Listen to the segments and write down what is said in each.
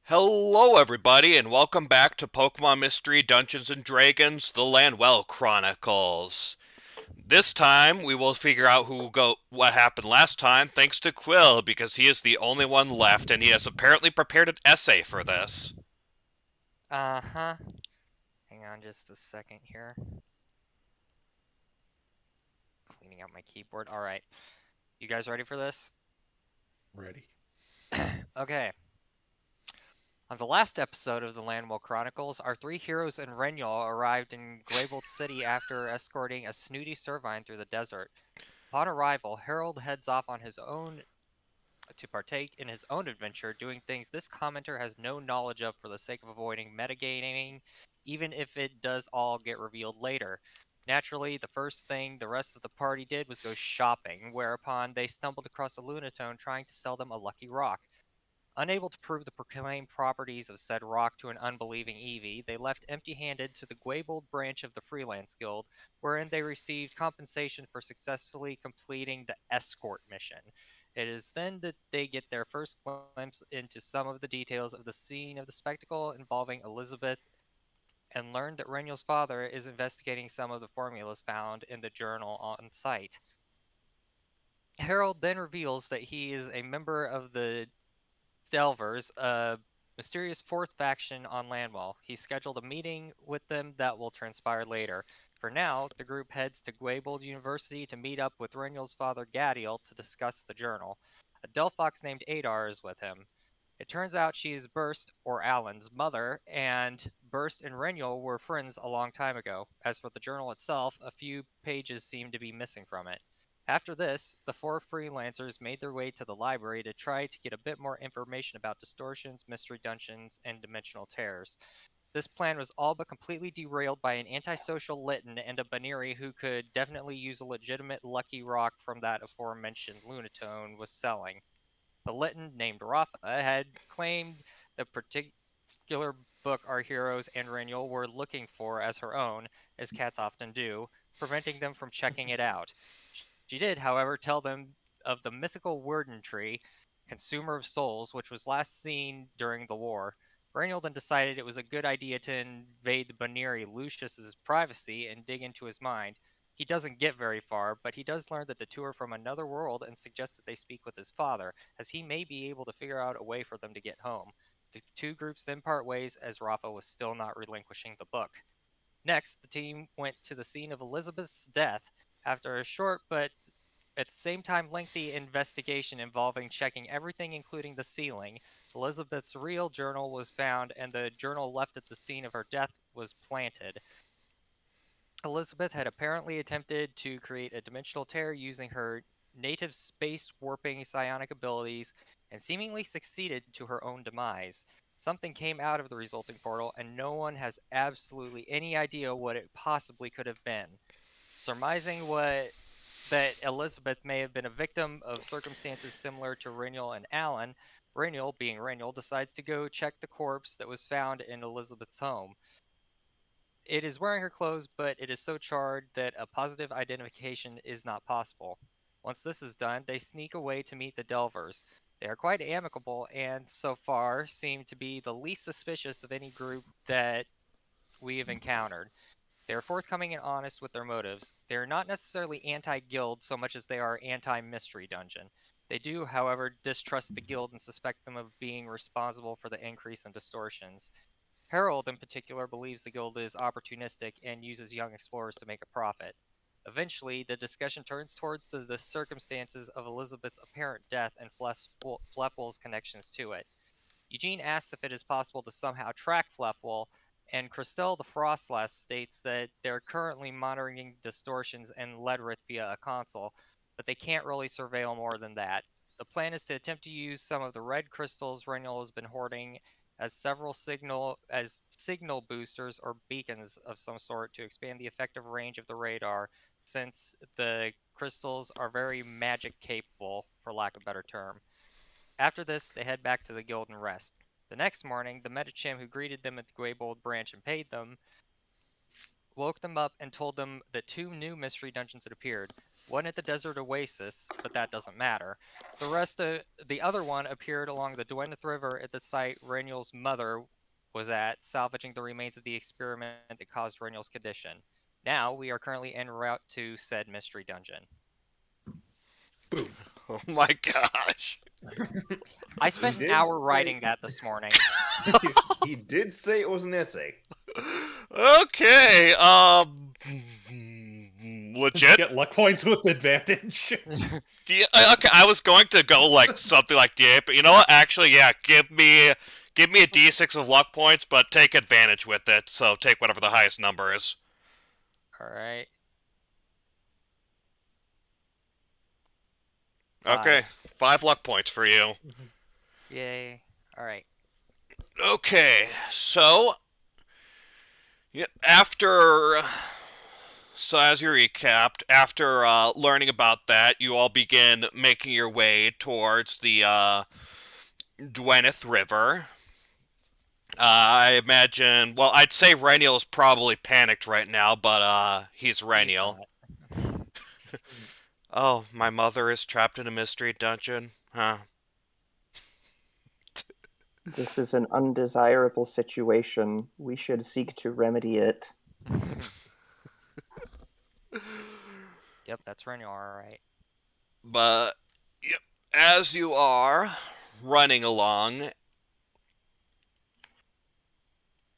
Hello, everybody, and welcome back to Pokemon Mystery Dungeons and Dragons: The Lanwell Chronicles. This time, we will figure out what happened last time, thanks to Quill, because he is the only one left, and he has apparently prepared an essay for this. Uh-huh. Hang on just a second here. Cleaning out my keyboard. All right. You guys ready for this? Ready. Okay. On the last episode of the Lanwell Chronicles, our three heroes and Renyol arrived in Glabold City after escorting a snooty Servine through the desert. Upon arrival, Harold heads off on his own to partake in his own adventure, doing things this commenter has no knowledge of for the sake of avoiding metagaming, even if it does all get revealed later. Naturally, the first thing the rest of the party did was go shopping, whereupon they stumbled across a Lunatone trying to sell them a lucky rock. Unable to prove the proclaimed properties of said rock to an unbelieving Eevee, they left empty-handed to the Gwaybold branch of the Freelance Guild, wherein they received compensation for successfully completing the escort mission. It is then that they get their first glimpse into some of the details of the scene of the spectacle involving Elizabeth and learn that Renyel's father is investigating some of the formulas found in the journal on site. Harold then reveals that he is a member of the Delvers, a mysterious fourth faction on Lanwell. He scheduled a meeting with them that will transpire later. For now, the group heads to Gwaybold University to meet up with Renyl's father Gadiel to discuss the journal. A Delphox named Adar is with him. It turns out she is Burst, or Alan's, mother, and Burst and Renyl were friends a long time ago. As for the journal itself, a few pages seem to be missing from it. After this, the four freelancers made their way to the library to try to get a bit more information about distortions, mystery dungeons, and dimensional tears. This plan was all but completely derailed by an antisocial Litten and a Baneri who could definitely use a legitimate lucky rock from that aforementioned Lunatone was selling. The Litten, named Rafa, had claimed the particular book our heroes and Raniel were looking for as her own, as cats often do, preventing them from checking it out. She did, however, tell them of the mythical Worden tree, consumer of souls, which was last seen during the war. Raniel then decided it was a good idea to invade the Baneri Lucius's privacy and dig into his mind. He doesn't get very far, but he does learn that the two are from another world and suggests that they speak with his father, as he may be able to figure out a way for them to get home. The two groups then part ways as Rafa was still not relinquishing the book. Next, the team went to the scene of Elizabeth's death. After a short but at the same time lengthy investigation involving checking everything including the ceiling, Elizabeth's real journal was found and the journal left at the scene of her death was planted. Elizabeth had apparently attempted to create a dimensional tear using her native space warping psionic abilities and seemingly succeeded to her own demise. Something came out of the resulting portal, and no one has absolutely any idea what it possibly could have been. Surmising what that Elizabeth may have been a victim of circumstances similar to Reniel and Alan, Reniel, being Reniel, decides to go check the corpse that was found in Elizabeth's home. It is wearing her clothes, but it is so charred that a positive identification is not possible. Once this is done, they sneak away to meet the Delvers. They are quite amicable and, so far, seem to be the least suspicious of any group that we have encountered. They are forthcoming and honest with their motives. They are not necessarily anti guild so much as they are anti mystery dungeon. They do, however, distrust the guild and suspect them of being responsible for the increase in distortions. Harold, in particular, believes the guild is opportunistic and uses young explorers to make a profit. Eventually, the discussion turns towards the circumstances of Elizabeth's apparent death and Fleppwell's connections to it. Eugene asks if it is possible to somehow track Fluffwell, and Christelle the Frostlass states that they're currently monitoring distortions and Ledrith via a console, but they can't really surveil more than that. The plan is to attempt to use some of the red crystals Renal has been hoarding as signal boosters or beacons of some sort to expand the effective range of the radar, since the crystals are very magic capable, for lack of a better term. After this, they head back to the guild and rest. The next morning, the Metacham who greeted them at the Gwaybold branch and paid them woke them up and told them that two new mystery dungeons had appeared. one at the desert oasis, but that doesn't matter. The other one appeared along the Dwyneth River at the site Reniel's mother was at, salvaging the remains of the experiment that caused Reniel's condition. Now, we are currently en route to said mystery dungeon. Boom. Oh my gosh. I spent an hour writing that this morning. He did say it was an essay. Okay, legit? Get luck points with advantage. Okay, I was going to go like something like D8, but you know what? Actually, yeah, give me a D6 of luck points, but take advantage with it. So take whatever the highest number is. Alright. Okay, 5 luck points for you. Yay. Alright. Okay, so yeah, after so as you recapped, after learning about that, you all begin making your way towards the Dwyneth River. I imagine. Well, I'd say Reniel is probably panicked right now, but he's Reniel. Oh, my mother is trapped in a mystery dungeon. Huh. This is an undesirable situation. We should seek to remedy it. Yep, that's Reniel, alright. But yep, as you are running along,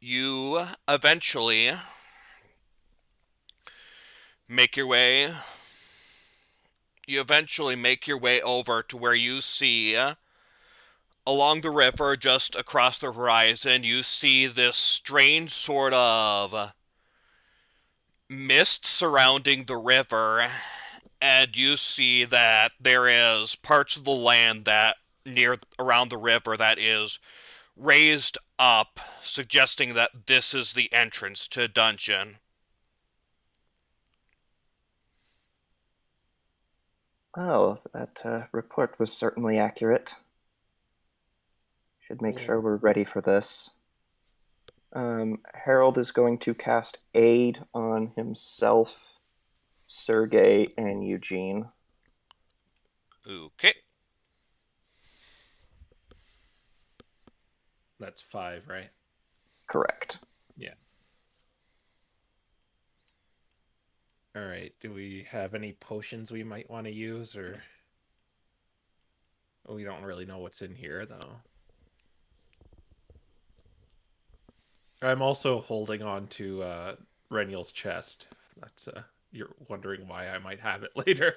you eventually make your way. You eventually make your way over to where you see, along the river, just across the horizon, you see this strange sort of mist surrounding the river, and you see that there is parts of the land that near around the river that is raised up, suggesting that this is the entrance to a dungeon. Oh, that report was certainly accurate. Should make sure we're ready for this. Harold is going to cast Aid on himself, Sergey, and Eugene. Okay. That's 5, right? Correct. Yeah. All right. Do we have any potions we might want to use, or we don't really know what's in here, though? I'm also holding on to Reniel's chest. That's you're wondering why I might have it later.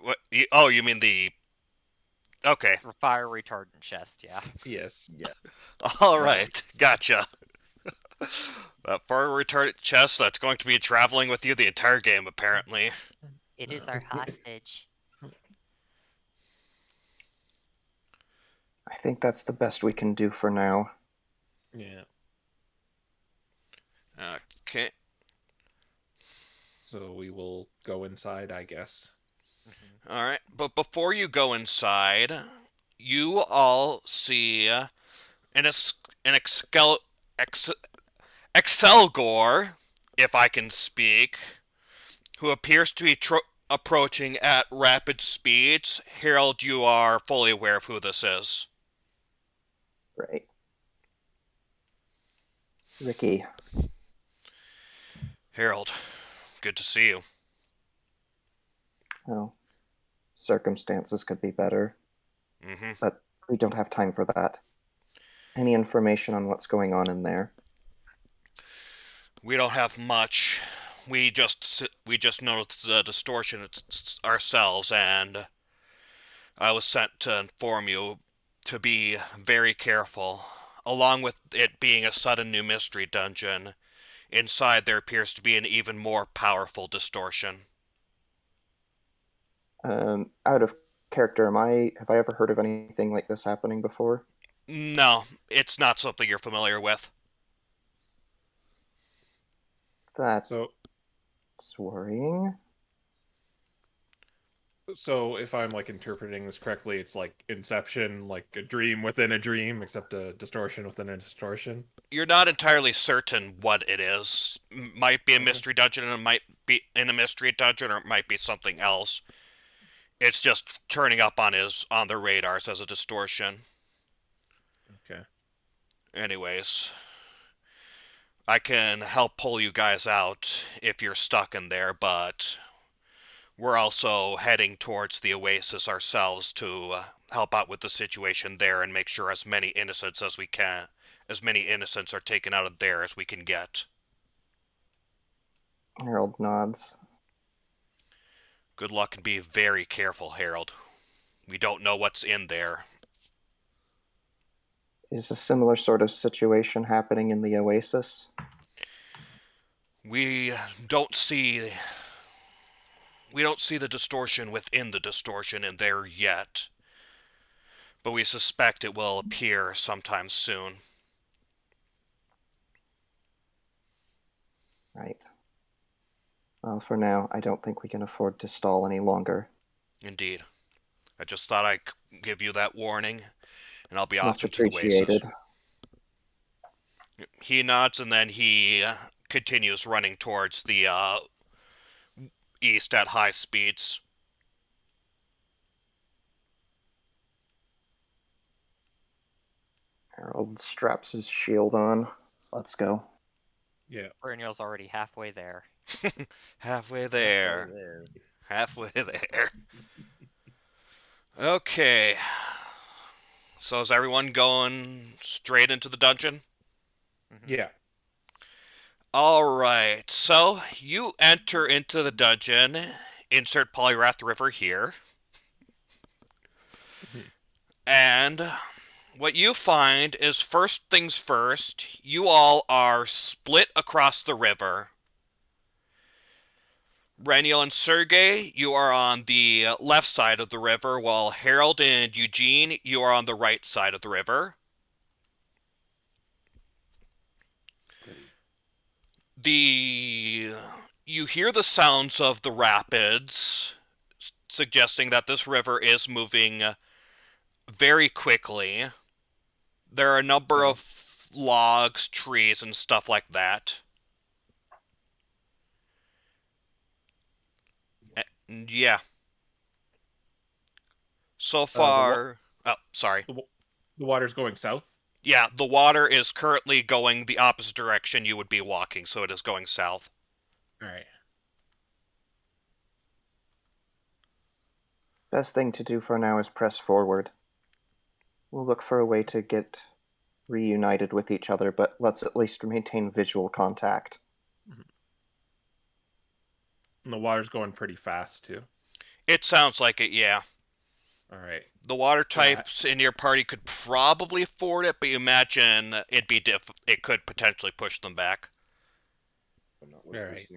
What? Oh, you mean the... Okay. Fire retardant chest, yeah. Yes. Yeah. All right. Gotcha. That fire retardant chest that's going to be traveling with you the entire game, apparently. It is our hostage. I think that's the best we can do for now. Yeah. Okay. So we will go inside, I guess. All right. But before you go inside, you all see an Excelgor, if I can speak, who appears to be approaching at rapid speeds. Harold, you are fully aware of who this is. Right. Ricky. Harold, good to see you. Well, circumstances could be better, but we don't have time for that. Any information on what's going on in there? We don't have much. We just noticed the distortion ourselves, and I was sent to inform you to be very careful. Along with it being a sudden new mystery dungeon, inside there appears to be an even more powerful distortion. Out of character, have I ever heard of anything like this happening before? No, it's not something you're familiar with. That's So worrying. So if I'm like interpreting this correctly, it's like Inception, like a dream within a dream, except a distortion within a distortion. You're not entirely certain what it is. Might be a Okay. mystery dungeon, and it might be in a mystery dungeon, or it might be something else. It's just turning up on the radars as a distortion. Okay. Anyways, I can help pull you guys out if you're stuck in there, but we're also heading towards the Oasis ourselves to help out with the situation there and make sure as many innocents are taken out of there as we can get. Harold nods. Good luck and be very careful, Harold. We don't know what's in there. Is a similar sort of situation happening in the Oasis? We don't see the distortion within the distortion in there yet, but we suspect it will appear sometime soon. Right. Well, for now, I don't think we can afford to stall any longer. Indeed. I just thought I'd give you that warning, and I'll be off Much into the Oasis. appreciated. He nods, and then he continues running towards the east at high speeds. Harold straps his shield on. Let's go. Yeah. Brynjol's already halfway there. Halfway there. Halfway there. Okay. So is everyone going straight into the dungeon? Yeah. Alright, so you enter into the dungeon. Insert Polyrath River here. And what you find is, first things first, you all are split across the river. Reniel and Sergey, you are on the left side of the river, while Harold and Eugene, you are on the right side of the river. You hear the sounds of the rapids, suggesting that this river is moving very quickly. There are a number of logs, trees, and stuff like that. And yeah. So far... oh, sorry. The water's going south? Yeah, the water is currently going the opposite direction you would be walking, so it is going south. Alright. Best thing to do for now is press forward. We'll look for a way to get reunited with each other, but let's at least maintain visual contact. And the water's going pretty fast, too. It sounds like it, yeah. Alright. The water types in your party could probably afford it, but you imagine it could potentially push them back. Alright.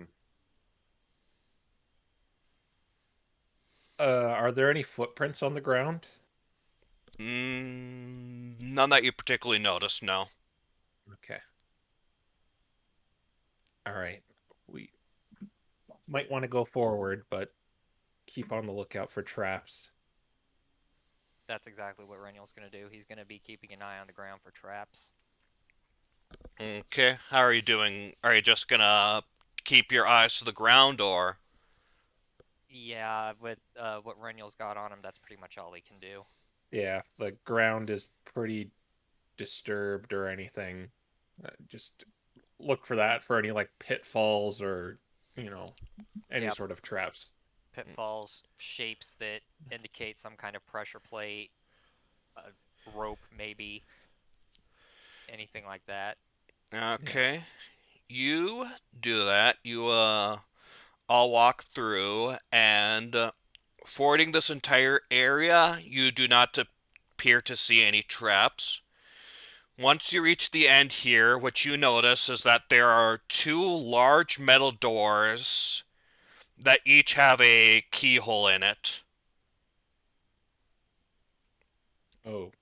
Are there any footprints on the ground? None that you particularly notice, no. Okay. Alright. We might want to go forward, but keep on the lookout for traps. That's exactly what Reniel's going to do. He's going to be keeping an eye on the ground for traps. Okay, how are you doing? Are you just gonna keep your eyes to the ground, or? Yeah, with what Reniel's got on him, that's pretty much all he can do. Yeah, if the ground is pretty disturbed or anything, just look for that, for any, like, pitfalls or, any Yep. sort of traps. Pitfalls, shapes that indicate some kind of pressure plate, a rope maybe, anything like that. Okay. You do that. You, all walk through, and fording this entire area, you do not appear to see any traps. Once you reach the end here, what you notice is that there are two large metal doors that each have a keyhole in it. Oh.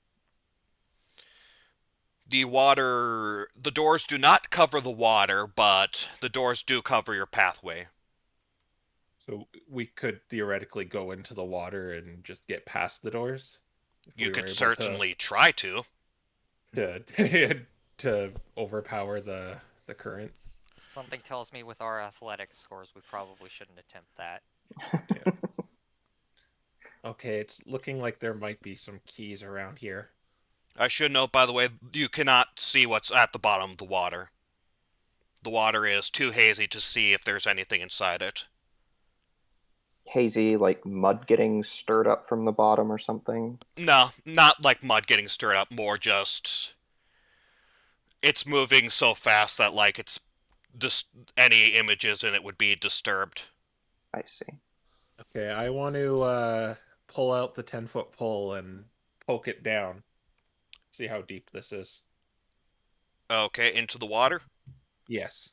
The doors do not cover the water, but the doors do cover your pathway. So we could theoretically go into the water and just get past the doors. If You we were could able certainly try to. to overpower the current. Something tells me with our athletics scores, we probably shouldn't attempt that. Yeah. Okay, it's looking like there might be some keys around here. I should note, by the way, you cannot see what's at the bottom of the water. The water is too hazy to see if there's anything inside it. Hazy, like mud getting stirred up from the bottom or something. No, not like mud getting stirred up, more just... It's moving so fast that, like, it's... any images in it would be disturbed. I see. Okay, I want to pull out the 10-foot pole and poke it down. See how deep this is. Okay, into the water? Yes.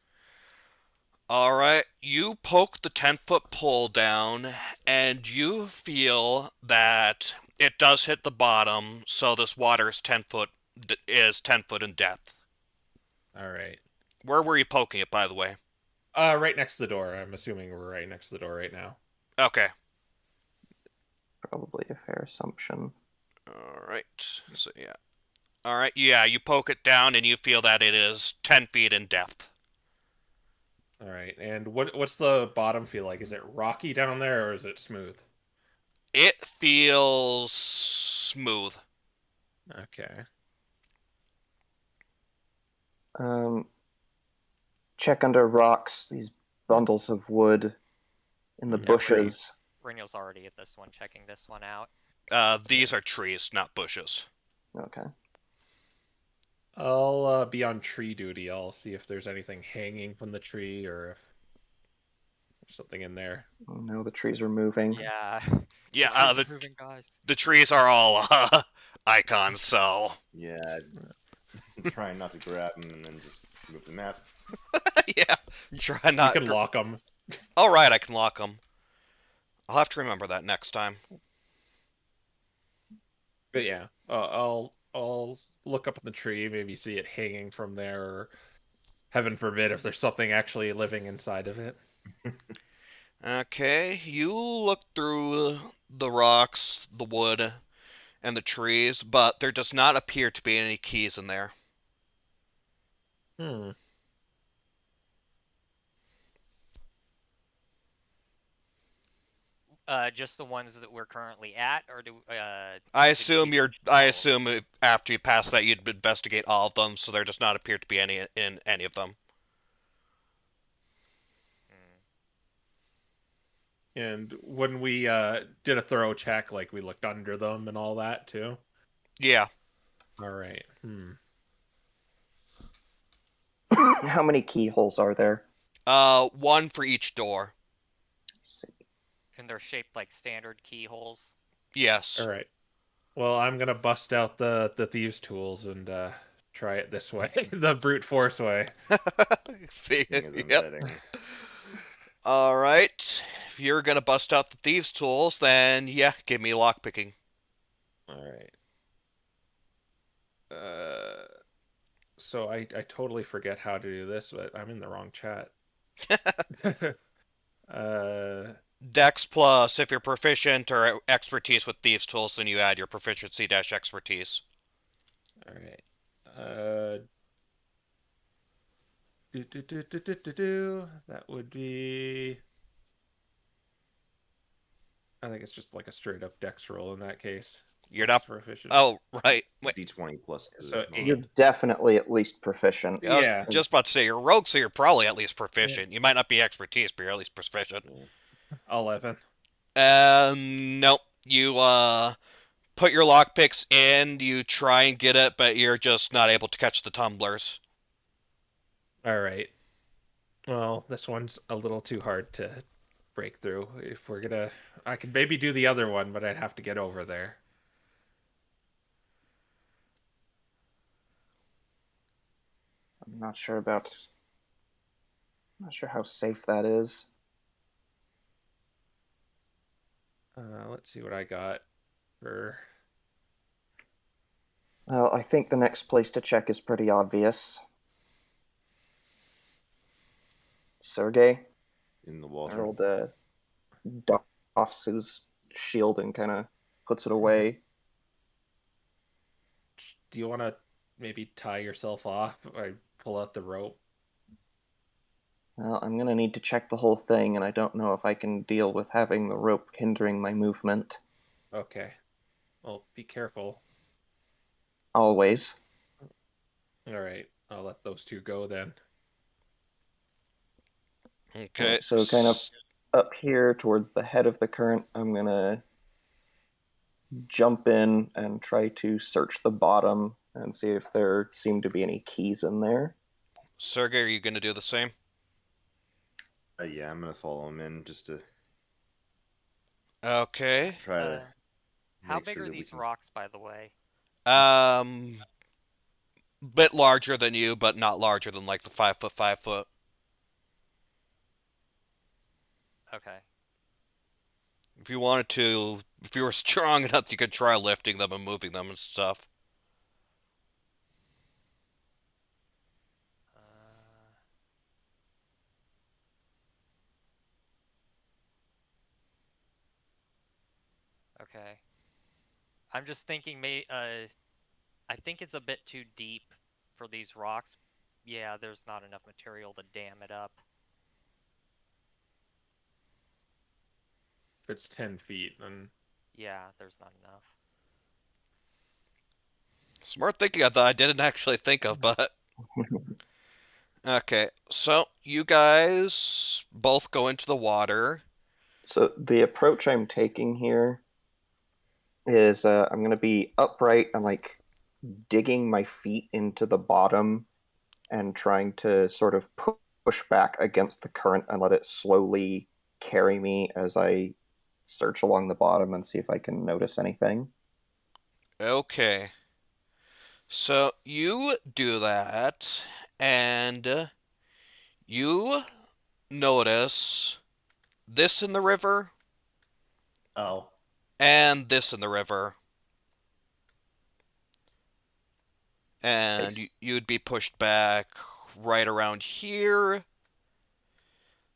Alright, you poke the 10-foot pole down, and you feel that it does hit the bottom, so this water is 10 foot in depth. All right. Where were you poking it, by the way? Right next to the door. I'm assuming we're right next to the door right now. Okay. Probably a fair assumption. Alright, so yeah. Alright, yeah, you poke it down, and you feel that it is 10 feet in depth. All right. And what's the bottom feel like? Is it rocky down there or is it smooth? It feels smooth. Okay. Check under rocks, these bundles of wood in the Yeah, bushes. Renio's already at this one, checking this one out. These are trees, not bushes. Okay. I'll be on tree duty. I'll see if there's anything hanging from the tree or if there's something in there. Oh no, the trees are moving. Yeah. Yeah, Trees are moving, guys. the trees are all icons, so... Yeah. Trying not to grab them and then just move the map. Yeah, try not... You can lock them. Alright, I can lock them. I'll have to remember that next time. But yeah, I'll look up in the tree, maybe see it hanging from there, or heaven forbid if there's something actually living inside of it. Okay, you look through the rocks, the wood, and the trees, but there does not appear to be any keys in there. Hmm. Just the ones that we're currently at, or do I did assume we- I assume after you pass that you'd investigate all of them, so there does not appear to be any in any of them. Hmm. And when we did a thorough check, like we looked under them and all that too. Yeah. All right. How many keyholes are there? One for each door. Let's see. And they're shaped like standard keyholes. Yes. All right. Well, I'm gonna bust out the thieves' tools and try it this way, the brute force way. Thing is Yep. unsetting. All right. If you're gonna bust out the thieves' tools, then yeah, give me lockpicking. All right. So I totally forget how to do this, but I'm in the wrong chat. Dex plus if you're proficient or expertise with thieves' tools, then you add your proficiency dash expertise. All right. That would be. I think it's just like a straight up dex roll in that case. You're not. Proficient. Oh, right. Wait. D20 plus the So mod. You're definitely at least proficient. I was Yeah. just about to say you're rogue, so you're probably at least proficient. You might not be expertise, but you're at least proficient. 11. Nope. You put your lockpicks in, you try and get it, but you're just not able to catch the tumblers. All right. Well, this one's a little too hard to break through. If we're gonna, I could maybe do the other one, but I'd have to get over there. I'm not sure about. I'm not sure how safe that is. Let's see what I got for. Well, I think the next place to check is pretty obvious. Sergey, In the I water. rolled a doffs his shield and kind of puts it away. Do you want to maybe tie yourself off or pull out the rope? Well, I'm gonna need to check the whole thing, and I don't know if I can deal with having the rope hindering my movement. Okay. Well, be careful. Always. All right. I'll let those two go then. Okay. So kind of up here towards the head of the current, I'm gonna jump in and try to search the bottom and see if there seem to be any keys in there. Sergey, are you going to do the same? Yeah, I'm gonna follow him in just to Okay. try to. How make big sure are that we these can- rocks, by the way? Bit larger than you, but not larger than like the 5 foot, 5 foot. Okay. If you wanted to, if you were strong enough, you could try lifting them and moving them and stuff. Okay. I'm just thinking, I think it's a bit too deep for these rocks. Yeah, there's not enough material to dam it up. If it's 10 feet, then Yeah, there's not enough. Smart thinking I thought I didn't actually think of, but... Okay, so you guys both go into the water. So the approach I'm taking here is I'm going to be upright and like digging my feet into the bottom and trying to sort of push back against the current and let it slowly carry me as I search along the bottom and see if I can notice anything. Okay. So you do that, and you notice this in the river Oh, and this in the river. And Nice. you'd be pushed back right around here.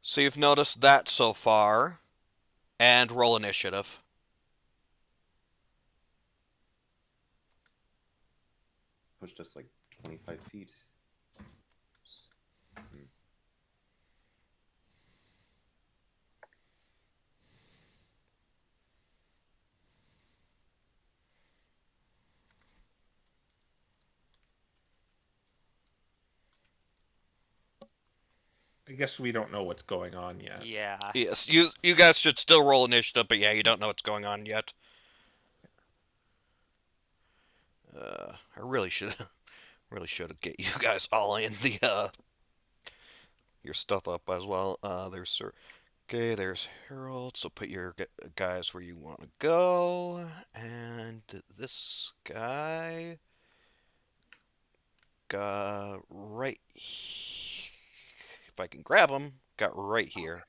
So you've noticed that so far. And roll initiative. pushed us like 25 feet. I guess we don't know what's going on yet. Yeah. Yes, you guys should still roll initiative, but yeah, you don't know what's going on yet. I really should get you guys all in the your stuff up as well. There's Sir. Okay, there's Harold. So put your guys where you want to go, and this guy got right. If I can grab him, got right here.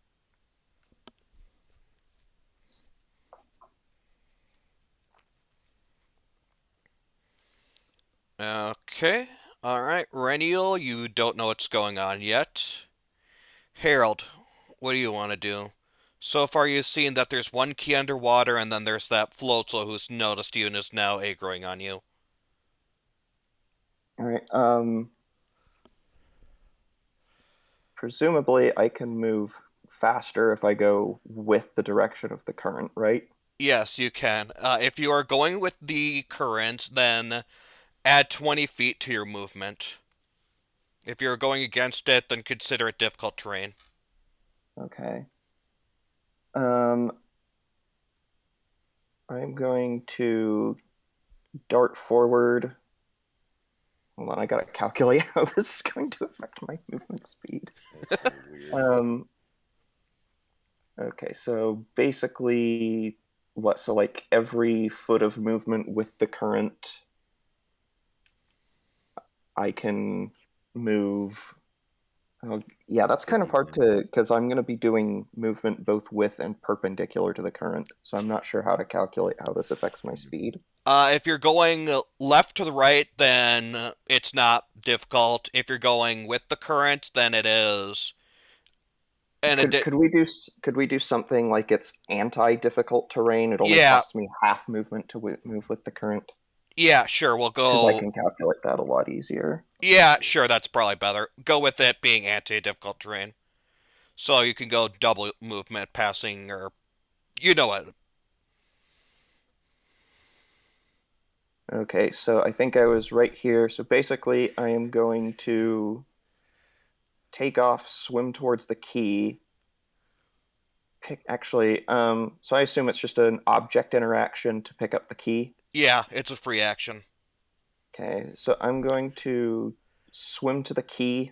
Okay. Alright, Reniel, you don't know what's going on yet. Harold, what do you want to do? So far you've seen that there's one key underwater, and then there's that Floatzel who's noticed you and is now aggroing on you. All right. Presumably, I can move faster if I go with the direction of the current, right? Yes, you can. If you are going with the current, then add 20 feet to your movement. If you're going against it, then consider it difficult terrain. Okay. I'm going to dart forward. Hold on, I gotta calculate how this is going to affect my movement speed. That's kind of weird. Okay, so basically, so like every foot of movement with the current, I can move. Oh, yeah, that's kind of 50 hard times. because I'm going to be doing movement both with and perpendicular to the current, so I'm not sure how to calculate how this affects my speed. If you're going left to the right, then it's not difficult. If you're going with the current, then it is. And Could we do something like it's anti-difficult terrain? It only yeah, costs me half movement to move with the current, yeah, sure, we'll because I go. can calculate that a lot easier. Yeah, sure, that's probably better. Go with it being anti-difficult terrain. So you can go double movement, passing, or you know what. Okay, so I think I was right here. So basically, I am going to take off, swim towards the key. So I assume it's just an object interaction to pick up the key. Yeah, it's a free action. Okay, so I'm going to swim to the key.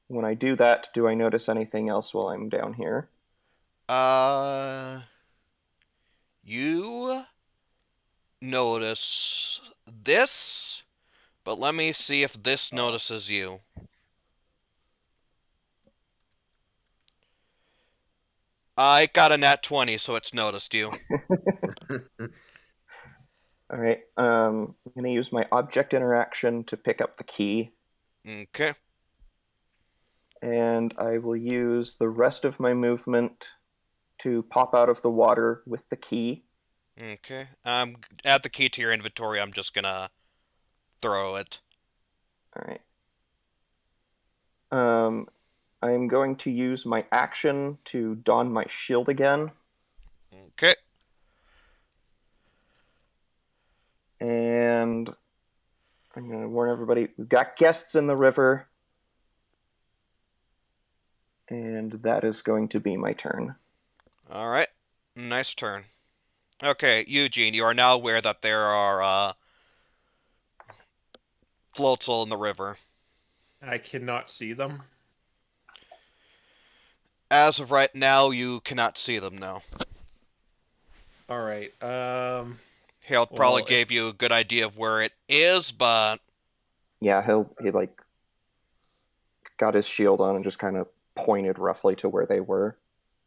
When I do that, do I notice anything else while I'm down here? You notice this, but let me see if this notices you. I got a nat 20, so it's noticed you. All right, I'm going to use my object interaction to pick up the key, Okay. and I will use the rest of my movement to pop out of the water with the key. Okay. Add the key to your inventory. I'm just gonna throw it. All right. I'm going to use my action to don my shield again. Okay. And I'm going to warn everybody, we've got guests in the river. And that is going to be my turn. All right. Nice turn. Okay, Eugene, you are now aware that there are floatzel in the river. I cannot see them. As of right now, you cannot see them now. All right. Harold probably Well, gave you a good idea of where it is, but Yeah, he like got his shield on and just kind of pointed roughly to where they were.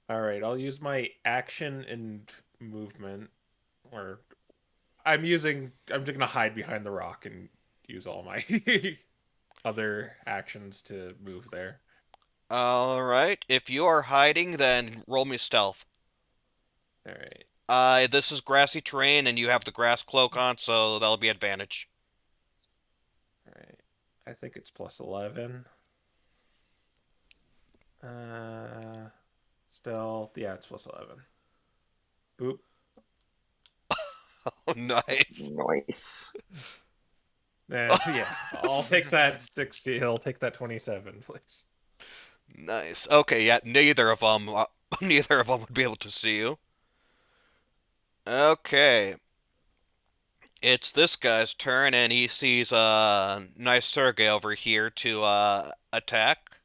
all right. I'll use my action and movement, or I'm just gonna hide behind the rock and use all my other actions to move there. all right. If you are hiding, then roll me stealth. All right. This is grassy terrain, and you have the grass cloak on, so that'll be advantage. All right. I think it's plus 11. Stealth. Yeah, it's plus 11. Oop. Oh, nice. Nice. Yeah, I'll take that 60. I'll take that 27, please. Nice. Okay, yeah, neither of them would be able to see you. Okay. It's this guy's turn, and he sees a nice Sergey over here to attack.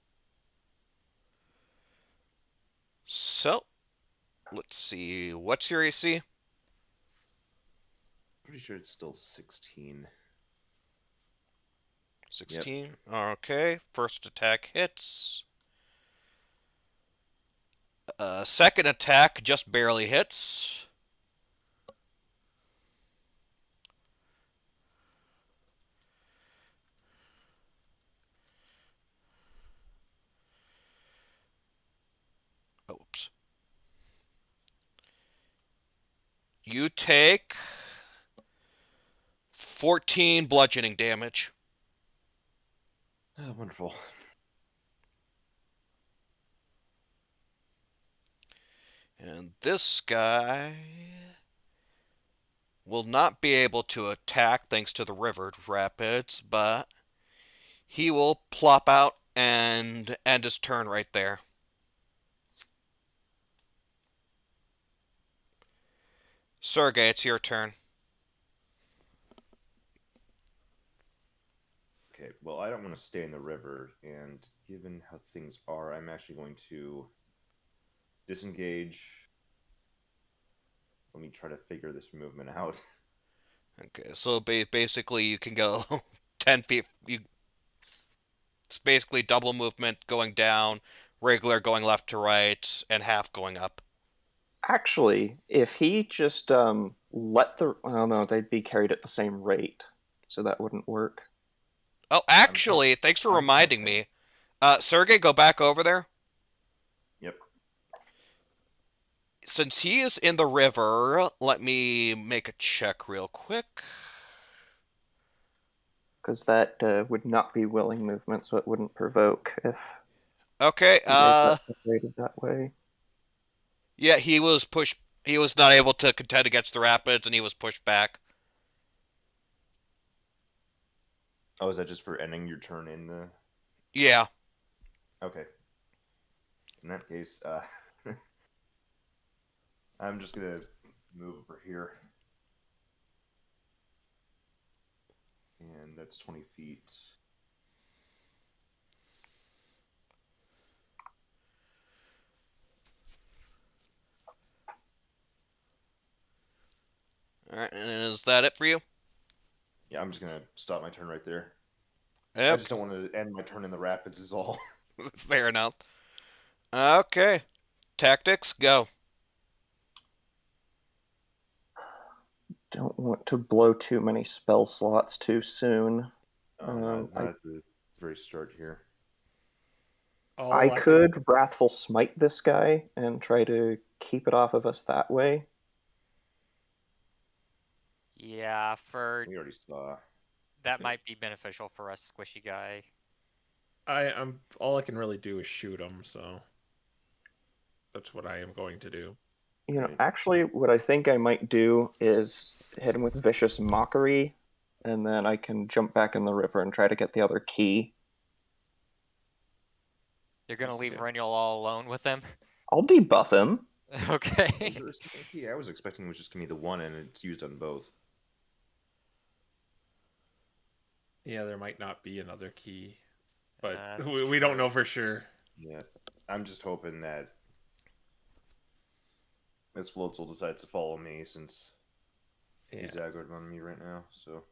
So, let's see. What's your AC? Pretty sure it's still 16. 16. Okay. First attack hits. Second attack just barely hits. Oops. You take 14 bludgeoning damage. Oh, wonderful. And this guy will not be able to attack thanks to the river rapids, but he will plop out and end his turn right there. Sergey, it's your turn. Okay, well, I don't want to stay in the river, and given how things are, I'm actually going to disengage. Let me try to figure this movement out. Okay, so basically you can go 10 feet. It's basically double movement going down, regular going left to right, and half going up. Actually, if he just let the... Well, no, they'd be carried at the same rate, so that wouldn't work. Oh, actually, thanks for reminding me. Sergey, go back over there. since he is in the river, let me make a check real quick. Because that would not be willing movement, so it wouldn't provoke if Okay, you guys got separated that way. yeah, he was pushed. He was not able to contend against the rapids, and he was pushed back. Oh, is that just for ending your turn in the? Yeah. Okay. In that case, I'm just gonna move over here, and that's 20 feet. All right, and is that it for you? Yeah, I'm just gonna stop my turn right there. I Yep. just don't want to end my turn in the rapids. Is all. Fair enough. Okay. Tactics, go. Don't want to blow too many spell slots too soon. Not at the very start here. I could Wrathful Smite this guy and try to keep it off of us that way. Yeah, We already saw. that might be beneficial for us, squishy guy. I'm all I can really do is shoot him, so that's what I am going to do. You know, Right. actually, what I think I might do is hit him with Vicious Mockery, and then I can jump back in the river and try to get the other key. You're gonna leave Yeah. Renial all alone with him? I'll debuff him. Okay. Yeah, I was expecting it was just gonna be the one, and it's used on both. Yeah, there might not be another key, but That's we don't true. know for sure. Yeah, I'm just hoping that this Floatzel decides to follow me since he's aggroed on me right now. So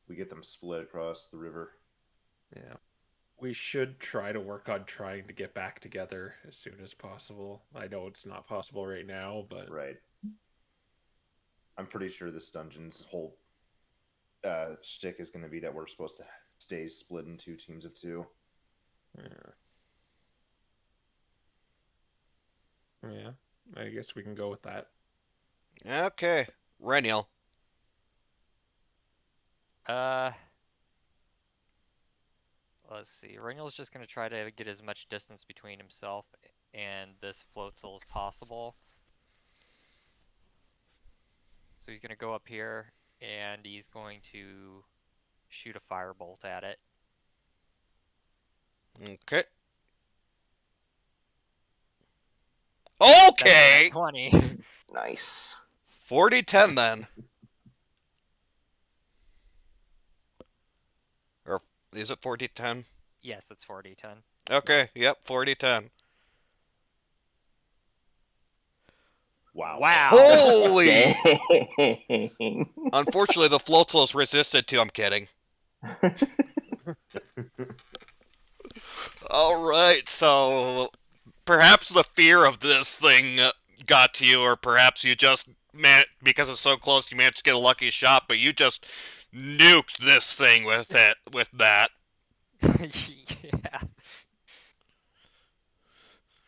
we get them split across the river. Yeah. We should try to work on trying to get back together as soon as possible. I know it's not possible right now, but Right. I'm pretty sure this dungeon's whole shtick is going to be that we're supposed to stay split in 2 teams of 2. yeah, I guess we can go with that. Okay. Reniel. Let's see. Renial's just gonna try to get as much distance between himself and this Floatzel as possible. So he's gonna go up here and he's going to shoot a firebolt at it. Okay. That's Okay! a 20. Nice. 40-10 then. Or is it 40-10? Yes, it's 40-10. Okay, yep, 40-10. Wow. Holy! Dang. Unfortunately, the Floatzel is resistant to. I'm kidding. Alright, so perhaps the fear of this thing got to you, or perhaps you just, because it's so close, you managed to get a lucky shot, but you just nuked this thing with that. Yeah.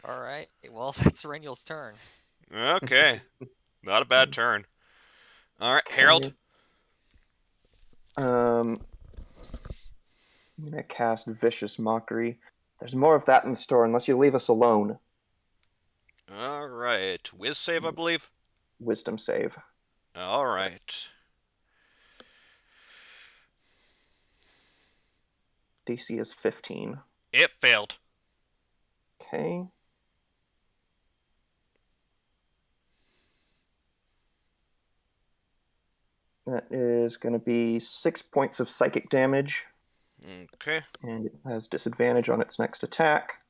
Alright, well, that's Renial's turn. Okay. Not a bad turn. Alright, Harold. I'm gonna cast Vicious Mockery. There's more of that in the store unless you leave us alone. Alright. Whiz save, I believe. Wisdom save. Alright. DC is 15. It failed. Okay. That is going to be 6 points of psychic damage, Okay. and it has disadvantage on its next attack.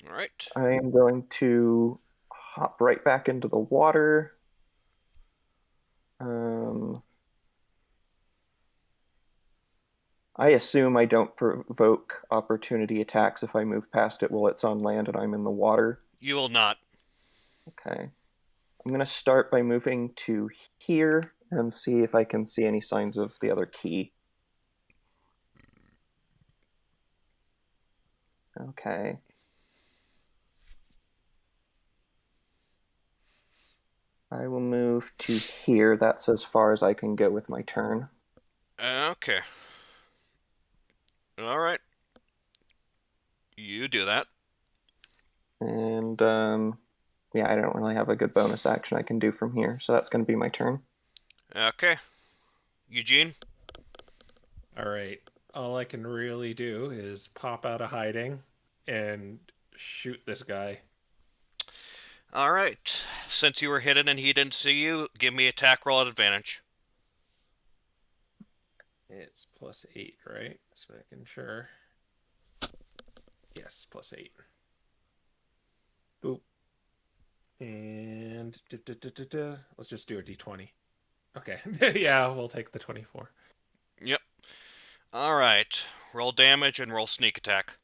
Alright. I am going to hop right back into the water. I assume I don't provoke opportunity attacks if I move past it while it's on land and I'm in the water. You will not. Okay. I'm going to start by moving to here and see if I can see any signs of the other key. Okay. I will move to here. That's as far as I can go with my turn. Okay. All right. You do that. And yeah, I don't really have a good bonus action I can do from here, so that's going to be my turn. Okay. Eugene? All right. All I can really do is pop out of hiding and shoot this guy. All right. Since you were hidden and he didn't see you, give me attack roll at advantage. It's +8, right? Just making sure. Yes, +8. Boop. And let's just do a d20. Okay. Yeah, we'll take the 24. Yep. All right. Roll damage and roll sneak attack.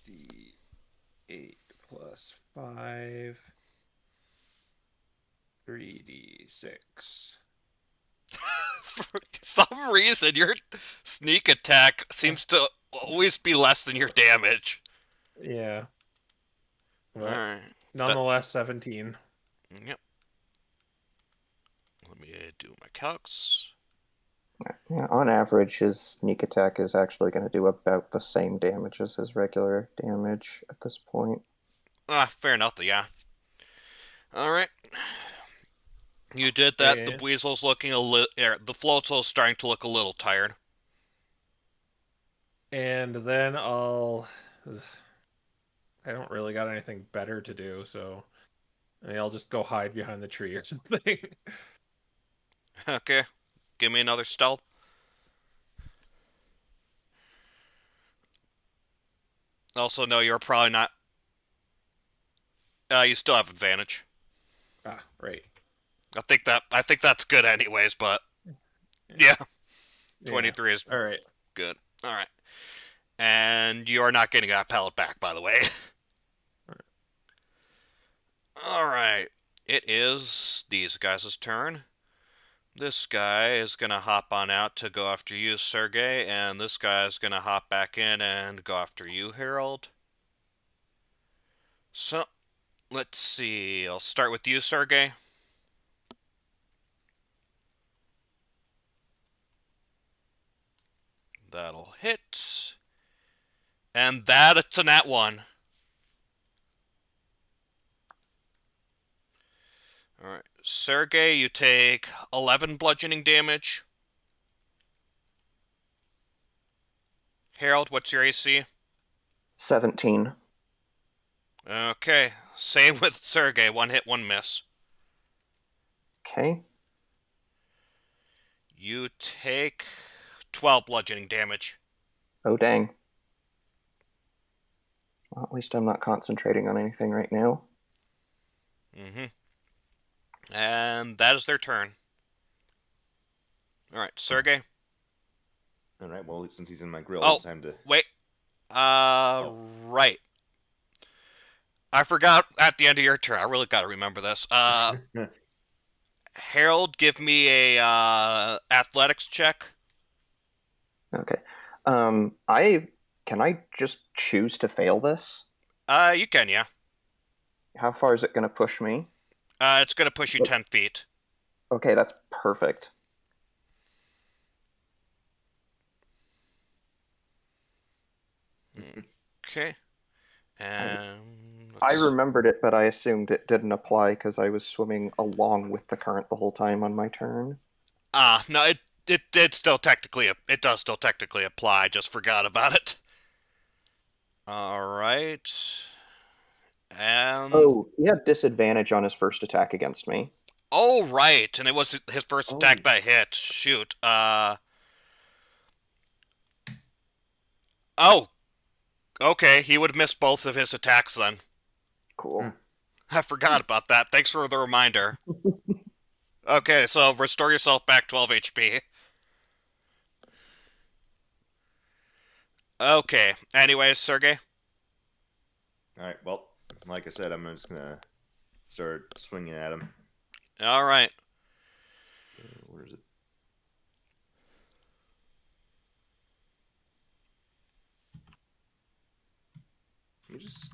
D8 plus 5. 3d6. For some reason, your sneak attack seems to always be less than your damage. Yeah. All But right. nonetheless, 17. Yep. Let me do my calcs. Yeah, on average, his sneak attack is actually going to do about the same damage as his regular damage at this point. Fair enough, yeah. All right. You did that. Okay. The weasel's looking a little. The floatzel's starting to look a little tired. And then I don't really got anything better to do, so I'll just go hide behind the tree or something. Okay. Give me another stealth. Also, no, you're probably not. You still have advantage. Right. I think that's good, anyways. But yeah, 23 is All right. good. All right. And you are not getting that pallet back, by the way. All right. It is these guys' turn. This guy is going to hop on out to go after you, Sergey, and this guy is going to hop back in and go after you, Harold. So, let's see. I'll start with you, Sergey. That'll hit. And it's a nat 1. Alright. Sergey, you take 11 bludgeoning damage. Harold, what's your AC? 17. Okay. Same with Sergey. 1 hit, 1 miss. Okay. You take 12 bludgeoning damage. Oh, dang. Well, at least I'm not concentrating on anything right now. And that is their turn. Alright, Sergey. All right. Well, since he's in my grill, Oh, it's time to. wait. Right. I forgot at the end of your turn. I really gotta remember this. Harold, give me a athletics check. Okay. Can I just choose to fail this? You can, yeah. How far is it going to push me? It's gonna push you 10 feet. Okay, that's perfect. Okay. And I remembered it, but I assumed it didn't apply because I was swimming along with the current the whole time on my turn. No, it still technically it does still technically apply. I just forgot about it. All right. Oh, he had disadvantage on his first attack against me. Oh, right, and it was his first attack that hit. Shoot. Oh. Okay, he would miss both of his attacks then. Cool. I forgot about that. Thanks for the reminder. Okay, so restore yourself back 12 HP. Okay. Anyways, Sergey. All right. Well, like I said, I'm just gonna start swinging at him. All right. Where is it? Let me just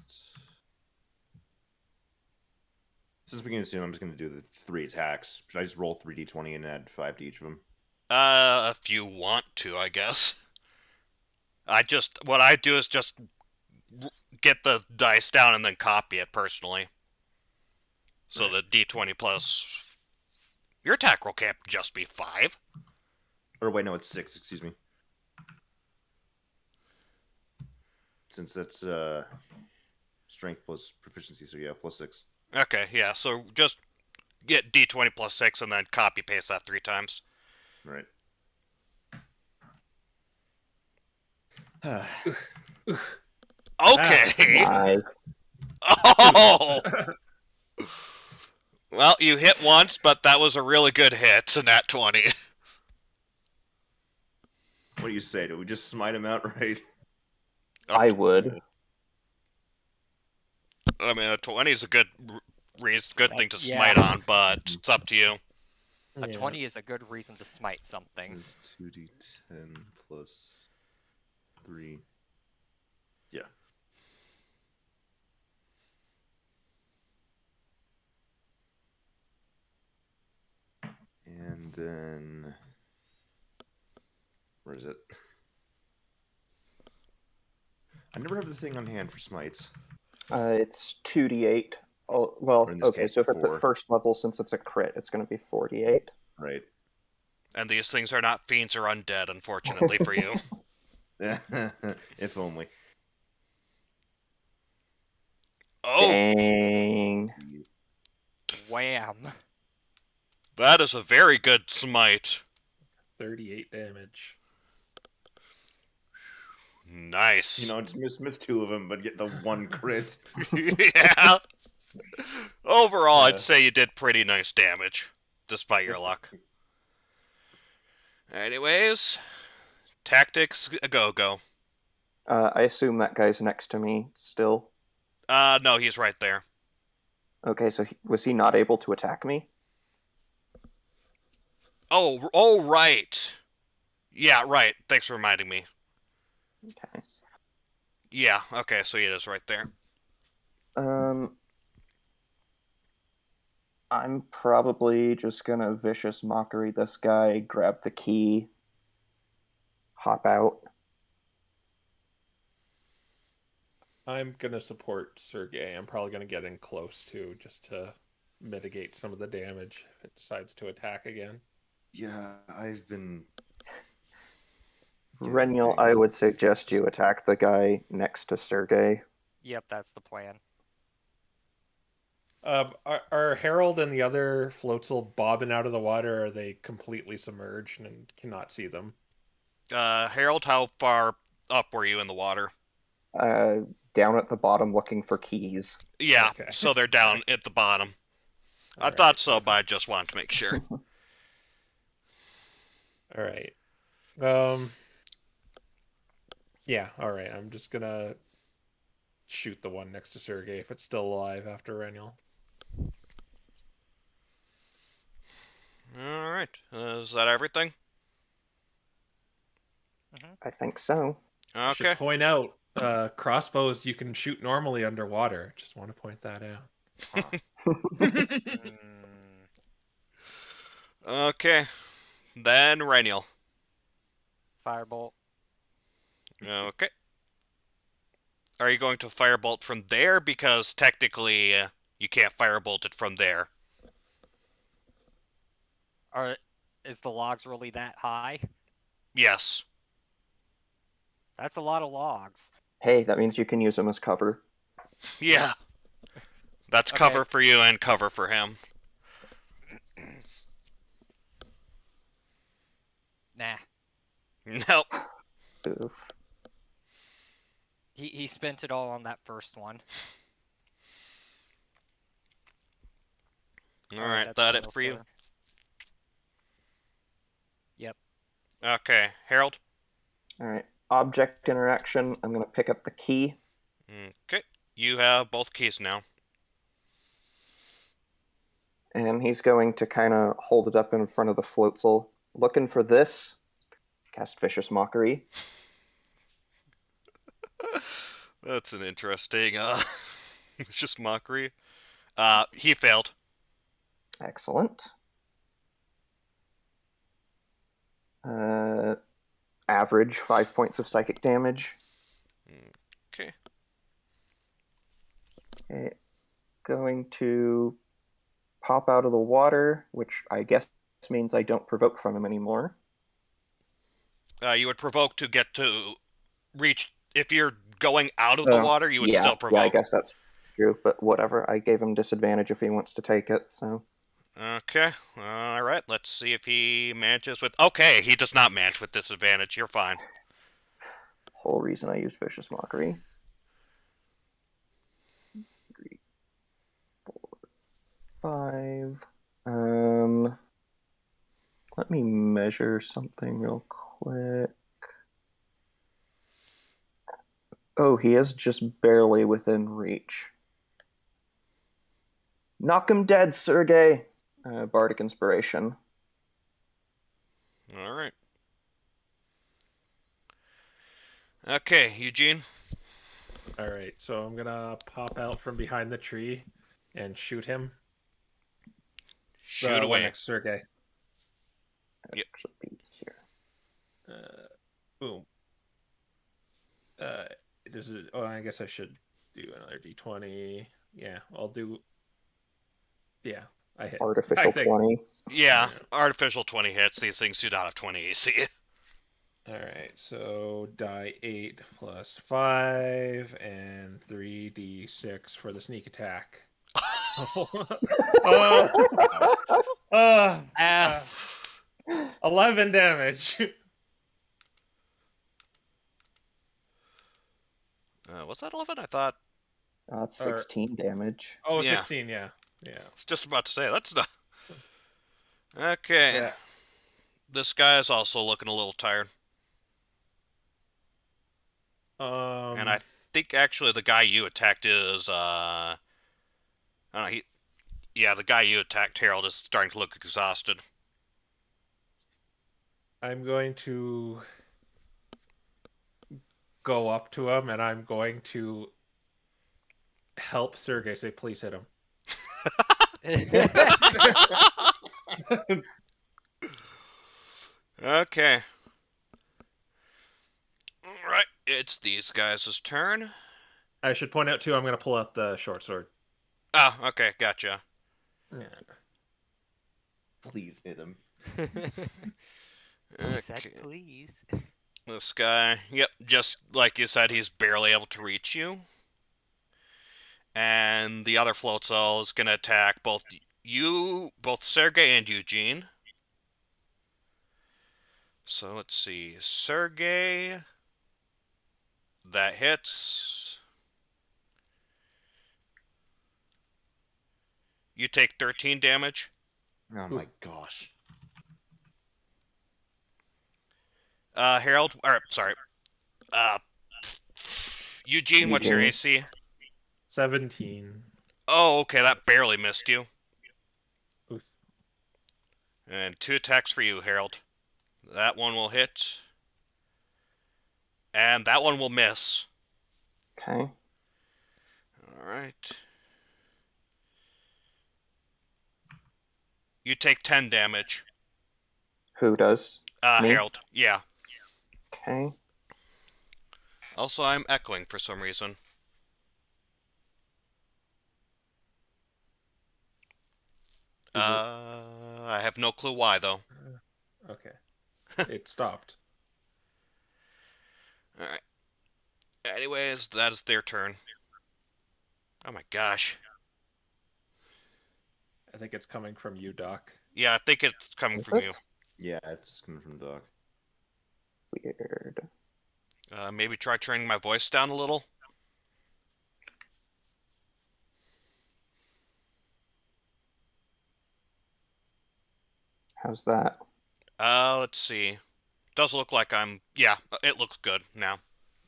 Since we can assume I'm just going to do the 3 attacks, should I just roll 3d20 and add 5 to each of them? If you want to, I guess. What I do is just get the dice down and then copy it personally. So the d20 plus... Your attack roll can't just be 5. Or wait, no, it's 6, excuse me. Since that's strength plus proficiency, so yeah, plus 6. Okay, yeah, so just get d20 plus 6 and then copy paste that 3 times. Right. Okay! Five. Oh! Well, you hit once, but that was a really good hit, a nat 20. What do you say? Do we just smite him outright? I would. I mean, a 20 is a good thing to Yeah. smite on, but it's up to you. A 20 is a good reason to smite something. It's 2d10 plus 3. Yeah. And then... Where is it? I never have the thing on hand for smites. It's 2d8. Oh, well, Or in this okay, case, so if it's 4. at first level, since it's a crit, it's going to be 48. Right. And these things are not fiends or undead, unfortunately for you. If only. Oh, Dang. Wham! that is a very good smite. 38 damage. Nice. You know, just miss 2 of them, but get the 1 crit. Yeah. Overall, Yeah. I'd say you did pretty nice damage, despite your luck. Anyways, tactics, go. I assume that guy's next to me still. No, he's right there. Okay, so was he not able to attack me? Oh, right. Yeah, right. Thanks for reminding me. Okay. Yeah, okay, so he is right there. I'm probably just gonna vicious mockery this guy, grab the key, hop out. I'm gonna support Sergey. I'm probably gonna get in close too, just to mitigate some of the damage if it decides to attack again. Yeah, I've been... Reniel, I would suggest you attack the guy next to Sergey. Yep, that's the plan. Are Harold and the other floatzel bobbing out of the water, or are they completely submerged and cannot see them? Harold, how far up were you in the water? Down at the bottom looking for keys. Yeah, Okay. so they're down at the bottom. I Alright. thought so, but I just wanted to make sure. All right. Yeah, all right. I'm just gonna shoot the one next to Sergey if it's still alive after Reniel. Alright, is that everything? I think so. I Okay. should point out, crossbows you can shoot normally underwater. Just want to point that out. Mm, Okay. Then Reniel. Firebolt. Okay. Are you going to firebolt from there? Because technically, you can't firebolt it from there. Is the logs really that high? Yes. That's a lot of logs. Hey, that means you can use them as cover. Yeah. That's Okay. cover for you and cover for him. Nah. Nope. Oof. He spent it all on that first one. Alright, that's that it Daniel's for you? turn. Yep. Okay, Harold? Alright. Object interaction. I'm going to pick up the key. Okay. You have both keys now. And he's going to kind of hold it up in front of the floatzel. Looking for this. Cast Vicious Mockery. That's an interesting, just mockery. He failed. Excellent. Average 5 points of psychic damage. Okay. Okay. Going to pop out of the water, which I guess means I don't provoke from him anymore. You would provoke to get to reach. If you're going out of the water, you would still provoke. Yeah, I guess that's true, but whatever. I gave him disadvantage if he wants to take it, so. Okay. All right. Let's see if he manages with. Okay, he does not manage with disadvantage. You're fine. Whole reason I used Vicious Mockery. 3, 4, 5. Let me measure something real quick. Oh, he is just barely within reach. Knock him dead, Sergey! Bardic Inspiration. All right. Okay, Eugene. All right, so I'm gonna pop out from behind the tree and shoot him. Shoot The one away. next to Sergey. Yep. Should be here. Boom. This is. Oh, I guess I should do another D20. Yeah, I'll do. Yeah, I hit. Artificial I think. 20. Yeah, artificial 20 hits. These things do not have 20 AC. All right, so die 8 plus 5 and 3d6 for the sneak attack. Oh, 11 damage. Was that 11? I thought. That's 16 damage. Oh, Yeah. 16, yeah. Yeah. I was just about to say, that's not. Okay. Yeah. This guy is also looking a little tired. And I think actually the guy you attacked is, I don't know, the guy you attacked, Harold, is starting to look exhausted. I'm going to go up to him and I'm going to help Sergey say, please hit him. Okay. Alright, it's these guys' turn. I should point out, too, I'm going to pull out the short sword. Oh, okay, gotcha. Yeah. Please hit him. Said please. This guy, yep, just like you said, he's barely able to reach you. And the other float cell is going to attack both Sergey and Eugene. So let's see, Sergey, that hits. You take 13 damage. Oh my gosh. Harold, or sorry, Eugene, what's your AC? 17. Oh, okay, that barely missed you. Oof. And 2 attacks for you, Harold. That one will hit. And that one will miss. Okay. Alright. You take 10 damage. Who does? Me? Harold. Yeah. Okay. Also, I'm echoing for some reason. I have no clue why, though. Okay. It stopped. Alright. Anyways, that is their turn. Oh my gosh. I think it's coming from you, Doc. Yeah, I think it's coming from you. Yeah, it's coming from Doc. Weird. Maybe try turning my voice down a little. How's that? Let's see. Does look like yeah, it looks good now.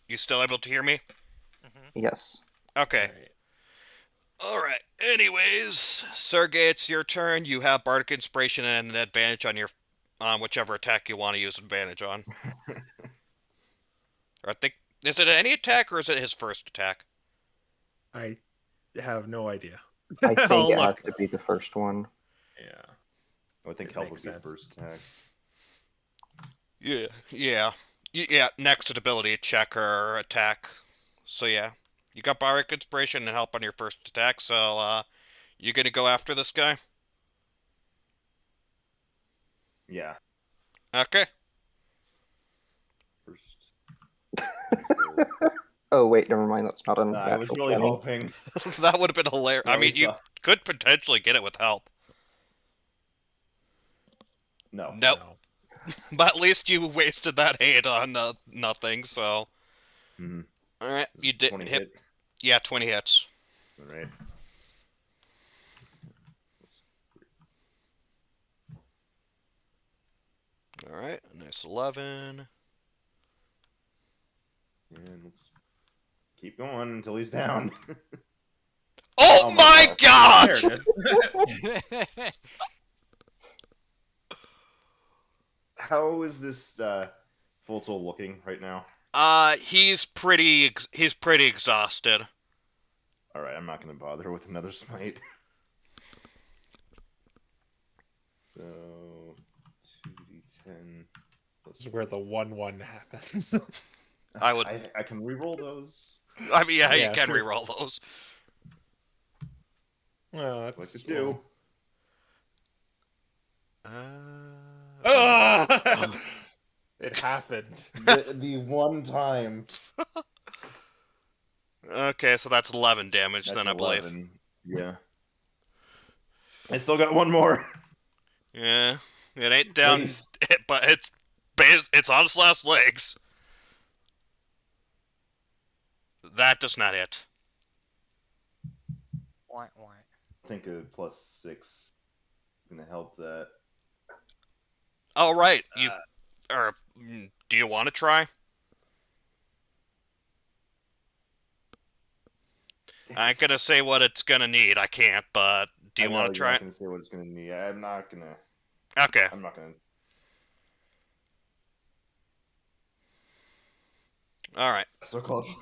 You still able to hear me? Yes. Okay. Alright. Anyways, Sergey, it's your turn. You have Bardic Inspiration and an advantage on whichever attack you want to use advantage on. Or I think, is it any attack or is it his first attack? I have no idea. I think I'll it has look. to be the first one. Yeah. I would think It help would makes be sense. first attack. Yeah, next to the ability check or attack. So yeah, you got Bardic Inspiration and help on your first attack, so you gonna go after this guy? Yeah. Okay. First. Oh wait, never mind. That's not an I was natural really 20. hoping. That would have been hilarious. I No, mean, we you saw- could potentially get it with help. No. Nope. No. But at least you wasted that hit on nothing, so... Mhm. Alright, Is you it did 20 hit... Yeah, 20 hits. All right. Alright, nice 11. And let's keep going until he's down. Oh, Oh my my god! There it is. How is this full soul looking right now? He's pretty exhausted. All right, I'm not going to bother with another smite. So 2d10. This is where the 1/1 happens. I would... I can re-roll those. I mean, yeah, you Yeah, can sure. reroll those. Well, that's Like to do. Ah! It happened. The one time. Okay, so that's 11 damage That's then, I believe. 11. Yeah. I still got one more. Yeah, it ain't down, Please. but it's on its last legs. That does not hit. Wah, wah. I think a +6 is going to help that. Oh, right. Do you want to try? I ain't gonna say what it's gonna need. I can't, but do you want to try I'm not it? going to say what it's going to need. I'm not going to. Okay. I'm not going to. All right. So close.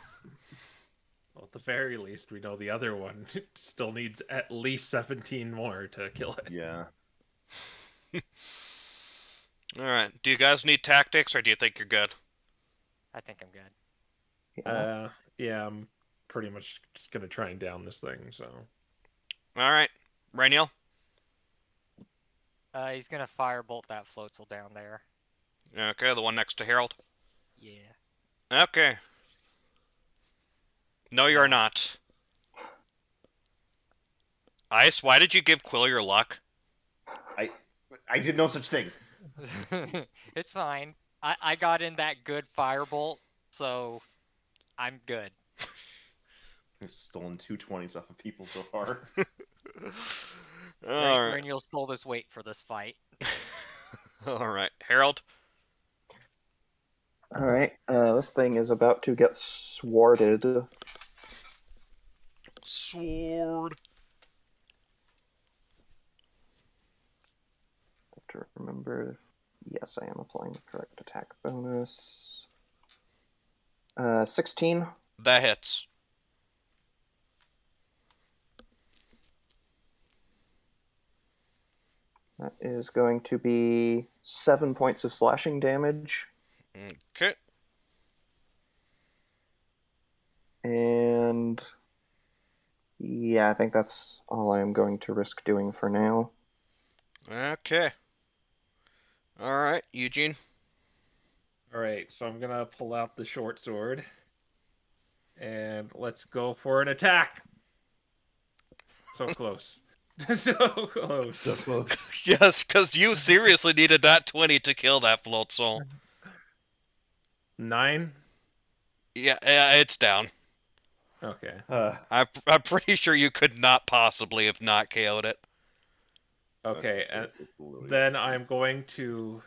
Well, at the very least, we know the other one still needs at least 17 more to kill it. Yeah. All right. Do you guys need tactics, or do you think you're good? I think I'm good. Yeah. Yeah, I'm pretty much just gonna try and down this thing. So All right. Rainiel? He's gonna firebolt that floatzel down there. Okay, the one next to Harold. Yeah. Okay. No, you're not. Ice, why did you give Quill your luck? I did no such thing. It's fine. I got in that good firebolt, so I'm good. I've stolen 220s off of people so far. All right. Reniel's told us wait for this fight. All right. Harold? All right. This thing is about to get sworded. Sword. Have to remember. Yes, I am applying the correct attack bonus. 16. That hits. That is going to be 7 points of slashing damage. Okay. And yeah, I think that's all I am going to risk doing for now. Okay. All right, Eugene. all right, so I'm gonna pull out the short sword, and let's go for an attack. So close. So close. So close. Yes, because you seriously needed that 20 to kill that float soul. 9. Yeah, it's down. Okay. I'm pretty sure you could not possibly have not KO'd it. Okay, so and it's literally then the I'm same. going to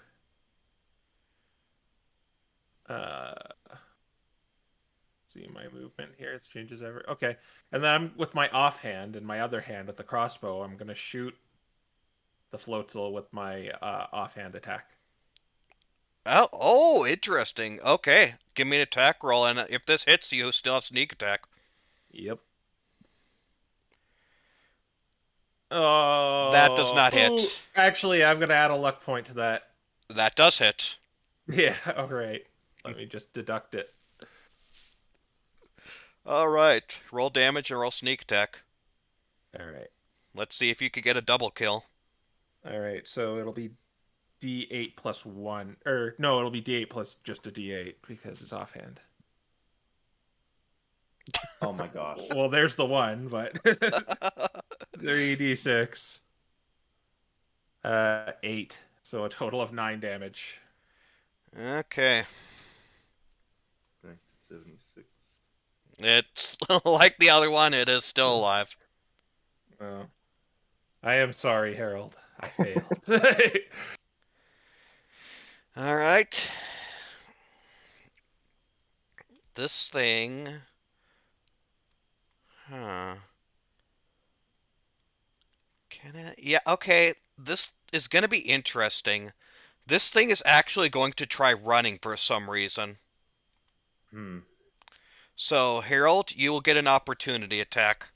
see my movement here. It changes every. Okay, and then I'm with my offhand and my other hand with the crossbow. I'm gonna shoot the floatzel with my offhand attack. Oh, interesting. Okay, give me an attack roll, and if this hits, you still have sneak attack. Yep. Oh, That does not ooh, hit. Actually, I'm gonna add a luck point to that. That does hit. Yeah, all right. Let me just deduct it. All right. Roll damage and roll sneak attack. All right. Let's see if you could get a double kill. All right. So it'll be D8 plus 1. Or, no, it'll be D8 plus just a D8 because it's offhand. Oh my gosh. Well, there's the 1, but 3d6. 8. So a total of 9 damage. Okay. Back to 76. It's like the other one, it is still alive. Oh. I am sorry, Harold. I failed. All right. This thing... Huh. Can it? Yeah, okay. This is going to be interesting. This thing is actually going to try running for some reason. So, Harold, you will get an opportunity attack.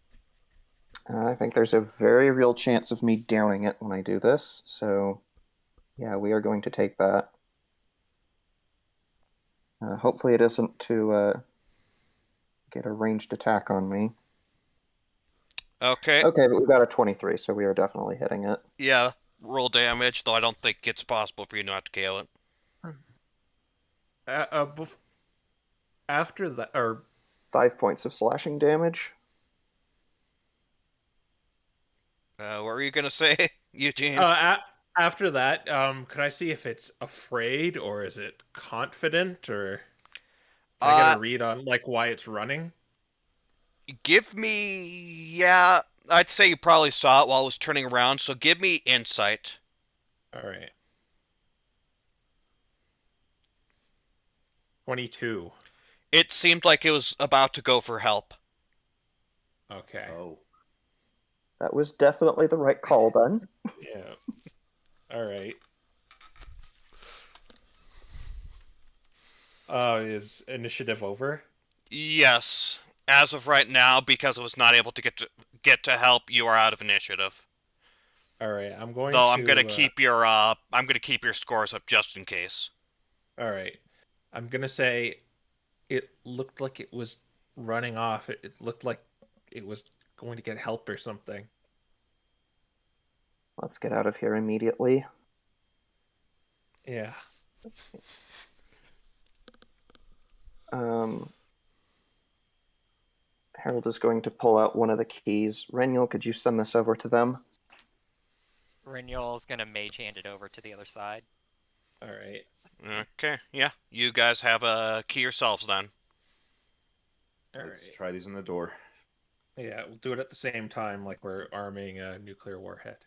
I think there's a very real chance of me downing it when I do this, so yeah, we are going to take that. Hopefully it isn't to get a ranged attack on me. Okay. Okay, but we've got a 23, so we are definitely hitting it. Yeah, roll damage, though I don't think it's possible for you not to KO it. After that, or 5 points of slashing damage. What were you going to say, Eugene? after that, could I see if it's afraid or is it confident, or can I get a read on like why it's running? Give me... Yeah, I'd say you probably saw it while it was turning around, so give me insight. All right. 22. It seemed like it was about to go for help. Okay. Oh. That was definitely the right call then. Yeah. All right. Is initiative over? Yes. As of right now, because it was not able to get to help, you are out of initiative. All right. I'm going Though to. I'm gonna keep your scores up just in case. All right. I'm gonna say, it looked like it was running off. It looked like it was going to get help or something. Let's get out of here immediately. Yeah. Harold is going to pull out one of the keys. Renuel, could you send this over to them? Renewal's gonna mage hand it over to the other side. All right. Okay, yeah. You guys have a key yourselves then. All Let's right. try these in the door. Yeah, we'll do it at the same time, like we're arming a nuclear warhead.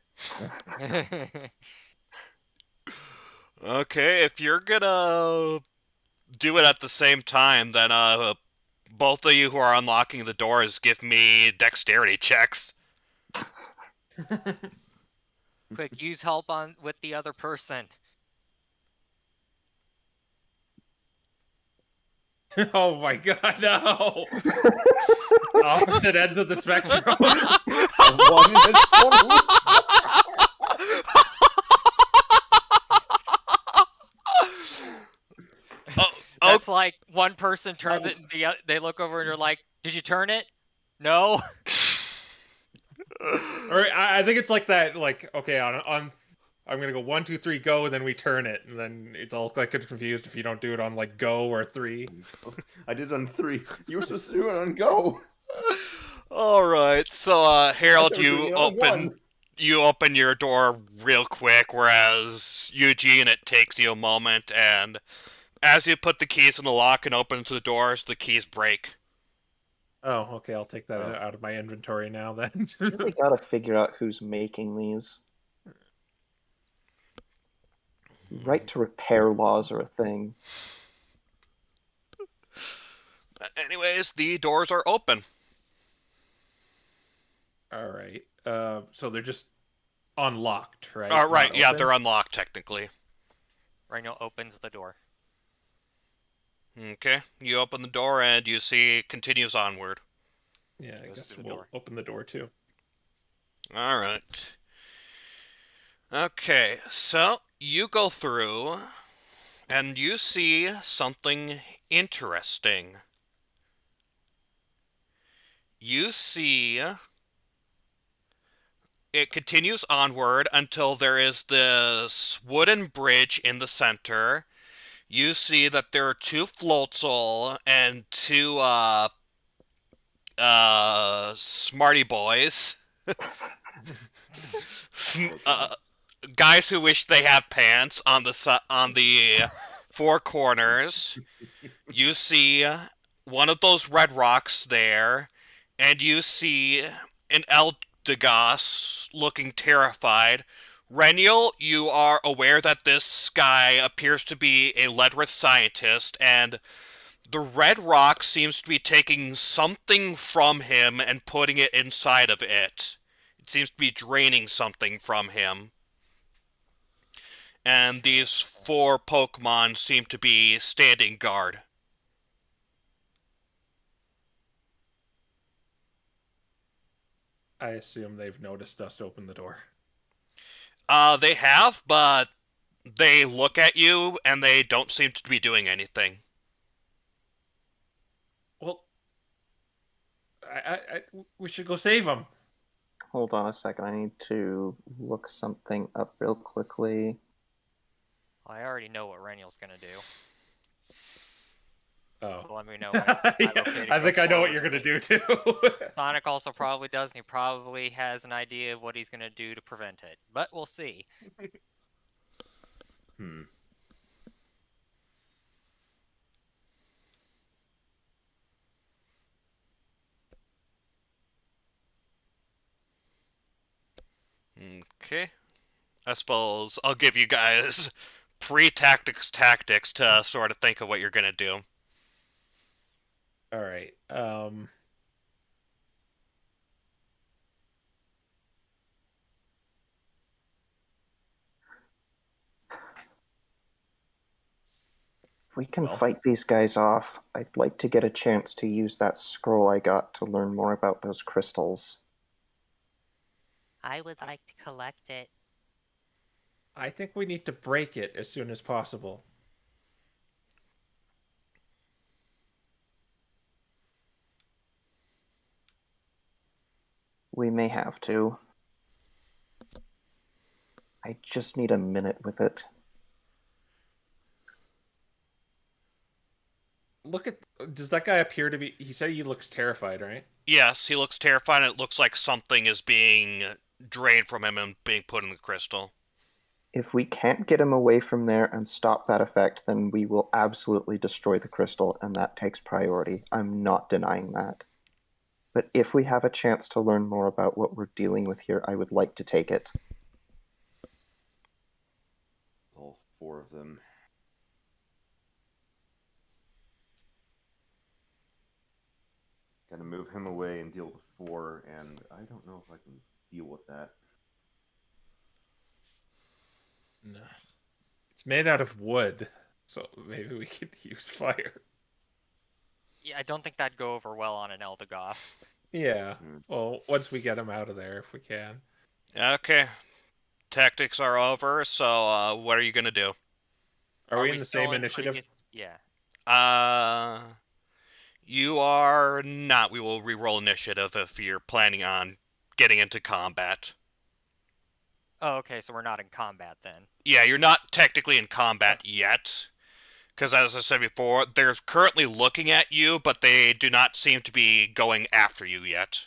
Okay, if you're gonna do it at the same time, then both of you who are unlocking the doors give me dexterity checks. Quick, use help with the other person. Oh my god, no! Opposite ends of the spectrum. A 1 and a 20. That's like one person turns it, and they look over and they're like, "Did you turn it? No." Or I think it's like that. Like, okay, on I'm gonna go 1, 2, 3, go, and then we turn it, and then it's all like confused if you don't do it on like go or 3. I did it on 3. You were supposed to do it on go. All right, so Harold, I thought we were doing it on 1. you open your door real quick, whereas Eugene, it takes you a moment, and as you put the keys in the lock and open the doors, the keys break. Oh, okay, I'll take that out of my inventory now then. We gotta figure out who's making these. Right to repair laws are a thing. Anyways, the doors are open. All right. So they're just unlocked, right? Right, Not yeah, open? they're unlocked technically. Renewal opens the door. Okay, you open the door and you see it continues onward. Yeah, I Goes guess through the we'll door. open the door too. Alright. Okay, so you go through and you see something interesting. You see it continues onward until there is this wooden bridge in the center. You see that there are two Floatzel and two smarty boys. uh, Guys who wish they have pants on the four corners. You see one of those red rocks there, and you see an Eldegoss looking terrified. Reniel, you are aware that this guy appears to be a Ledrith scientist, and the red rock seems to be taking something from him and putting it inside of it. It seems to be draining something from him. And these four Pokemon seem to be standing guard. I assume they've noticed us open the door. They have, but they look at you and they don't seem to be doing anything. Well, we should go save them. Hold on a second. I need to look something up real quickly. Well, I already know what Reniel's gonna do. Oh. So let me know. Yeah, I think I know what you're gonna do too. Sonic also probably does, and he probably has an idea of what he's gonna do to prevent it. But we'll see. Okay. I suppose I'll give you guys pre-tactics to sort of think of what you're gonna do. All right. If we can Well. fight these guys off, I'd like to get a chance to use that scroll I got to learn more about those crystals. I would like to collect it. I think we need to break it as soon as possible. We may have to. I just need a minute with it. Look at. Does that guy appear to be? He said he looks terrified, right? Yes, he looks terrified and it looks like something is being drained from him and being put in the crystal. If we can't get him away from there and stop that effect, then we will absolutely destroy the crystal, and that takes priority. I'm not denying that. But if we have a chance to learn more about what we're dealing with here, I would like to take it. All four of them. Gotta move him away and deal with four, and I don't know if I can deal with that. No. It's made out of wood, so maybe we could use fire. Yeah, I don't think that'd go over well on an Eldegoss. Yeah. Well, once we get him out of there, if we can. Okay. Tactics are over, so what are you gonna do? Are we we in the still same initiative? Yeah. You are not. We will re-roll initiative if you're planning on getting into combat. Oh, okay, so we're not in combat then. Yeah, you're not technically in combat yet. Because as I said before, they're currently looking at you, but they do not seem to be going after you yet.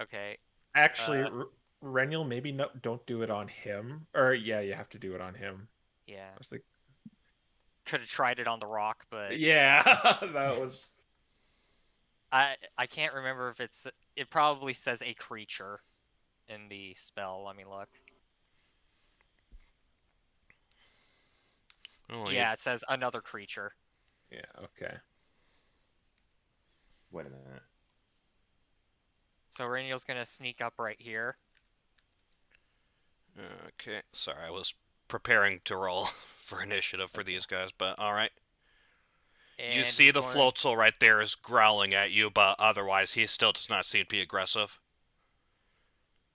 Okay. Actually, Reniel, maybe don't do it on him. Or, yeah, you have to do it on him. Yeah. I was like, Could have tried it on the rock, but yeah, that was... I can't remember if it probably says a creature in the spell. Let me look. Oh, Yeah, it says another creature. Yeah, okay. Wait a minute. So Reniel's gonna sneak up right here. Okay, sorry, I was preparing to roll for initiative for these guys, but alright. And You see he's the going- Floatzel right there is growling at you, but otherwise he still does not seem to be aggressive.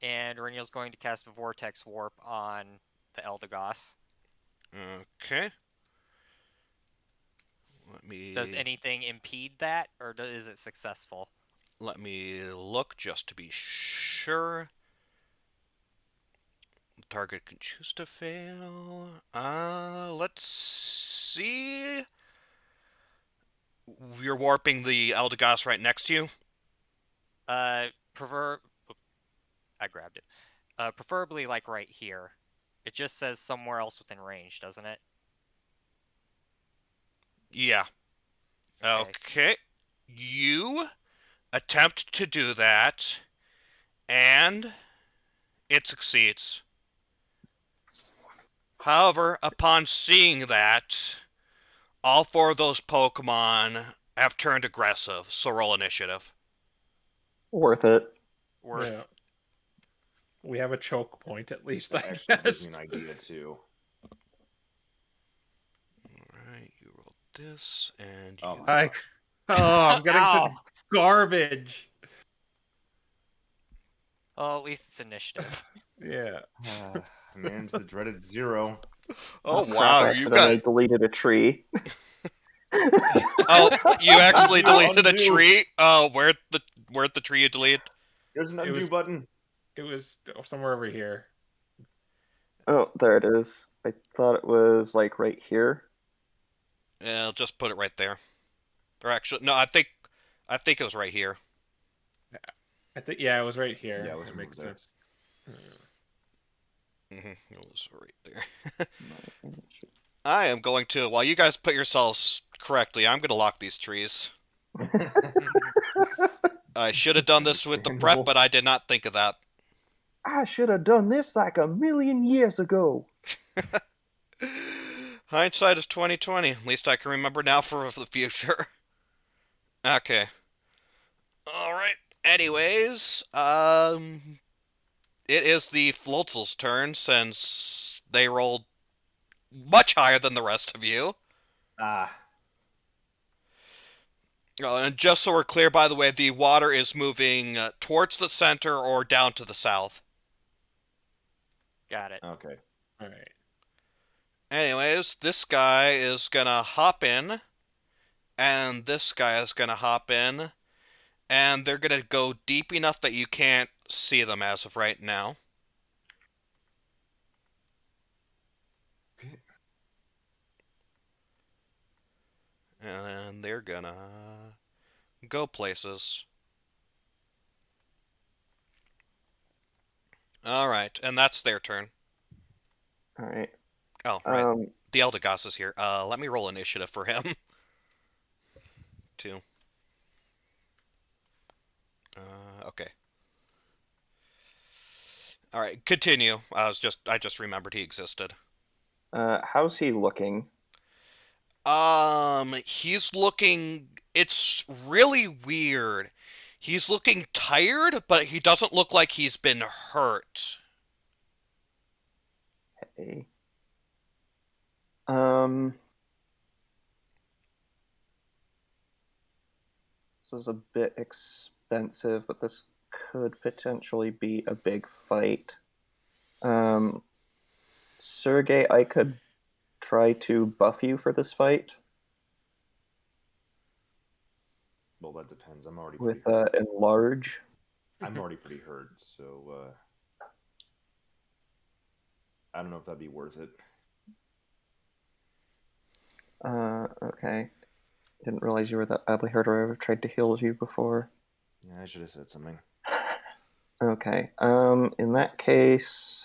and Renio's going to cast a Vortex Warp on the Eldegoss. Okay. Let me... Does anything impede that, or is it successful? Let me look just to be sure. The target can choose to fail. Let's see. You're warping the Eldegoss right next to you? I grabbed it. Preferably, like, right here. It just says somewhere else within range, doesn't it? Yeah. Okay. You attempt to do that, and it succeeds. However, upon seeing that, all 4 of those Pokemon have turned aggressive, so roll initiative. Worth it. Worth. Yeah. We have a choke point at least, That I actually gives guess. me an idea too. Alright, you rolled this, and Oh you... my I'm getting Ow! some garbage. Well, at least it's initiative. Yeah. Man's the dreaded 0. Oh, crap, wow, I you accidentally got... deleted a tree. Oh, you actually Undo, deleted a undo. tree? Oh, where'd the tree you deleted? There's an It undo was- button. It was somewhere over here. Oh, there it is. I thought it was like right here. Yeah, I'll just put it right there. Or actually, no, I think it was right here. I think it was right here. Yeah, it was That makes there. sense. It was right there. I am going to, while you guys put yourselves correctly, I'm going to lock these trees. I should have done this with the prep, Understandable. but I did not think of that. I should have done this like a million years ago. Hindsight is 20/20. At least I can remember now for the future. Okay. Alright. Anyways, it is the Floatzel's turn since they rolled much higher than the rest of you. And just so we're clear, by the way, the water is moving towards the center or down to the south. Got it. Okay. All right. Anyways, this guy is gonna hop in, and this guy is gonna hop in, and they're gonna go deep enough that you can't see them as of right now. Okay. And they're gonna go places. Alright, and that's their turn. All right. Oh, right. The Eldegoss is here. Let me roll initiative for him. 2. Okay. Alright, continue. I just remembered he existed. How's he looking? He's looking... It's really weird. He's looking tired, but he doesn't look like he's been hurt. Hey. This is a bit expensive, but this could potentially be a big fight. Sergey, I could try to buff you for this fight Well, that depends. I'm already with pretty hurt. enlarge. I'm already pretty hurt, so I don't know if that'd be worth it. Okay. Didn't realize you were that badly hurt, or I've tried to heal you before. Yeah, I should have said something. Okay. In that case,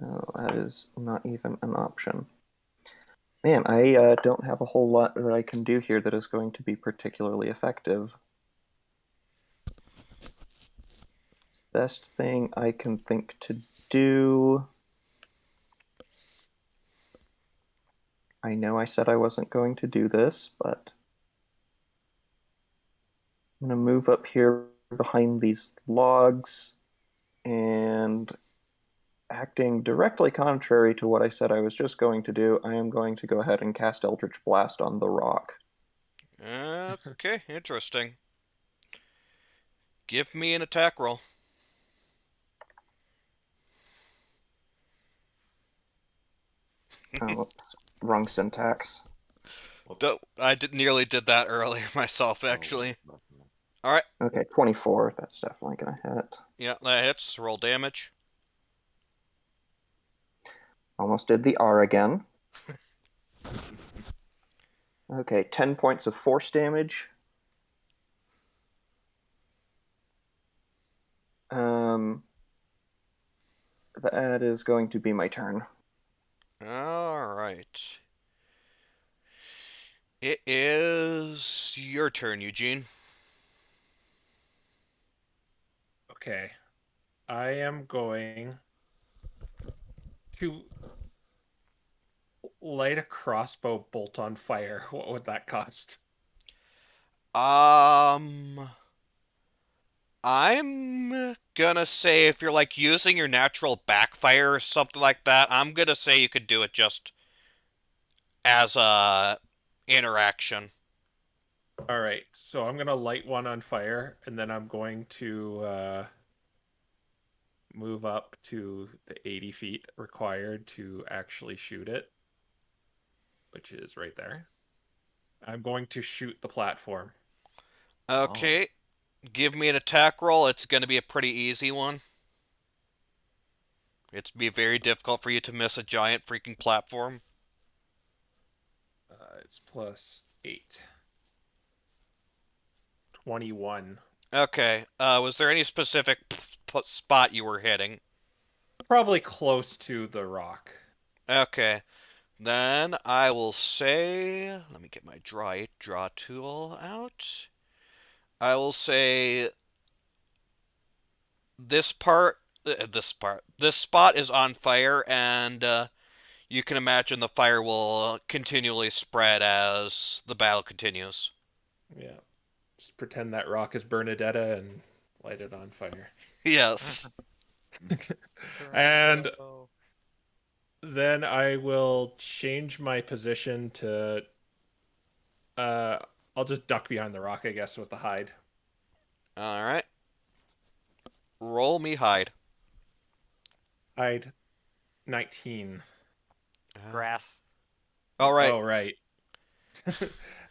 oh, that is not even an option. Man, I don't have a whole lot that I can do here that is going to be particularly effective. Best thing I can think to do... I know I said I wasn't going to do this, but I'm going to move up here behind these logs, and acting directly contrary to what I said I was just going to do, I am going to go ahead and cast Eldritch Blast on the rock. Okay, interesting. Give me an attack roll. Oh, whoops. Wrong syntax. Nearly did that earlier myself, actually. All right. Okay, 24. That's definitely gonna hit. Yeah, that hits. Roll damage. Almost did the R again. Okay, 10 points of force damage. That is going to be my turn. All right. It is your turn, Eugene. Okay. I am going to light a crossbow bolt on fire. What would that cost? I'm gonna say if you're like using your natural backfire or something like that, I'm gonna say you could do it just as a interaction. All right, so I'm gonna light one on fire, and then I'm going to move up to the 80 feet required to actually shoot it, which is right there. I'm going to shoot the platform. Okay, give me an attack roll. It's gonna be a pretty easy one. It's be very difficult for you to miss a giant freaking platform. It's plus 8. 21. Okay, was there any specific spot you were hitting? Probably close to the rock. Okay, then I will say, let me get my draw tool out. I will say this spot is on fire, and you can imagine the fire will continually spread as the battle continues. Yeah. Just pretend that rock is Bernadetta and light it on fire. Yes. And then I will change my position to I'll just duck behind the rock, I guess, with the hide. All right. Roll me hide. Hide 19. Grass. All right. Oh, right.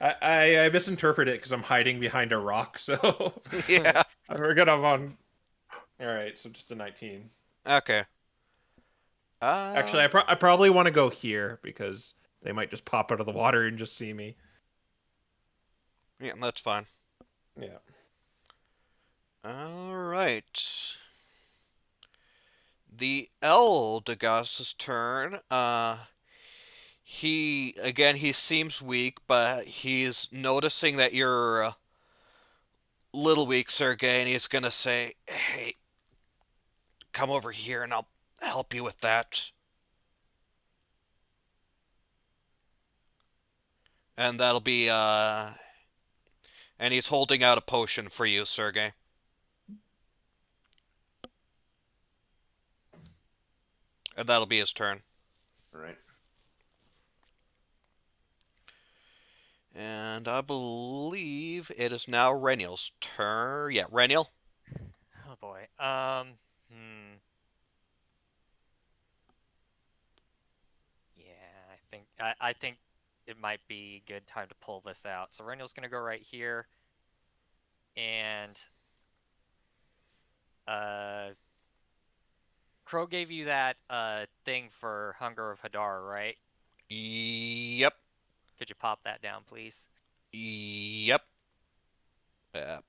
I misinterpret it because I'm hiding behind a rock, so Yeah. I forget I'm on. All right, so just a 19. Okay. Actually, I probably want to go here because they might just pop out of the water and just see me. Yeah, that's fine. Yeah. All right. The Eldegus's turn. He seems weak, but he's noticing that you're a little weak, Sergey, and he's gonna say, "Hey, come over here, and I'll help you with that." And that'll be and he's holding out a potion for you, Sergey. And that'll be his turn. All right. And I believe it is now Reniel's turn. Yeah, Reniel. Oh boy. Yeah, I think it might be a good time to pull this out. So Renniel's gonna go right here, and Crow gave you that thing for Hunger of Hadar, right? Yep. Could you pop that down, please? Yep. Oh.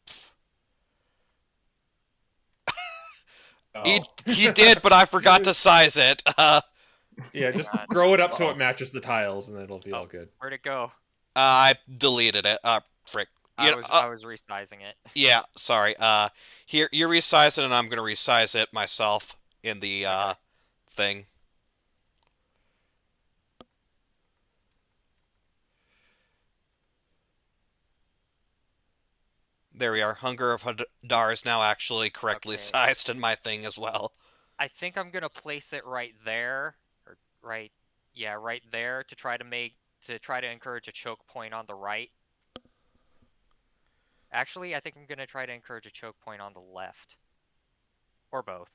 He did, but I forgot to size it. Yeah, just God. grow it up so it matches the tiles, and it'll be all good. Where'd it go? I deleted it. Frick. I was resizing it. Yeah, sorry. Here, you resize it, and I'm gonna resize it myself in the thing. There we are. Hunger of Hadar is now actually correctly Okay. sized in my thing as well. I think I'm gonna place it right there, or right there to try to encourage a choke point on the right. Actually, I think I'm gonna try to encourage a choke point on the left. Or both.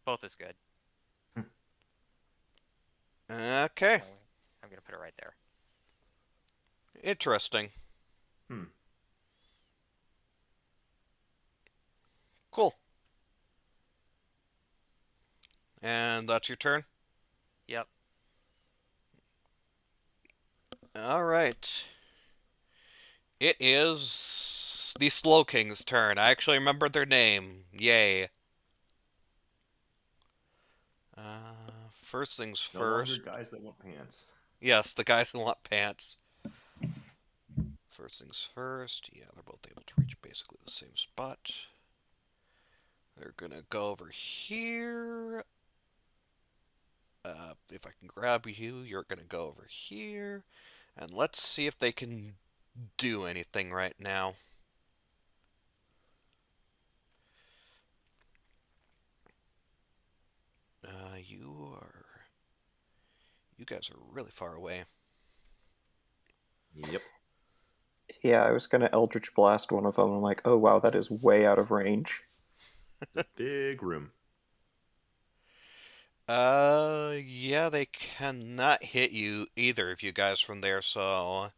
Both is good. Okay, I'm gonna put it right there. interesting. Hmm. Cool. And that's your turn? Yep. All right. It is the Slow King's turn. I actually remember their name. Yay. First things No longer first. guys that want pants. Yes, the guys who want pants. First things first. Yeah, they're both able to reach basically the same spot. They're gonna go over here. If I can grab you, you're gonna go over here. And let's see if they can do anything right now. You guys are really far away. Yep. Yeah, I was gonna Eldritch Blast one of them. I'm like, oh wow, that is way out of range. It's a big room. Yeah, they cannot hit you, either of you guys from there, so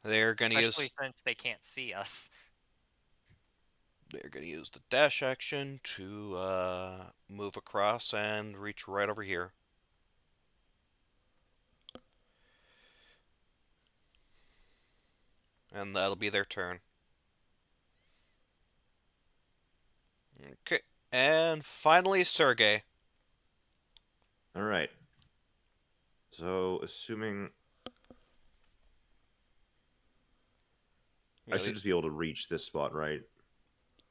they're gonna Especially use since they can't see us. the dash action to move across and reach right over here. And that'll be their turn. Okay. And finally, Sergey. All right. So, assuming I should just be able to reach this spot, right?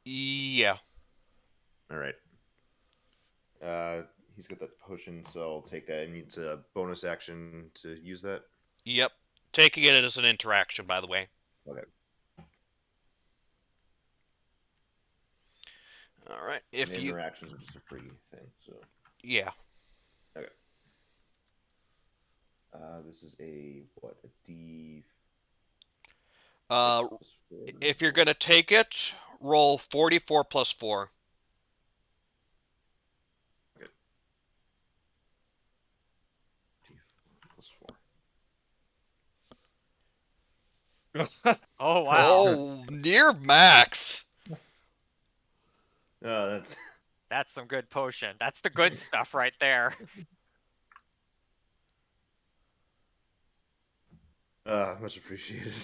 Yeah. All right. He's got that potion, so I'll take that. It needs a bonus action to use that. Yep. Taking it as an interaction, by the way. Okay. All right. And interactions are just a free thing, so. Yeah. Okay. This is a D. If you're gonna take it, roll 44 plus 4. Okay. D4 plus 4. Oh wow. Oh, near max. That's That's some good potion. That's the good stuff right there. much appreciated.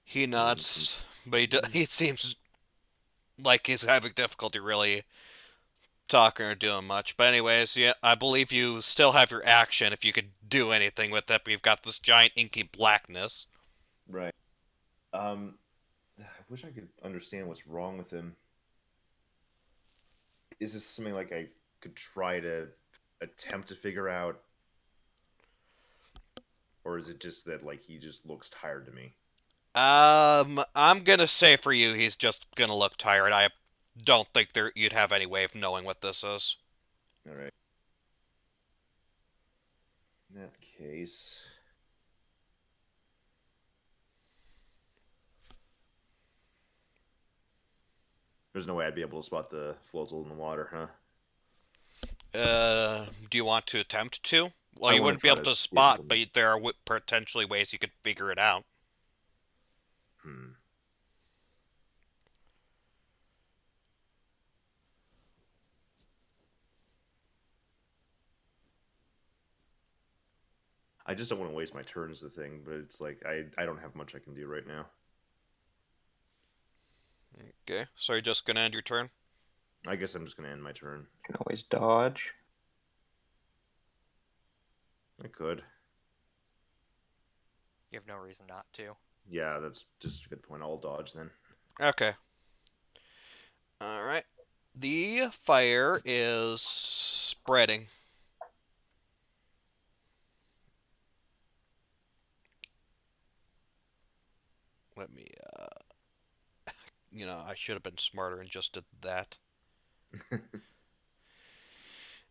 He nods, but he seems like he's having difficulty really talking or doing much. But anyways, yeah, I believe you still have your action if you could do anything with it, but you've got this giant inky blackness. Right. I wish I could understand what's wrong with him. Is this something like I could try to attempt to figure out? Or is it just that like he just looks tired to me? I'm gonna say for you, he's just gonna look tired. I don't think you'd have any way of knowing what this is. All right. In that case, there's no way I'd be able to spot the floatzel in the water, huh? Do you want to attempt to? Well, I you wanna wouldn't be try able to to see spot, if I but there are potentially ways you could figure it out. I just don't want to waste my turn is the thing, but it's like I don't have much I can do right now. Okay, so you're just gonna end your turn? I guess I'm just gonna end my turn. You can always dodge. I could. You have no reason not to. Yeah, that's just a good point. I'll dodge then. Okay. Alright. The fire is spreading. Let me, I should have been smarter and just did that.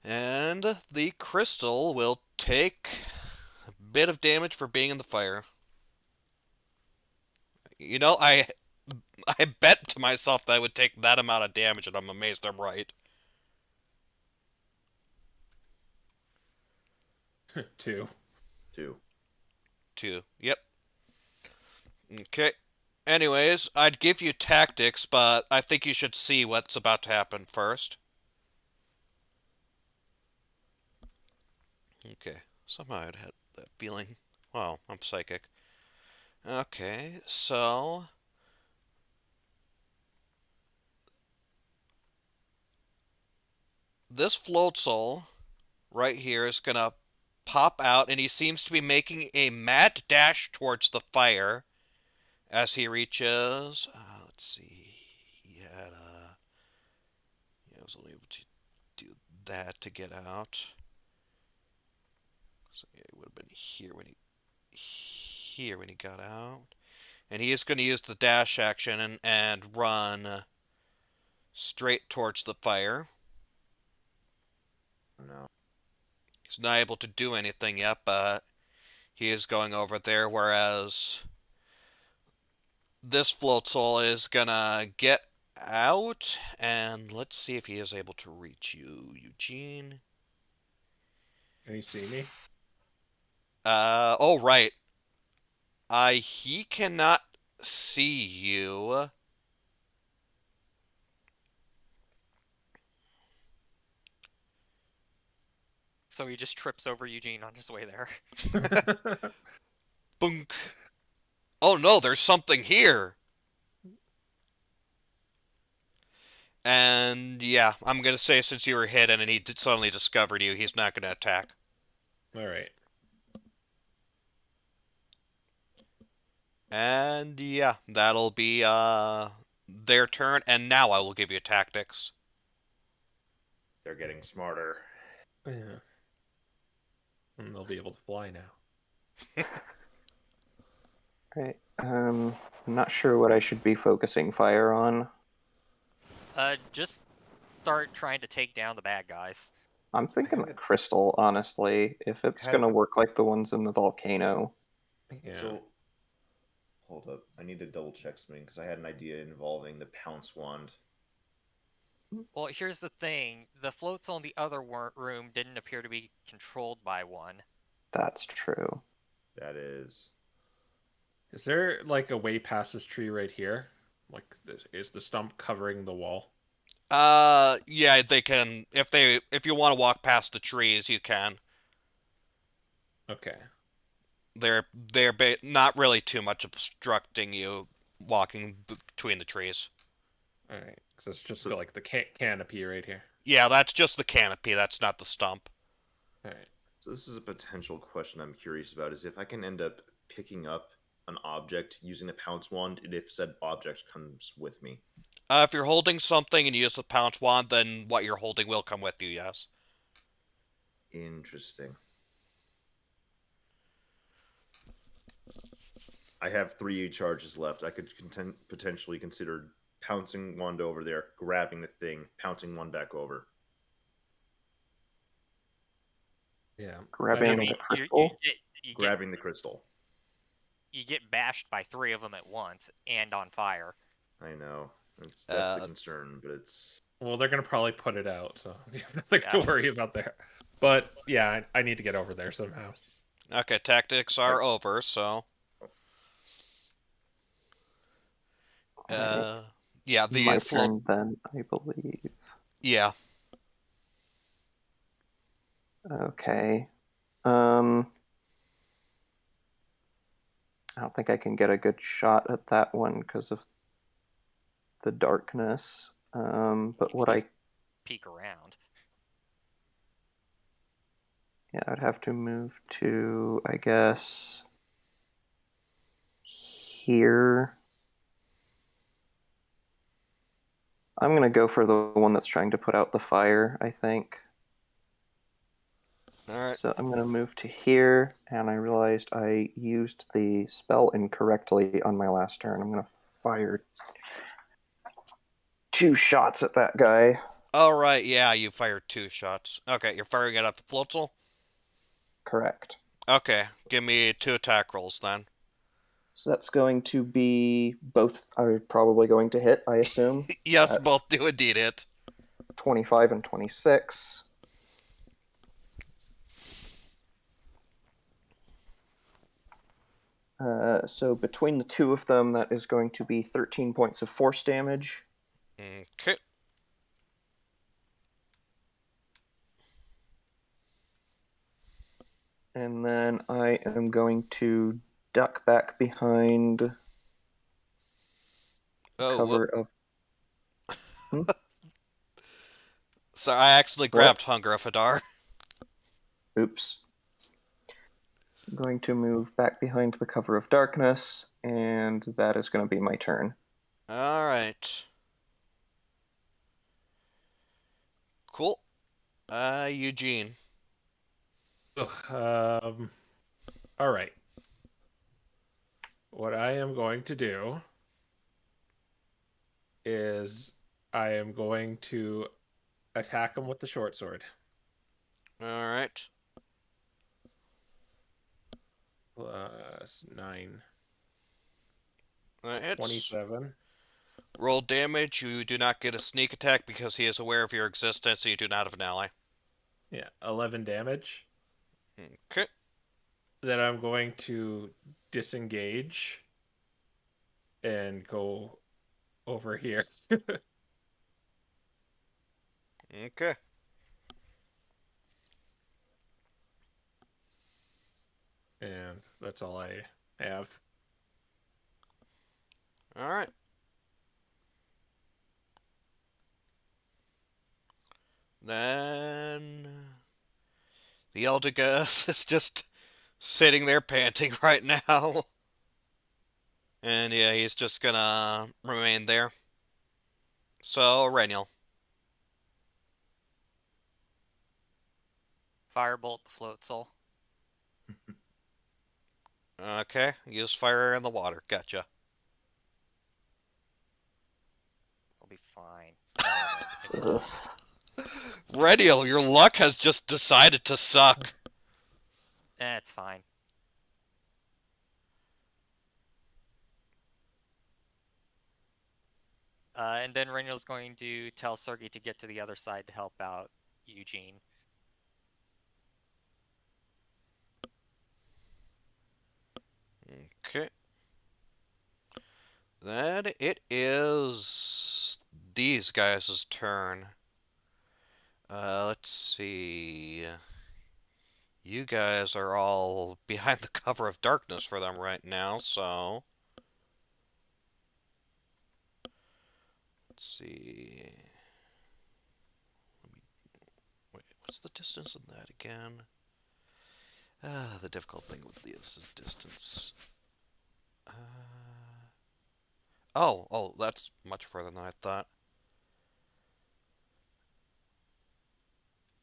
And the crystal will take a bit of damage for being in the fire. You know, I bet to myself that I would take that amount of damage, and I'm amazed I'm right. 2. 2. 2. Yep. Okay. Anyways, I'd give you tactics, but I think you should see what's about to happen first. Okay. Somehow I'd had that feeling. Wow, I'm psychic. Okay, so... this Floatzel right here is gonna pop out, and he seems to be making a mad dash towards the fire as he reaches. Let's see. He was only able to do that to get out. So yeah, he would have been here when he got out, and he is going to use the dash action and run straight towards the fire. No. He's not able to do anything yet, but he is going over there, whereas this Floatzel is gonna get out, and let's see if he is able to reach you, Eugene. Can you see me? Oh, right. He cannot see you. So he just trips over Eugene on his way there. Bunk. Oh no, there's something here. And yeah, I'm gonna say since you were hidden and he suddenly discovered you, he's not gonna attack. Alright. And yeah, that'll be their turn, and now I will give you tactics. They're getting smarter. Yeah. And they'll be able to fly now. Right. I'm not sure what I should be focusing fire on. Just start trying to take down the bad guys. I'm thinking the crystal, honestly, if it's Had- gonna work like the ones in the volcano. Yeah. So, hold up. I need to double check something because I had an idea involving the pounce wand. Well, here's the thing. The floats on the other room didn't appear to be controlled by one. That's true. That is. Is there like a way past this tree right here? Like, is the stump covering the wall? Yeah, they can. If you want to walk past the trees, you can. Okay. They're not really too much obstructing you walking between the trees. Alright. Because it's just like the canopy right here. Yeah, that's just the canopy. That's not the stump. Alright. So this is a potential question I'm curious about: is if I can end up picking up an object using the pounce wand, and if said object comes with me. If you're holding something and you use the pounce wand, then what you're holding will come with you. Yes. Interesting. I have 3 charges left. I could potentially consider pouncing wand over there, grabbing the thing, pouncing one back over. Yeah. Grabbing I the don't- crystal. Grabbing the crystal. You get bashed by 3 of them at once and on fire. I know. That's the concern, but it's... Well, they're gonna probably put it out, so you have nothing to Yeah. worry about there. But yeah, I need to get over there somehow. Okay, tactics are over. So. Alright. Yeah, the My float. turn then, I believe. Yeah. Okay. I don't think I can get a good shot at that one because of the darkness. But what I... Peek around. Yeah, I'd have to move to, I guess, here. I'm going to go for the one that's trying to put out the fire, I think. Alright. So I'm going to move to here, and I realized I used the spell incorrectly on my last turn. I'm going to fire 2 shots at that guy. Alright, yeah, you fired 2 shots. Okay, you're firing it at the Floatzel? Correct. Okay, give me 2 attack rolls then. So that's going to be both are probably going to hit, I assume. Yes, That's both do indeed hit. 25 and 26. So between the two of them, that is going to be 13 points of force damage. Okay. And then I am going to duck back behind the cover of... So I actually grabbed Hunger of Hadar. Oops. I'm going to move back behind the cover of darkness, and that is going to be my turn. Alright. Cool. Eugene. Ugh, all right. What I am going to do is I am going to attack him with the short sword. Alright. Plus 9. That hits. 27. Roll damage. You do not get a sneak attack because he is aware of your existence, so you do not have an ally. Yeah, 11 damage. Okay. Then I'm going to disengage and go over here. Okay. And that's all I have. Alright. Then the Eldegus is just sitting there panting right now. And yeah, he's just gonna remain there. So, Reniel. Firebolt the float soul. Okay, use fire in the water. Gotcha. It'll be fine. Ugh. Reniel, your luck has just decided to suck. It's fine. And then Renio's going to tell Sergey to get to the other side to help out Eugene. Okay. Then it is these guys' turn. Let's see. You guys are all behind the cover of darkness for them right now, so... Let's see... Wait, what's the distance in that again? The difficult thing with this is distance. Oh, that's much further than I thought.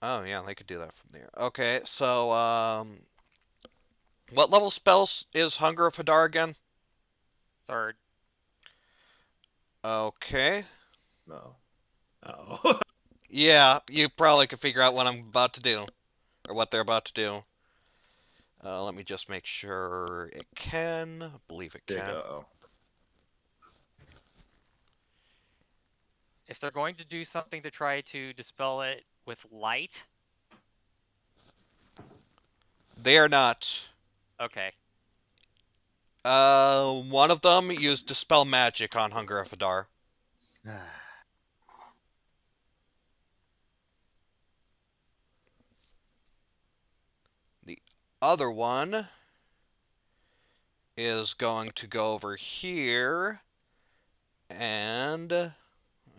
Oh, yeah, they could do that from there. Okay, so, what level spells is Hunger of Hadar again? 3rd. Okay. No. Oh. Yeah, you probably could figure out what I'm about to do. Or what they're about to do. Let me just make sure it can. I believe it can. Uh-oh. If they're going to do something to try to dispel it with light, They are not. okay. One of them used Dispel Magic on Hunger of Hadar. The other one is going to go over here, and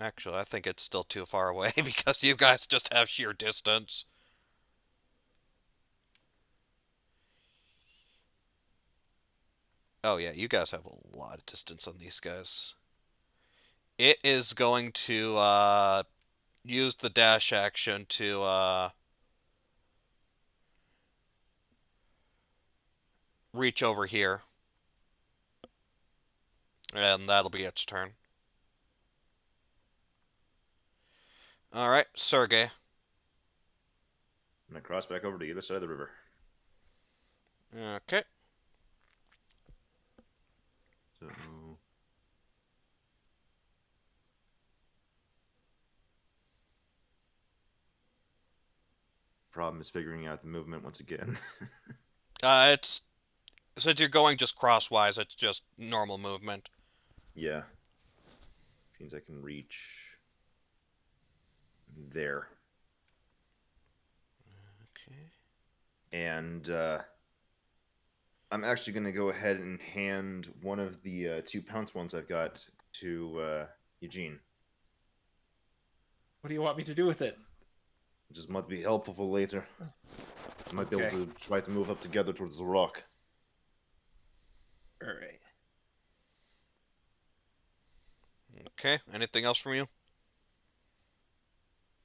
actually, I think it's still too far away because you guys just have sheer distance. Oh yeah, you guys have a lot of distance on these guys. It is going to use the dash action to reach over here. And that'll be its turn. Alright, Sergey. I'm gonna cross back over to the other side of the river. Okay. So problem is figuring out the movement once again. It's since you're going just crosswise, it's just normal movement. Yeah. Means I can reach there. Okay. And I'm actually going to go ahead and hand one of the 2 pounce ones I've got to Eugene. What do you want me to do with it? Just might be helpful for later. I might be able Okay. to try to move up together towards the rock. All right. Okay. Anything else from you?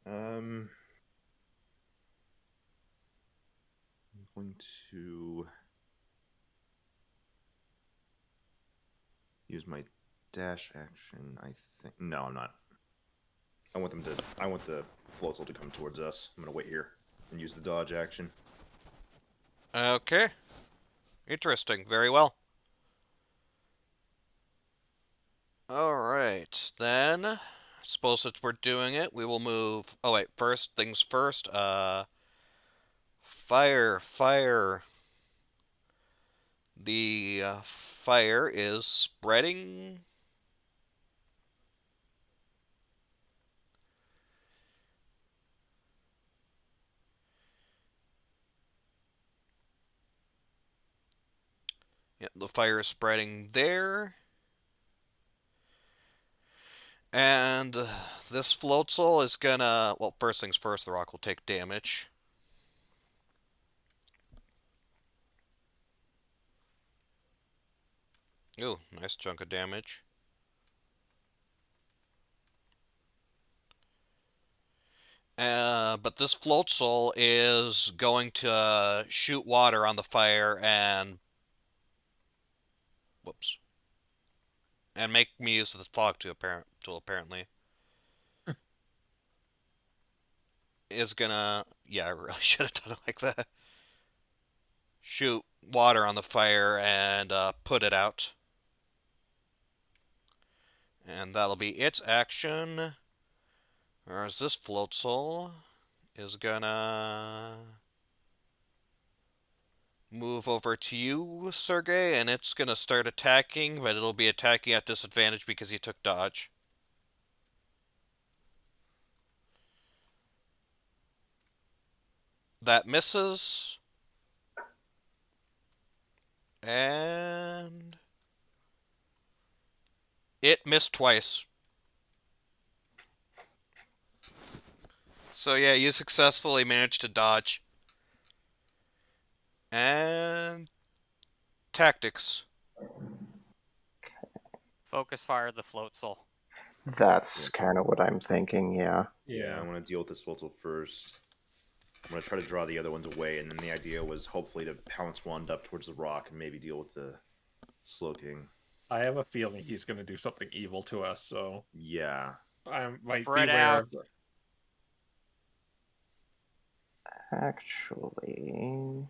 I'm going to use my dash action. I think no, I'm not. I want the floatzel to come towards us. I'm gonna wait here and use the dodge action. Okay. Interesting. Very well. Alright, then. I suppose since we're doing it, we will move. Oh, wait. First things first. Fire. The fire is spreading. Yep, the fire is spreading there. And this floatzel is gonna. Well, first things first, the rock will take damage. Ooh, nice chunk of damage. But this floatzel is going to shoot water on the fire and. Whoops. And make me use the fog tool, apparently. Is gonna. Yeah, I really should have done it like that. Shoot water on the fire and put it out. And that'll be its action. Whereas this floatzel is gonna move over to you, Sergey, and it's gonna start attacking, but it'll be attacking at disadvantage because he took dodge. That misses. And it missed twice. So yeah, you successfully managed to dodge. And tactics. Focus fire the floatzel. That's kind of what I'm thinking, yeah. Yeah, I'm gonna deal with this floatzel first. I'm gonna try to draw the other ones away, and then the idea was hopefully to pounce wand up towards the rock and maybe deal with the Slow King. I have a feeling he's going to do something evil to us, so Yeah. I might Spread beware out. of it. Actually,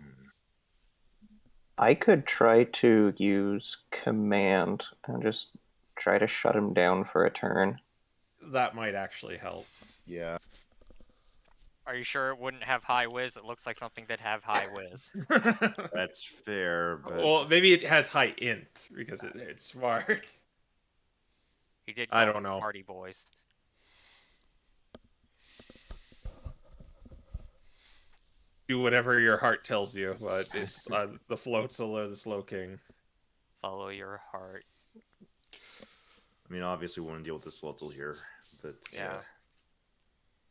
I could try to use command and just try to shut him down for a turn. That might actually help. Yeah. Are you sure it wouldn't have high whiz? It looks like something that have high whiz. That's fair, but Well, maybe it has high int because it's smart. He did. I call don't them know. Party boys. Do whatever your heart tells you, but it's the floatzel or the Slow King. Follow your heart. I mean, obviously, we want to deal with this floatzel here, but Yeah.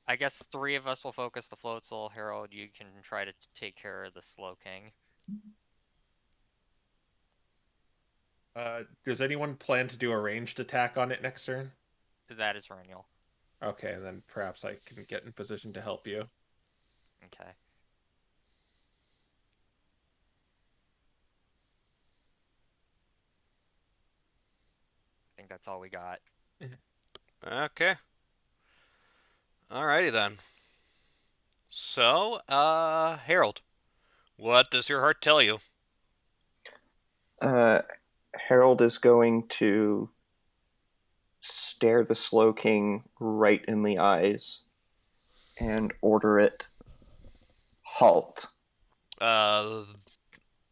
I guess 3 of us will focus the floatzel. Harold, you can try to take care of the Slow King. Does anyone plan to do a ranged attack on it next turn? That is Renial. Okay, then perhaps I can get in position to help you. Okay. I think that's all we got. Okay. Alrighty then. So, Harold, what does your heart tell you? Harold is going to stare the Slow King right in the eyes and order it halt. This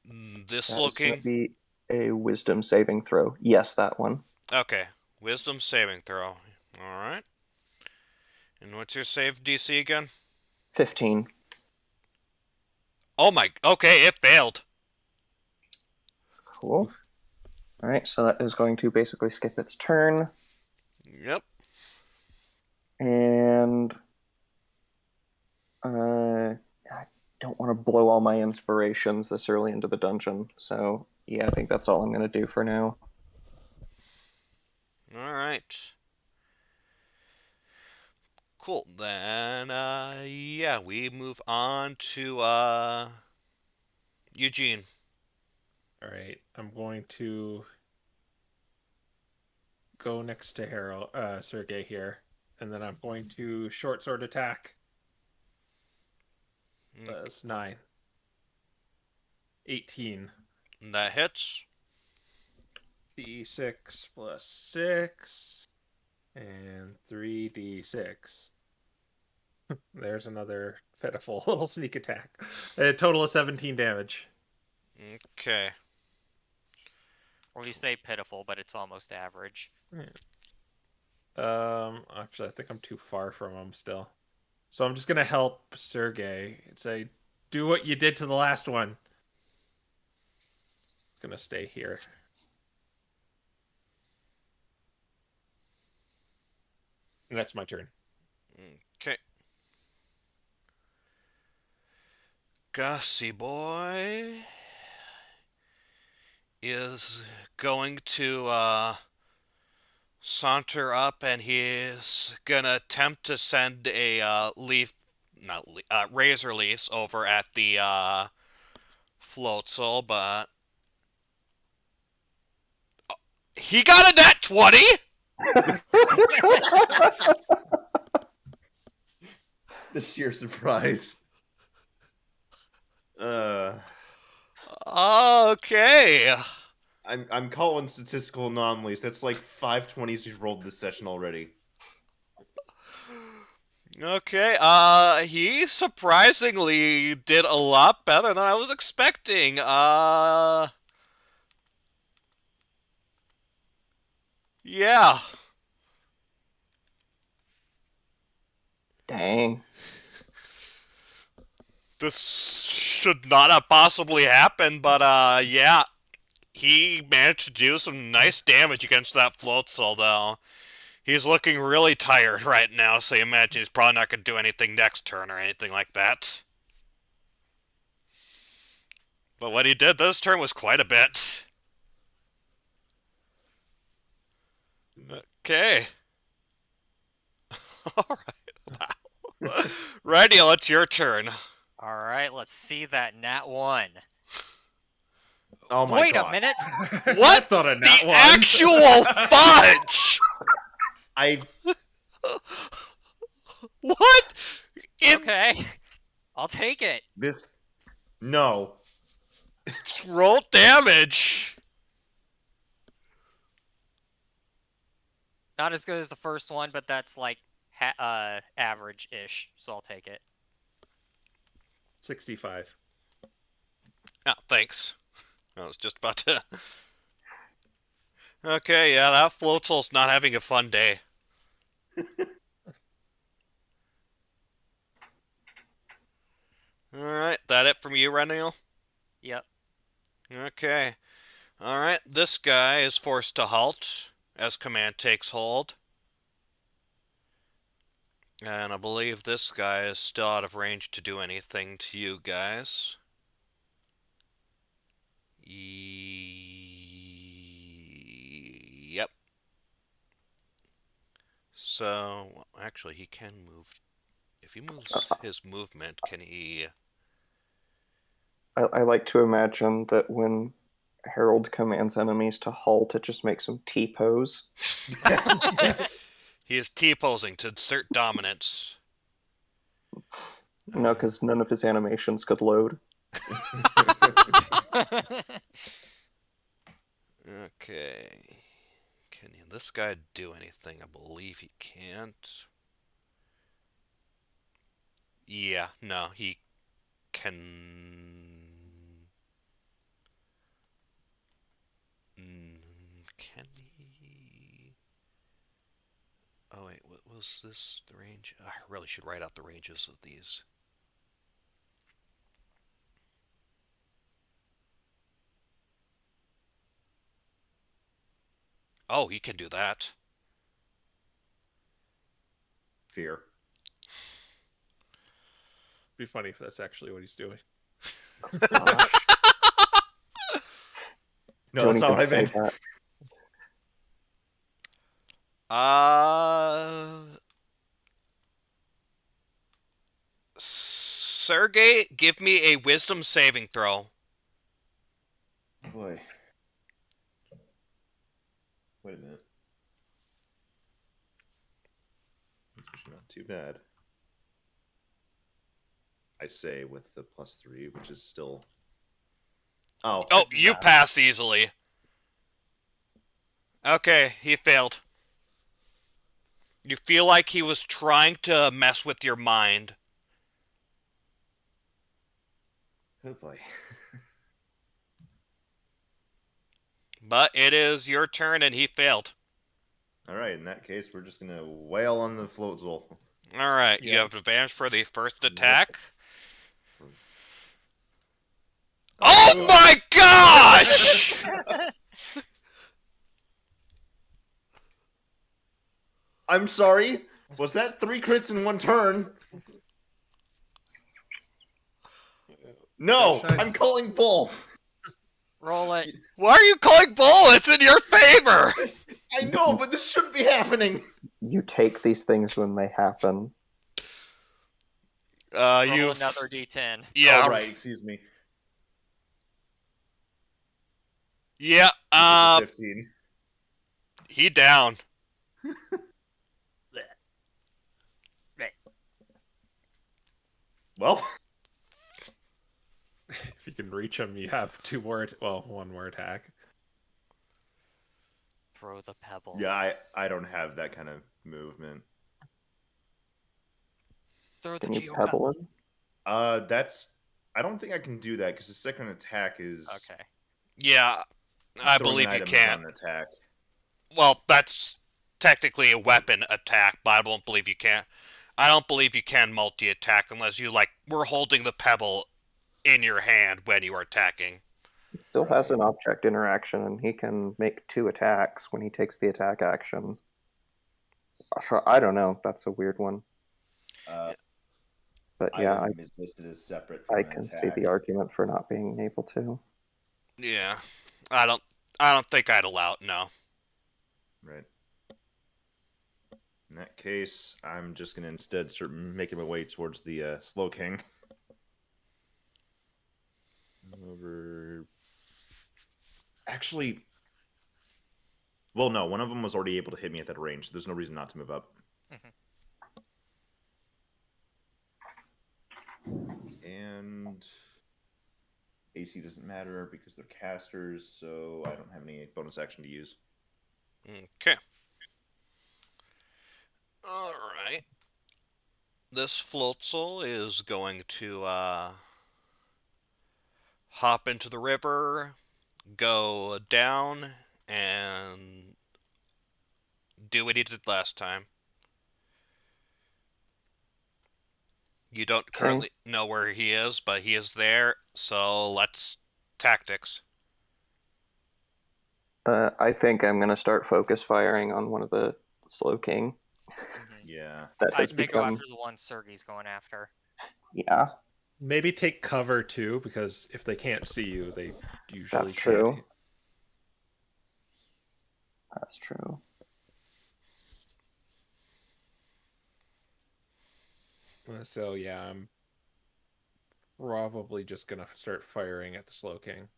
That is going looking. to be a wisdom saving throw. Yes, that one. Okay, wisdom saving throw. All right. And what's your save DC again? 15. Oh my. Okay, it failed. Cool. All right, so that is going to basically skip its turn. Yep. And I don't want to blow all my inspirations this early into the dungeon. So, yeah, I think that's all I'm going to do for now. All right. Cool. Then, yeah, we move on to Eugene. All right, I'm going to go next to Harold, Sergey here, and then I'm going to short sword attack. That's 9. 18. That hits. D6 plus 6 and 3d6. There's another pitiful little sneak attack. A total of 17 damage. Okay. Or you say pitiful, but it's almost average. Actually, I think I'm too far from him still. So I'm just gonna help Sergey and say, do what you did to the last one. Gonna stay here. And that's my turn. Okay. Gussie boy is going to saunter up, and he's gonna attempt to send a razor leaf over at the Floatzel, but he got a nat 20. The sheer surprise. Okay. I'm calling statistical anomalies. That's like 5 20s we've rolled this session already. Okay, he surprisingly did a lot better than I was expecting. Yeah. Dang. This should not have possibly happened, but, yeah. He managed to do some nice damage against that Floatzel, though. He's looking really tired right now, so you imagine he's probably not going to do anything next turn or anything like that. But what he did this turn was quite a bit. Okay. Alright. Wow. Radio, it's your turn. Alright, let's see that nat 1. Oh my Wait god. a minute! What That's not a the nat one. actual fudge? I What? Okay, I'll take it. this no. Roll damage. Not as good as the first one, but that's like average-ish, so I'll take it. 65. Oh, thanks. I was just about to. Okay, yeah, that Floatzel's not having a fun day. Alright, that it from you, Reniel? Yep. Okay. Alright, this guy is forced to halt as command takes hold. And I believe this guy is still out of range to do anything to you guys. Yep. So, well, actually, he can move. If he moves his movement, can he... I like to imagine that when Harold commands enemies to halt, it just makes them T-pose. He is T-posing to insert dominance. No, because none of his animations could load. Okay. Can this guy do anything? I believe he can't. Yeah, no, he can. Can he? Oh wait, what was this? The range? I really should write out the ranges of these. Oh, he can do that. Fear. Be funny if that's actually what he's doing. Gosh, No, don't that's not even what I say meant. that. Sergey, give me a wisdom saving throw. Boy. Wait a minute. That's actually not too bad. I say with the +3, which is still. Oh. Oh, you pass easily. Okay, he failed. You feel like he was trying to mess with your mind. Oh boy. But it is your turn and he failed. Alright, in that case, we're just gonna wail on the Floatzel. Alright, you Yeah. have advantage for the first attack. Oh. Oh my gosh! I'm sorry. Was that 3 crits in 1 turn? No, I'm calling bull. Roll it. Why are you calling bull? It's in your favor! I know, but this shouldn't be happening. You take these things when they happen. Roll You. another d10. Yeah, Oh, right, excuse me. yeah, 15. he down. Well, If you can reach him, you have 2 more. Well, 1 more attack. Throw the pebble. yeah, I don't have that kind of movement. Throw the Can you geo pebble him? That's. I don't think I can do that because the second attack is. Okay. Yeah, I throwing believe an you item is can't. on an attack. Well, that's technically a weapon attack, but I don't believe you can. I don't believe you can multi-attack unless you, like, were holding the pebble in your hand when you were attacking. Still has an object interaction, and he can make 2 attacks when he takes the attack action. So, I don't know. That's a weird one. But yeah, Item is listed as separate from I an can see attack. the argument for not being able to. Yeah, I don't think I'd allow it. No. Right. In that case, I'm just gonna instead start making my way towards the Slow King. Over. Actually, well, no. One of them was already able to hit me at that range, so there's no reason not to move up. And AC doesn't matter because they're casters, so I don't have any bonus action to use. Okay. All right. This Floatzel is going to hop into the river, go down, and do what he did last time. You don't currently know where he is, but he is there, so let's tactics. I think I'm going to start focus firing on one of the Slow King. Yeah. That I has may go become... after the one Sergey's going after. Yeah, Maybe take cover too, because if they can't see you, they usually that's true. can't. That's true. So yeah, I'm probably just gonna start firing at the Slow King.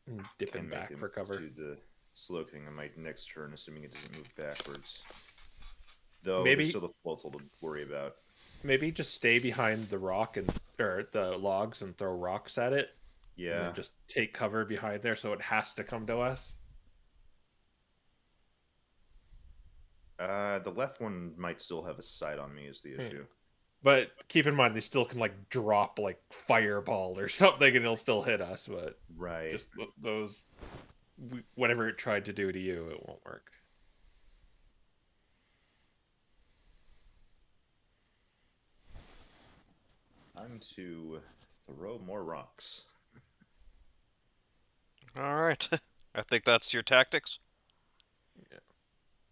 And dipping Can make back him for cover. to the Slow King on my next turn, assuming it doesn't move backwards. Though Maybe- there's still the Floatzel to worry about. Maybe just stay behind the rock and or the logs and throw rocks at it, and Yeah. then just take cover behind there, so it has to come to us. The left one might still have a sight on me is the issue. But keep in mind, they still can like drop like fireball or something, and it'll still hit us. But Right. just those, whatever it tried to do to you, it won't work. Time to throw more rocks. All right. I think that's your tactics.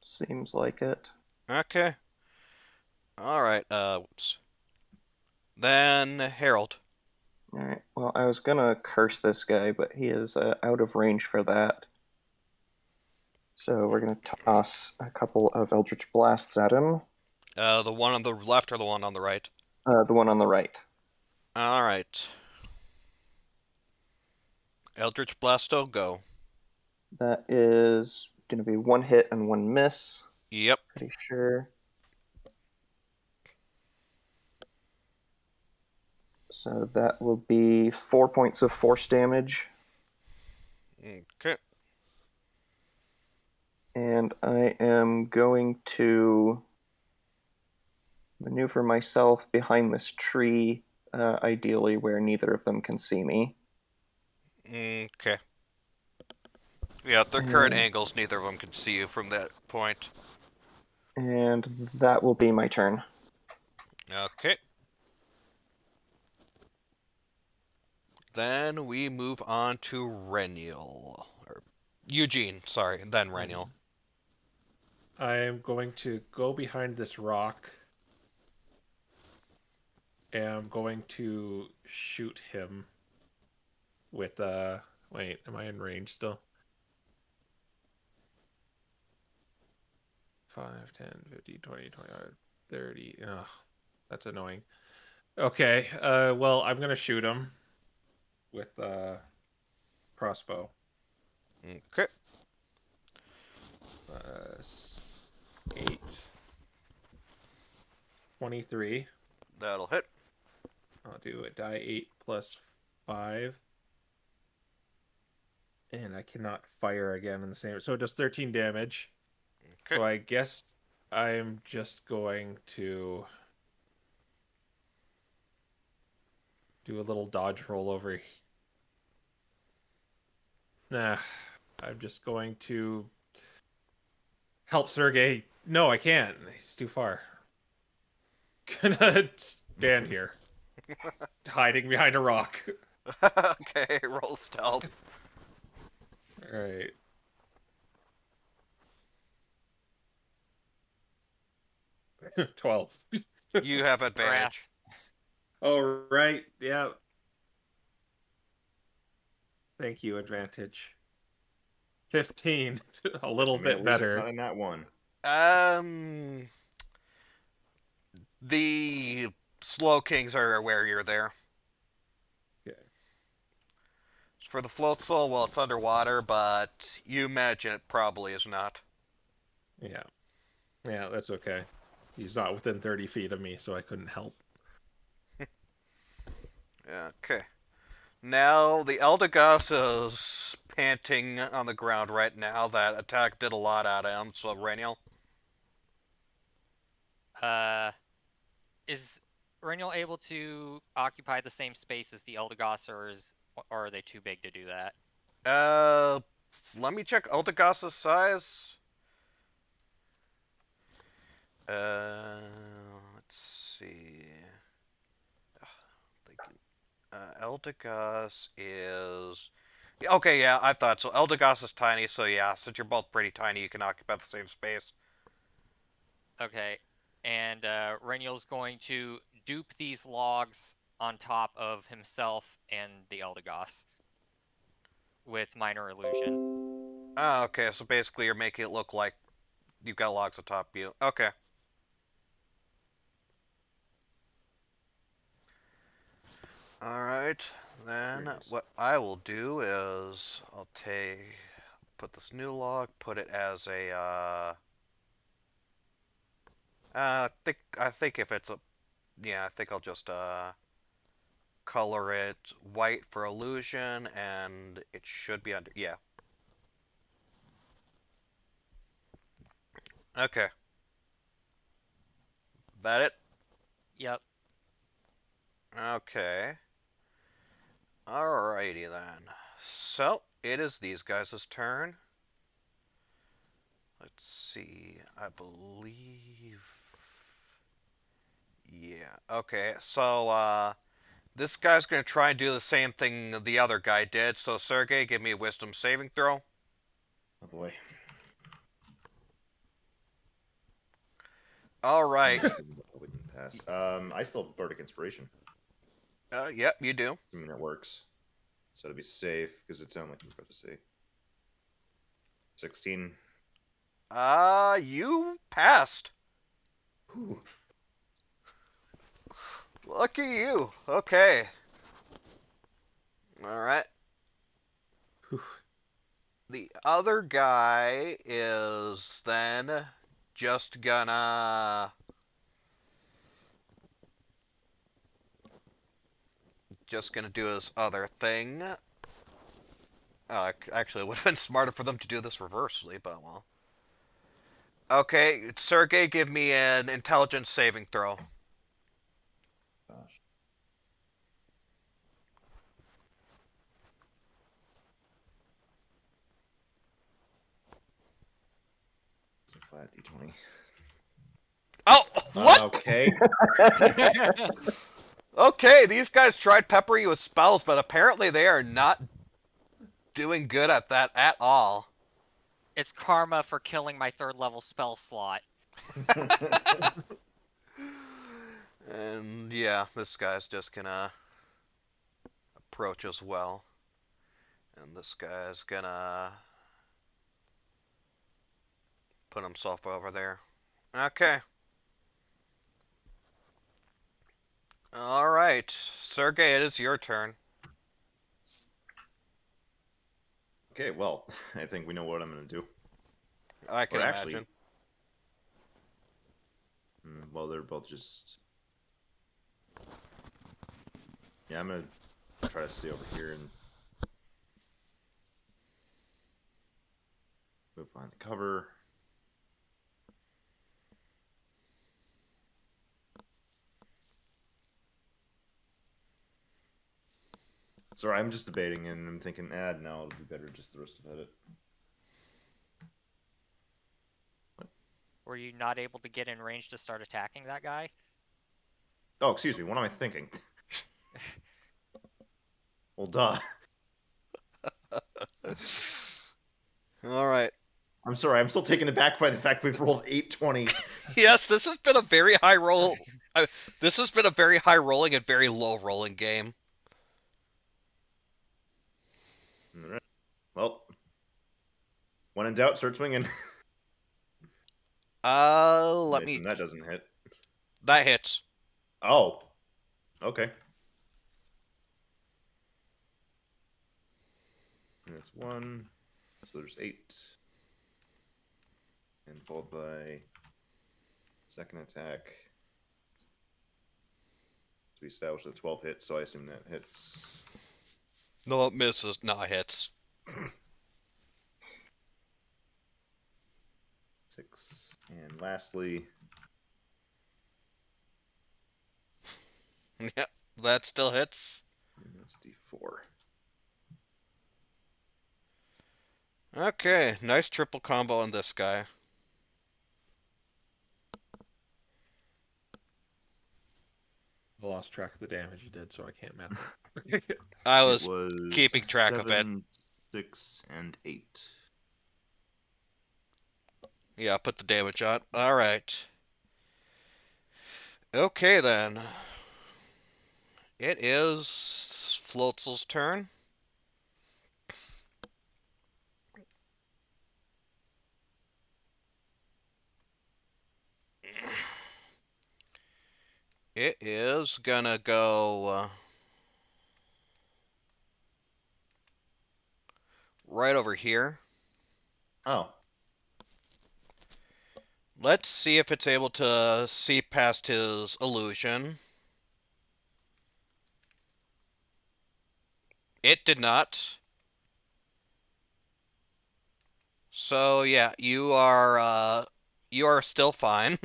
Seems like it. Okay. All right. Whoops. Then Harold. Alright, well, I was gonna curse this guy, but he is out of range for that. So we're gonna toss a couple of Eldritch Blasts at him. The one on the left or the one on the right? The one on the right. All right. Eldritch Blasto, go. That is gonna be one hit and one miss. Yep. Pretty sure. So that will be 4 points of force damage. Okay. And I am going to maneuver myself behind this tree, ideally where neither of them can see me. Okay. Yeah, at their current angles, neither of them can see you from that point. And that will be my turn. Okay. Then we move on to Reniel. Or Eugene, sorry, then Reniel. I am going to go behind this rock, and I'm going to shoot him with wait, am I in range still? 5, 10, 15, 20, 25, 30. Ugh, that's annoying. Okay, well, I'm gonna shoot him with crossbow. Okay. 8, 23. That'll hit. I'll do a die 8 plus 5. And I cannot fire again in the same. So it does 13 damage. Okay. So I guess I'm just going to do a little dodge roll over. Nah, I'm just going to help Sergey. No, I can't. He's too far. Gonna stand here, hiding behind a rock. Okay, roll stealth. All right. $12. You have advantage. All right. Yeah. Thank you, advantage. 15. A little I mean, bit at least better. it's not in that one. The Slow Kings are aware you're there. Okay. For the Float Soul, well, it's underwater, but you imagine it probably is not. Yeah. Yeah, that's okay. He's not within 30 feet of me, so I couldn't help. Okay. Now, the Eldegoss is panting on the ground right now. That attack did a lot out of him, so Reniel. Is Reniel able to occupy the same space as the Eldegoss, or are they too big to do that? Let me check Eldegoss's size. Let's see. Eldegoss is... Okay, yeah, I thought so. Eldegoss is tiny, so yeah, since you're both pretty tiny, you can occupy the same space. Okay, and Reniel's going to dupe these logs on top of himself and the Eldegoss with minor illusion. Ah, okay, so basically you're making it look like you've got logs on top of you. Okay. Alright, then what I will do is I'll put this new log, put it as a, I think if it's a, yeah, I think I'll just, color it white for illusion, and it should be under. Yeah. Okay. That it? Yep. Okay. Alrighty then. So, it is these guys' turn. Let's see. I believe. Yeah. Okay. So, this guy's gonna try and do the same thing the other guy did. So, Sergey, give me a wisdom saving throw. Oh boy. Alright. I wouldn't pass. I still have Bardic Inspiration. Yep, you do. I mean, that works. So to be safe, because it sounded like you were about to say 16. You passed. Whew. Lucky you. Okay. Alright. Whew. The other guy is then just gonna do his other thing. Actually, it would have been smarter for them to do this reversely, but well. Okay, Sergey, give me an intelligence saving throw. Gosh. It's a flat d20. Oh, what? Okay. Okay, these guys tried peppering you with spells, but apparently they are not doing good at that at all. It's karma for killing my 3rd level spell slot. And yeah, this guy's just gonna approach as well. And this guy's gonna put himself over there. Okay. Alright. Sergey, it is your turn. Okay, well, I think we know what I'm going to do. I can Or imagine. actually- Well, they're both just... Yeah, I'm going to try to stay over here and move behind the cover. Sorry, I'm just debating, and I'm thinking, no, it'll be better just the rest of it. Were you not able to get in range to start attacking that guy? Oh, excuse me, what am I thinking? Well, duh. Alright. I'm sorry, I'm still taken aback by the fact we've rolled 820. Yes, this has been a very high roll. This has been a very high rolling and very low rolling game. Alright. Well, when in doubt, start swinging. Let me. That doesn't hit. That hits. Oh. Okay. And that's 1. So there's 8. And followed by second attack. So we established a 12 hit, so I assume that hits. No, it misses. No, it hits. 6. And lastly, Yeah, that still hits. that's D4. Okay, nice triple combo on this guy. I lost track of the damage he did, so I can't math. I It was was keeping track of it. 7, 6, and 8. Yeah, put the damage on. Alright. Okay, then. It is Floatzel's turn. It is gonna go right over here. Oh. Let's see if it's able to see past his illusion. It did not. So yeah, you are still fine.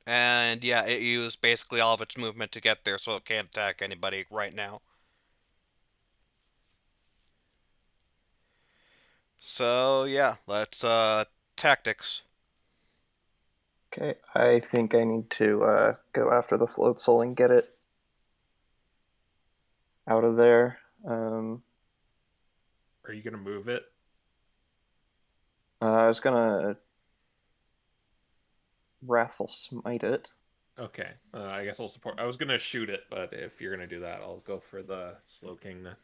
And yeah, it used basically all of its movement to get there, so it can't attack anybody right now. So yeah, let's tactics. Okay, I think I need to go after the Floatzel and get it out of there. Are you gonna move it? I was gonna Wrathful Smite it. Okay, I guess I'll support. I was gonna shoot it, but if you're gonna do that, I'll go for the Slow King then.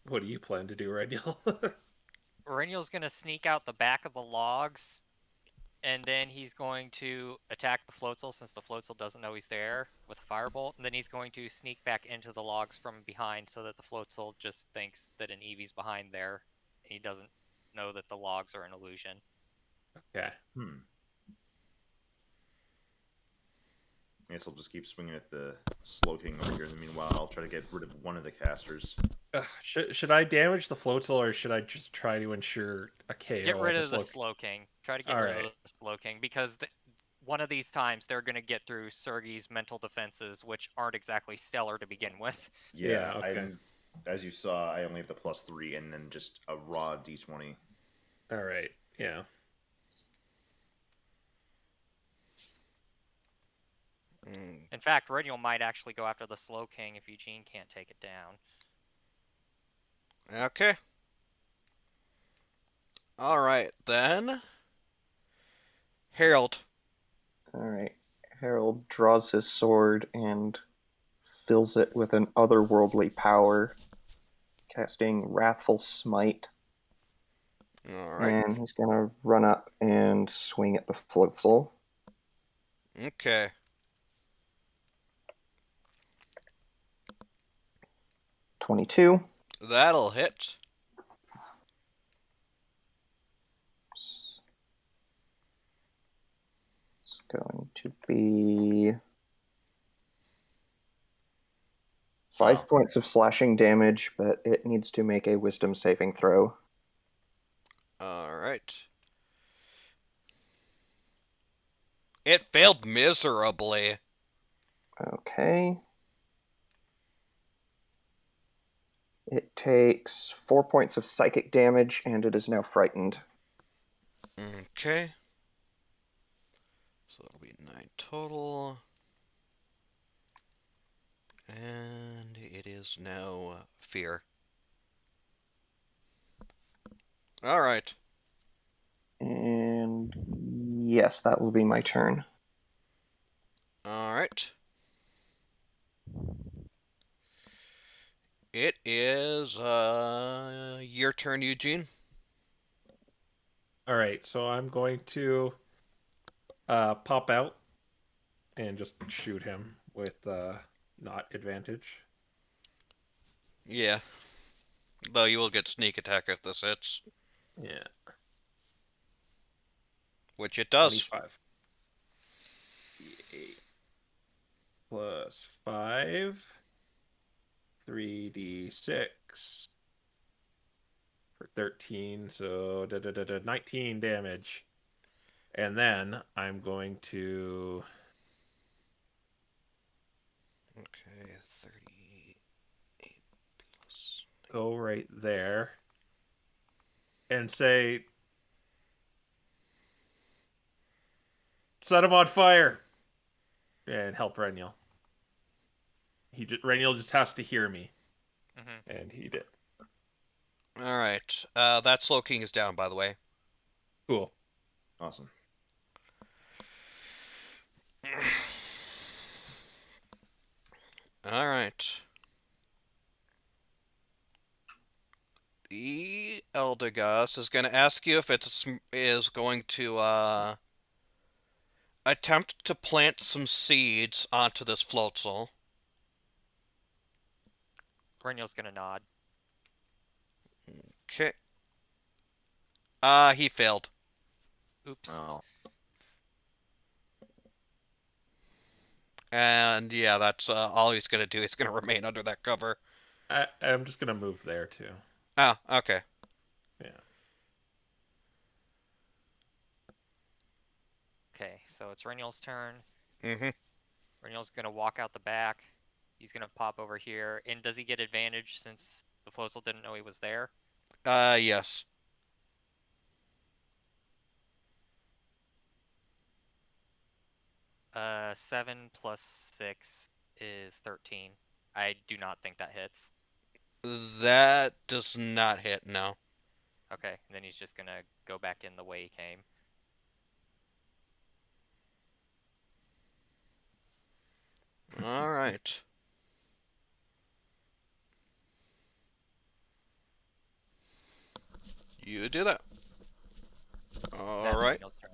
What do you plan to do, Redial? Renniel's gonna sneak out the back of the logs, and then he's going to attack the Floatzel since the Floatzel doesn't know he's there with a firebolt, and then he's going to sneak back into the logs from behind so that the Floatzel just thinks that an Eevee's behind there, and he doesn't know that the logs are an illusion. Okay. I guess I'll just keep swinging at the Slow King over here. In the meanwhile, I'll try to get rid of one of the casters. Should I damage the Floatzel, or should I just try to ensure a KO? Get rid of the Slow Slow King. Try to get rid of the Slow King, because one of these times they're going to get through Sergei's mental defenses, which aren't exactly stellar to begin with. Yeah, okay. As you saw, I only have the +3 and then just a raw d20. All right. Yeah. In fact, Renial might actually go after the Slow King if Eugene can't take it down. Okay. Alright, then. Harold. Alright. Harold draws his sword and fills it with an otherworldly power, casting Wrathful Smite. Alright. And he's gonna run up and swing at the Floatzel. Okay. .22. That'll hit. It's going to be 5 points of slashing damage, but it needs to make a wisdom saving throw. Alright. It failed miserably. Okay. It takes 4 points of psychic damage, and it is now frightened. Okay. So that'll be 9 total. And it is now fear. Alright. And yes, that will be my turn. Alright. It is your turn, Eugene. All right. So I'm going to pop out and just shoot him with not advantage. Yeah. Though you will get sneak attack if this hits. Yeah. Which it does. 25. 8 plus 5. 3d6 for 13, so 19 damage. And then I'm going to... Okay, 38 plus... go right there and say, set him on fire, and help Renial. Renial just has to hear me. Mm-hmm. And he did. Alright. That Slow King is down, by the way. Cool. Awesome. Alright. The Eldegoss is going to ask you if it is going to attempt to plant some seeds onto this Floatzel. Renial's gonna nod. Okay. He failed. Oops. Oh, And yeah, that's all he's gonna do. He's gonna remain under that cover. I'm just gonna move there too. Oh, okay. Yeah. Okay, so it's Renniel's turn. Mm-hmm. Renniel's gonna walk out the back. He's gonna pop over here. And does he get advantage since the Floatzel didn't know he was there? Yes. 7 plus 6 is 13. I do not think that hits. That does not hit, no. Okay, then he's just gonna go back in the way he came. Alright. You do that. That's Alright. Renniel's turn.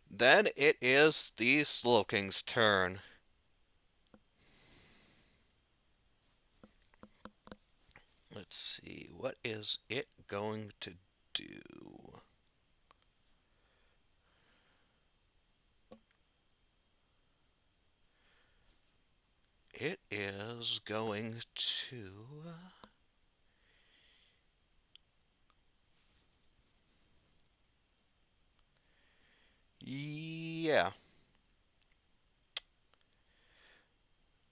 Then it is the Slowking's turn. Let's see, what is it going to do? It is going to... Yeah.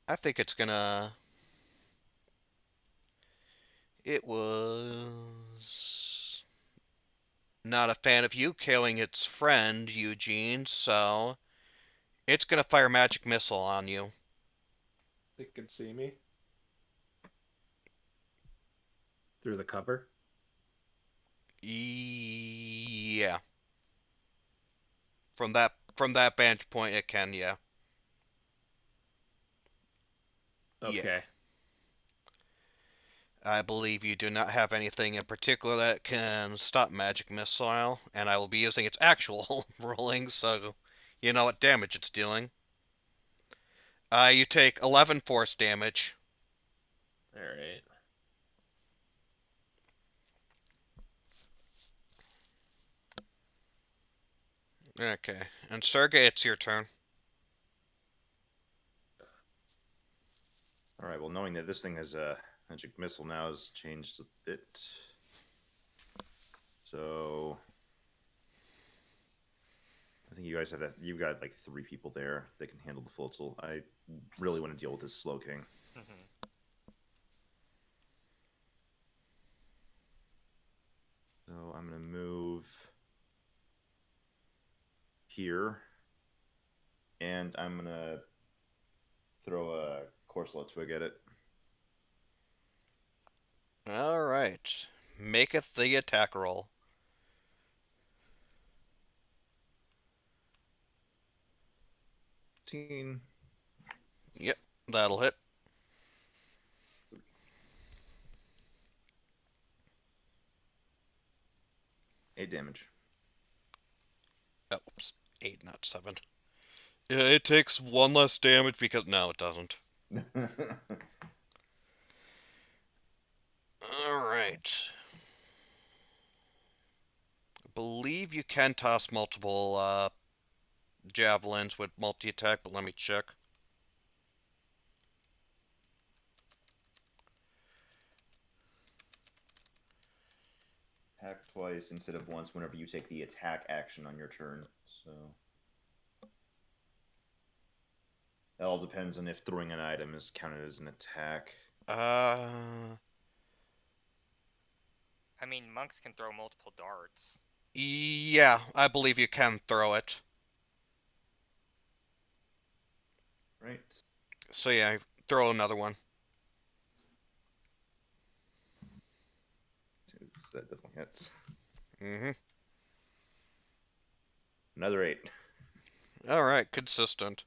I think it's gonna... It was not a fan of you killing its friend, Eugene, so it's gonna fire magic missile on you. They can see me through the cover. Yeah. From that vantage point, it can, yeah. Okay. Yeah. I believe you do not have anything in particular that can stop magic missile, and I will be using its actual ruling, so you know what damage it's dealing. You take 11 force damage. All right. Okay, and Sergey, it's your turn. all right. Well, knowing that this thing has a magic missile now has changed a bit. So I think you guys have that. You've got like 3 people there that can handle the Floatzel. I really want to deal with this Slow King. So I'm gonna move here, and I'm gonna throw a Corsola Twig at it. Alright. Maketh the attack roll. Teen. Yep, that'll hit. Eight damage. Oh, oops. 8, not 7. Yeah, it takes 1 less damage because... No, it doesn't. Alright. I believe you can toss multiple javelins with multi-attack, but let me check. Attack twice instead of once whenever you take the attack action on your turn. So that all depends on if throwing an item is counted as an attack. I mean, monks can throw multiple darts. Yeah, I believe you can throw it. Right. So yeah, throw another one. That definitely hits. Mm-hmm. Another 8. Alright, consistent.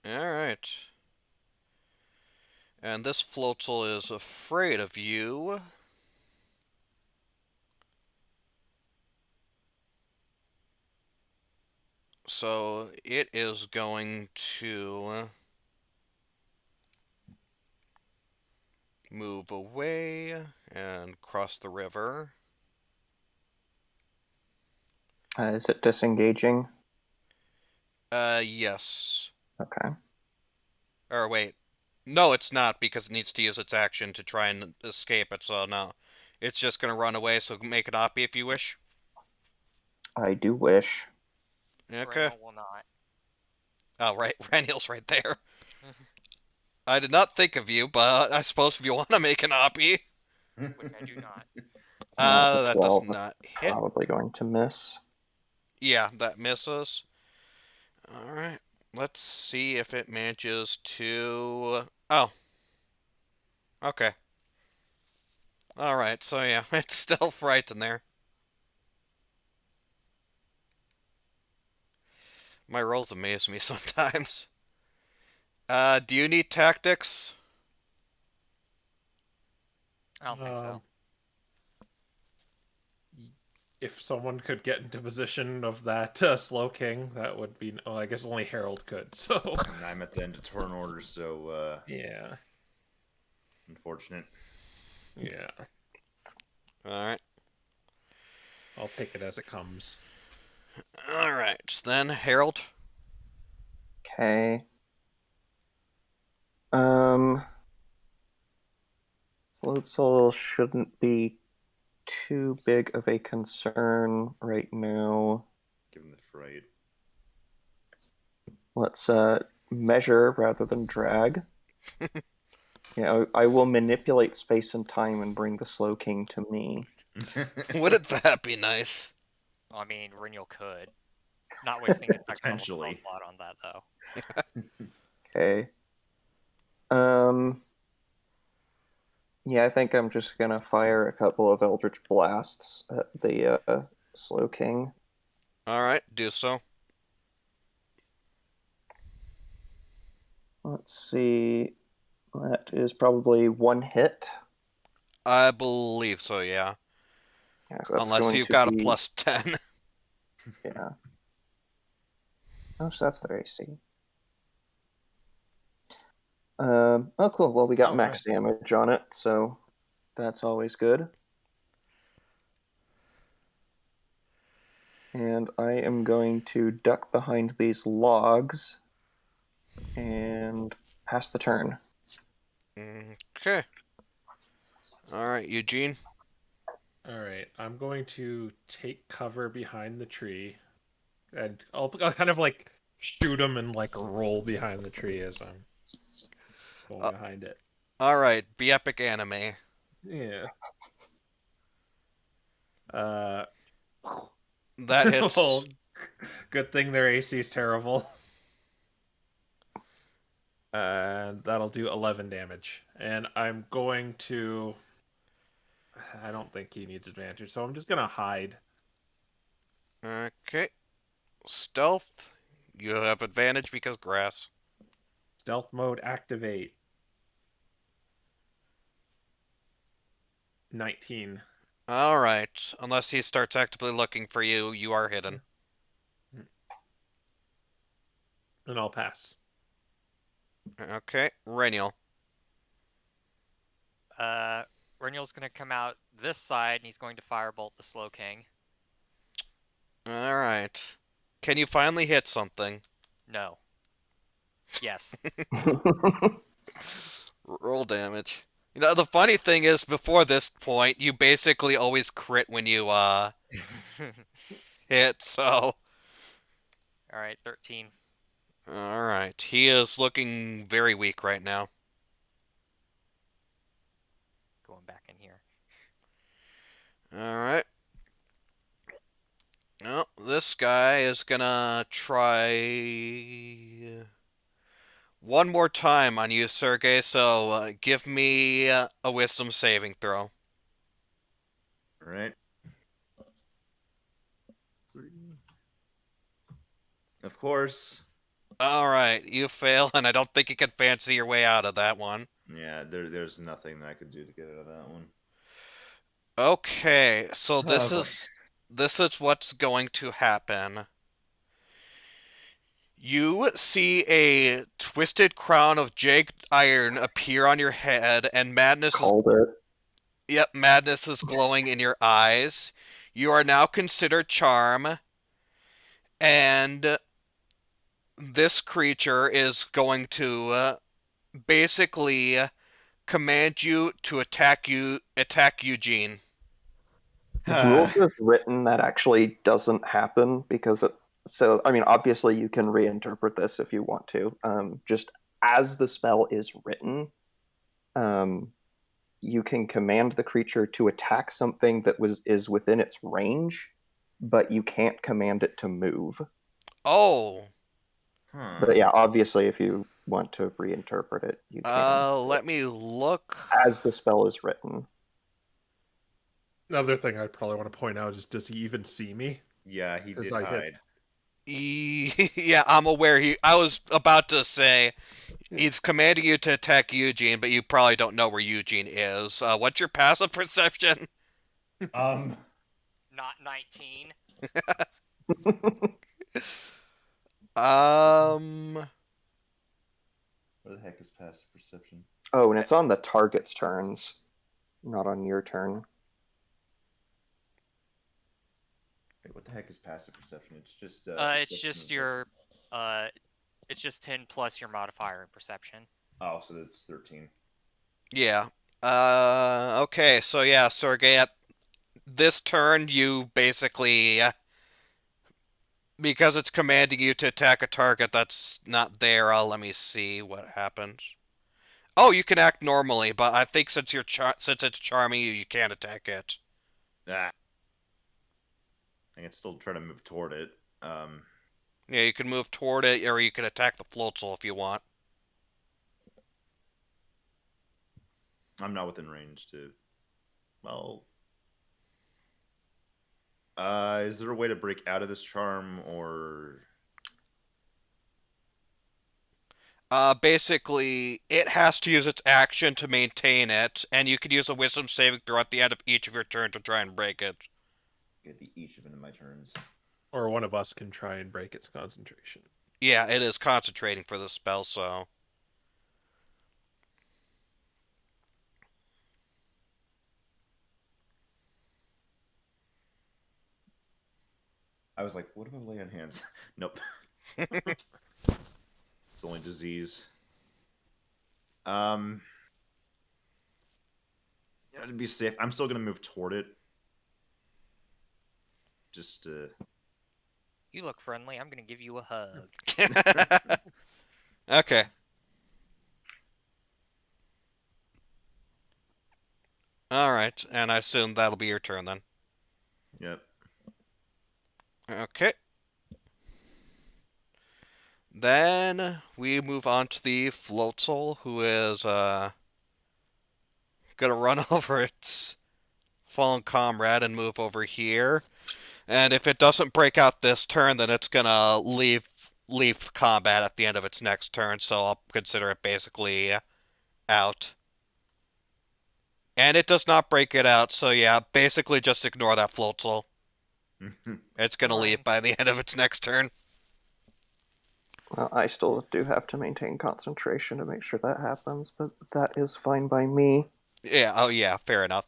Alright. And this Floatzel is afraid of you. So it is going to move away and cross the river. Is it disengaging? Yes. Okay. Or wait. No, it's not, because it needs to use its action to try and escape it, so no. It's just gonna run away, so make it oppie if you wish. I do wish. Okay. Renial will not. Oh, right. Raniel's right there. I did not think of you, but I suppose if you want to make an oppie. Which I do not. The That does 12 not hit. probably going to miss. Yeah, that misses. Alright. Let's see if it manages to... Oh. Okay. Alright, so yeah, it's still frightened there. My rolls amaze me sometimes. Do you need tactics? I don't think so. If someone could get into position of that Slow King, that would be. Oh, I guess only Harold could. So And I'm at the end of turn order, so yeah, unfortunate. yeah. Alright. I'll take it as it comes. Alright, then Harold. Okay. Float Soul shouldn't be too big of a concern right now. Given the fright. Let's measure rather than drag. Yeah, I will manipulate space and time and bring the Slow King to me. Wouldn't that be nice? I mean, Renial could. Not wasting a second level spell Potentially. slot on that, though. Okay. Yeah, I think I'm just gonna fire a couple of Eldritch Blasts at the Slow King. Alright, do so. Let's see. That is probably one hit. I believe so, yeah. Yeah, so that's Unless going you've to got a be- plus 10. Yeah. Oh, so that's their AC. Oh, cool. Well, we got max damage on it, so that's always good. And I am going to duck behind these logs and pass the turn. Okay. Alright, Eugene. All right, I'm going to take cover behind the tree, and I'll kind of like shoot him and like roll behind the tree as I'm going behind it. Alright, be epic anime. Yeah. That hits. Well, good thing their AC is terrible. And that'll do 11 damage. And I'm going to... I don't think he needs advantage, so I'm just going to hide. Okay. Stealth. You have advantage because grass. Stealth mode activate. 19. Alright. Unless he starts actively looking for you, you are hidden. And I'll pass. Okay. Renial. Renial's gonna come out this side, and he's going to firebolt the Slow King. Alright. Can you finally hit something? No. Yes. Roll damage. You know, the funny thing is, before this point, you basically always crit when you, hit, so... Alright, 13. Alright. He is looking very weak right now. Going back in here. Alright. Well, this guy is gonna try one more time on you, Sergey, so give me a wisdom saving throw. Alright. Of course. Alright, you fail, and I don't think you can fancy your way out of that one. Yeah, there's nothing that I could do to get out of that one. Okay, so this boy. is what's going to happen. You see a twisted crown of jagged iron appear on your head, and Called it. madness is glowing in your eyes. You are now considered charm, and this creature is going to basically command you to attack Eugene. Rules is written that actually doesn't happen because it. So I mean, obviously you can reinterpret this if you want to. Just as the spell is written, you can command the creature to attack something that is within its range, but you can't command it to move. Oh, But yeah, obviously, if you want to reinterpret it, you can. let me look. As the spell is written. Another thing I'd probably want to point out is, does he even see me? Yeah, he As did I hide. hit- Yeah, I'm aware. I was about to say he's commanding you to attack Eugene, but you probably don't know where Eugene is. What's your passive perception? Um, Not 19. where the heck is passive perception? Oh, and it's on the target's turns, not on your turn. Wait, what the heck is passive perception? It's just. It's perception just of- your, it's just 10 plus your modifier in perception. Oh, so that's 13. Yeah. Okay, so yeah, Sergey, at this turn, you basically, because it's commanding you to attack a target that's not there, let me see what happens. Oh, you can act normally, but I think since since it's charming you, you can't attack it. Ah. I can still try to move toward it. Yeah, you can move toward it, or you can attack the floatzel if you want. I'm not within range to. Well. Is there a way to break out of this charm, or? Basically, it has to use its action to maintain it, and you can use a wisdom saving throw at the end of each of your turns to try and break it. Get each of them in my turns. Or one of us can try and break its concentration. Yeah, it is concentrating for this spell, so. I was like, what if I lay on hands? Nope. It's only disease. Yeah, to be safe, I'm still gonna move toward it. Just You look friendly. I'm gonna give you a hug. Okay. Alright, and I assume that'll be your turn then. Yep. Okay. Then we move on to the Floatzel, who is gonna run over its fallen comrade and move over here. And if it doesn't break out this turn, then it's gonna leave combat at the end of its next turn, so I'll consider it basically out. And it does not break it out, so yeah, basically just ignore that Floatzel. It's gonna leave by the end of its next turn. Well, I still do have to maintain concentration to make sure that happens, but that is fine by me. Yeah, oh yeah, fair enough.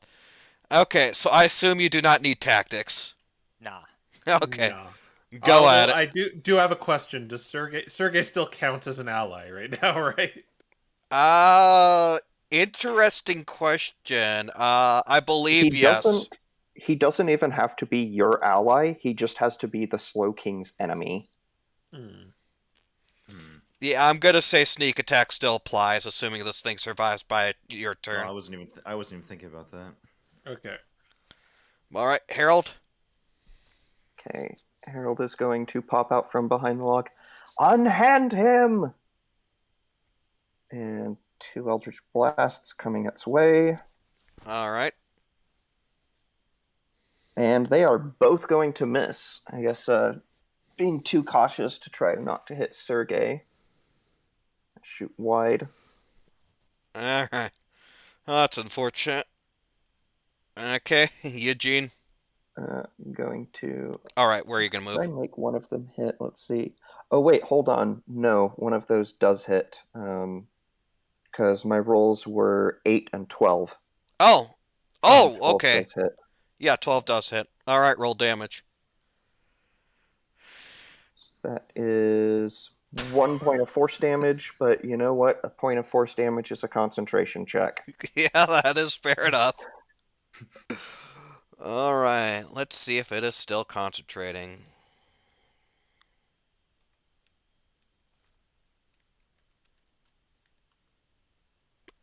Okay, so I assume you do not need tactics. Nah. Okay, No. go Although at it. I do have a question. Does Sergey still count as an ally right now, right? Interesting question. I believe He yes. doesn't. He doesn't even have to be your ally. He just has to be the Slow King's enemy. Yeah, I'm gonna say sneak attack still applies, assuming this thing survives by your No, turn. I wasn't even thinking about that. Okay. All right, Harold. Okay, Harold is going to pop out from behind the log. Unhand him! And 2 Eldritch Blasts coming its way. All right. And they are both going to miss. I guess being too cautious to try not to hit Sergey. Shoot wide. All right. Oh, that's unfortunate. Okay, Eugene. I'm going to All right, where are you gonna try move? and make one of them hit. Let's see. Oh wait, hold on. No, one of those does hit. Because my rolls were 8 and 12. Oh! Oh, 12 okay. does hit. Yeah, 12 does hit. Alright, roll damage. That is 1 point of force damage, but you know what? A point of force damage is a concentration check. Yeah, that is fair enough. Alright, let's see if it is still concentrating.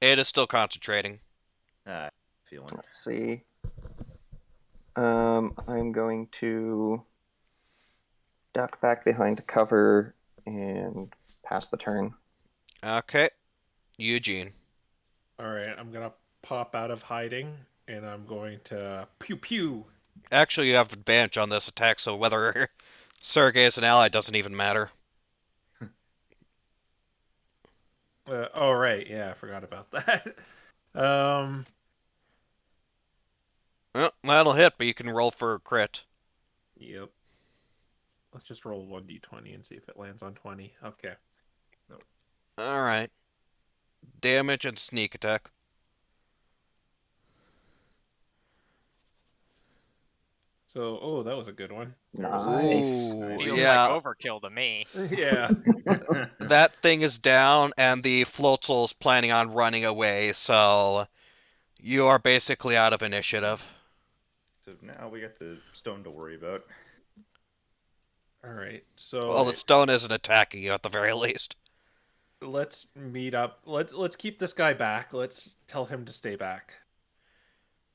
It is still concentrating. Feeling. Let's see. I'm going to duck back behind cover and pass the turn. Okay. Eugene. All right, I'm gonna pop out of hiding, and I'm going to pew pew. Actually, you have advantage on this attack, so whether Sergey is an ally doesn't even matter. Oh right, yeah, I forgot about that. Um, Well, that'll hit, but you can roll for a crit. yep. Let's just roll 1d20 and see if it lands on 20. Okay. Alright. Damage and sneak attack. So, oh, that was a good one. Nice. Ooh, Feels yeah. like overkill to me. Yeah. That thing is down, and the Floatzel is planning on running away, so you are basically out of initiative. So now we got the stone to worry about. All right. So Well, the stone isn't attacking you at the very least. let's meet up. Let's keep this guy back. Let's tell him to stay back.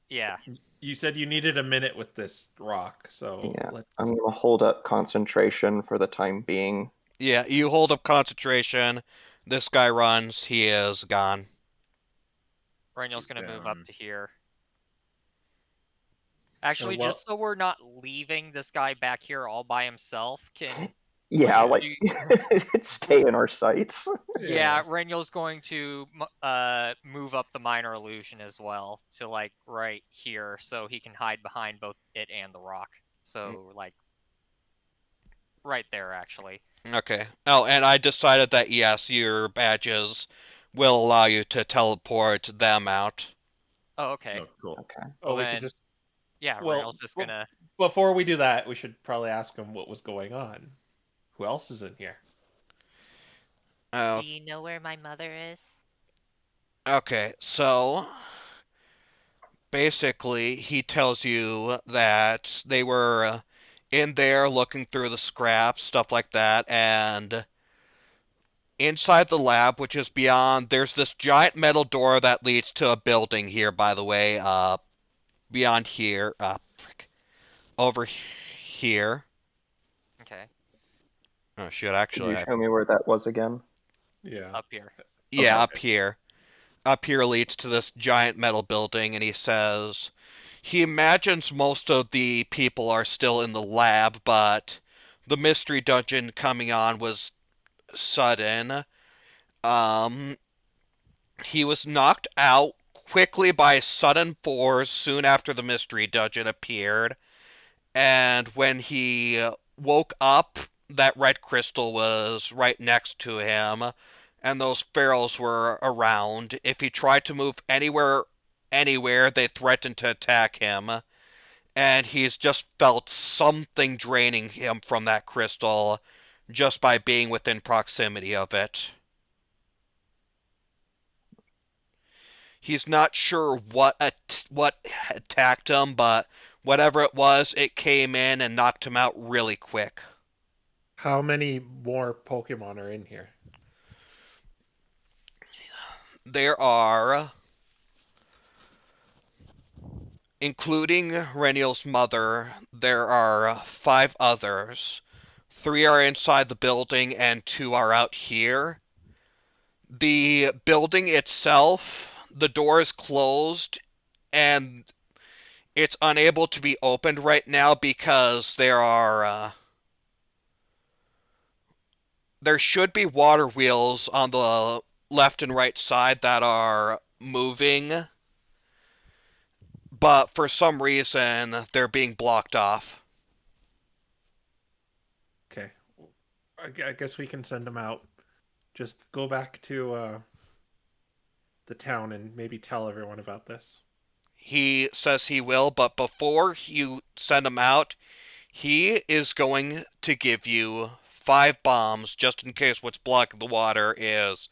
Yeah. You said you needed a minute with this rock, so Yeah, let's. I'm going to hold up concentration for the time being. Yeah, you hold up concentration. This guy runs. He is gone. Renyl's He's gonna move down. up to here. Actually, what- just so we're not leaving this guy back here all by himself, can Yeah, Okay. like stay in our sights. yeah, Renyl's going to move up the minor illusion as well to like right here, so he can hide behind both it and the rock. So like right there, actually. Okay. Oh, and I decided that yes, your badges will allow you to teleport them out. Oh, okay. Oh, cool. Okay. Oh, Well, we then- could just. Yeah, Well, Renyl's just well- gonna. Before we do that, we should probably ask him what was going on. Who else is in here? Oh, Do you know where my mother is? okay. So basically, he tells you that they were in there looking through the scraps, stuff like that, and inside the lab, which is beyond, there's this giant metal door that leads to a building here, by the way, beyond here, over here. Okay, Oh, shit, Could actually, you show me where that was again? Yeah. up here. yeah, Okay. up here. Up here leads to this giant metal building, and he says he imagines most of the people are still in the lab, but the mystery dungeon coming on was sudden. He was knocked out quickly by sudden force soon after the mystery dungeon appeared, and when he woke up, that red crystal was right next to him, and those ferals were around. If he tried to move anywhere, they threatened to attack him, and he's just felt something draining him from that crystal just by being within proximity of it. He's not sure what attacked him, but whatever it was, it came in and knocked him out really quick. How many more Pokemon are in here? There are, including Renyl's mother, there are 5 others. 3 are inside the building and 2 are out here. The building itself, the door is closed and it's unable to be opened right now because there should be water wheels on the left and right side that are moving, but for some reason they're being blocked off. Okay. I guess we can send him out. Just go back to the town and maybe tell everyone about this. He says he will, but before you send him out, he is going to give you 5 bombs just in case what's blocking the water is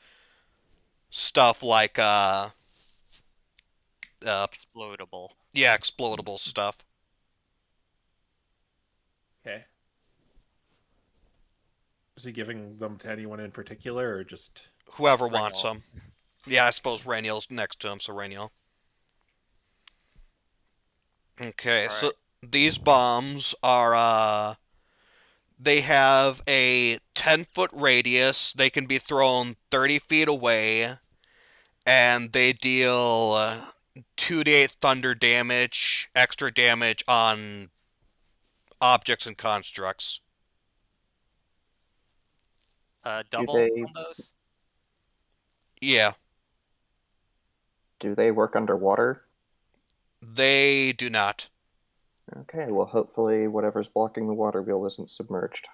stuff like Explodable. yeah, explodable stuff. Okay. Is he giving them to anyone in particular, or just... Whoever wants Reniel. them. Yeah, I suppose Reniel's next to him, so Reniel. Okay, so Alright. these bombs are they have a 10-foot radius. They can be thrown 30 feet away, and they deal 2d8 thunder damage, extra damage on objects and constructs. Double they- on those? Yeah, Do they work underwater? they do not. Okay, well, hopefully whatever's blocking the water wheel isn't submerged.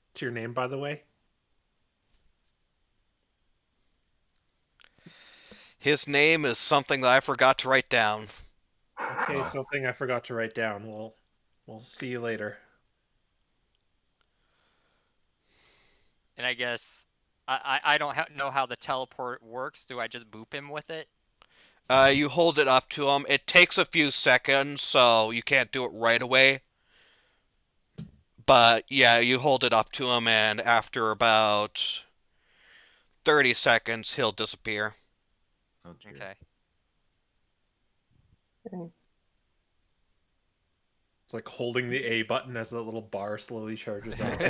What's your name, by the way? His name is something that I forgot to write down. Okay, something I forgot to write down. We'll see you later. And I guess I don't know how the teleport works. Do I just boop him with it? You hold it up to him. It takes a few seconds, so you can't do it right away. But yeah, you hold it up to him, and after about 30 seconds, he'll disappear. Oh, dear. Okay. It's like holding the A button as the little bar slowly charges up.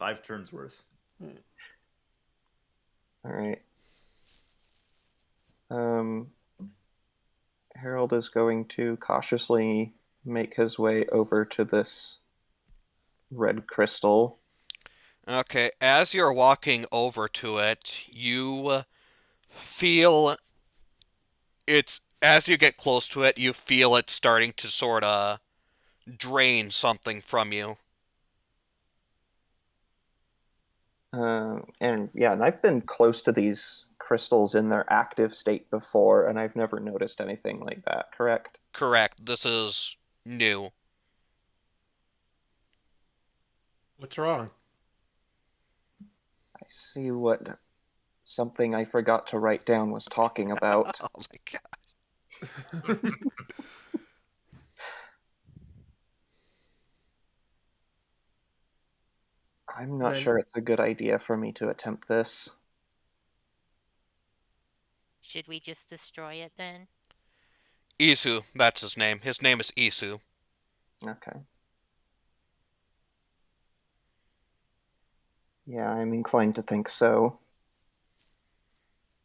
5 turns worth. All right. Harold is going to cautiously make his way over to this red crystal. Okay, as you're walking over to it, you feel it's as you get close to it, you feel it starting to sort of drain something from you. And I've been close to these crystals in their active state before, and I've never noticed anything like that, correct? Correct, this is new. What's wrong? I see what something I forgot to write down was talking about. Oh my god. I'm not Then- sure it's a good idea for me to attempt this. Should we just destroy it then? Isu, that's his name. His name is Isu. Okay. Yeah, I'm inclined to think so.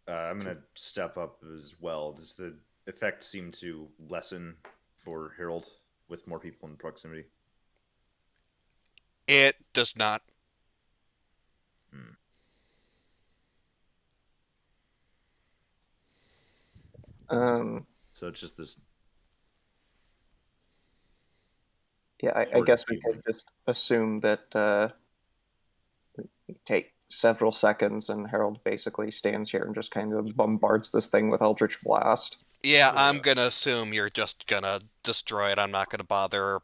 I'm going to step up as well. Does the effect seem to lessen for Harold with more people in proximity? It does not. So it's just this. Yeah, I Horde guess of we people. could just assume that we take several seconds and Harold basically stands here and just kind of bombards this thing with Eldritch Blast. Yeah, I'm Yeah. gonna assume you're just gonna destroy it. I'm not gonna bother.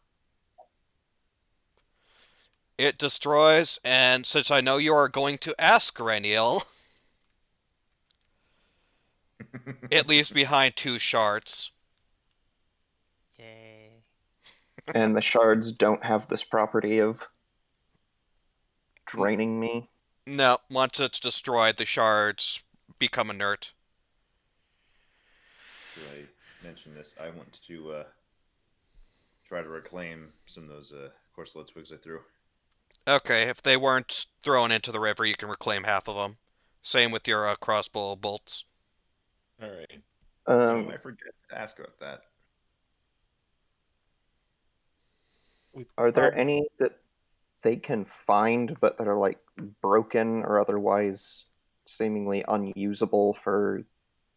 It destroys, and since I know you are going to ask Reniel, it leaves behind 2 shards. Yay. And the shards don't have this property of draining me. No, once it's destroyed, the shards become inert. Do I mention this? I want to try to reclaim some of those corselet twigs I threw. Okay, if they weren't thrown into the river, you can reclaim half of them. Same with your crossbow bolts. All right. I forget to ask about that. Are there any that they can find but that are like broken or otherwise seemingly unusable for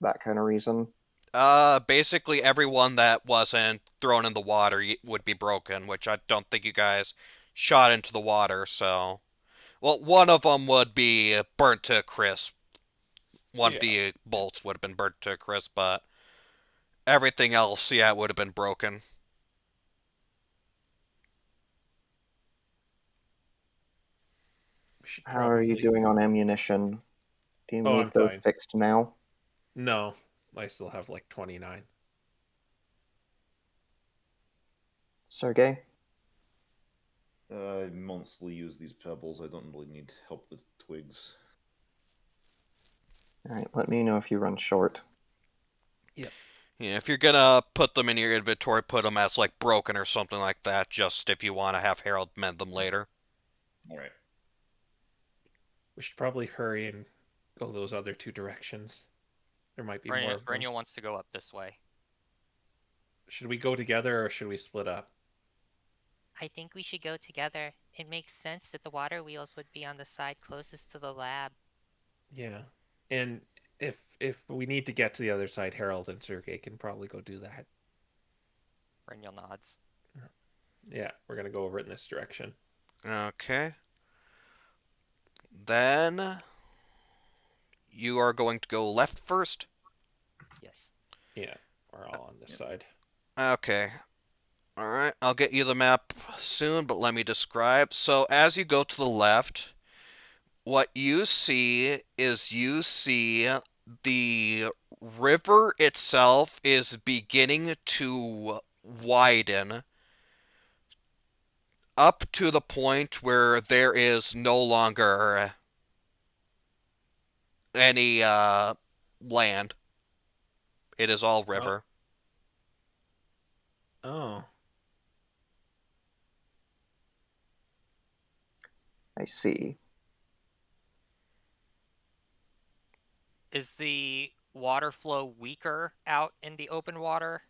that kind of reason? Basically everyone that wasn't thrown in the water would be broken, which I don't think you guys shot into the water, so... Well, one of them would be burnt to a crisp. One of Yeah. the bolts would have been burnt to a crisp, but everything else, yeah, would have been broken. We should How are you probably. doing on ammunition? Do you Oh, need I'm those fine. fixed now? No, I still have like 29. Sergey? I mostly use these pebbles. I don't really need help with twigs. Alright, let me know if you run short. Yeah, if you're gonna put them in your inventory, put them as like broken or something like that, just if you want to have Harold mend them later. All right. We should probably hurry and go those other two directions. There might be more of them. Renial wants to go up this way. Should we go together or should we split up? I think we should go together. It makes sense that the water wheels would be on the side closest to the lab. Yeah. And if we need to get to the other side, Harold and Sergey can probably go do that. Renial nods. Yeah, we're gonna go over it in this direction. Okay. Then you are going to go left first? Yes. Yeah, we're all on this side. Okay. Alright, I'll get you the map soon, but let me describe. So, as you go to the left, what you see is the river itself is beginning to widen up to the point where there is no longer any land. It is all river. Oh. I see. Is the water flow weaker out in the open water?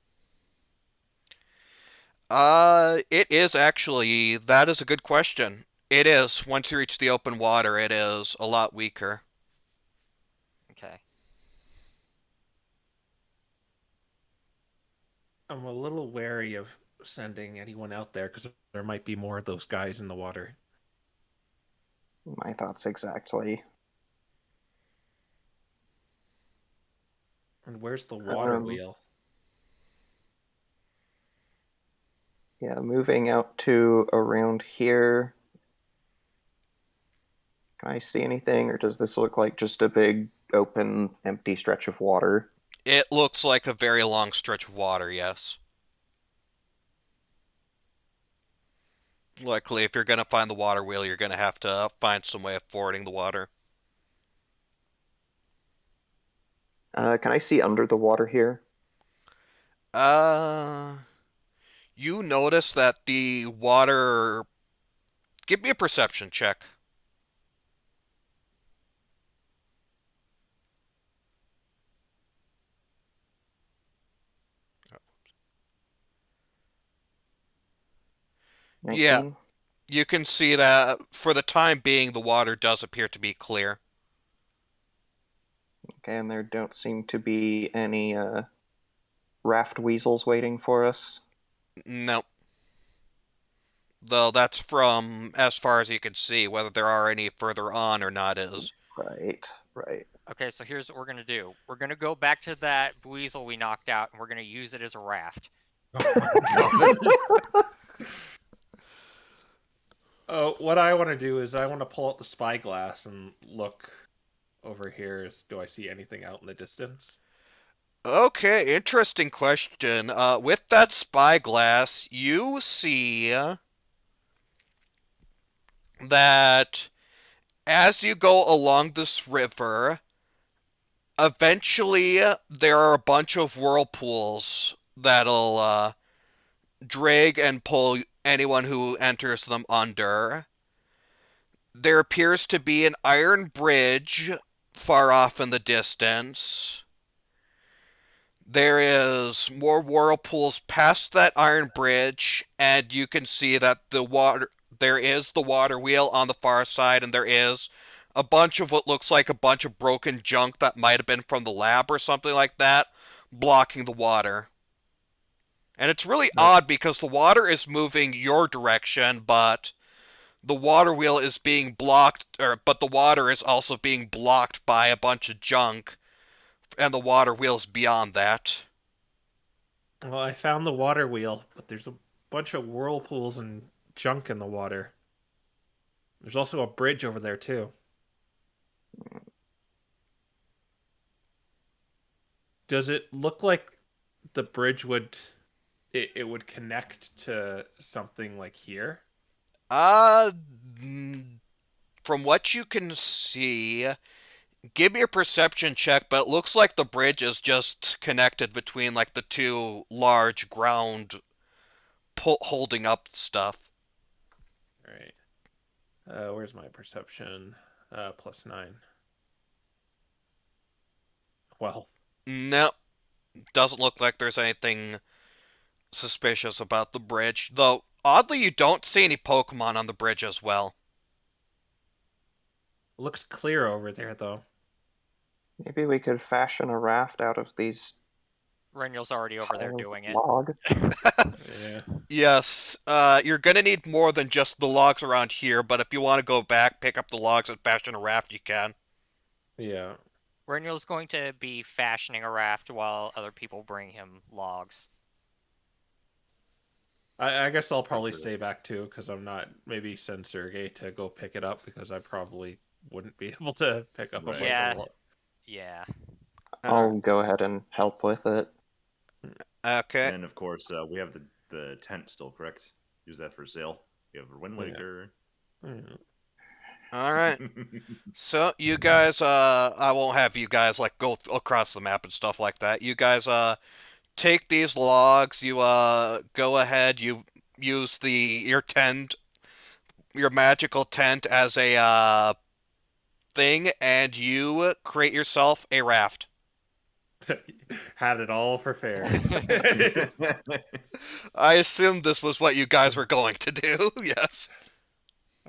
It is actually. That is a good question. It is. Once you reach the open water, it is a lot weaker. Okay. I'm a little wary of sending anyone out there because there might be more of those guys in the water. My thoughts exactly. And where's the water Um, wheel? Yeah, moving out to around here. Can I see anything, or does this look like just a big, open, empty stretch of water? It looks like a very long stretch of water, yes. Likely, if you're going to find the water wheel, you're going to have to find some way of fording the water. Can I see under the water here? You notice that the water... Give me a perception check. Yeah. 19? You can see that, for the time being, the water does appear to be clear. Okay, and there don't seem to be any raft weasels waiting for us. Nope. Though that's from as far as you can see. Whether there are any further on or not is... Right, right. Okay, so here's what we're gonna do. We're gonna go back to that weasel we knocked out, and we're gonna use it as a raft. What I want to do is I want to pull out the spyglass and look over here. Do I see anything out in the distance? Okay, interesting question. With that spyglass, you see that as you go along this river, eventually there are a bunch of whirlpools that'll drag and pull anyone who enters them under. There appears to be an iron bridge far off in the distance. There is more whirlpools past that iron bridge, and you can see that there is the water wheel on the far side, and there is a bunch of what looks like a bunch of broken junk that might have been from the lab or something like that. blocking the water. And it's really No. odd because the water is moving your direction, but the water wheel is being but the water is also being blocked by a bunch of junk, and the water wheel's beyond that. Well, I found the water wheel, but there's a bunch of whirlpools and junk in the water. There's also a bridge over there too. Does it look like the bridge it would connect to something like here? Uh, from what you can see, give me a perception check, but it looks like the bridge is just connected between like the two large ground holding up stuff. All right. Where's my perception? +9. Well, Nope, doesn't look like there's anything suspicious about the bridge, though oddly you don't see any Pokemon on the bridge as well. it looks clear over there though. Maybe we could fashion a raft out of these Renyl's already over there piles doing of it. log. Yeah. Yes, you're gonna need more than just the logs around here, but if you want to go back, pick up the logs and fashion a raft, you can. Yeah. Renyl's going to be fashioning a raft while other people bring him logs. I guess I'll probably That's stay back too because I'm not. Maybe send Sergey to go pick it up because I probably wouldn't be able to pick up a Right. bunch Yeah. of log. Yeah. I'll go ahead and help with it. Okay. And of course, we have the tent still, correct? Use that for sail. You have a Wind Waker. Mm. All right. So you guys, I won't have you guys like go across the map and stuff like that. You guys, take these logs. You go ahead. You use your tent, your magical tent as a thing, and you create yourself a raft. Had it all prepared. I assumed this was what you guys were going to do. Yes.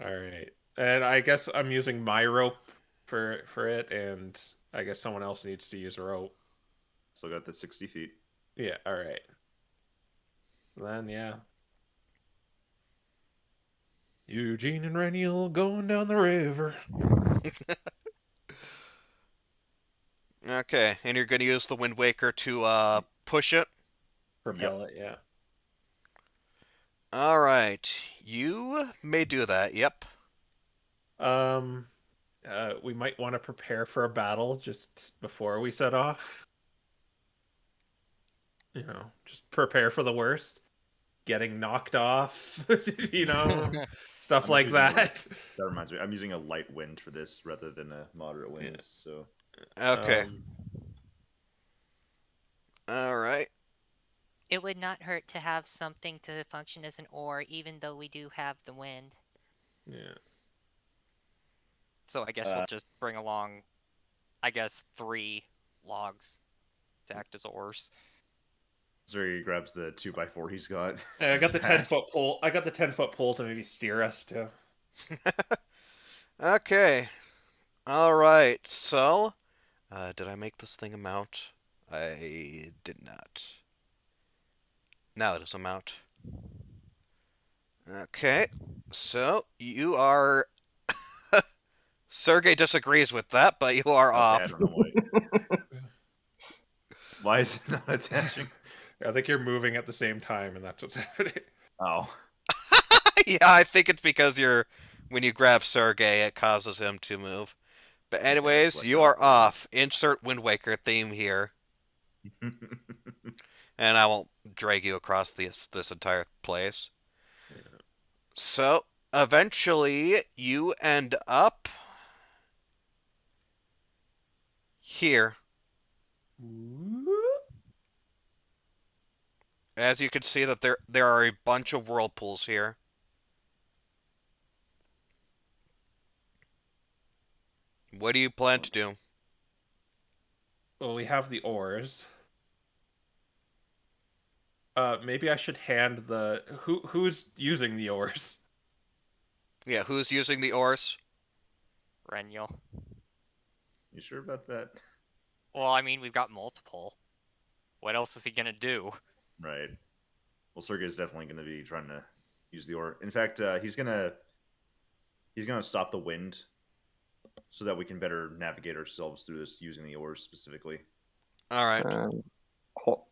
All right, and I guess I'm using my rope for it, and I guess someone else needs to use a rope. Still got the 60 feet. Yeah. All right. Then yeah. Eugene and Reniel going down the river. Okay, and you're gonna use the Wind Waker to push it. Propel it. Yeah. All right, you may do that. Yep. We might want to prepare for a battle just before we set off. You know, just prepare for the worst. Getting knocked off, you know, stuff I'm like just using that. That reminds me, I'm using a light wind for this rather than a moderate wind. Yeah. So Okay. Um, All right. It would not hurt to have something to function as an oar, even though we do have the wind. yeah. So I guess we'll just bring along, 3 logs to act as oars. Zuri grabs the 2x4 he's got. I got the 10-foot pole. I got the 10-foot pole to maybe steer us too. Okay. All right. So, did I make this thing a mount? I did not. Now it is a mount. Okay. So you are. Sergey disagrees with that, but you are Okay, I off. don't know why. Why is it not attaching? I think you're moving at the same time, and that's what's happening. Oh. Yeah, I think it's because when you grab Sergey, it causes him to move. But anyways, like you that. are off. Insert Wind Waker theme here, and I won't drag you across this entire place. So eventually, you end up here. As you can see, that there are a bunch of whirlpools here. What do you plan to do? Well, we have the oars. Maybe I should hand the who's using the oars. Yeah, who's using the oars? Renyl. You sure about that? Well, I mean, we've got multiple. What else is he gonna do? Right. Well, Sergey's definitely going to be trying to use the ore. In fact, he's gonna stop the wind so that we can better navigate ourselves through this using the ores specifically. All right.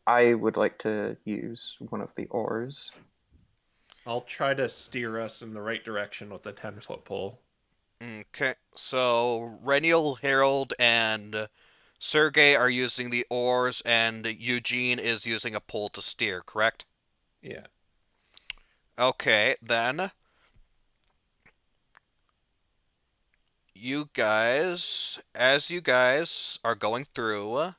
I would like to use one of the oars. I'll try to steer us in the right direction with the 10-foot pole. Okay. So Reniel, Harold, and Sergey are using the oars, and Eugene is using a pole to steer, correct? Yeah. Okay, then as you guys are going through,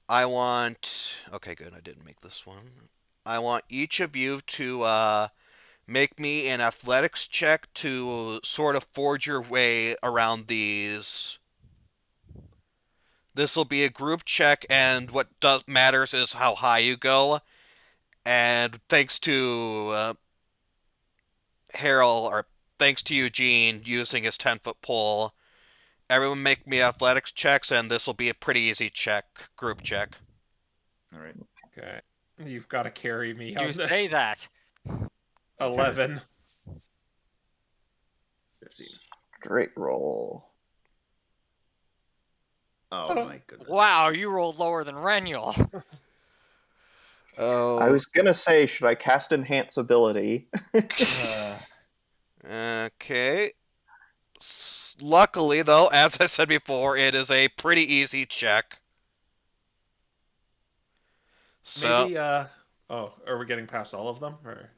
I want. Okay, good. I didn't make this one. I want each of you to make me an athletics check to sort of forge your way around these. This will be a group check, and what does matters is how high you go. And thanks to Harold, or thanks to Eugene using his 10-foot pole, everyone make me athletics checks, and this will be a pretty easy group check. All right. Okay. You've got to carry me on You this. say that. 11. 15. Straight roll. Oh my goodness. Wow, you rolled lower than Reniel. Oh. I was gonna say, should I cast Enhance Ability? Okay. Luckily, though, as I said before, it is a pretty easy check. So, Maybe, are we getting past all of them? Or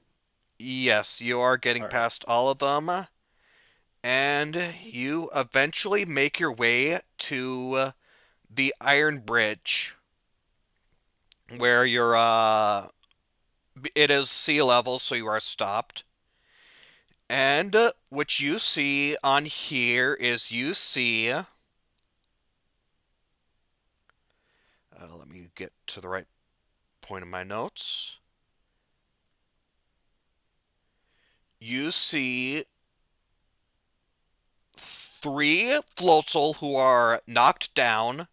yes, you are getting Alright. past all of them, and you eventually make your way to the Iron Bridge, where it is sea level, so you are stopped. And what you see on here is let me get to the right point in my notes. You see 3 Floatzel who are knocked down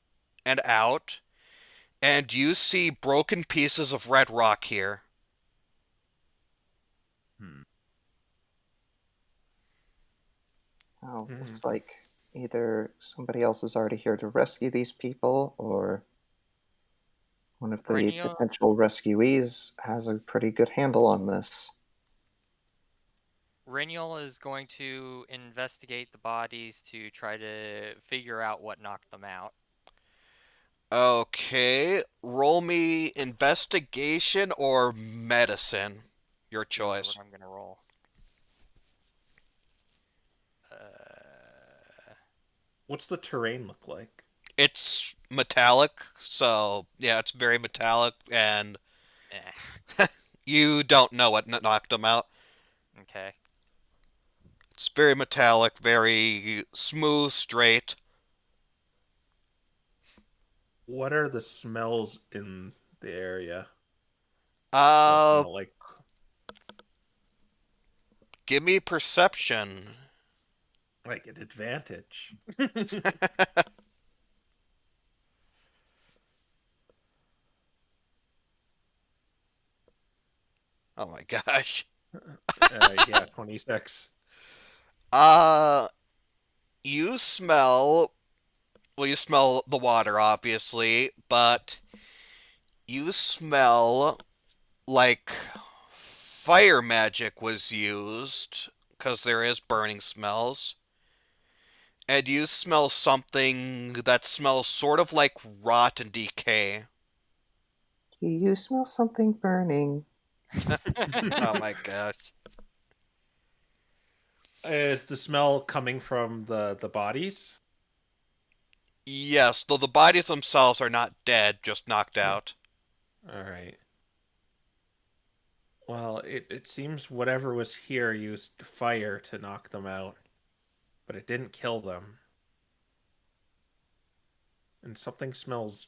and out, and you see broken pieces of red rock here. Oh, looks like either somebody else is already here to rescue these people, or one of the Reniel- potential rescuees has a pretty good handle on this. Reniel is going to investigate the bodies to try to figure out what knocked them out. Okay, roll me investigation or medicine. Your Let's see choice. what I'm gonna roll. what's the terrain look like? It's metallic, so yeah, it's very metallic, and you don't know what knocked them out. Okay. It's very metallic, very smooth, straight. What are the smells in the area? Uh, Smell like give me perception. an advantage. Oh my gosh. Yeah, 26. You smell. Well, you smell the water, obviously, but you smell like fire magic was used, because there is burning smells. And you smell something that smells sort of like rot and decay. Do you smell something burning? Oh my gosh. Is the smell coming from the bodies? Yes, though the bodies themselves are not dead, just knocked out. All right. Well, it seems whatever was here used fire to knock them out, but it didn't kill them. And something smells.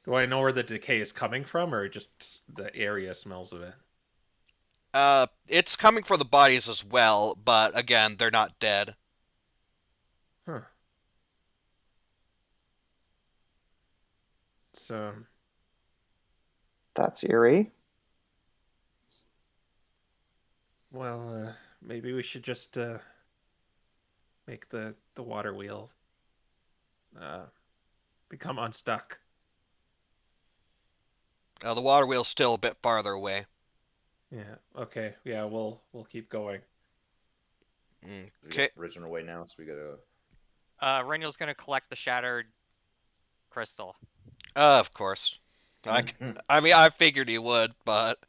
Do I know where the decay is coming from, or just the area smells of it? It's coming from the bodies as well, but again, they're not dead. Huh. That's eerie. Well, maybe we should just make the water wheel become unstuck. The water wheel's still a bit farther away. Yeah. Okay. Yeah. We'll keep going. We Okay. got original way now, so we gotta. Renniel's gonna collect the shattered crystal. Of course. I mean, I figured he would, but...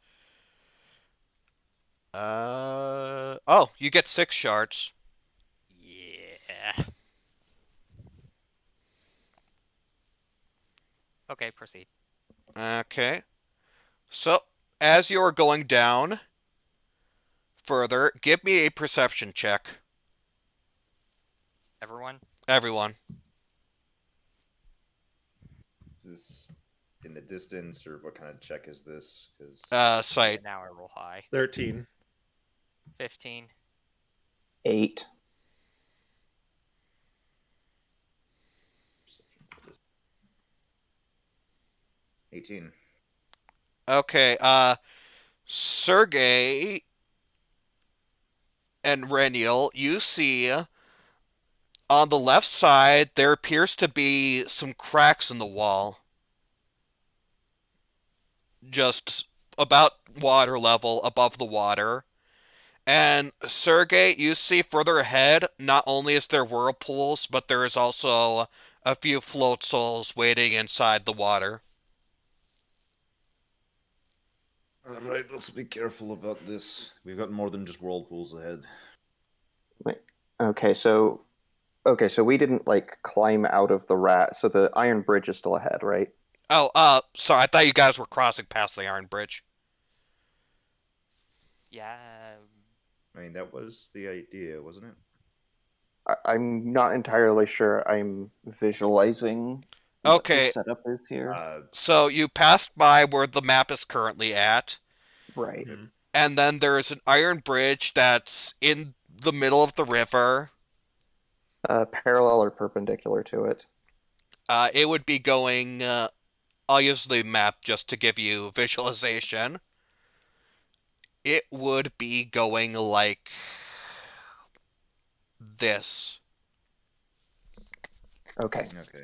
Oh, you get 6 shards. Yeah. Okay, proceed. Okay. So, as you are going down further, give me a perception check. Everyone? Everyone. Is this in the distance, or what kind of check is this? Because Sight. Now I roll high. 13. 15. 8. 18. Okay, Sergey and Reniel, you see on the left side there appears to be some cracks in the wall. Just about water level above the water. And Sergey, you see further ahead, not only is there whirlpools, but there is also a few float souls waiting inside the water. Alright, let's be careful about this. We've got more than just whirlpools ahead. Okay, so we didn't like climb out of the rat, so the iron bridge is still ahead, right? Oh, sorry, I thought you guys were crossing past the Iron Bridge. Yeah. I mean, that was the idea, wasn't it? I'm not entirely sure I'm visualizing what the Okay, setup is here. so you passed by where the map is currently at, Right. Mhm. and then there's an iron bridge that's in the middle of the river. Parallel or perpendicular to it. It would be going, I'll use the map just to give you visualization. It would be going like this. Okay. Okay.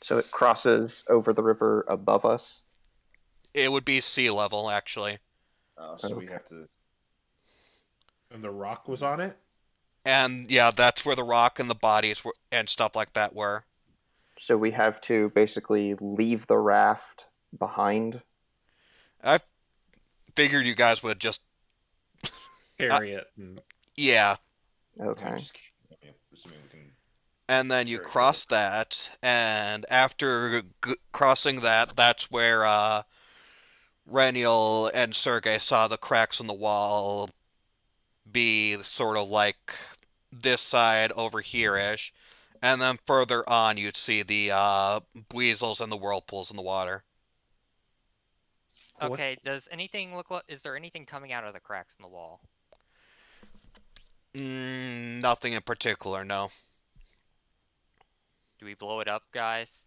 So it crosses over the river above us. It would be sea level, actually. So we Okay. have to. And the rock was on it? And yeah, that's where the rock and the bodies were, and stuff like that were. So we have to basically leave the raft behind. I figured you guys would just, Carry it. And... yeah. Okay. Assuming we can. And then you Sure, cross that, and after crossing that, that's where Reniel and Sergey saw the cracks in the wall be sort of like this side over here-ish. And then further on, you'd see the weasels and the whirlpools in the water. What- Okay, does anything look like... Is there anything coming out of the cracks in the wall? Nothing in particular, no. Do we blow it up, guys?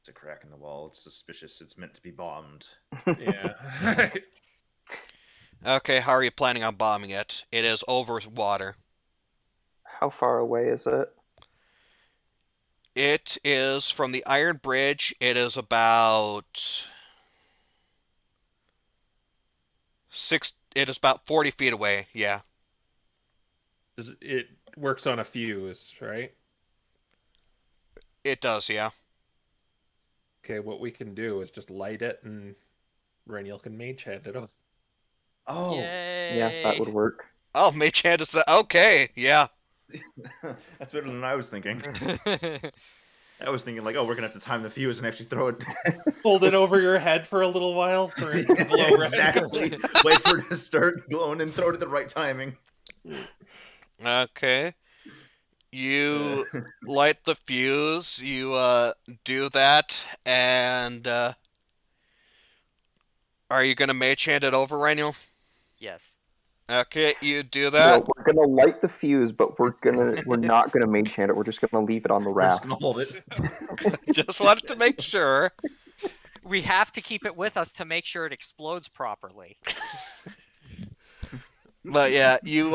It's a crack in the wall. It's suspicious. It's meant to be bombed. Yeah. Okay, how are you planning on bombing it? It is over water. How far away is it? It is from the Iron Bridge. It is about It is about 40 feet away. Yeah. It works on a fuse, right? It does. Yeah. Okay, what we can do is just light it and Reniel can mage hand it off. Oh, Yay! Yeah, that would work. Oh, Mage Hand is that? Okay. Yeah. that's better than I was thinking. I was thinking like, oh, we're gonna have to time the fuse and actually throw it. Hold it over your head for a little while for it to blow red. Exactly. Wait for it to start glowing and throw it at the right timing. Okay. You light the fuse. You do that, and are you gonna Mage Hand it over, Reniel? Yes. Okay, you do You know, that. we're gonna light the fuse, but we're not gonna mage hand it. We're just gonna leave it on the We're just raft. gonna hold it. Just wanted to make sure. We have to keep it with us to make sure it explodes properly. But yeah, you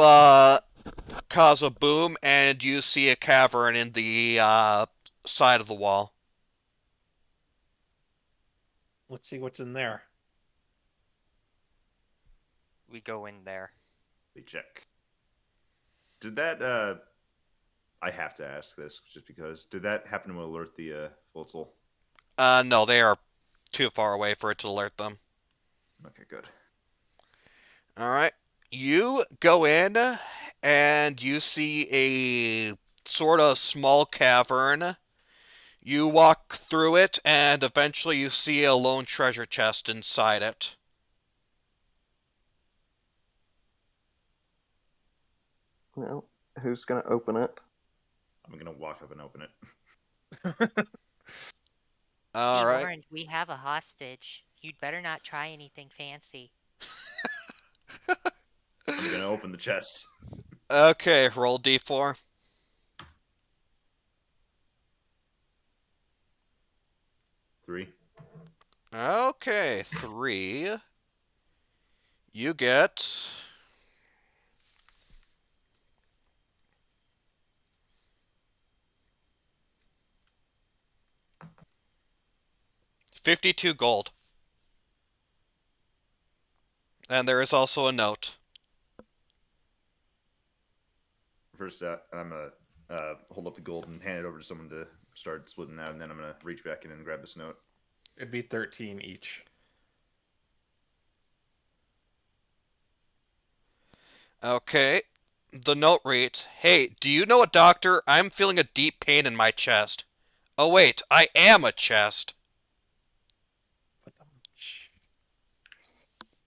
cause a boom and you see a cavern in the side of the wall. Let's see what's in there. We go in there. We check. Did that? I have to ask this just because. Did that happen to alert the Floatzel? No, they are too far away for it to alert them. Okay, good. All right. You go in and you see a sort of small cavern. You walk through it and eventually you see a lone treasure chest inside it. Well, who's gonna open it? I'm gonna walk up and open it. All Be right. warned, we have a hostage. You'd better not try anything fancy. I'm gonna open the chest. Okay, roll d4. 3. Okay, 3. You get 52 gold. And there is also a note. First, I'm gonna hold up the gold and hand it over to someone to start splitting out, and then I'm gonna reach back in and grab this note. It'd be 13 each. Okay. The note reads, "Hey, do you know a doctor? I'm feeling a deep pain in my chest." Oh wait, I am a chest.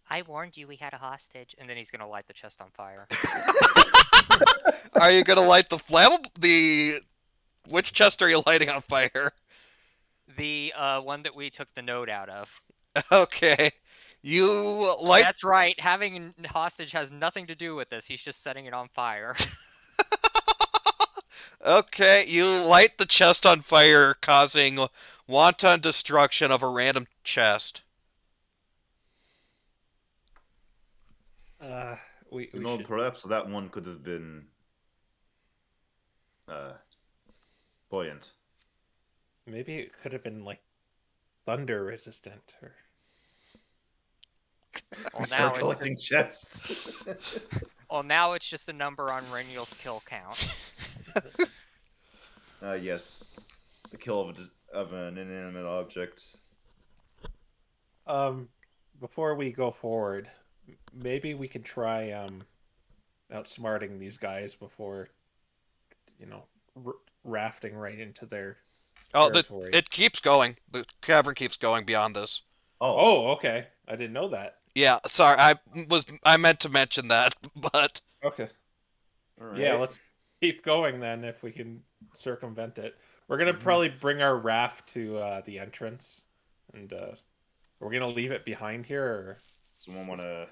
I warned you we had a hostage. And then he's gonna light the chest on fire. Are you gonna light the flammable? Which chest are you lighting on fire? The one that we took the note out of. Okay. You light. That's right. Having a hostage has nothing to do with this. He's just setting it on fire. Okay, you light the chest on fire, causing wanton destruction of a random chest. We You know, should... perhaps that one could have been buoyant. Maybe it could have been like thunder resistant or Well, Start now it's collecting chests. well, now it's just a number on Renyul's kill count. Yes, the kill of an inanimate object. Before we go forward, maybe we can try outsmarting these guys before rafting right into their Oh, territory. it keeps going. The cavern keeps going beyond this. Oh, okay. I didn't know that. Yeah, sorry, I meant to mention that, but Okay. All right. Yeah, let's keep going then if we can circumvent it. We're gonna Mhm. probably bring our raft to the entrance, and we're gonna leave it behind here. Or Someone wanna?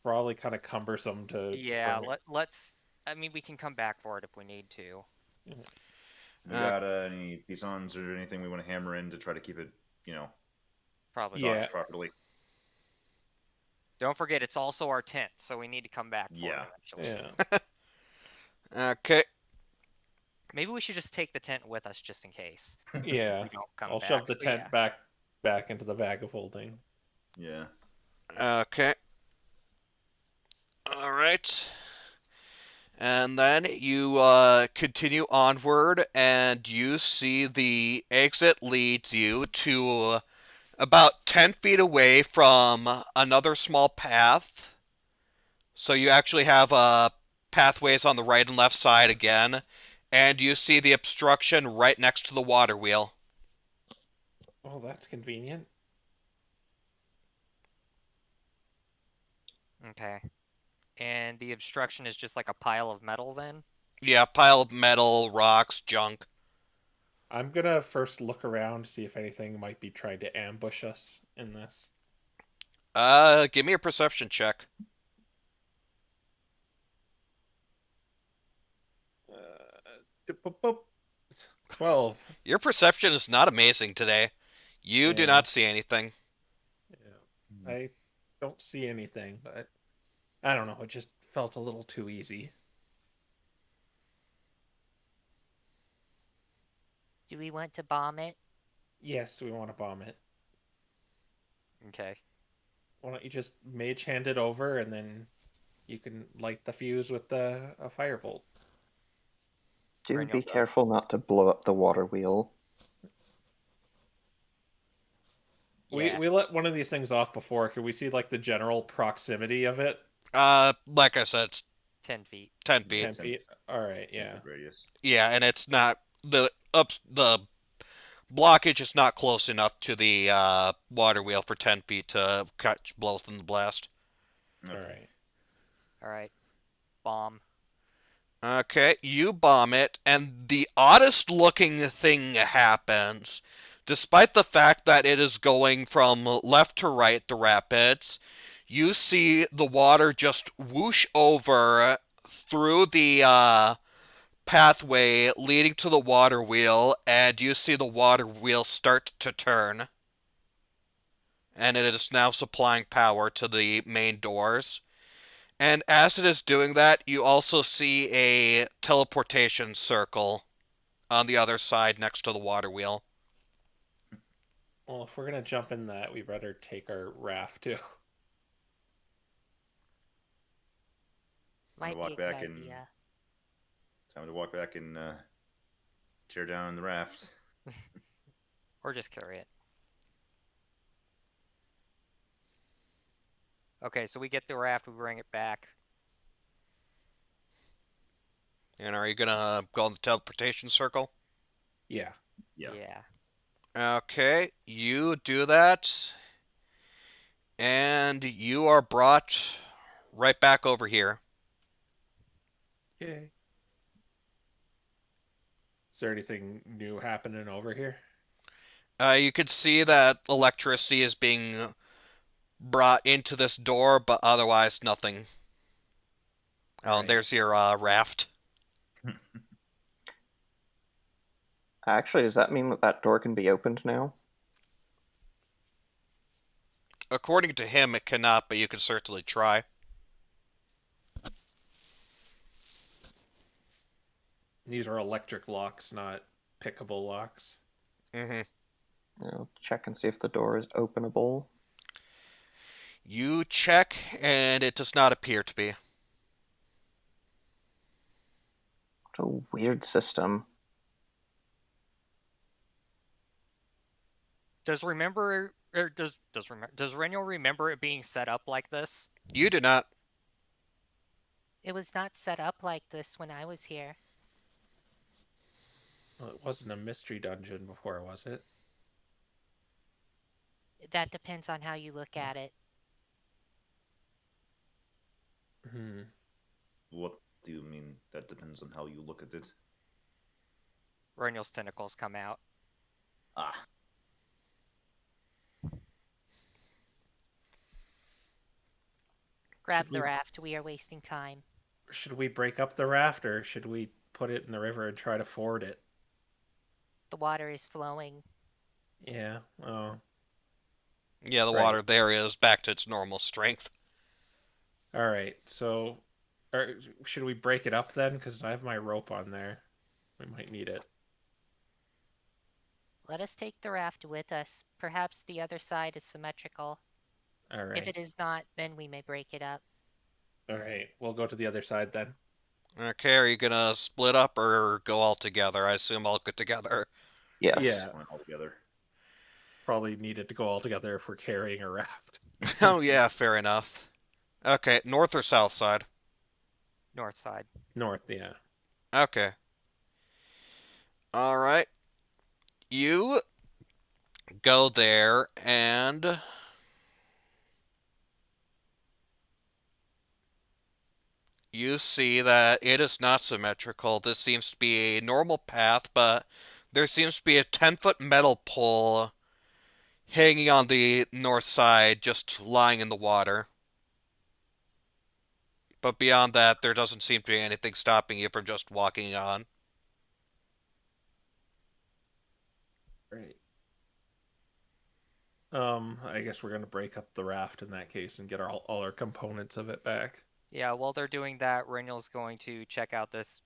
probably kind of cumbersome to. Yeah, bring it. let's. I mean, we can come back for it if we need to. We got any pisons or anything we want to hammer in to try to keep it, Probably. Yeah. docked properly? Don't forget, it's also our tent, so we need to come back for Yeah. it eventually. Yeah. okay. Maybe we should just take the tent with us just in case. Yeah. We don't come I'll back. shove the so tent yeah. back into the bag of holding. Yeah. Okay. All right. And then you continue onward, and you see the exit leads you to about 10 feet away from another small path. So you actually have pathways on the right and left side again, and you see the obstruction right next to the water wheel. Oh, that's convenient. Okay. And the obstruction is just like a pile of metal then? Yeah, pile of metal, rocks, junk. I'm gonna first look around, see if anything might be trying to ambush us in this. Give me a perception check. Boop, boop. 12. Your perception is not amazing today. You do Yeah. not see anything. Yeah. I don't see anything, but I don't know. It just felt a little too easy. Do we want to bomb it? Yes, we want to bomb it. Okay. Why don't you just mage hand it over and then you can light the fuse with a firebolt? Do Right, be no. careful not to blow up the water wheel. Yeah. We let one of these things off before. Could we see like the general proximity of it? Like I said, it's 10 feet. 10 feet. 10 feet. All right, 10 yeah. foot radius. Yeah, and it's not the blockage is not close enough to the water wheel for 10 feet to catch both in the blast. All right. All right. Bomb. Okay, you bomb it, and the oddest looking thing happens. Despite the fact that it is going from left to right, the rapids, you see the water just whoosh over through the pathway leading to the water wheel, and you see the water wheel start to turn. And it is now supplying power to the main doors. And as it is doing that, you also see a teleportation circle on the other side next to the water wheel. Well, if we're gonna jump in that, we better take our raft too. Might be walk a good back and- idea. Time to walk back and tear down the raft. Or just carry it. Okay, so we get the raft, we bring it back. And are you gonna go in the teleportation circle? Yeah. Yeah. Okay, you do that. And you are brought right back over here. Yay. Is there anything new happening over here? You can see that electricity is being brought into this door, but otherwise nothing. Oh, Alright. there's your raft. Actually, does that mean that that door can be opened now? According to him, it cannot, but you can certainly try. These are electric locks, not pickable locks. Mm-hmm. I'll check and see if the door is openable. You check, and it does not appear to be. What a weird system. Does remember or does Reniel remember it being set up like this? You do not. It was not set up like this when I was here. Well, it wasn't a mystery dungeon before, was it? That depends on how you look at it. Hmm. What do you mean? That depends on how you look at it. Reniel's tentacles come out. Ah. Grab Should the we- raft. We are wasting time. Should we break up the raft or should we put it in the river and try to ford it? The water is flowing. Yeah. Oh. Yeah, the Right. water there is back to its normal strength. All right. So, should we break it up then? Because I have my rope on there. We might need it. Let us take the raft with us. Perhaps the other side is symmetrical. All right. If it is not, then we may break it up. All right. We'll go to the other side then. Okay, are you gonna split up or go all together? I assume all go together. Yes. Yeah. Went all together. Probably needed to go all together if we're carrying a raft. Oh yeah, fair enough. Okay, north or south side? North side. North, yeah. Okay. Alright. You go there and you see that it is not symmetrical. This seems to be a normal path, but there seems to be a 10-foot metal pole hanging on the north side, just lying in the water. But beyond that, there doesn't seem to be anything stopping you from just walking on. Right. I guess we're gonna break up the raft in that case and get all our components of it back. Yeah, while they're doing that, Renyl's going to check out this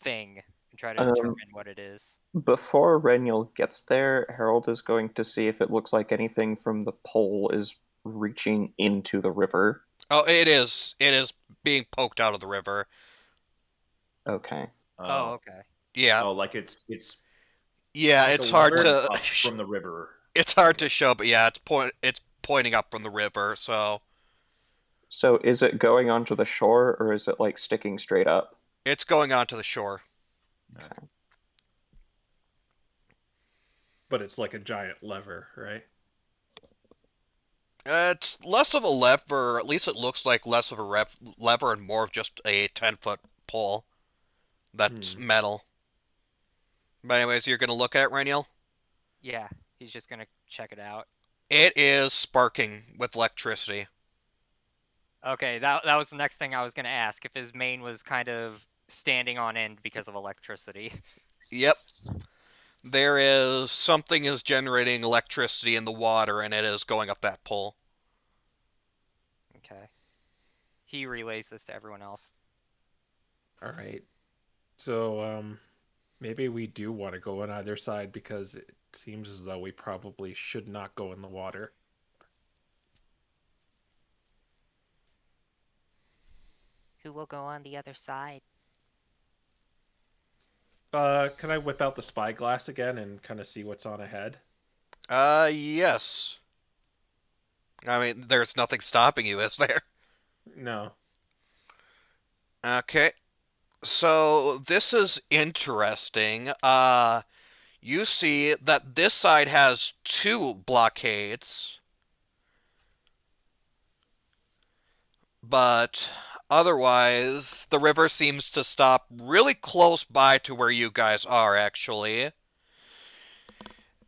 thing and try to Um, determine what it is. Before Renyel gets there, Harold is going to see if it looks like anything from the pole is reaching into the river. Oh, it is. It is being poked out of the river. Okay. Oh, okay. Yeah. Oh, like it's Yeah, Like it's a hard lever? to up from the river. it's hard to show, but yeah, it's pointing up from the river, so So is it going onto the shore or is it like sticking straight up? it's going onto the shore. But it's like a giant lever, right? It's less of a lever, or at least it looks like less of a lever and more of just a 10-foot pole that's metal. But anyways, you're gonna look at it, Raniel? Yeah, he's just gonna check it out. It is sparking with electricity. Okay, that was the next thing I was gonna ask, if his main was kind of standing on end because of electricity. Yep. There is something is generating electricity in the water and it is going up that pole. Okay. He relays this to everyone else. All right. So, maybe we do want to go on either side because it seems as though we probably should not go in the water. Who will go on the other side? Can I whip out the spyglass again and kind of see what's on ahead? Yes. I mean, there's nothing stopping you, is there? No. Okay. So, this is interesting. You see that this side has 2 blockades. But otherwise, the river seems to stop really close by to where you guys are, actually.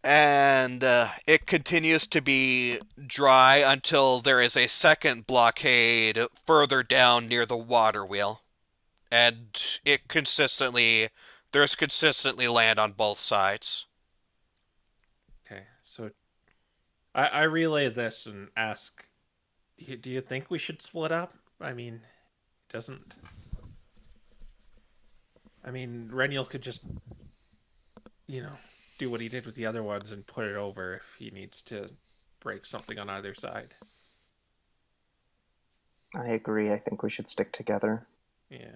And it continues to be dry until there is a second blockade further down near the water wheel. And there's consistently land on both sides. Okay. So, I relay this and ask, do you think we should split up? I mean, doesn't... I mean, Reniel could just, do what he did with the other ones and put it over if he needs to break something on either side. I agree. I think we should stick together. Yeah.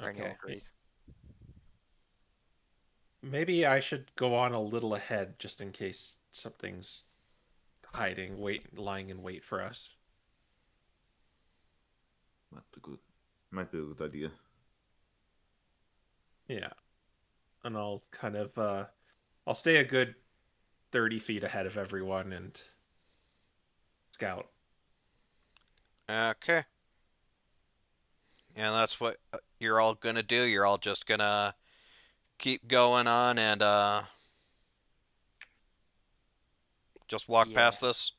Renyl Okay. agrees. Maybe I should go on a little ahead just in case something's lying in wait for us. Might be a good idea. Yeah. And I'll kind of, I'll stay a good 30 feet ahead of everyone and scout. Okay. And that's what you're all gonna do. You're all just gonna keep going on and just walk Yeah. past this.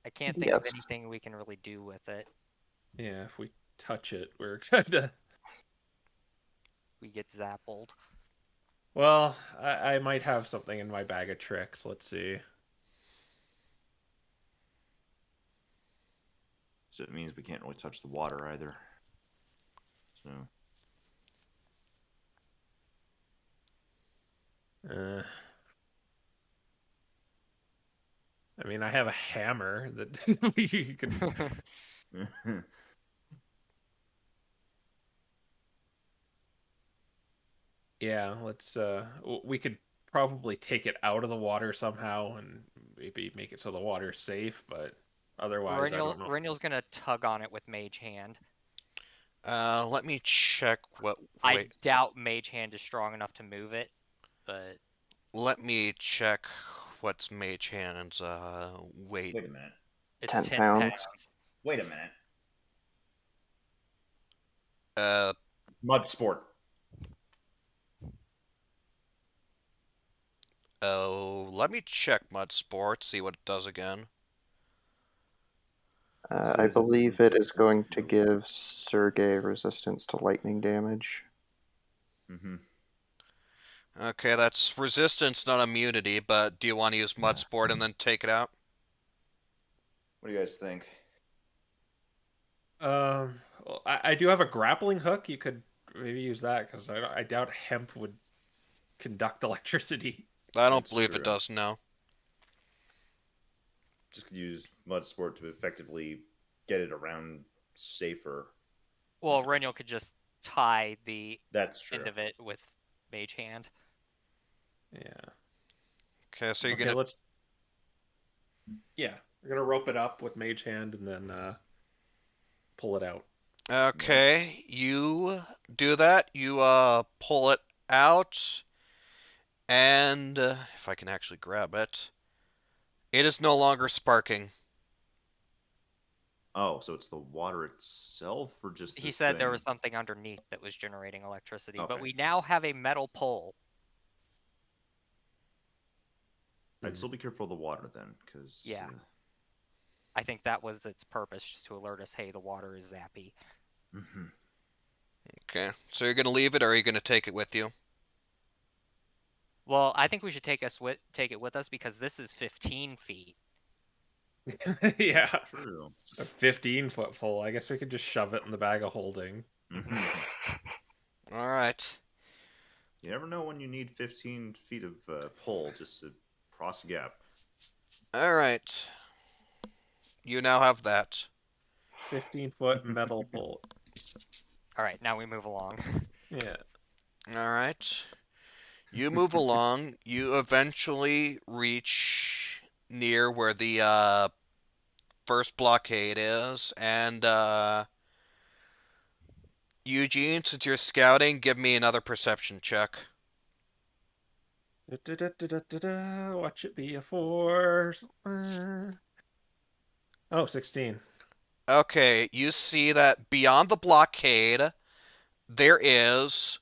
I can't think of Yes. anything we can really do with it. Yeah, if we touch it, we're kinda... We get zappled. Well, I might have something in my bag of tricks. Let's see. So it means we can't really touch the water either. So I mean, I have a hammer that you can... Yeah, let's we could probably take it out of the water somehow and maybe make it so the water's safe, but otherwise I don't know. Renyl's gonna tug on it with Mage Hand. Let me check what. I Wait, doubt Mage Hand is strong enough to move it, but let me check what's Mage Hand's weight. wait a minute. it's 10 10 pounds. pounds. Wait a minute. Uh, Mud sport. oh, let me check Mud Sport, see what it does again. I believe it is going to give Sergey resistance to lightning damage. Mm-hmm. Okay, that's resistance, not immunity, but do you want to use Mud Sport and then take it out? What do you guys think? Well, I do have a grappling hook. You could maybe use that because I doubt hemp would conduct electricity. I don't That's believe it true. does, no. Just could use mud sport to effectively get it around safer. Well, Reniel could just tie the That's true. end of it with Mage Hand. Yeah. Okay, so you're Okay, gonna... let's. Yeah, we're gonna rope it up with Mage Hand and then pull it out. Okay, you do that. You pull it out, and if I can actually grab it, it is no longer sparking. Oh, so it's the water itself, or just He this said there thing? was something underneath that was generating electricity, but Okay. we now have a metal pole. I'd still be careful of the water then, because Yeah. I think that was its purpose, just to alert us, hey, the water is zappy. Okay, so you're gonna leave it, or are you gonna take it with you? Well, I think we should take it with us because this is 15 feet. Yeah, True. a 15-foot full. I guess we could just shove it in the bag of holding. All right. You never know when you need 15 feet of pull just to cross a gap. All right. You now have that. 15-foot metal pull. All right, now we move along. Yeah. All right. You move along. You eventually reach near where the first blockade is, and Eugene, since you're scouting, give me another perception check. Watch it be a force. Oh, 16. Okay, you see that beyond the blockade, there is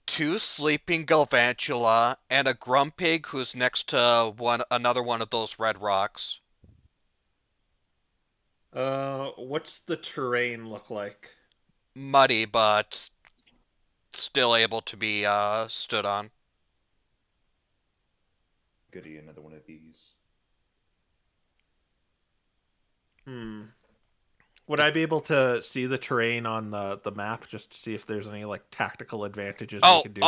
two sleeping Galvantula and a Grumpig who's next to another one of those red rocks. What's the terrain look like? Muddy, but still able to be stood on. Goody, another one of these. Would I be able to see the terrain on the map just to see if there's any like tactical advantages we could do?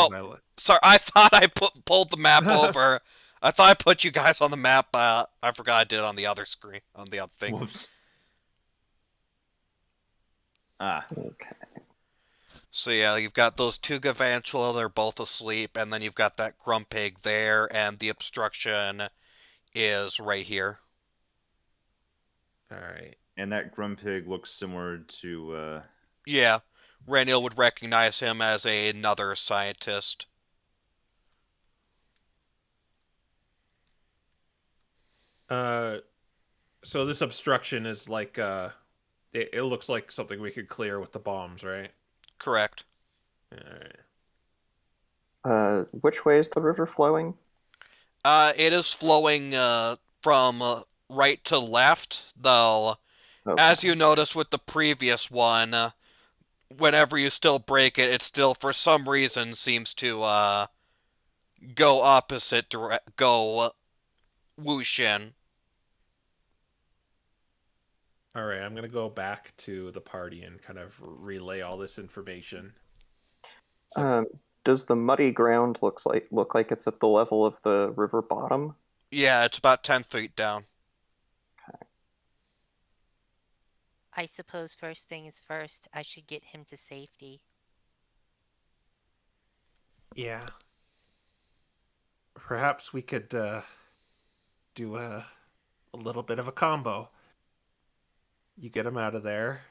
Sorry, I thought I pulled the map over. I thought I put you guys on the map. I forgot I did it on the other screen, on the other thing. Whoops. Ah. Okay. So yeah, you've got those two Galvantula, they're both asleep, and then you've got that Grumpig there, and the obstruction is right here. All right. And that Grumpig looks similar to. Yeah, Raniel would recognize him as another scientist. So this obstruction is like it looks like something we could clear with the bombs, right? Correct. All right. Which way is the river flowing? It is flowing from right to left, though. Okay. As you noticed with the previous one, whenever you still break it, it still, for some reason, seems to go opposite, go whoosh in. All right, I'm gonna go back to the party and kind of relay all this information. Does the muddy ground look like it's at the level of the river bottom? Yeah, it's about 10 feet down. I suppose first thing is first, I should get him to safety. Yeah. Perhaps we could do a little bit of a combo. You get him out of there.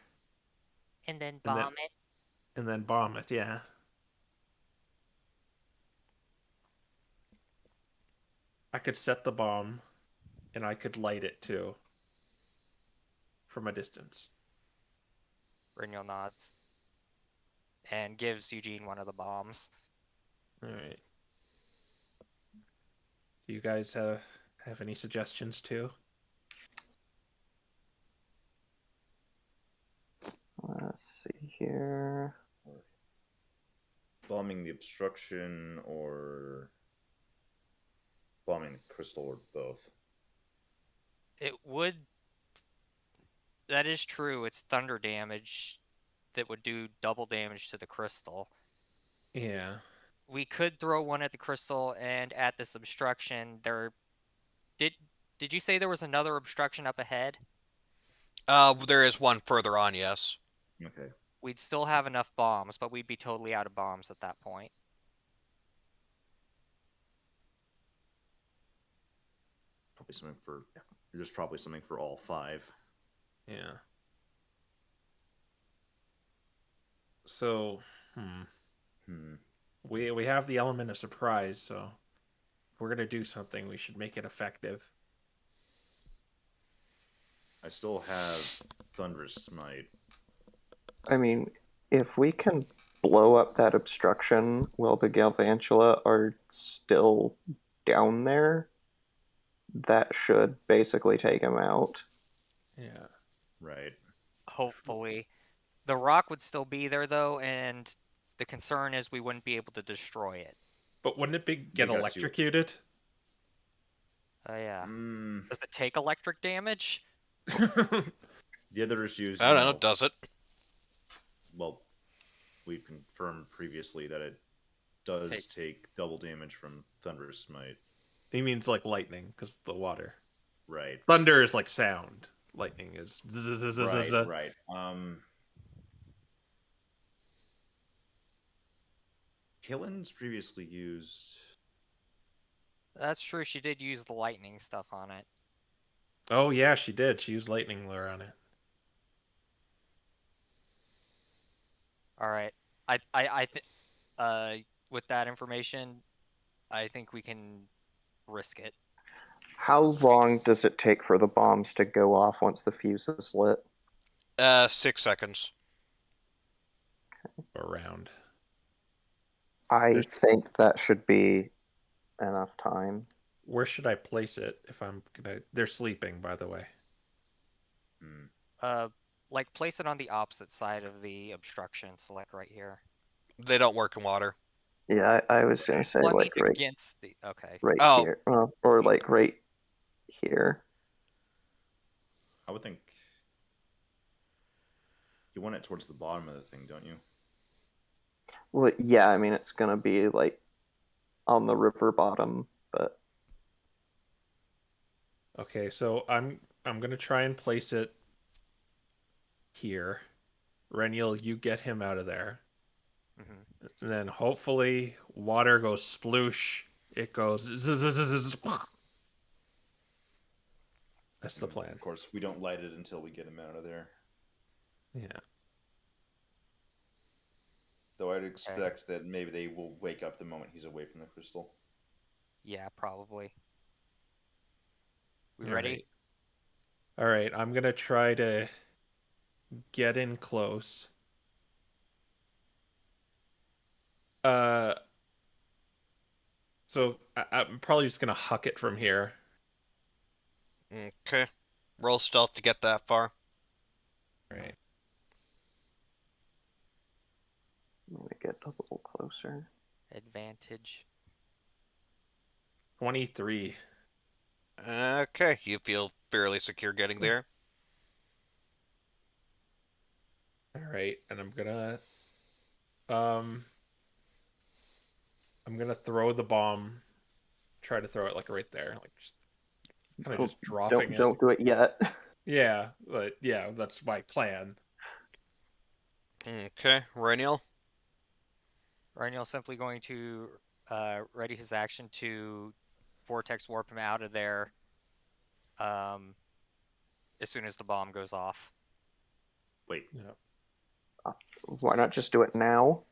And then bomb it. And then bomb it, yeah. I could set the bomb, and I could light it too. From a distance. Reniel nods. And gives Eugene one of the bombs. Alright. Do you guys have any suggestions too? Let's see here. bombing the obstruction or bombing the crystal or both? It would. That is true. It's thunder damage that would do double damage to the crystal. Yeah. We could throw one at the crystal and at this obstruction. Did you say there was another obstruction up ahead? There is one further on, yes. Okay. We'd still have enough bombs, but we'd be totally out of bombs at that point. Probably something for. Yeah, there's probably something for all 5. Yeah. So, we have the element of surprise, so if we're gonna do something, we should make it effective. I still have Thunderous Smite. I mean, if we can blow up that obstruction while the Galvantula are still down there, that should basically take him out. Yeah. Right. Hopefully. The rock would still be there, though, and the concern is we wouldn't be able to destroy it. But wouldn't it get got you. electrocuted? Oh, yeah. Mm, Does it take electric damage? the other issues. I don't know, does it? Well, we've confirmed previously that it does take double damage from Thunderous Smite. He means like lightning, because the water. Right. Thunder is like sound. Lightning is. Right. Killen's previously used. That's true. She did use the lightning stuff on it. Oh yeah, she did. She used lightning lure on it. All right. With that information, I think we can risk it. How long does it take for the bombs to go off once the fuse is lit? 6 seconds. Around. I think that should be enough time. Where should I place it if I'm gonna... They're sleeping, by the way. Like place it on the opposite side of the obstruction. So like right here. They don't work in water. Yeah, I was gonna say Well, I like mean, right, against the okay. right Oh. here, or like right here. I would think you want it towards the bottom of the thing, don't you? Well, yeah, I mean it's gonna be like on the river bottom, but Okay, so I'm gonna try and place it here. Reniel, you get him out of there. And then hopefully water goes sploosh. It goes. That's the plan. Of course, we don't light it until we get him out of there. Yeah. Though I'd expect that maybe they will wake up the moment he's away from the crystal. Yeah, probably. We All ready? All right, I'm gonna try to get in close. So I'm probably just gonna huck it from here. Okay. Roll stealth to get that far. All right. I'm gonna get a little closer. Advantage. 23. Okay, you feel fairly secure getting there. All right, and I'm gonna throw the bomb. Try to throw it like right there, like just kind of just dropping it. Don't do it yet. Yeah, but yeah, that's my plan. Okay, Reniel. Reniel's simply going to ready his action to vortex warp him out of there as soon as the bomb goes off. Wait. Yeah. Why not just do it now?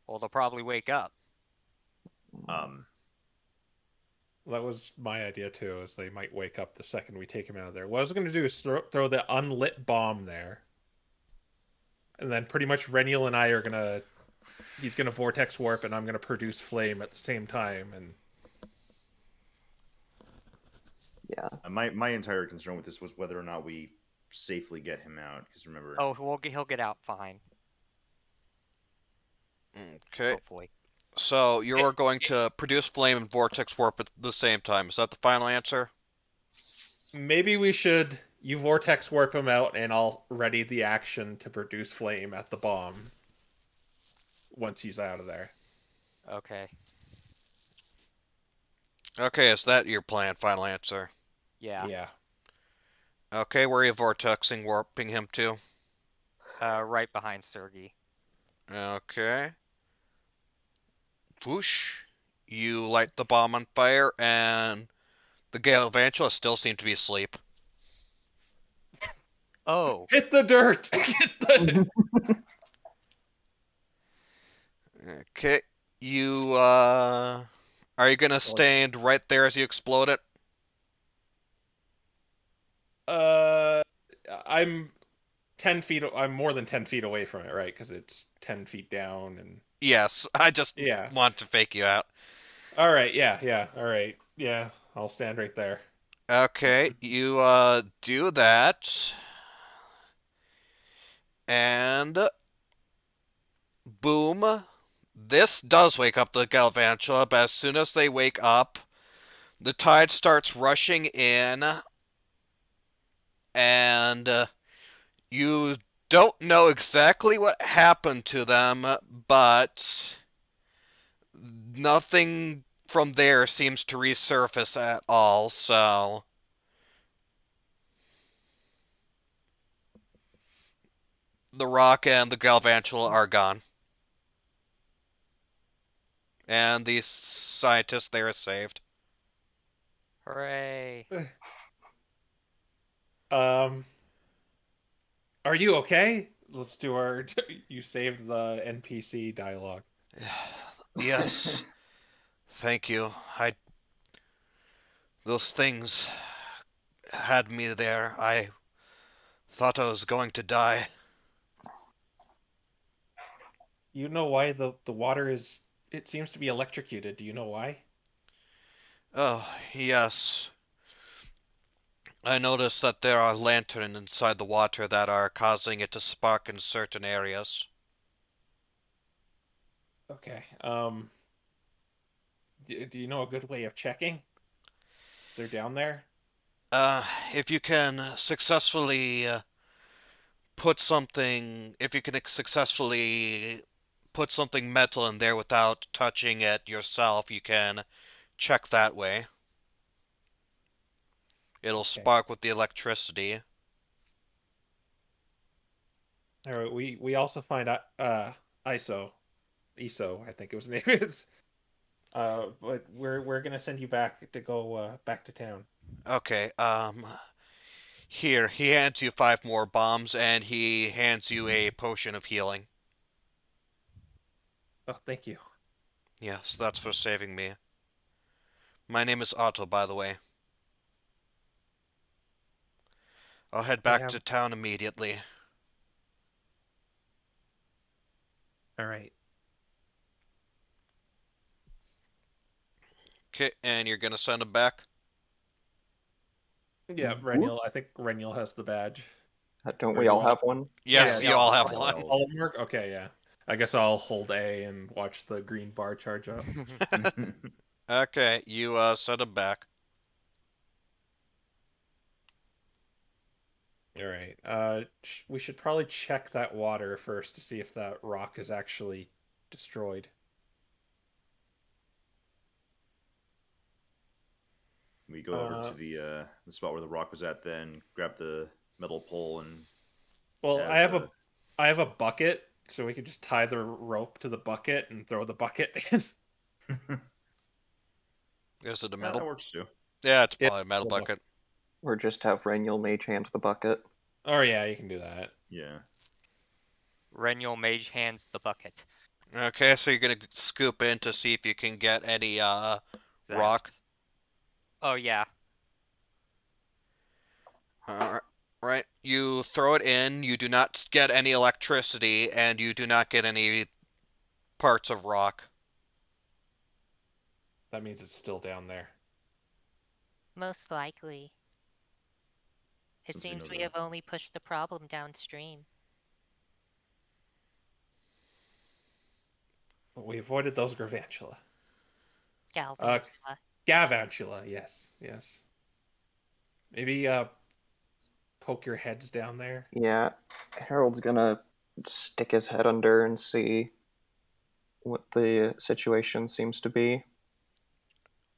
Well, they'll probably wake up. That was my idea too, is they might wake up the second we take him out of there. What I was going to do is throw the unlit bomb there. And then pretty much Reniel and I are going to... He's going to vortex warp and I'm going to produce flame at the same time. And Yeah. My entire concern with this was whether or not we safely get him out. Because remember... Oh, he'll get out fine. Okay. Hopefully. So you're going to produce flame and vortex warp at the same time. Is that the final answer? Maybe we should. You vortex warp him out, and I'll ready the action to produce flame at the bomb once he's out of there. Okay. Okay, is that your plan? Final answer. Yeah. Yeah. Okay, where are you vortexing warping him to? Right behind Sergey. Okay. Whoosh. You light the bomb on fire, and the Galvantula still seem to be asleep. Oh. Hit the dirt. Hit the. Okay. You, are you gonna stand right there as you explode it? I'm 10 feet. I'm more than 10 feet away from it, right? Because it's 10 feet down, and Yes, I just yeah. want to fake you out. All right. Yeah. All right. Yeah. I'll stand right there. Okay, you, do that. And boom. This does wake up the Galvantula, but as soon as they wake up, the tide starts rushing in, and you don't know exactly what happened to them, but nothing from there seems to resurface at all, so the rock and the Galvantula are gone. And the scientist there is saved. Hooray. Are you okay? Let's do our. You saved the NPC dialogue. Yes. Thank you. Those things had me there. I thought I was going to die. You know why the water is? It seems to be electrocuted. Do you know why? Oh, yes. I noticed that there are lanterns inside the water that are causing it to spark in certain areas. Okay. Do you know a good way of checking? They're down there. If you can successfully put something metal in there without touching it yourself, you can check that way. It'll spark with the electricity. All right. We also find ISO, I think it was name is. But we're gonna send you back to go back to town. Okay, here, he hands you 5 more bombs, and he hands you a potion of healing. Oh, thank you. Yes, that's for saving me. My name is Otto, by the way. I'll head back to town immediately. All right. Okay, and you're gonna send him back? Yeah, Reniel. I think Reniel has the badge. Don't we all have one? Yes, Yeah, you all have all one. All of them work. Okay, yeah. I guess I'll hold A and watch the green bar charge up. Okay, you send him back. All right. We should probably check that water first to see if that rock is actually destroyed. We go over to the spot where the rock was at, then grab the metal pole and. Well, have I have a bucket, so we could just tie the rope to the bucket and throw the bucket in. Is it a that metal? works too. Yeah, it's Yeah, probably a metal metal bucket. Or just have Reniel mage hand the bucket. Oh yeah, you can do that. Yeah. Renial mage hands the bucket. Okay, so you're gonna scoop in to see if you can get any rock. Oh yeah. Right. You throw it in, you do not get any electricity, and you do not get any parts of rock. That means it's still down there. Most likely. It Since we seems know we that. have only pushed the problem downstream. We avoided those Gravantula. Galvantula. Gavantula, yes. Maybe poke your heads down there. Yeah, Harold's gonna stick his head under and see what the situation seems to be.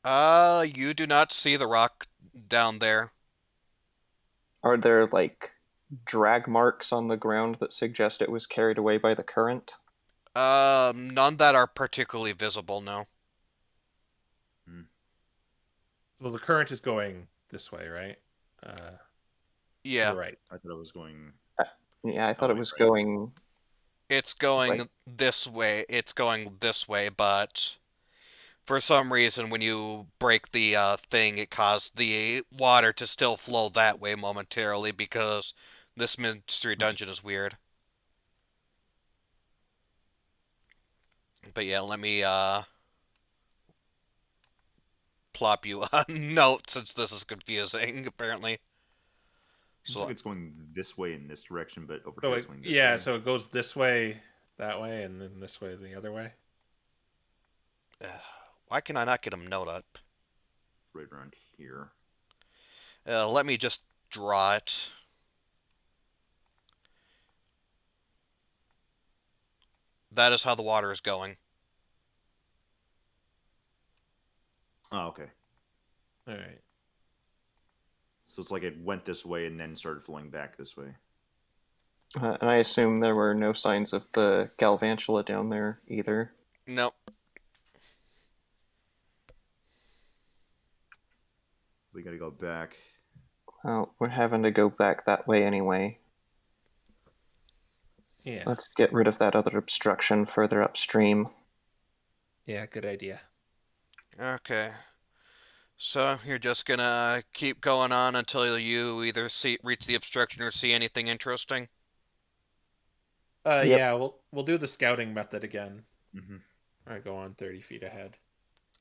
You do not see the rock down there. Are there like drag marks on the ground that suggest it was carried away by the current? None that are particularly visible, no. So the current is going this way, right? Yeah, Right. I thought it was going. Yeah, I thought Oh, it was right. going. it's going Right. this way. It's going this way, but for some reason, when you break the thing, it caused the water to still flow that way momentarily because this mystery dungeon is weird. But yeah, let me plop you a note since this is confusing, apparently. Seems So like it's going this way in this direction, but over So here it, it's going this yeah, way. so it goes this way, that way, and then this way, the other way. why can I not get him note up? Right around here. Let me just draw it. That is how the water is going. Oh, okay. All right. So it's like it went this way and then started flowing back this way. And I assume there were no signs of the Galvantula down there either. Nope. We gotta go back. Well, we're having to go back that way anyway. Yeah. Let's get rid of that other obstruction further upstream. Yeah, good idea. Okay. So you're just gonna keep going on until you either reach the obstruction or see anything interesting? Yep. Yeah, we'll do the scouting method again. Mm-hmm. I go on 30 feet ahead.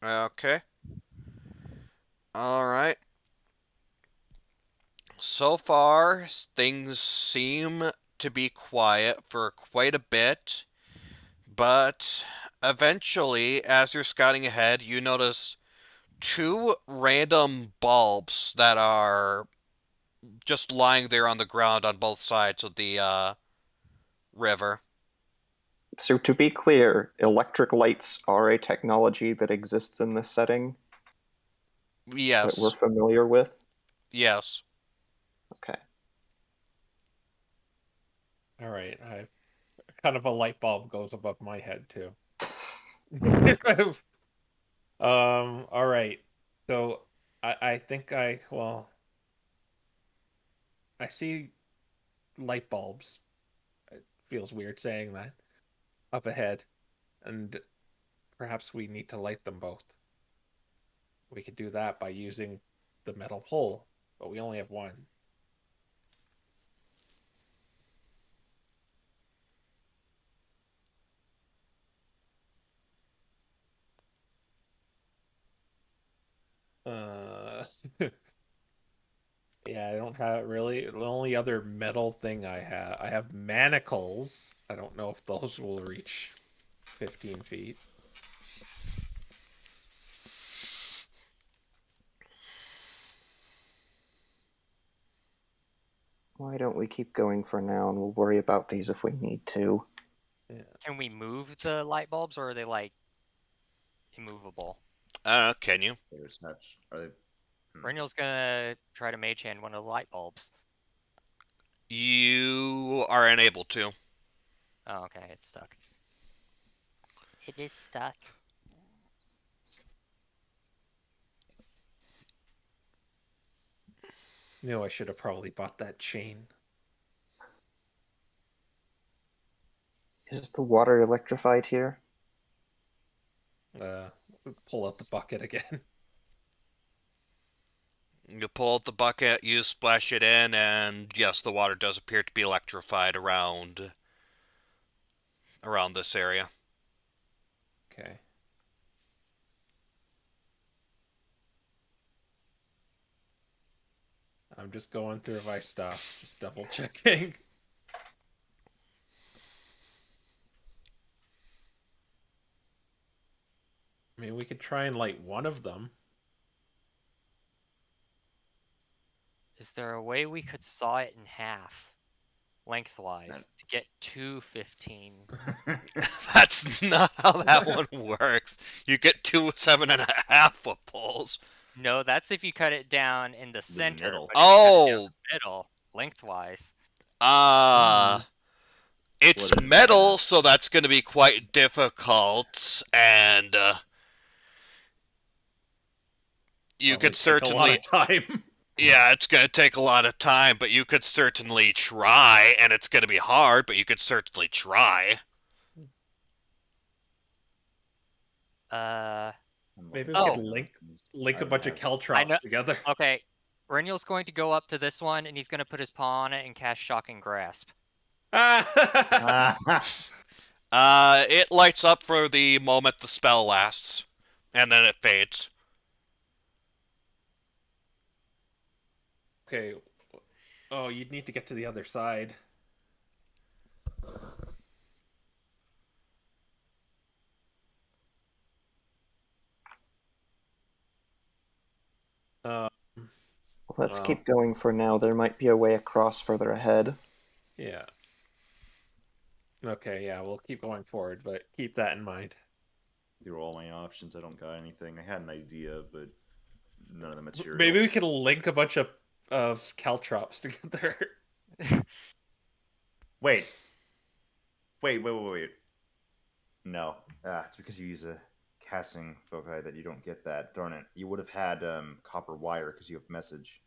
Okay. Alright. So far, things seem to be quiet for quite a bit, but eventually, as you're scouting ahead, you notice two random bulbs that are just lying there on the ground on both sides of the river. So to be clear, electric lights are a technology that exists in this setting that we're Yes. familiar with. Yes. Okay. All right. Kind of a light bulb goes above my head too. All right. So I think I see light bulbs. It feels weird saying that up ahead, and perhaps we need to light them both. We could do that by using the metal pole, but we only have one. Yeah, I don't have really. The only other metal thing I have manacles. I don't know if those will reach 15 feet. Why don't we keep going for now and we'll worry about these if we need to. Yeah. Can we move the light bulbs, or are they like immovable? Can you? Are they? Renyl's gonna try to mage hand one of the light bulbs. You are unable to. Oh, okay, it's stuck. It is stuck. I should have probably bought that chain. Is the water electrified here? Pull out the bucket again. You pull out the bucket, you splash it in, and yes, the water does appear to be electrified around this area. Okay. I'm just going through my stuff, just double checking. I mean, we could try and light one of them. Is there a way we could saw it in half, lengthwise, to get 215? That's not how that one works. You get 2 7.5-foot poles. No, that's if you cut it down in the center. middle. But if you cut it down Oh, the middle, lengthwise. it's Split it in metal, half. so that's going to be quite difficult, and you could Take a lot certainly, of time. yeah, it's going to take a lot of time, but you could certainly try, and it's going to be hard, but you could certainly try. Maybe we Oh. could link a bunch of I know- caltrops together. Okay, Renniel's going to go up to this one, and he's going to put his paw on it and cast Shocking Grasp. It lights up for the moment the spell lasts, and then it fades. Okay. Oh, you'd need to get to the other side. Let's Wow. keep going for now. There might be a way across further ahead. Yeah. Okay, yeah, we'll keep going forward, but keep that in mind. These are all my options. I don't got anything. I had an idea, but none of the material. Maybe we could link a bunch of caltrops together. Wait. No. It's because you use a casting foci that you don't get that. Darn it. You would have had copper wire because you have message.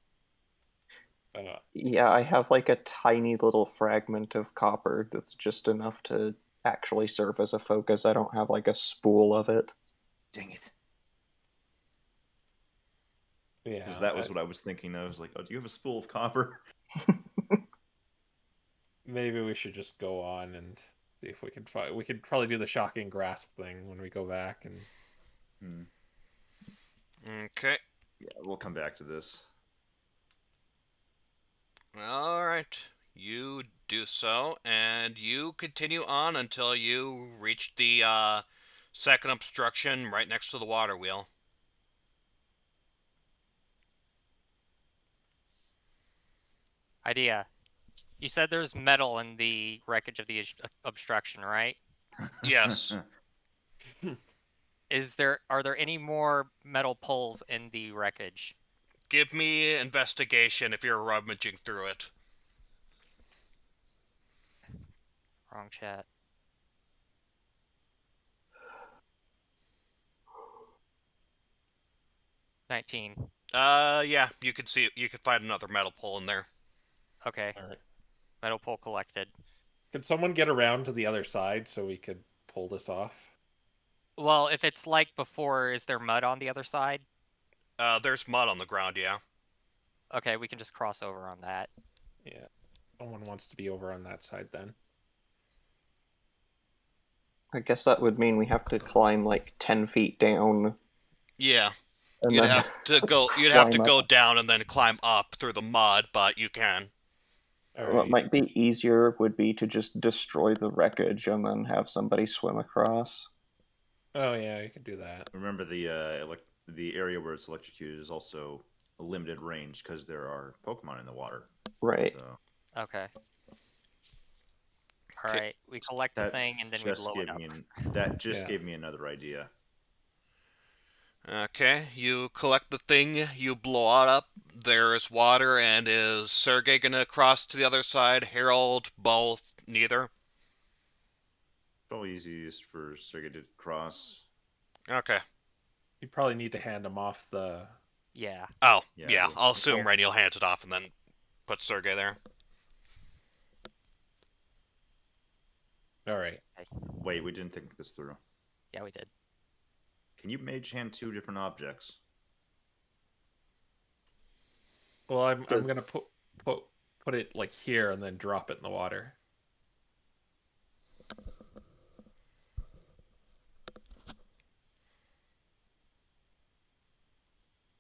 Yeah, I have like a tiny little fragment of copper that's just enough to actually serve as a focus. I don't have like a spool of it. Dang it. Yeah. Because that was what I was thinking. I was like, oh, do you have a spool of copper? Maybe we should just go on and see if we can find. We could probably do the shocking grasp thing when we go back. And Okay. Yeah, we'll come back to this. Alright. You do so, and you continue on until you reach the second obstruction right next to the water wheel. Idea. You said there's metal in the wreckage of the obstruction, right? Yes. Are there any more metal poles in the wreckage? Give me investigation if you're rummaging through it. Wrong chat. $19. Yeah, you could see, you could find another metal pole in there. Okay. all right, Metal pole collected. could someone get around to the other side so we could pull this off? Well, if it's like before, is there mud on the other side? There's mud on the ground, yeah. Okay, we can just cross over on that. Yeah, someone wants to be over on that side then. I guess that would mean we have to climb like 10 feet down. Yeah. And You'd then have to go. You'd have to climb go up. down and then climb up through the mud, but you can. All What right. might be easier would be to just destroy the wreckage and then have somebody swim across. Oh yeah, you could do that. Remember the area where it's electrocuted is also a limited range because there are Pokemon in the water. Right. So Okay. Alright, we collect the that thing and then we just blow it gave up. me that just Yeah. gave me another idea. Okay, you collect the thing, you blow it up. There is water, and is Sergey gonna cross to the other side? Harold, both, neither? Probably easiest for Sergey to cross. Okay. You probably need to hand them off the. Yeah. Oh, Yeah, yeah. yeah. I'll assume Rainiel hands it off and then put Sergey there. All right. Wait, we didn't think this through. Yeah, we did. Can you mage hand 2 different objects? Well, I'm gonna put it like here and then drop it in the water.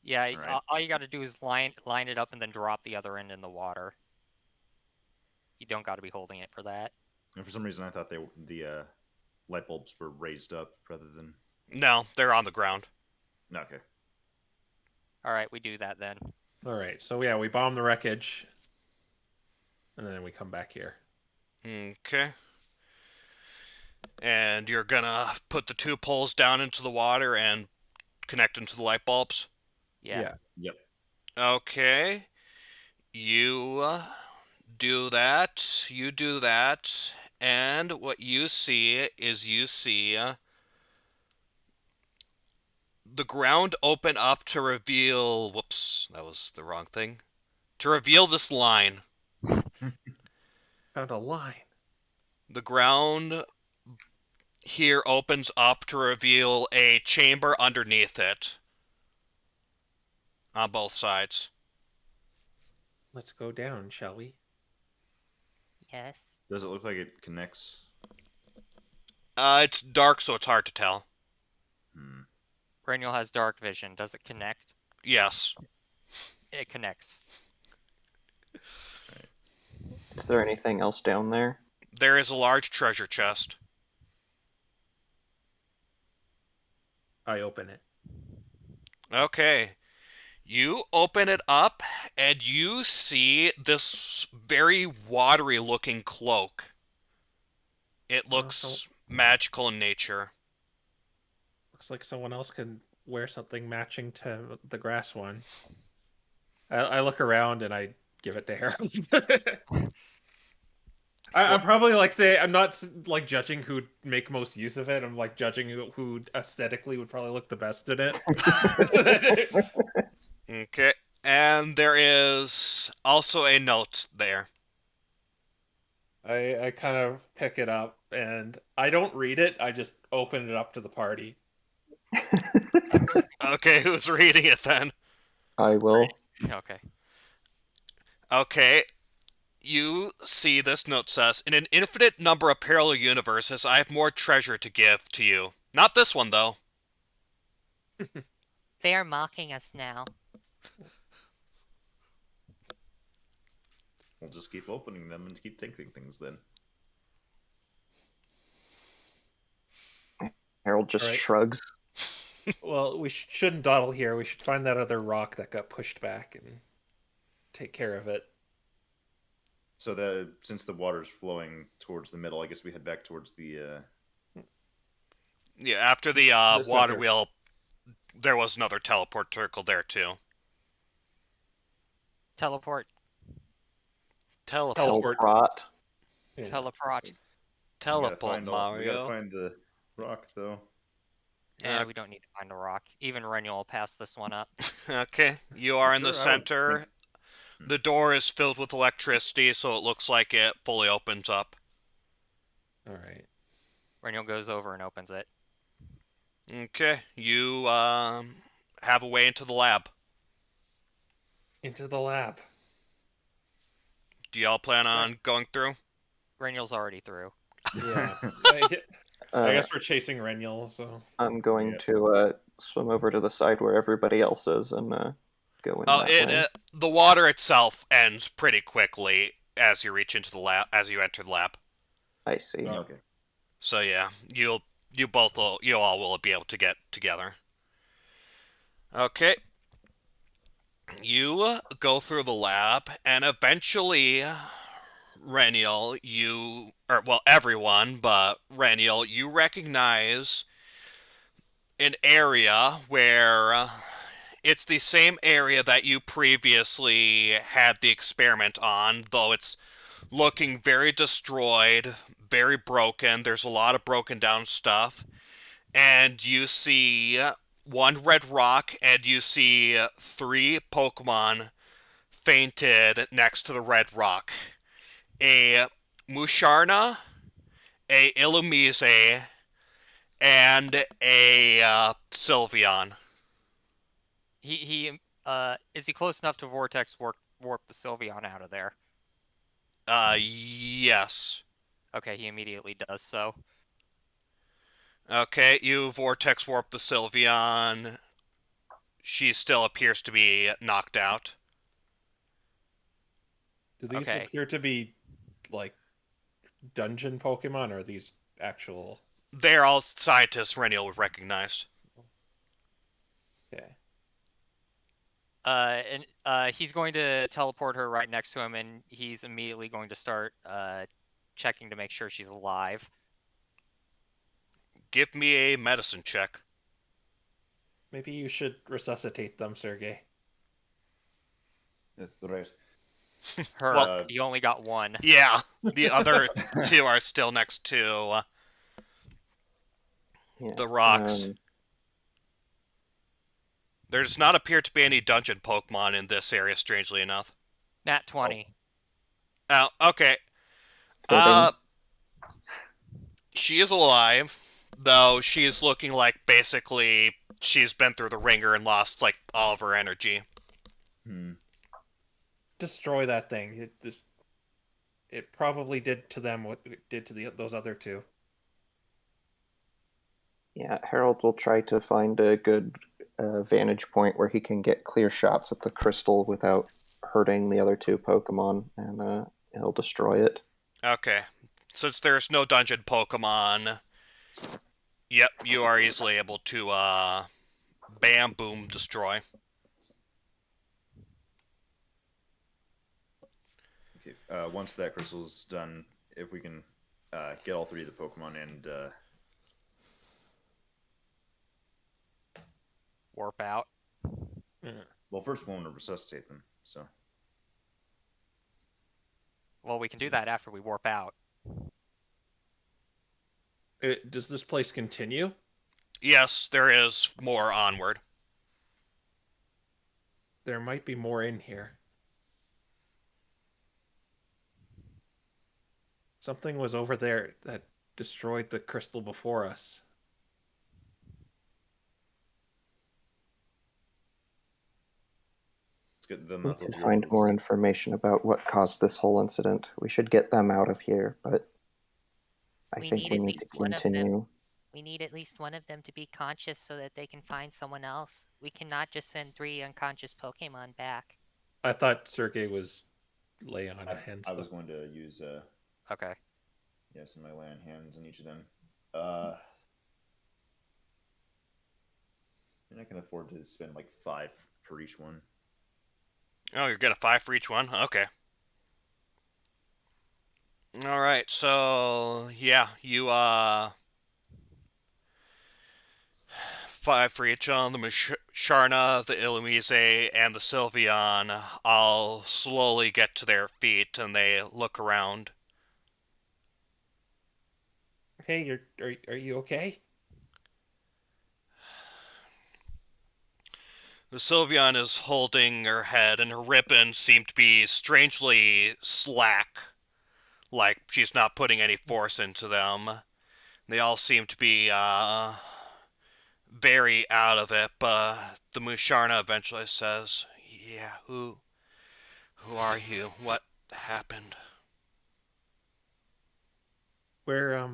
Yeah, Alright. all you gotta do is line it up and then drop the other end in the water. You don't gotta be holding it for that. And for some reason, I thought the light bulbs were raised up rather than. No, they're on the ground. Okay. All right, we do that then. All right, so yeah, we bomb the wreckage, and then we come back here. Okay. And you're gonna put the 2 poles down into the water and connect them to the light bulbs? Yeah. Yep. Okay. You do that. You do that. And what you see is the ground open up to reveal. Whoops, that was the wrong thing. To reveal this line. Found a line. The ground here opens up to reveal a chamber underneath it. On both sides. Let's go down, shall we? Yes. Does it look like it connects? It's dark, so it's hard to tell. Renial has dark vision. Does it connect? Yes. It connects. Is there anything else down there? There is a large treasure chest. I open it. Okay. You open it up, and you see this very watery looking cloak. It looks magical in nature. Looks like someone else can wear something matching to the grass one. I look around and I give it to Harold. I'm probably like I'm not like judging who'd make most use of it. I'm like judging who aesthetically would probably look the best in it. Okay. And there is also a note there. I kind of pick it up and I don't read it. I just open it up to the party. Okay, who's reading it then? I will. Okay. Okay. You see this note says, in an infinite number of parallel universes, I have more treasure to give to you. Not this one, though. They are mocking us now. We'll just keep opening them and keep taking things then. Harold just Alright. shrugs. Well, we shouldn't dawdle here. We should find that other rock that got pushed back and take care of it. So since the water's flowing towards the middle, I guess we head back towards the. Yeah, after the The water center. wheel, there was another teleport circle there, too. Teleport. Teleport. Teleport. Yeah. Teleport. Teleport, We Mario. gotta find the rock, though. And we don't need to find a rock. Even Renial will pass this one up. Okay, you are in the Sure, I would center. think- The door is filled with electricity, so it looks like it fully opens up. All right. Renial goes over and opens it. Okay, you have a way into the lab. Into the lab. Do y'all plan on going through? Renial's already through. Yeah. Uh, I guess we're chasing Renial, so. I'm going Yeah. to swim over to the side where everybody else is and go in Oh, that way. the water itself ends pretty quickly as you reach into the lab, as you enter the lab. I see. Okay. So yeah, you all will be able to get together. Okay. You go through the lab, and eventually, Renial, everyone, but Renial, you recognize an area where it's the same area that you previously had the experiment on, though it's looking very destroyed, very broken. There's a lot of broken down stuff. And you see one red rock, and you see 3 Pokemon fainted next to the red rock. A Musharna, a Illumise, and a Sylveon. Is he close enough to Vortex warp the Sylveon out of there? Yes. Okay, he immediately does so. Okay, you Vortex Warp the Sylveon. She still appears to be knocked out. Do these Okay. appear to be like dungeon Pokemon or are these actual They're all scientists Reniel would recognize. Okay. And he's going to teleport her right next to him, and he's immediately going to start checking to make sure she's alive. Give me a medicine check. Maybe you should resuscitate them, Sergey. That's right. Her, Well- you only got one. Yeah, the other two are still next to Yeah. the rocks. There does not appear to be any dungeon Pokemon in this area, strangely enough. Nat 20. Oh, okay. Fitting. She is alive, though she is looking like basically she's been through the ringer and lost like all of her energy. Destroy that thing. It probably did to them what it did to those other two. Yeah, Harold will try to find a good vantage point where he can get clear shots at the crystal without hurting the other two Pokemon, and he'll destroy it. Okay. Since there's no dungeon Pokemon, yep, you are easily able to Bam Boom destroy. Okay. Once that crystal's done, if we can get all three of the Pokemon and Warp out. well, first we want to resuscitate them. So Well, we can do that after we warp out. Does this place continue? Yes, there is more onward. There might be more in here. Something was over there that destroyed the crystal before us. let's get them We out. can find more information about what caused this whole incident. We should get them out of here, but I We think need we at need to least one of them. continue. We need at least one of them to be conscious so that they can find someone else. We cannot just send 3 unconscious Pokemon back. I thought Sergey was laying on hands. I was going to use Okay. yes, my lay on hands on each of them. And I can afford to spend like 5 for each one. Oh, you're getting a 5 for each one? Okay. Alright, so yeah, you 5 for each on the Sharna, the Illumise, and the Sylveon all slowly get to their feet and they look around. Hey, are you okay? The Sylveon is holding her head and her ribbons seem to be strangely slack, like she's not putting any force into them. They all seem to be very out of it, but the Musharna eventually says, "Yeah, who are you? What happened?" We're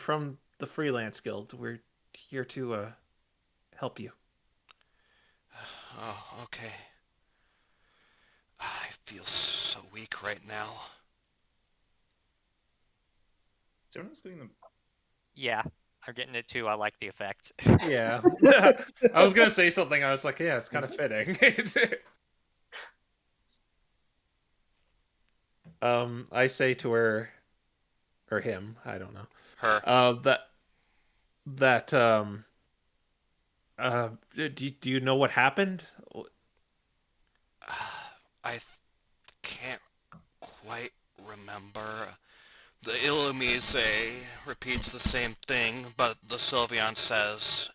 from the Freelance Guild. We're here to help you. Oh, okay. I feel so weak right now. Is everyone else getting them? Yeah, I'm getting it too. I like the effect. Yeah. I was gonna say something. I was like, yeah, it's kind of fitting. I say to her, or him, I don't know. Her. Do you know what happened? I can't quite remember. The Illumise repeats the same thing, but the Sylveon says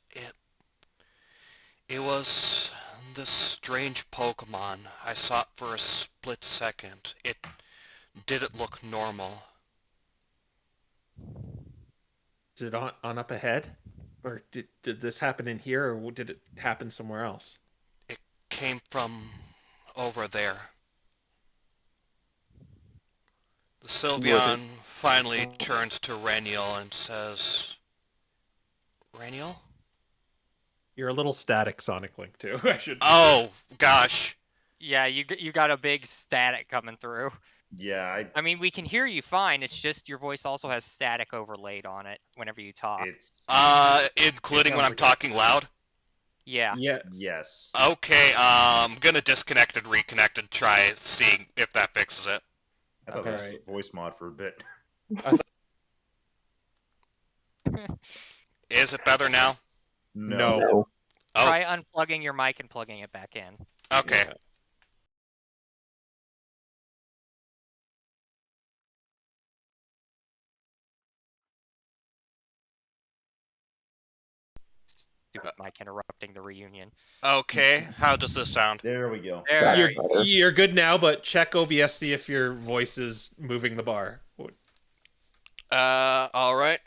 it was this strange Pokemon. I saw it for a split second. It didn't look normal. Is it on up ahead? Or did this happen in here, or did it happen somewhere else? It came from over there. The Sylveon finally turns to Reniel and says, "Reniel?" You're a little static, Sonic Link, too. I should. Oh, gosh. Yeah, you got a big static coming through. Yeah, I mean, we can hear you fine. It's just your voice also has static overlaid on it whenever you talk. it's Including It when sounds I'm like talking loud? Yeah. Yes. yes. Okay, I'm gonna disconnect and reconnect and try seeing if that fixes it. I thought Okay. that was a voice mod for a bit. Is it better now? No. No. Oh, Try unplugging your mic and plugging it back in. okay. Yeah. Stupid mic interrupting the reunion. Okay, how does this sound? There we go. There. You're, Better. you're good now, but check OBS, see if your voice is moving the bar. Alright.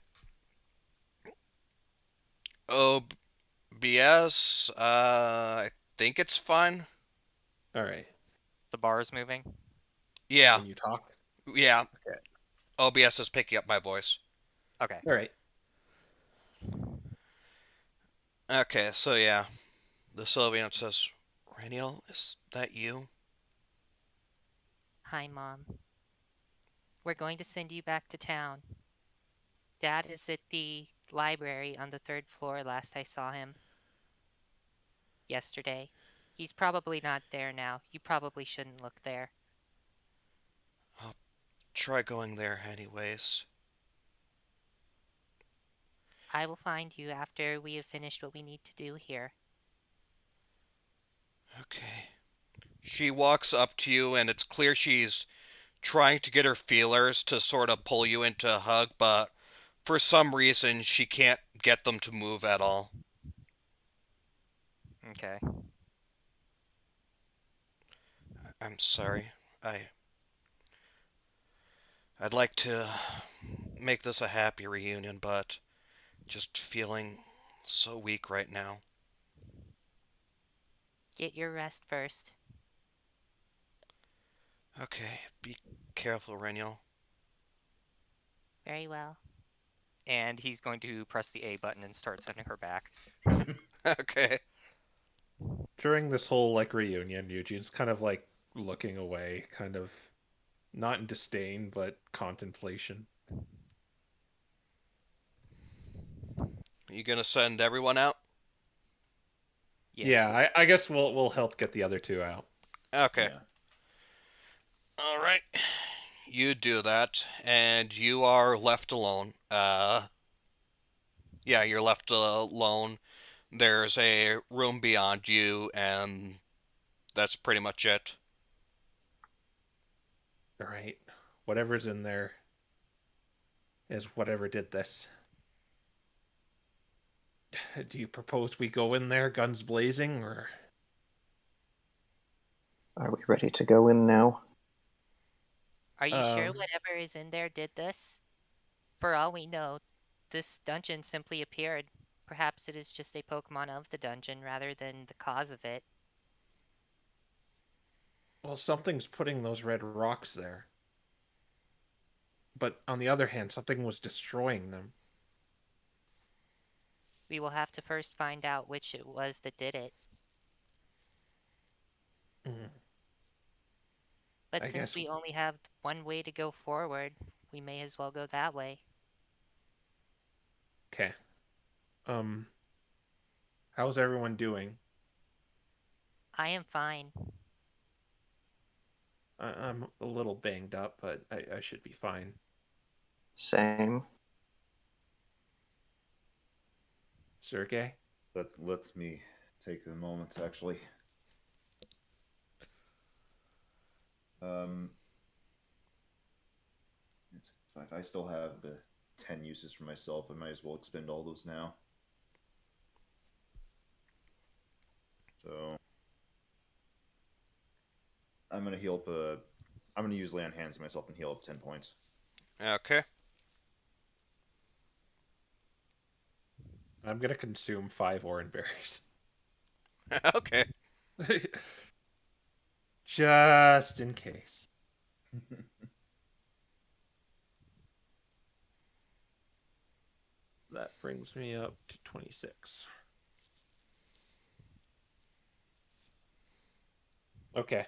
OBS, I think it's fine. All right. The bar is moving. Yeah, When you talk. yeah. Okay. OBS is picking up my voice. Okay. All right. Okay, so yeah. The Sylvian says, Raniel, is that you? Hi, Mom. We're going to send you back to town. Dad is at the library on the 3rd floor last I saw him. Yesterday. He's probably not there now. You probably shouldn't look there. Try going there anyways. I will find you after we have finished what we need to do here. Okay. She walks up to you, and it's clear she's trying to get her feelers to sort of pull you into a hug, but for some reason she can't get them to move at all. Okay. I'm sorry. I'd like to make this a happy reunion, but just feeling so weak right now. Get your rest first. Okay, be careful, Reniel. Very well. And he's going to press the A button and start sending her back. Okay. During this whole like reunion, Eugene's kind of like looking away, kind of not in disdain, but contemplation. You gonna send everyone out? Yeah, I guess we'll help get the other two out. Okay. Yeah. All right. You do that, and you are left alone. Yeah, you're left alone. There's a room beyond you, and that's pretty much it. All right. Whatever's in there is whatever did this. Do you propose we go in there guns blazing, or Are we ready to go in now? Are you sure Um, whatever is in there did this? For all we know, this dungeon simply appeared. Perhaps it is just a Pokemon of the dungeon rather than the cause of it. well, something's putting those red rocks there. But on the other hand, something was destroying them. We will have to first find out which it was that did it. Mm. But I since guess- we only have one way to go forward, we may as well go that way. Okay. How's everyone doing? I am fine. I'm a little banged up, but I should be fine. Same. Sergey? Let me take a moment, actually. It's five. I still have the 10 uses for myself. I might as well expend all those now. So I'm gonna heal up. I'm gonna use lay on hands on myself and heal up 10 points. Okay. I'm gonna consume 5 orange berries. Okay. Just in case. That brings me up to 26. Okay.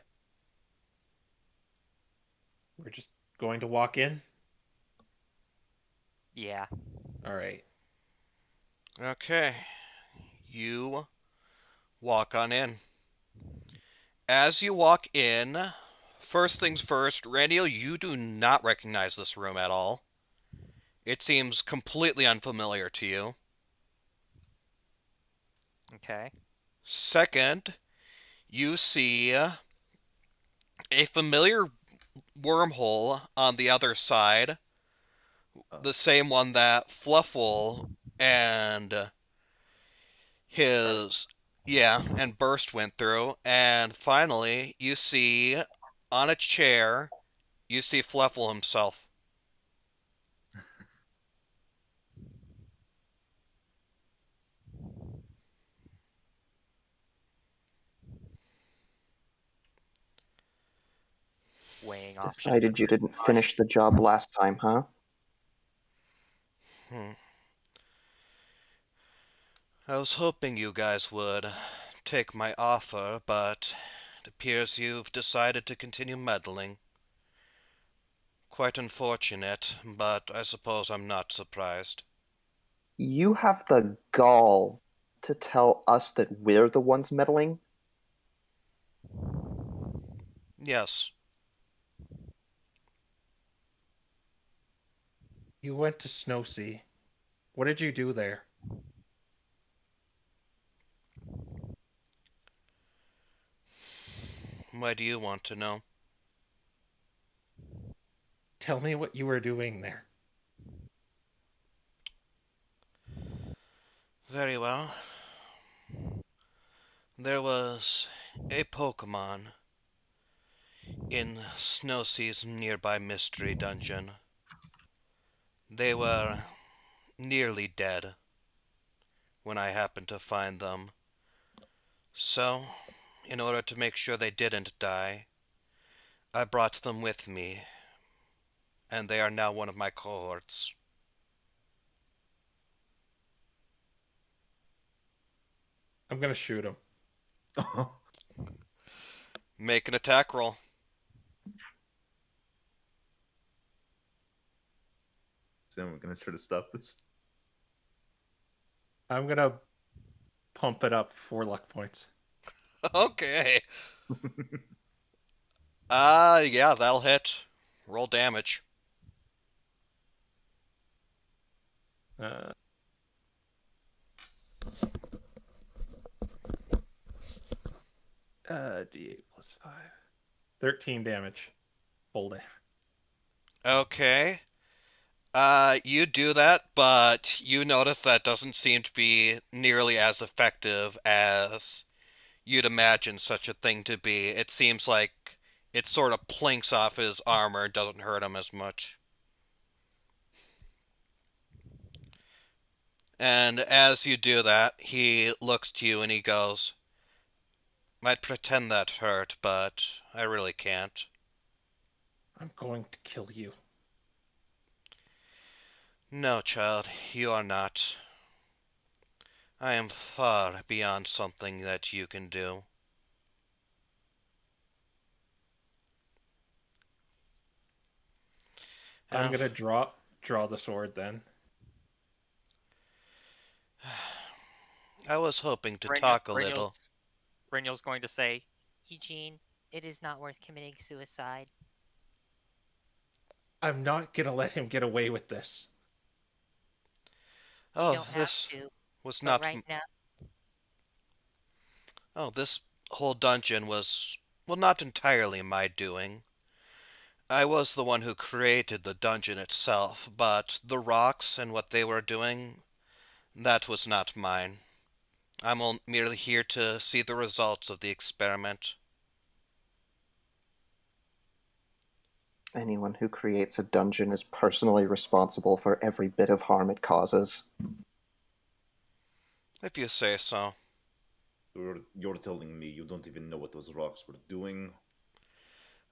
We're just going to walk in? Yeah. Alright. Okay. You walk on in. As you walk in, first things first, Raniel, you do not recognize this room at all. It seems completely unfamiliar to you. Okay. Second, you see a familiar wormhole on the other side, the same one that Fluffle and his and Burst went through. And finally, you see on a chair, you see Fluffle himself. Weighing options. Decided you didn't finish the job last time, huh? Hmm. I was hoping you guys would take my offer, but it appears you've decided to continue meddling. Quite unfortunate, but I suppose I'm not surprised. You have the gall to tell us that we're the ones meddling? Yes. You went to Snowsea. What did you do there? Why do you want to know? Tell me what you were doing there. Very well. There was a Pokémon in Snowsea's nearby mystery dungeon. They were nearly dead when I happened to find them. So, in order to make sure they didn't die, I brought them with me, and they are now one of my cohorts. I'm gonna shoot him. Make an attack roll. So I'm gonna try to stop this. I'm gonna pump it up 4 luck points. Okay. Yeah, that'll hit. Roll damage. Uh, D8 plus 5. 13 damage. Full damage. Okay. You do that, but you notice that doesn't seem to be nearly as effective as you'd imagine such a thing to be. It seems like it sort of plinks off his armor and doesn't hurt him as much. And as you do that, he looks to you and he goes, I'd pretend that hurt, but I really can't. I'm going to kill you. No, child, you are not. I am far beyond something that you can do. I'm gonna draw the sword then. I was hoping to Rhaenyra- talk a little. Rhaenyra's going to say, Eugene, it is not worth committing suicide. I'm not gonna let him get away with this. You Oh, don't this have to, was but not. right now, Oh, this whole dungeon was, well, not entirely my doing. I was the one who created the dungeon itself, but the rocks and what they were doing, that was not mine. I'm merely here to see the results of the experiment. Anyone who creates a dungeon is personally responsible for every bit of harm it causes. If you say so. You're telling me you don't even know what those rocks were doing?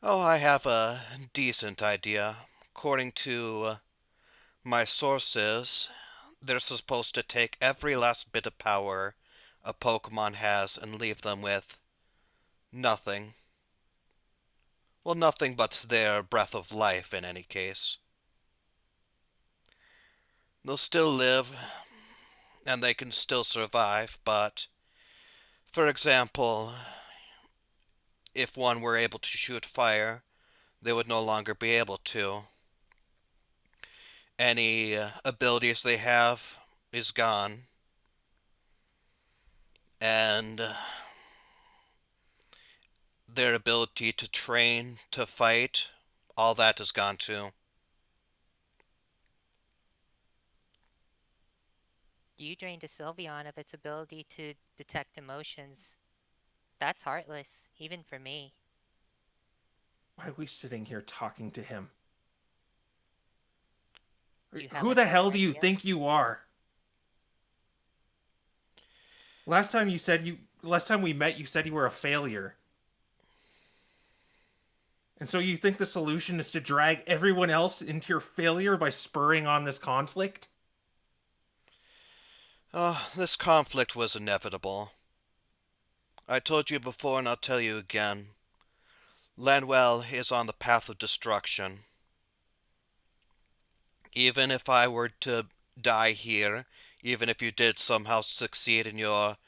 Oh, I have a decent idea. According to my sources, they're supposed to take every last bit of power a Pokemon has and leave them with nothing. Well, nothing but their breath of life in any case. They'll still live, and they can still survive, but, for example, if one were able to shoot fire, they would no longer be able to. Any abilities they have is gone, and their ability to train, to fight, all that is gone too. You drained a Sylveon of its ability to detect emotions. That's heartless, even for me. Why are we sitting here talking to him? Do you have Who the another hell do you idea? think you are? Last time we met, you said you were a failure. And so you think the solution is to drag everyone else into your failure by spurring on this conflict? Oh, this conflict was inevitable. I told you before and I'll tell you again. Lanwell is on the path of destruction. Even if I were to die here, even if you did somehow succeed in your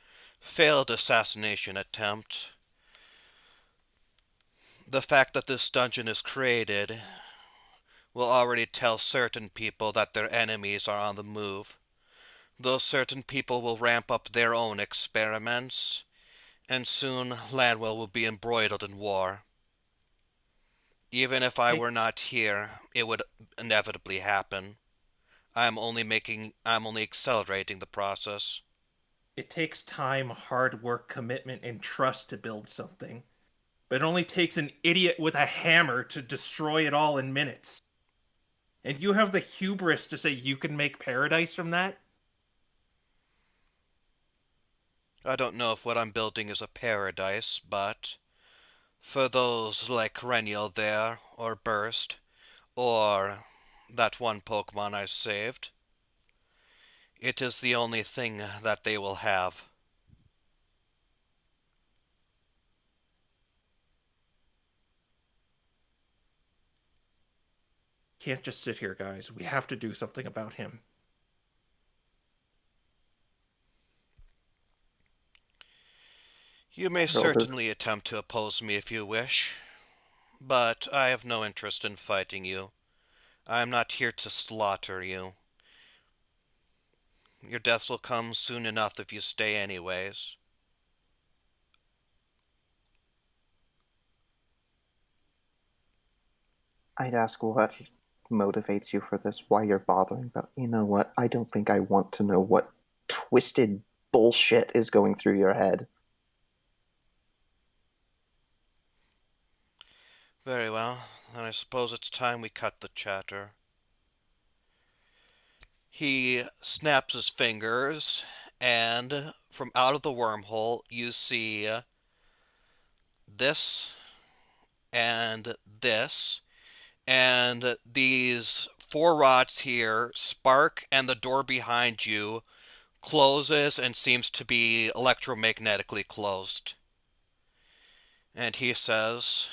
failed assassination attempt, the fact that this dungeon is created will already tell certain people that their enemies are on the move. Those certain people will ramp up their own experiments, and soon Lanwell will be embroiled in war. Even if I were not here, it would inevitably happen. I'm only accelerating the process. It takes time, hard work, commitment, and trust to build something. But it only takes an idiot with a hammer to destroy it all in minutes. And you have the hubris to say you can make paradise from that? I don't know if what I'm building is a paradise, but for those like Rennial there, or Burst, or that one Pokemon I saved, it is the only thing that they will have. Can't just sit here, guys. We have to do something about him. You may Elder. certainly attempt to oppose me if you wish, but I have no interest in fighting you. I am not here to slaughter you. Your deaths will come soon enough if you stay anyways. I'd ask what motivates you for this, why you're bothering, but you know what? I don't think I want to know what twisted bullshit is going through your head. Very well, then I suppose it's time we cut the chatter. He snaps his fingers, and from out of the wormhole, you see this and this, and these four rods here spark, and the door behind you closes and seems to be electromagnetically closed. And he says,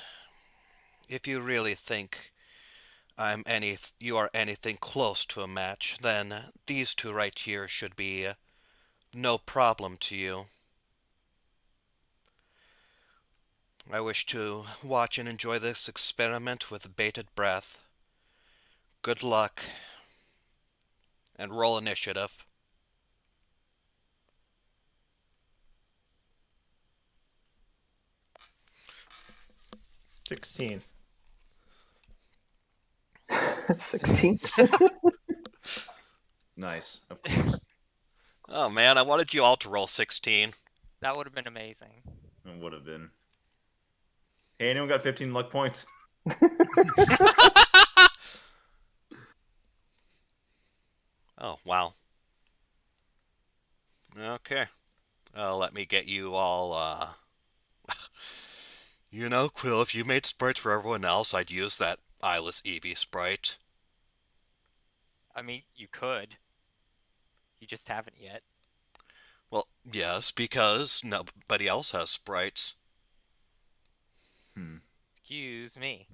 if you really think you are anything close to a match, then these two right here should be no problem to you. I wish to watch and enjoy this experiment with bated breath. Good luck, and roll initiative. $16. 16. Nice, of course. Oh man, I wanted you all to roll 16. That would have been amazing. It would have been. Hey, anyone got 15 luck points? Oh, wow. Okay. Let me get you all, You know, Quill, if you made sprites for everyone else, I'd use that eyeless Eevee sprite. I mean, you could. You just haven't yet. Well, yes, because nobody else has sprites. Excuse me.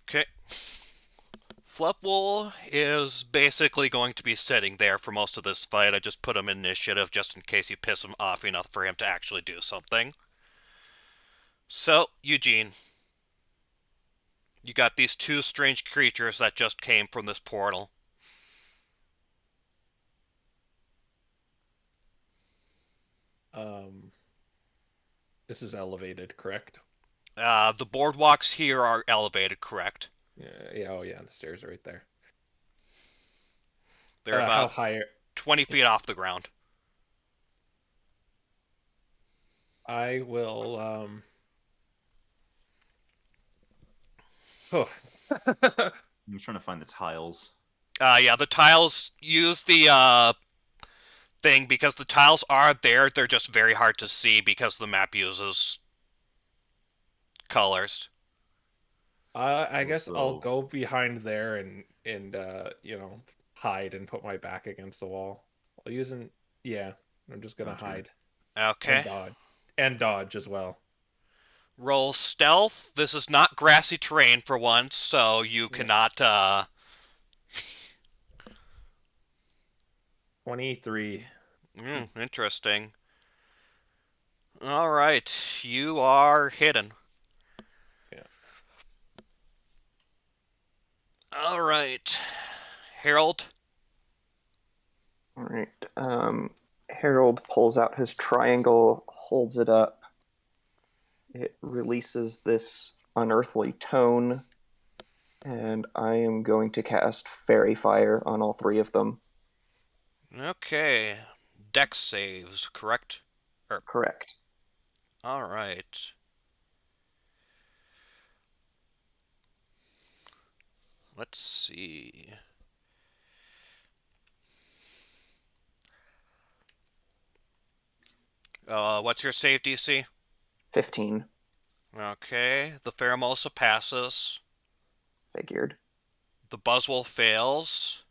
Okay. Fluffwool is basically going to be sitting there for most of this fight. I just put him in initiative just in case you piss him off enough for him to actually do something. So, Eugene, you got these two strange creatures that just came from this portal. This is elevated, correct? The boardwalks here are elevated, correct? Yeah, oh yeah, the stairs are right there. They're How about high? 20 feet off the ground. I will. Oh. I'm just trying to find the tiles. Yeah, the tiles use the thing because the tiles are there. They're just very hard to see because the map uses colors. I guess So- I'll go behind there and hide and put my back against the wall. I'll use an yeah. I'm just gonna Okay. hide Okay. and dodge as well. Roll stealth. This is not grassy terrain for once, so you cannot 23. Interesting. Alright, you are hidden. Yeah. Alright. Harold. All right. Harold pulls out his triangle, holds it up. It releases this unearthly tone, and I am going to cast Fairy Fire on all three of them. Okay. Dex saves, correct? Correct. Alright. Let's see. What's your save DC? 15. Okay. The Pheromosa passes. Figured. The Buzzwole fails.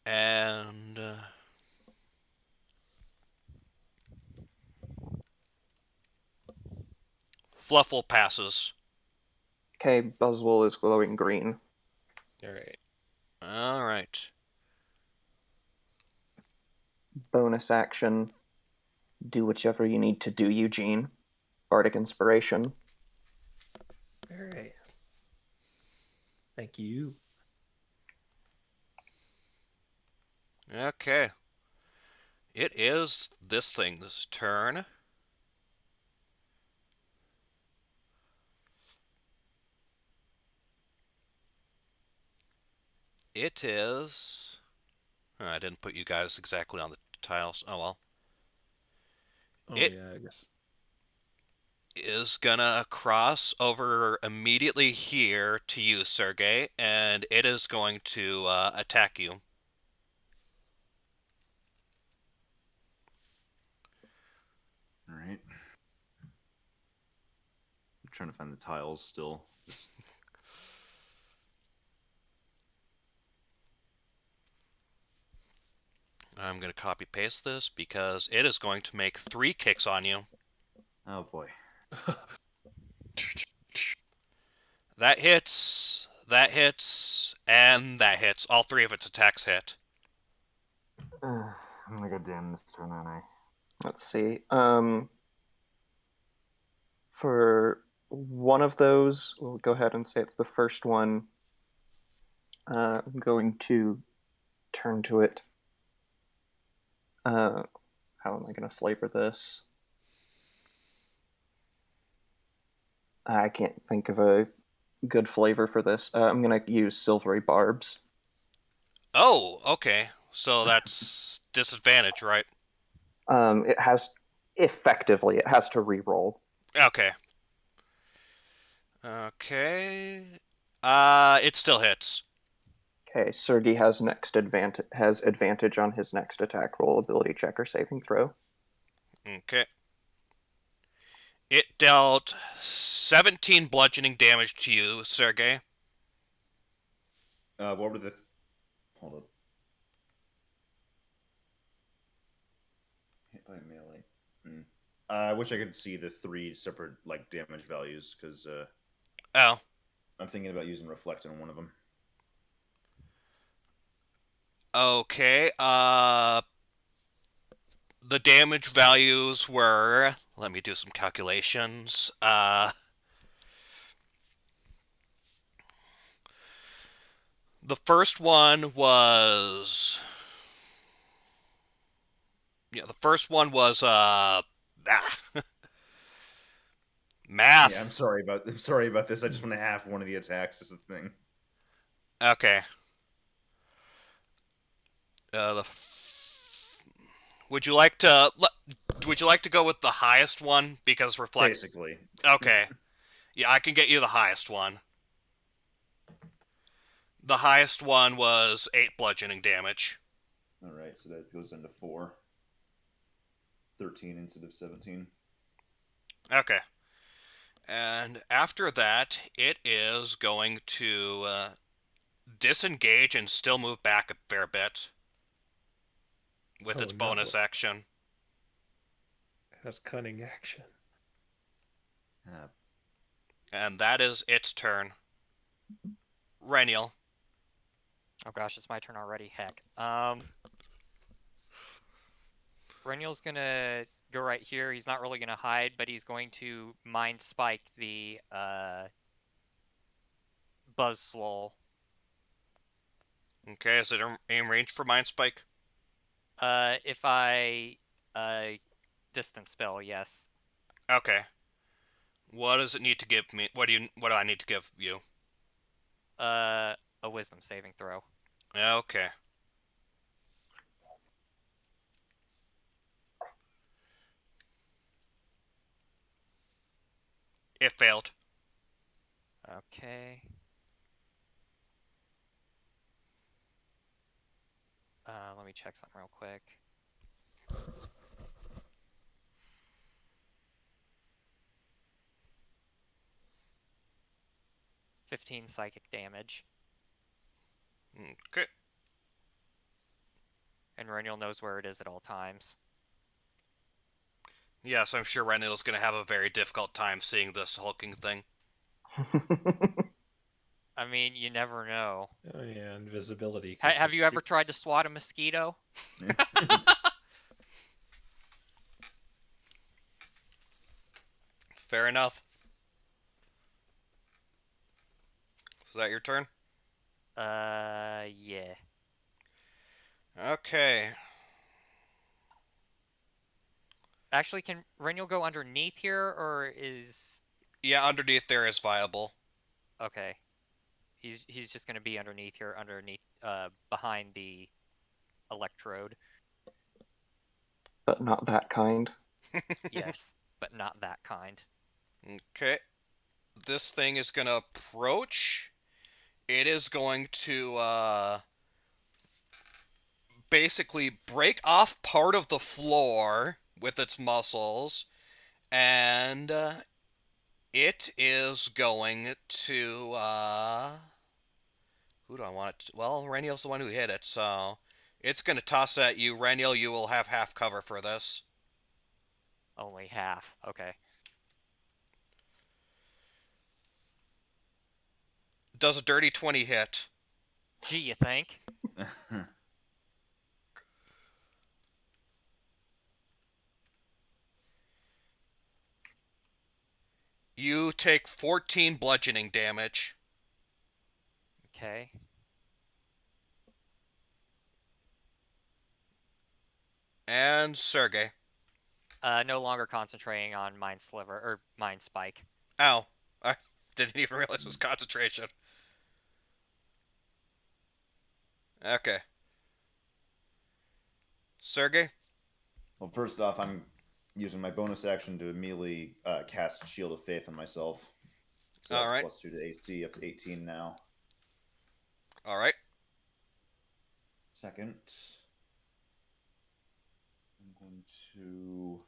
And Fluffle passes. Okay, Buzzwole is glowing green. All right. Alright. Bonus action. Do whichever you need to do, Eugene. Bardic Inspiration. All right. Thank you. Okay. It is this thing's turn. It is... Oh, I didn't put you guys exactly on the tiles. Oh well. Oh It- yeah, I guess. Is gonna cross over immediately here to you, Sergey, and it is going to attack you. All right. I'm trying to find the tiles still. I'm gonna copy paste this because it is going to make 3 kicks on you. Oh boy. That hits, and that hits. All 3 of its attacks hit. I'm gonna go down this turn, aren't I? Let's see. For one of those, we'll go ahead and say it's the first one. I'm going to turn to it. How am I going to flavor this? I can't think of a good flavor for this. I'm going to use Silvery Barbs. Oh, okay. So that's disadvantage, right? It has to re-roll. Okay. Okay. It still hits. Okay, Sergey has advantage on his next attack roll, ability check, or saving throw. Okay. It dealt 17 bludgeoning damage to you, Sergey. What were the? Hold up. Hit by melee. I wish I could see the 3 separate like damage values because Oh, I'm thinking about using reflect on one of them. okay. The damage values were. Let me do some calculations. The first one was. Yeah, the first one was math. Yeah, I'm sorry about this. I just want to half one of the attacks. Is the thing. Okay. Would you like to go with the highest one because reflect? Basically. Okay. Yeah, I can get you the highest one. The highest one was 8 bludgeoning damage. All right, so that goes into 4. 13 instead of 17. Okay. And after that, it is going to disengage and still move back a fair bit with its Oh, no. bonus action. It has cunning action. And that is its turn. Reniel. Oh gosh, it's my turn already. Heck. Reniel's gonna go right here. He's not really gonna hide, but he's going to mind spike the Buzzswole. Okay, is it aim range for Mind Spike? If I distance spell, yes. Okay. What does it need to give me? What do I need to give you? A wisdom saving throw. Okay. It failed. Okay. Let me check something real quick. "15 psychic damage." Okay. And Reniel knows where it is at all times. Yes, I'm sure Reniel's going to have a very difficult time seeing this hulking thing. I mean, you never know. Oh yeah, invisibility. Have you ever tried to swat a mosquito? Fair enough. Is that your turn? Yeah. Okay. Actually, can Reniel go underneath here, or is... Yeah, underneath there is viable. Okay. He's just gonna be underneath here, behind the electrode. But not that kind. Yes, but not that kind. Okay. This thing is going to approach. It is going to basically break off part of the floor with its muscles, and it is going to who do I want it to? Well, Reniel's the one who hit it, so it's going to toss at you. Reniel, you will have half cover for this. Only half. Okay. Does a dirty 20 hit? Gee, you think? You take 14 bludgeoning damage. Okay. And Sergey. No longer concentrating on Mind Sliver, or Mind Spike. Ow. I didn't even realize it was concentration. Okay. Sergey? Well, first off, I'm using my bonus action to immediately cast Shield of Faith on myself. So All that's right. plus 2 to AC, up to 18 now. All right. Second, I'm going to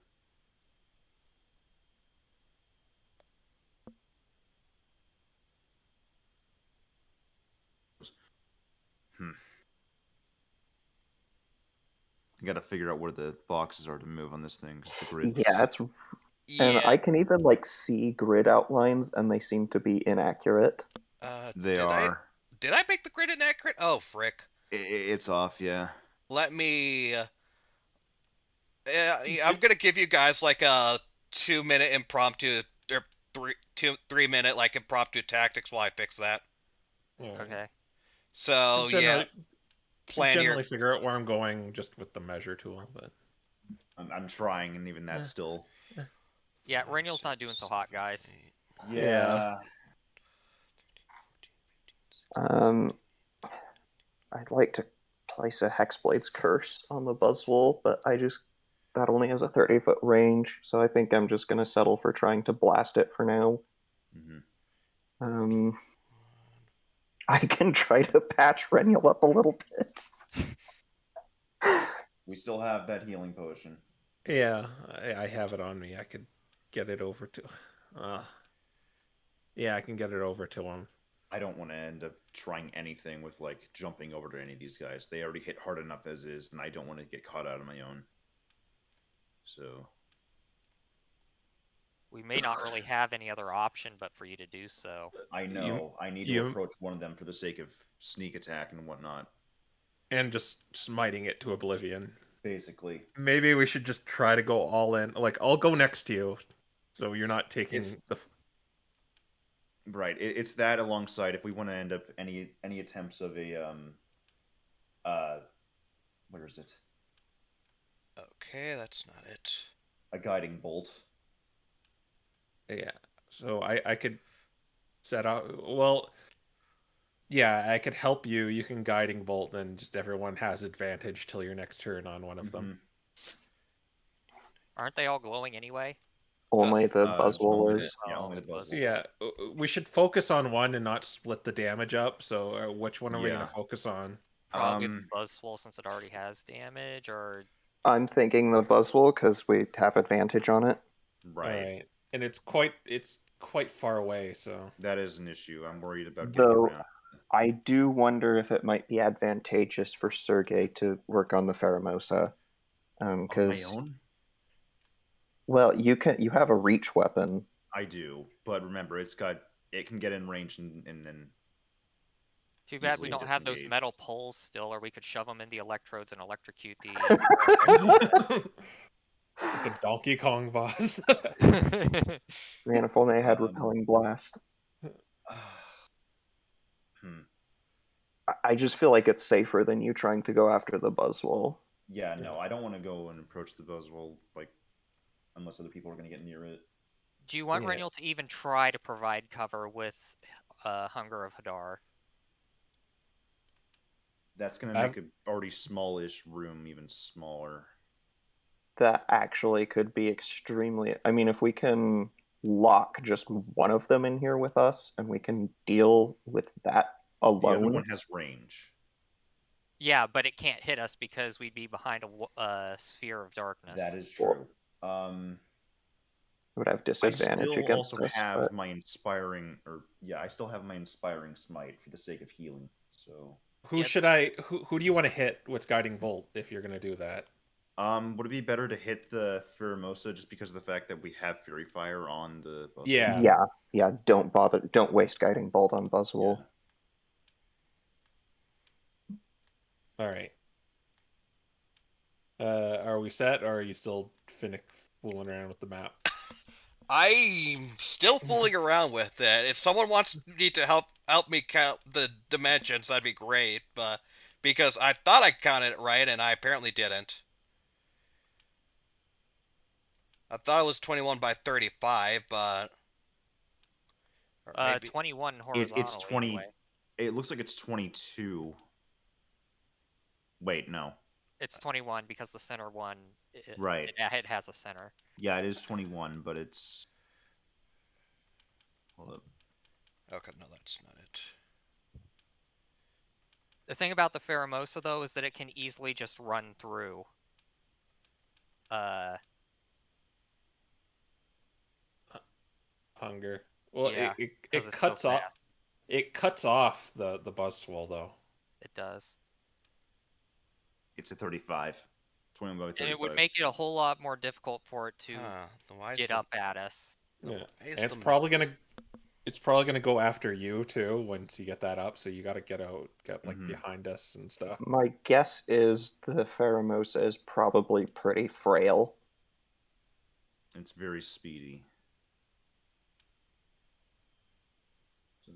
I gotta figure out where the boxes are to move on this thing because the grid's... Yeah, it's and Yeah. I can even like see grid outlines, and they seem to be inaccurate. They did are. Did I make the grid inaccurate? Oh, frick. It's off, yeah. Let me. I'm gonna give you guys like a 2 minute impromptu or 3 minute like impromptu tactics while I fix that. Okay. So yeah, plan generally your. figure out where I'm going just with the measure tool, but I'm trying, and even that's still... Yeah, Rennial's not doing so hot, guys. Yeah. I'd like to place a Hexblade's Curse on the Buzzwole, but that only has a 30-foot range, so I think I'm just gonna settle for trying to blast it for now. Mm-hmm. I can try to patch Rennial up a little bit. We still have that healing potion. yeah, I have it on me. I could get it over to. Yeah, I can get it over to him. I don't want to end up trying anything with like jumping over to any of these guys. They already hit hard enough as is, and I don't want to get caught out on my own. So We may not really have any other option but for you to do so. I know I need to you- approach one of them for the sake of sneak attack and whatnot. And just smiting it to oblivion. Basically, Maybe we should just try to go all in. Like, I'll go next to you, so you're not taking the. right. It's that alongside if we want to end up any attempts of a where is it? Okay, that's not it. A guiding bolt. Yeah. So I could set out. Well, yeah, I could help you. You can guiding bolt, then just everyone has advantage till your next turn on one of them. Aren't they all glowing anyway? Only the Buzzwole only is. Yeah, Oh, only the the Buzzwole. Yeah, we should focus on one and not split the damage up. So, which one are we Yeah. going to focus on? Probably the Buzzwole since it already has damage, or I'm thinking the Buzzwole because we have advantage on it. Right. All right, and it's quite far away. So That is an issue. I'm worried about getting Though around. I do wonder if it might be advantageous for Sergey to work on the Pheromosa. On my Because own? well, you have a reach weapon. I do, but remember, it can get in range and then. too bad we Easily don't have those disengaged. metal poles still, or we could shove them in the electrodes and electrocute the. the Donkey Kong boss. Man, if only I had Um, repelling blast. I just feel like it's safer than you trying to go after the Buzzwole. Yeah, no, I don't want to go and approach the Buzzwole like unless other people are going to get near it. Do you want Yeah. Rennial to even try to provide cover with Hunger of Hadar? That's going to make a already smallish room even smaller. That actually could be extremely... I mean, if we can lock just one of them in here with us, and we can deal with that The other alone... one has range. Yeah, but it can't hit us because we'd be behind a sphere of darkness. That is true. would have I disadvantage still against also us. have But my inspiring, I still have my inspiring smite for the sake of healing. So, Who Yep. should I? Who do you want to hit with guiding bolt if you're going to do that? would it be better to hit the Pheromosa just because of the fact that we have Fury Fire on the Buzzwole? Yeah. yeah, don't bother. Don't waste guiding bolt on Buzzwole. All right. Are we set, or are you still fooling around with the map? I'm still fooling around with it. If someone wants me to help me count the dimensions, that'd be great. But because I thought I counted it right, and I apparently didn't. I thought it was 21 by 35, but or maybe 21 horizontal. It's 20. Anyway. It looks like it's 22. Wait, no. It's 21 because the center one, Right. it has a center. Yeah, it is 21, but it's... Hold up. okay, no, that's not it. The thing about the Pheromosa, though, is that it can easily just run through. Hunger. Well, Yeah, it 'cause it's so cuts off. fast. It cuts off the Buzzwole though. It does. It's a 35. 21 by And 35. it would make it a whole lot more difficult for it to Then why is get the, up at us. then Yeah. why is And it's the- probably gonna go after you too once you get that up. So you got to get like Mhm. behind us and stuff. My guess is the Pheromosa is probably pretty frail. It's very speedy. So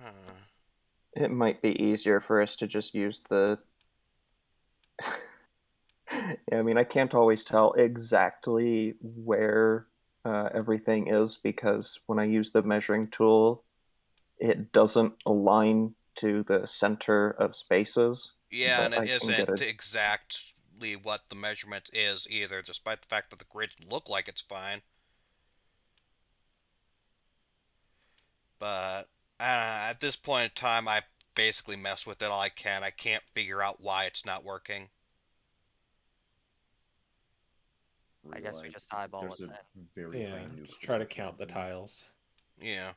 Huh. It might be easier for us to just use the. Yeah, I mean, I can't always tell exactly where everything is because when I use the measuring tool, it doesn't align to the center of spaces. Yeah, but and it I can get isn't a. exactly what the measurement is either, despite the fact that the grids look like it's fine. But at this point in time, I basically mess with it all I can. I can't figure out why it's not working. I guess we realize just eyeball there's it a then. very Yeah, high nuke just try to potential count the here. tiles. Yeah.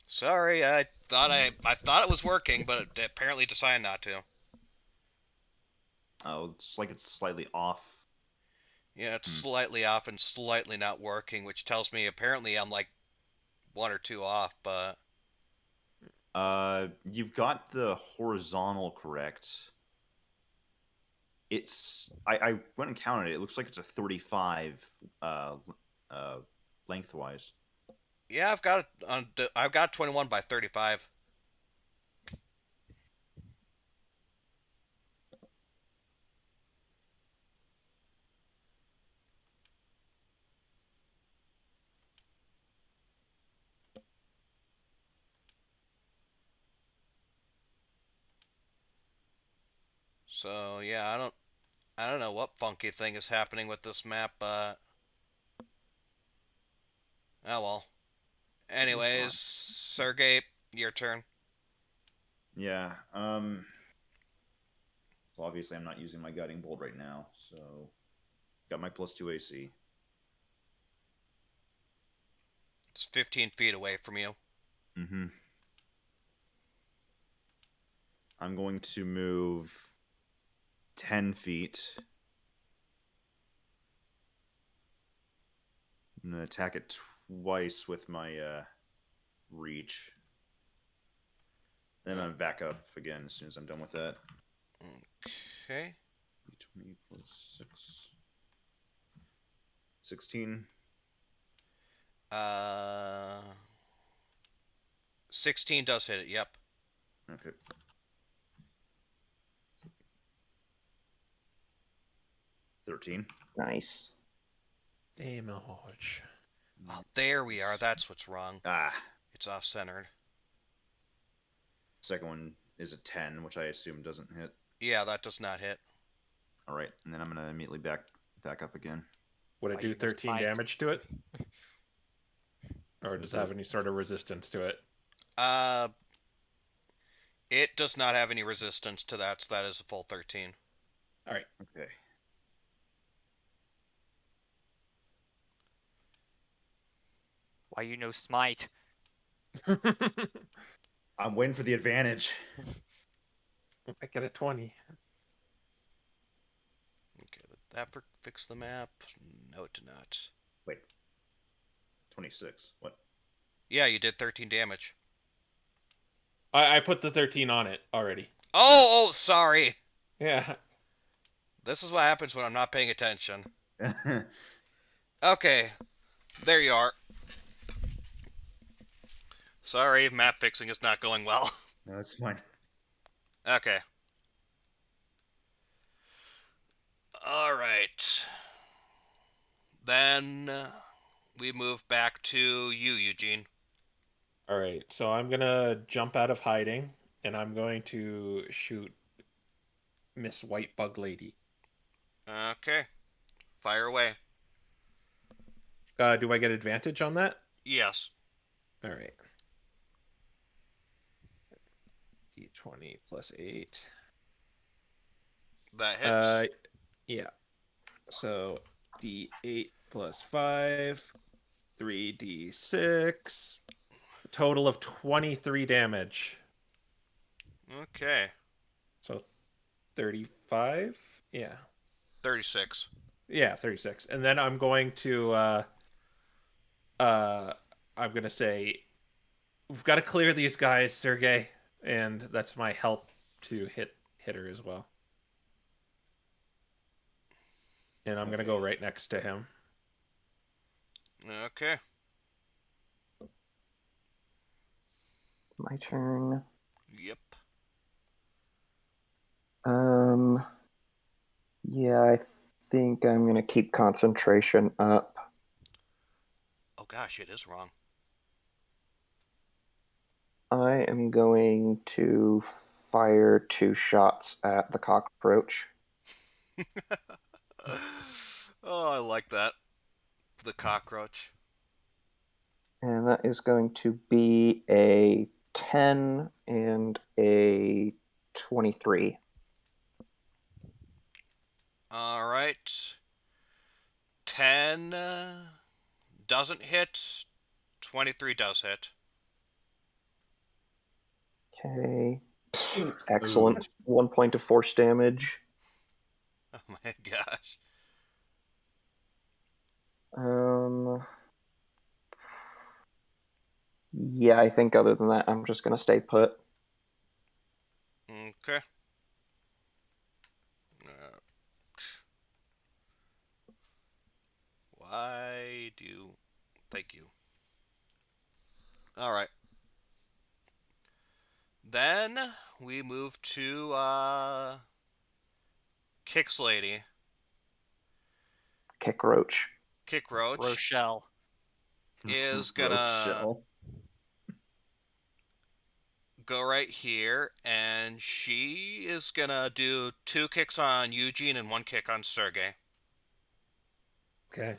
Sorry, I thought it was working, but it apparently decided not to. Oh, it's like it's slightly off. Yeah, it's slightly off and slightly not working, which tells me apparently I'm like 1 or 2 off, but You've got the horizontal correct. I went and counted it. It looks like it's a 35 lengthwise. yeah, I've got 21 by 35. So, yeah, I don't know what funky thing is happening with this map, but oh well. Anyways, Sergey, your turn. Yeah. So obviously I'm not using my guiding bolt right now. So got my +2 AC. It's 15 feet away from you. Mm-hmm. I'm going to move 10 feet. I'm going to attack it twice with my reach. Then I'm back up again as soon as I'm done with that. Okay. 20 plus 6. 16. 16 does hit it, yep. Okay. $13. Nice. Damage. Oh, there we are. That's what's wrong. Ah. It's off-centered. Second one is a 10, which I assume doesn't hit. Yeah, that does not hit. All right, and then I'm gonna immediately back up again. Would it Why do you just 13 might. damage to it? Or does it have any sort of resistance to it? It does not have any resistance to that, so that is a full 13. All right. Okay. Why you no smite? I'm waiting for the advantage. I get a 20. Okay, did that fix the map? No, it did not. Wait. 26. What? Yeah, you did 13 damage. I put the 13 on it already. Oh, sorry. Yeah. This is what happens when I'm not paying attention. Okay, there you are. Sorry, map fixing is not going well. No, that's fine. Okay. Alright. Then we move back to you, Eugene. All right. So I'm going to jump out of hiding and I'm going to shoot Miss White Bug Lady. Okay. Fire away. Do I get advantage on that? Yes. All right. D20 plus 8. That hits. Yeah. So D8 plus 5, 3d6. Total of 23 damage. Okay. So 35? Yeah. 36. Yeah, 36. And then I'm going to I'm gonna say we've got to clear these guys, Sergey, and that's my help to hit her as well. And I'm gonna go right next to him. Okay. My turn. Yep. Yeah, I think I'm gonna keep concentration up. Oh gosh, it is wrong. I am going to fire 2 shots at the cockroach. Oh, I like that. The cockroach. And that is going to be a 10 and a 23. All right. 10 doesn't hit. 23 does hit. Okay. Excellent. 1 point of force damage. Oh my gosh. Yeah, I think other than that, I'm just going to stay put. Okay. Why do... Thank you. All right. Then we move to Kicks Lady. Kick roach. Kick Roach Rochelle. is Roach gonna shell. go right here, and she is gonna do 2 kicks on Eugene and 1 kick on Sergey. Okay.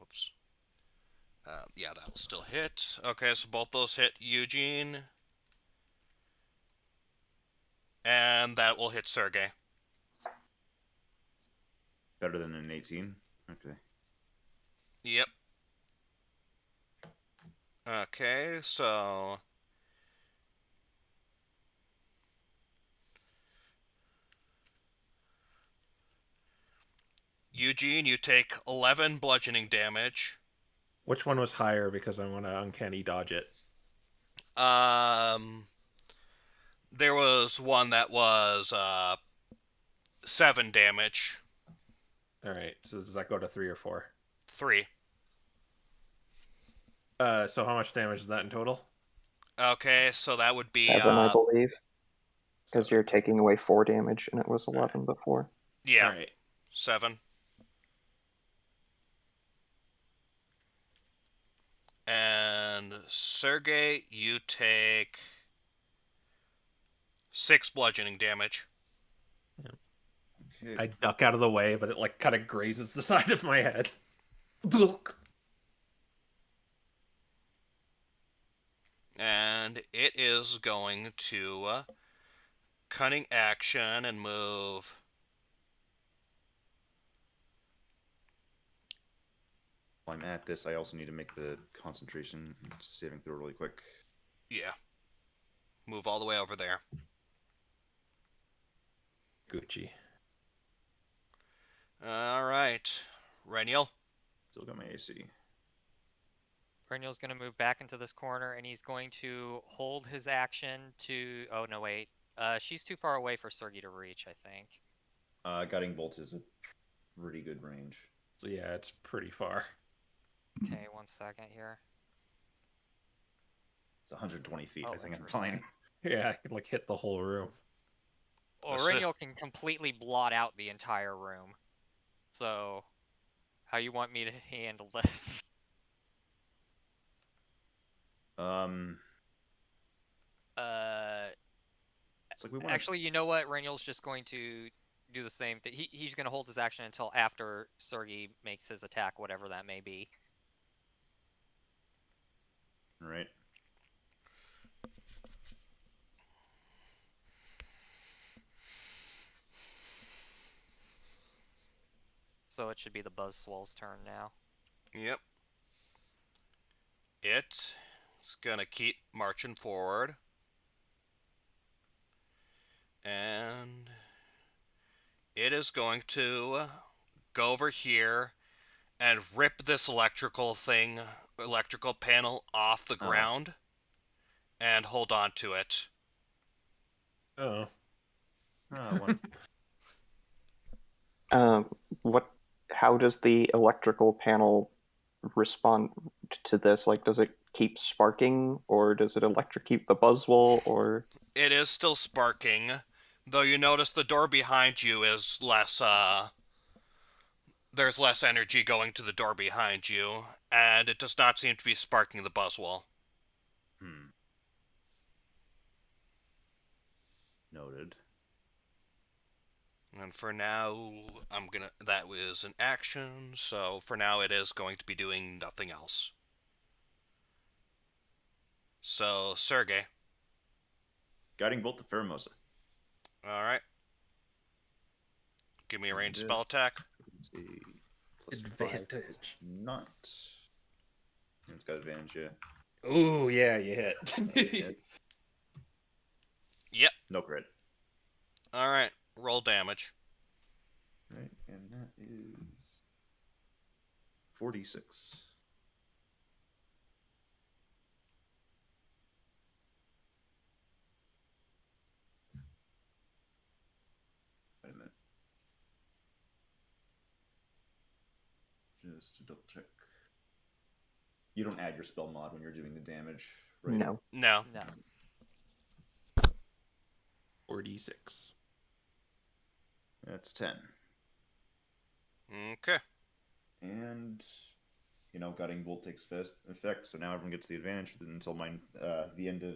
Oops. Yeah, that'll still hit. Okay, so both those hit Eugene. And that will hit Sergey. Better than an 18. Okay. Yep. Okay, so... Eugene, you take 11 bludgeoning damage. Which one was higher because I want to uncanny dodge it? There was one that was 7 damage. All right. So does that go to 3 or 4? 3. So how much damage is that in total? Okay, so that would be 7, I believe. Because you're taking away 4 damage, and it was 11 before. yeah, All right. 7. And Sergey, you take 6 bludgeoning damage. Okay. I duck out of the way, but it like kind of grazes the side of my head. And it is going to cunning action and move. While I'm at this, I also need to make the concentration saving throw really quick. Yeah. Move all the way over there. Gucci. All right. Reniel. Still got my AC. Breniel's going to move back into this corner, and he's going to hold his action to... Oh, no, wait. She's too far away for Sergey to reach, I think. Guiding Bolt is a pretty good range. So yeah, it's pretty far. Okay, 1 second here. It's 120 feet. Oh, I think I'm interesting. fine. Yeah, I can like hit the whole room. Well, That's it. Reniel can completely blot out the entire room. So, how you want me to handle this? It's like we want Actually, you know what? Reniel's just going to do the same thing. He's going to hold his action until after Sergey makes his attack, whatever that may be. All right. So it should be the Buzzswole's turn now. Yep. It's gonna keep marching forward. And it is going to go over here and rip this electrical panel off the ground and hold on to it. Oh. One. What? How does the electrical panel respond to this? Like, does it keep sparking, or does it electrocute the Buzzwole, or? It is still sparking, though you notice the door behind you is less, there's less energy going to the door behind you, and it does not seem to be sparking the Buzzwole. Noted. And for now, that was an action, so for now it is going to be doing nothing else. So, Sergey. Guiding Bolt to Pheromosa. Alright. Give me a ranged spell attack. Let's see. +5, Advantage. Not. It's got advantage, yeah. Ooh, yeah, you hit. Hit. Yep. No crit. Alright, roll damage. Right, and that is 46. Wait a minute. Just to double check. You don't add your spell mod when you're doing the damage, right? No. No. No. 46. That's 10. Okay. And, Guiding Bolt takes effect, so now everyone gets the advantage until the end of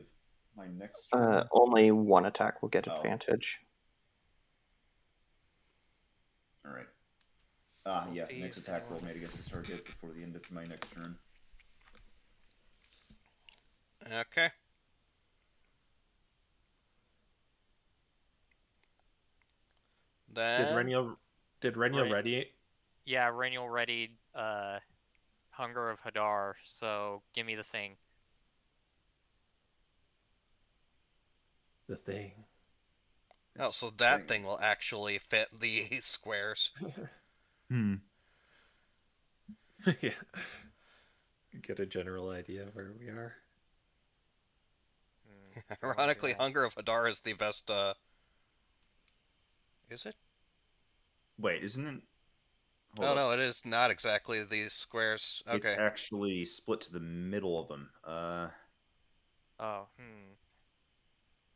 my next turn. Only one attack will get Oh. advantage. All right. We'll Yeah, see next if attack roll anyone- made against this target before the end of my next turn. Okay. Then... Did Reniel Right. ready? Yeah, Rainiel readied Hunger of Hadar, so give me the thing. The thing. Oh, so that thing will actually fit the squares. Yeah. Get a general idea of where we are. Ironically, Hunger of Hadar is the best, Is it? Wait, isn't it? Oh, Hold up. no, it is not exactly these squares. It's Okay. actually split to the middle of them. Oh,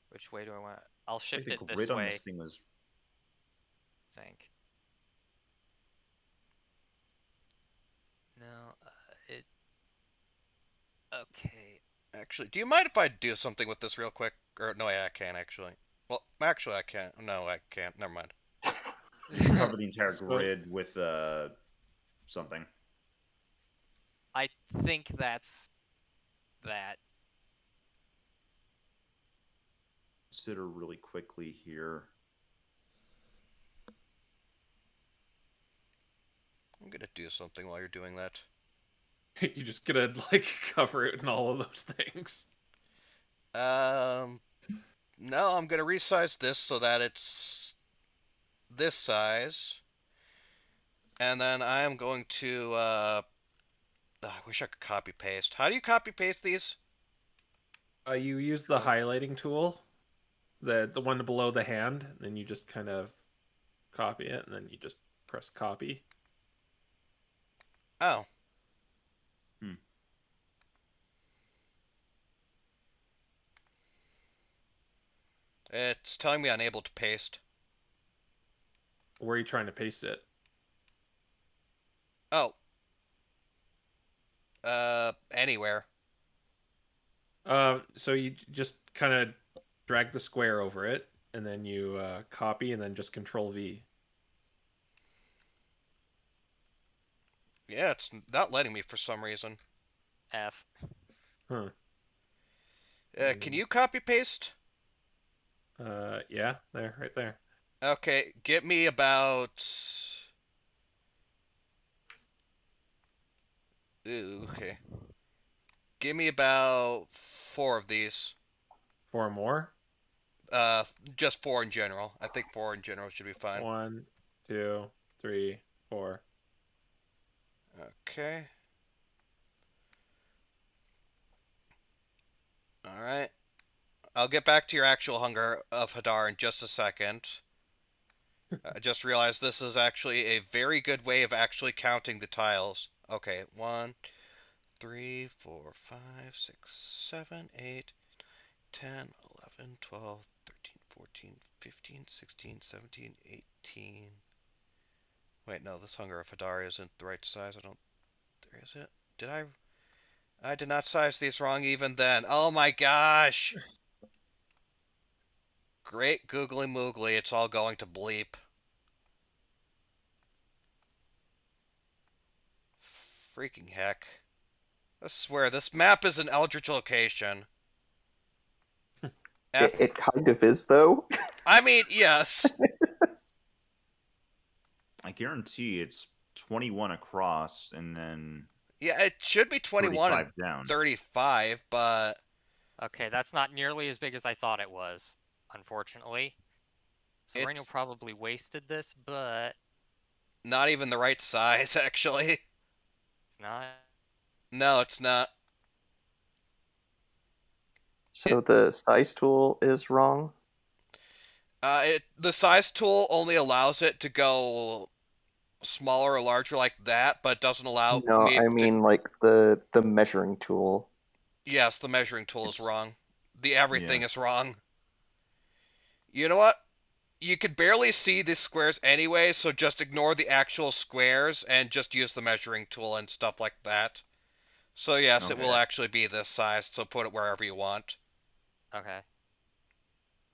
Which way do I want? I'll shift the it grid this on way, this thing was. I think. No, it... Okay. Actually, do you mind if I do something with this real quick? Or, no, I can, actually. Well, actually, I can't. No, I can't. Never mind. Cover the entire grid with something. I think that's that. Consider really quickly here. I'm gonna do something while you're doing that. You're just gonna cover it in all of those things. No, I'm gonna resize this so that it's this size. And then I am going to, I wish I could copy paste. How do you copy paste these? You use the highlighting tool, the one below the hand, and then you just kind of copy it, and then you just press copy. Oh. It's telling me unable to paste. Where are you trying to paste it? Oh. Anywhere. So you just kind of drag the square over it, and then you copy, and then just Control V. Yeah, it's not letting me for some reason. F. Huh. Can you copy paste? Yeah, there, right there. Okay, get me about Ooh, okay. Give me about 4 of these. 4 more. Just 4 in general. I think 4 in general should be fine. 1, 2, 3, 4. Okay. Alright. I'll get back to your actual hunger of Hadar in just a second. I just realized this is actually a very good way of actually counting the tiles. Okay, 1, 3, 4, 5, 6, 7, 8, 10, 11, 12, 13, 14, 15, 16, 17, 18. Wait, no, this Hunger of Hadar isn't the right size. There is it? Did I? I did not size these wrong even then. Oh my gosh! Great googly moogly, it's all going to bleep. Freaking heck. I swear, this map is an Eldritch location. It kind of is, though. I mean, yes. I guarantee it's 21 across and then Yeah, it should be 21 and 35 down. 35, but Okay, that's not nearly as big as I thought it was, unfortunately. So Reno it's probably wasted this, but not even the right size, actually. it's not. No, it's not. So the size tool is wrong. The size tool only allows it to go smaller or larger like that, but doesn't allow No, me I to. mean like the measuring tool. Yes, the measuring tool is It's- wrong. The everything Yeah. is wrong. You know what? You could barely see the squares anyway, so just ignore the actual squares and just use the measuring tool and stuff like that. So yes, it will Okay. actually be this size, so put it wherever you want. Okay.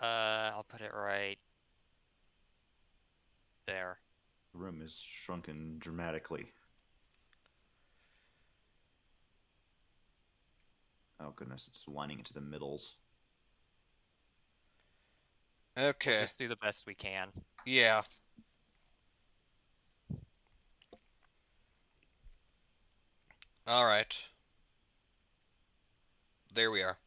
I'll put it right there. The room is shrunken dramatically. Oh goodness, it's lining into the middles. Okay. Just do the best we can. Yeah. Alright. There we are.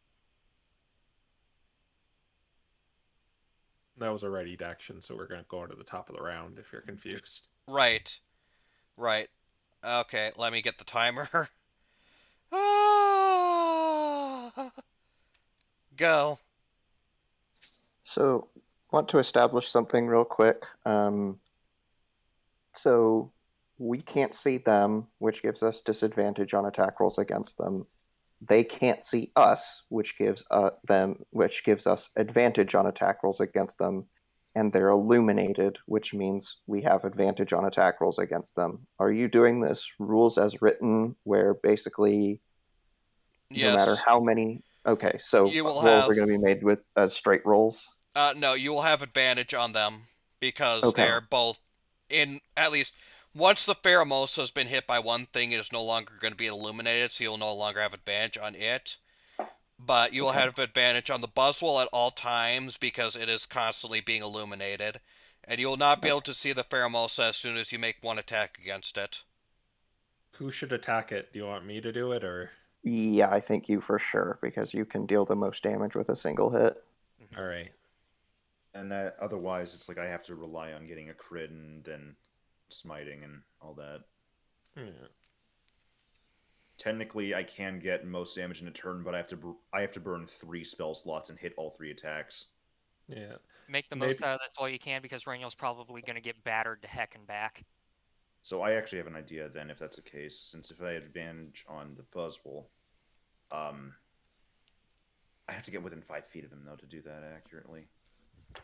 That was a readied action, so we're gonna go into the top of the round if you're confused. Right. Right. Okay, let me get the timer. Ah! Go. So, want to establish something real quick. So we can't see them, which gives us disadvantage on attack rolls against them. They can't see us, which gives us advantage on attack rolls against them. And they're illuminated, which means we have advantage on attack rolls against them. Are you doing this rules as written, where basically no matter Yes. how many? Okay, so You will rolls are have going to be made with as straight rolls. no, you will have advantage on them because Okay. they're both in at least once the Pheromosa has been hit by one thing, it is no longer going to be illuminated, so you'll no longer have advantage on it. But you will Okay. have advantage on the Buzzwole at all times because it is constantly being illuminated. And you will not be able to see the Pheromosa as soon as you make one attack against it. Who should attack it? Do you want me to do it or? Yeah, I think you for sure, because you can deal the most damage with a single hit. All right. And that otherwise it's like I have to rely on getting a crit and then smiting and all that. Yeah. Technically, I can get most damage in a turn, but I have to burn 3 spell slots and hit all 3 attacks. Yeah. Make the Maybe- most out of this while you can, because Reno's probably going to get battered to heck and back. So I actually have an idea then, if that's the case, since if I had advantage on the Buzzwole, I have to get within 5 feet of him though to do that accurately.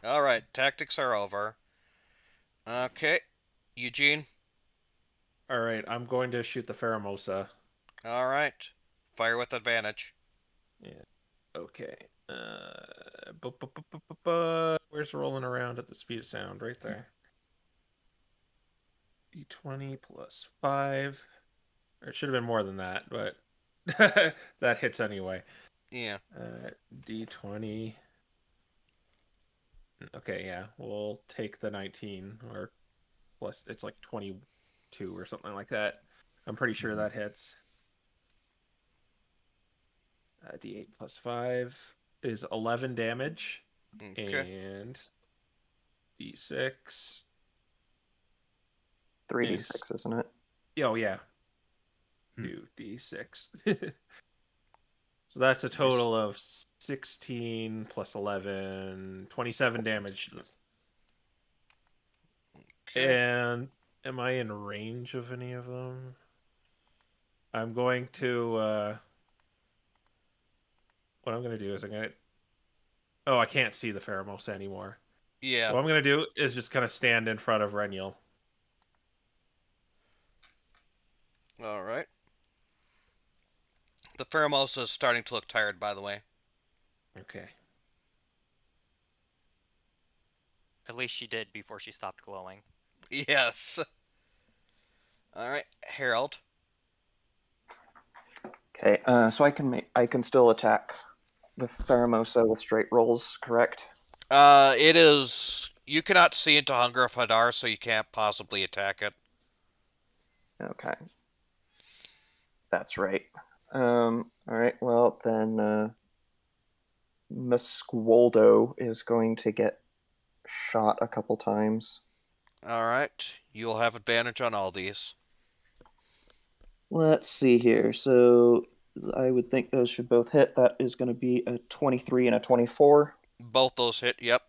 Alright, tactics are over. Okay. Eugene? All right. I'm going to shoot the Pheromosa. Alright. Fire with advantage. Yeah. Okay. Where's rolling around at the speed of sound? Right there. D20 plus 5. Or it should have been more than that, but that hits anyway. Yeah. D20. Okay, yeah. We'll take the 19, or plus, it's like 22 or something like that. I'm pretty sure that hits. D8 plus 5 is 11 damage. Okay. And D6 3d6, isn't it? Oh, yeah. 2d6. So that's a total of 16 plus 11, 27 damage. Okay. And am I in range of any of them? I'm going to... what I'm going to do is I'm going to... Oh, I can't see the Pheromosa anymore. Yeah. What I'm going to do is just kind of stand in front of Reniel. All right. The Pheromosa is starting to look tired, by the way. Okay. At least she did before she stopped glowing. Yes. All right, Harold. Okay, so I can still attack the Pheromosa with straight rolls, correct? It is. You cannot see into Hunger of Hadar, so you can't possibly attack it. Okay. That's right. Alright, well, then, Musquoldo is going to get shot a couple times. All right, you'll have advantage on all these. Let's see here. So, I would think those should both hit. That is going to be a 23 and a 24. Both those hit. Yep.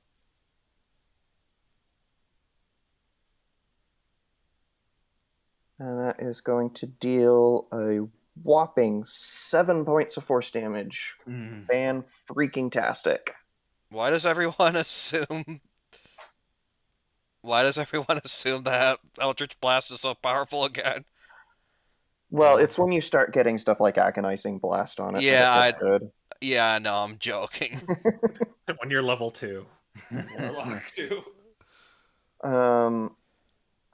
And that is going to deal a whopping 7 points of force damage. Fan freaking tastic. Why does everyone assume? Why does everyone assume that Eldritch Blast is so powerful again? Well, it's when you start getting stuff like Agonizing Blast on it. Yeah, good. Yeah, no, I'm joking. When you're level 2. Warlock 2. I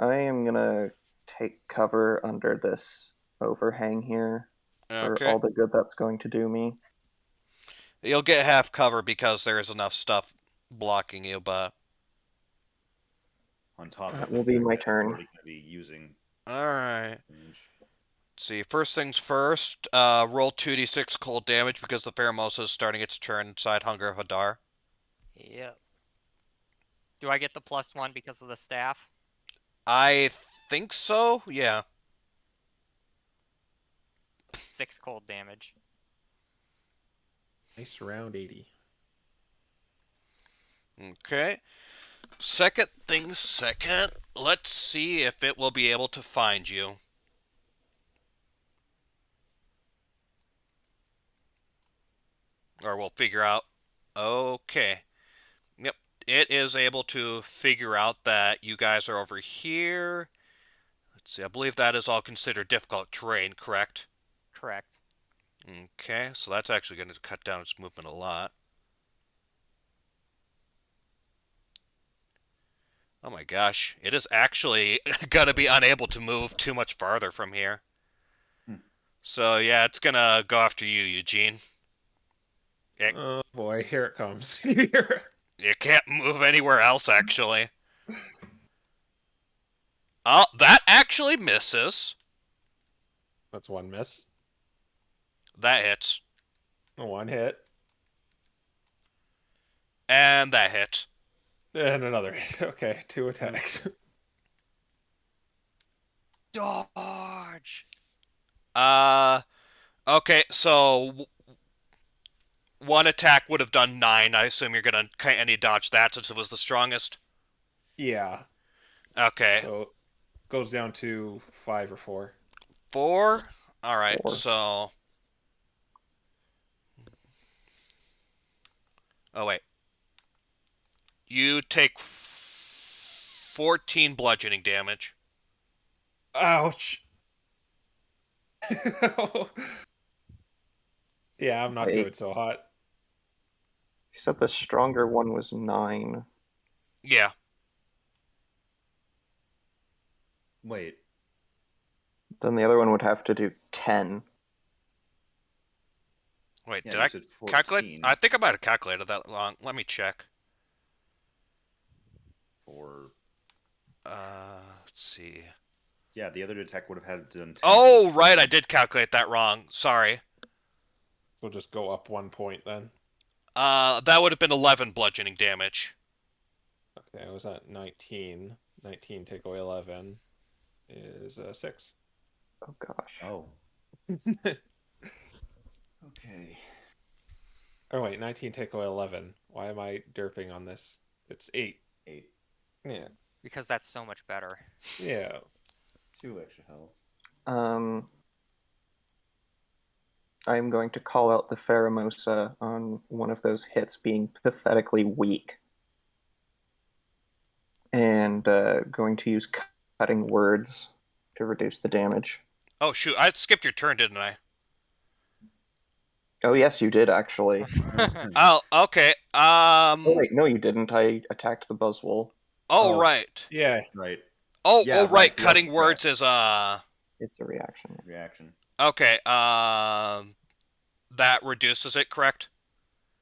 am gonna take cover under this overhang here for Okay. all the good that's going to do me. You'll get half cover because there's enough stuff blocking you, but... On top That of will the be fact my that turn. we're already going to be using Alright. range. Let's see, first things first, roll 2d6 cold damage because the Pheromosa is starting its turn inside Hunger of Hadar. Yep. Do I get the +1 because of the staff? I think so, yeah. 6 cold damage. Nice round 80. Okay. Second things second, let's see if it will be able to find you. Or we'll figure out. Okay. Yep. It is able to figure out that you guys are over here. Let's see. I believe that is all considered difficult terrain, correct? Correct. Okay. So that's actually going to cut down its movement a lot. Oh my gosh. It is actually going to be unable to move too much farther from here. So yeah, it's going to go after you, Eugene. Oh boy, here it comes. You can't move anywhere else, actually. Oh, that actually misses. That's one miss. That hits. One hit. And that hits. And another hit. Okay, 2 attacks. Dodge! Okay, so one attack would have done 9. I assume you're gonna any dodge that since it was the strongest. Yeah. Okay. So it goes down to 5 or 4. 4? Alright, 4. so... Oh, wait. You take 14 bludgeoning damage. Ouch! Yeah, I'm not Wait. doing so hot. You said the stronger one was 9. Yeah. Wait. Then the other one would have to do 10. Wait, Yeah, did you I said calculate? 14 I think I might have calculated that wrong. Let me check. for... Let's see. Yeah, the other attack would have had done 10. Oh, right, I did calculate that wrong. Sorry. We'll just go up 1 point then. That would have been 11 bludgeoning damage. Okay, I was at 19. 19 take away 11 is 6. Oh gosh. Oh. Okay. Oh wait, 19 take away 11. Why am I derping on this? It's 8. 8. Yeah. Because that's so much better. Yeah. 2 extra health. I'm going to call out the Pheromosa on one of those hits being pathetically weak. And going to use cutting words to reduce the damage. Oh, shoot. I skipped your turn, didn't I? Oh, yes, you did, actually. Oh, okay. Oh, wait, no, you didn't. I attacked the Buzzwole. Oh, Oh. right. Yeah. Right. Oh, Yeah, right. right, the Cutting other words track. is, It's a reaction. Reaction. Okay, that reduces it, correct?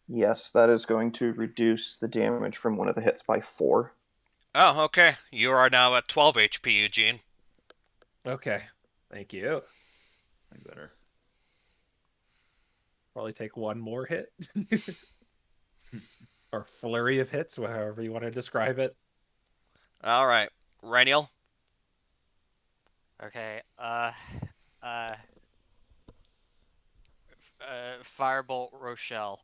Yes, that is going to reduce the damage from one of the hits by 4. Oh, okay. You are now at 12 HP, Eugene. Okay. Thank you. I better. Probably take one more hit. Or flurry of hits, however you want to describe it. All right. Reniel? Okay, Firebolt Rochelle.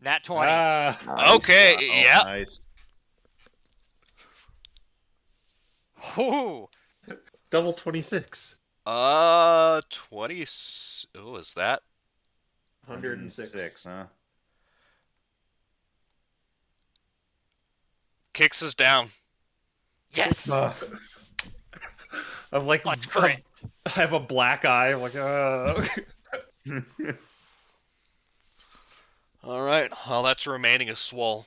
Nat 20. Ah, Nice. Okay, Oh, yeah. Nice. Ooh. Double 26. 20. Oh, is that? 106. Huh? Kicks is down. Yes. I'm like, Clutch crit. I have a black eye. I'm like, All right. Well, that's remaining is Swole.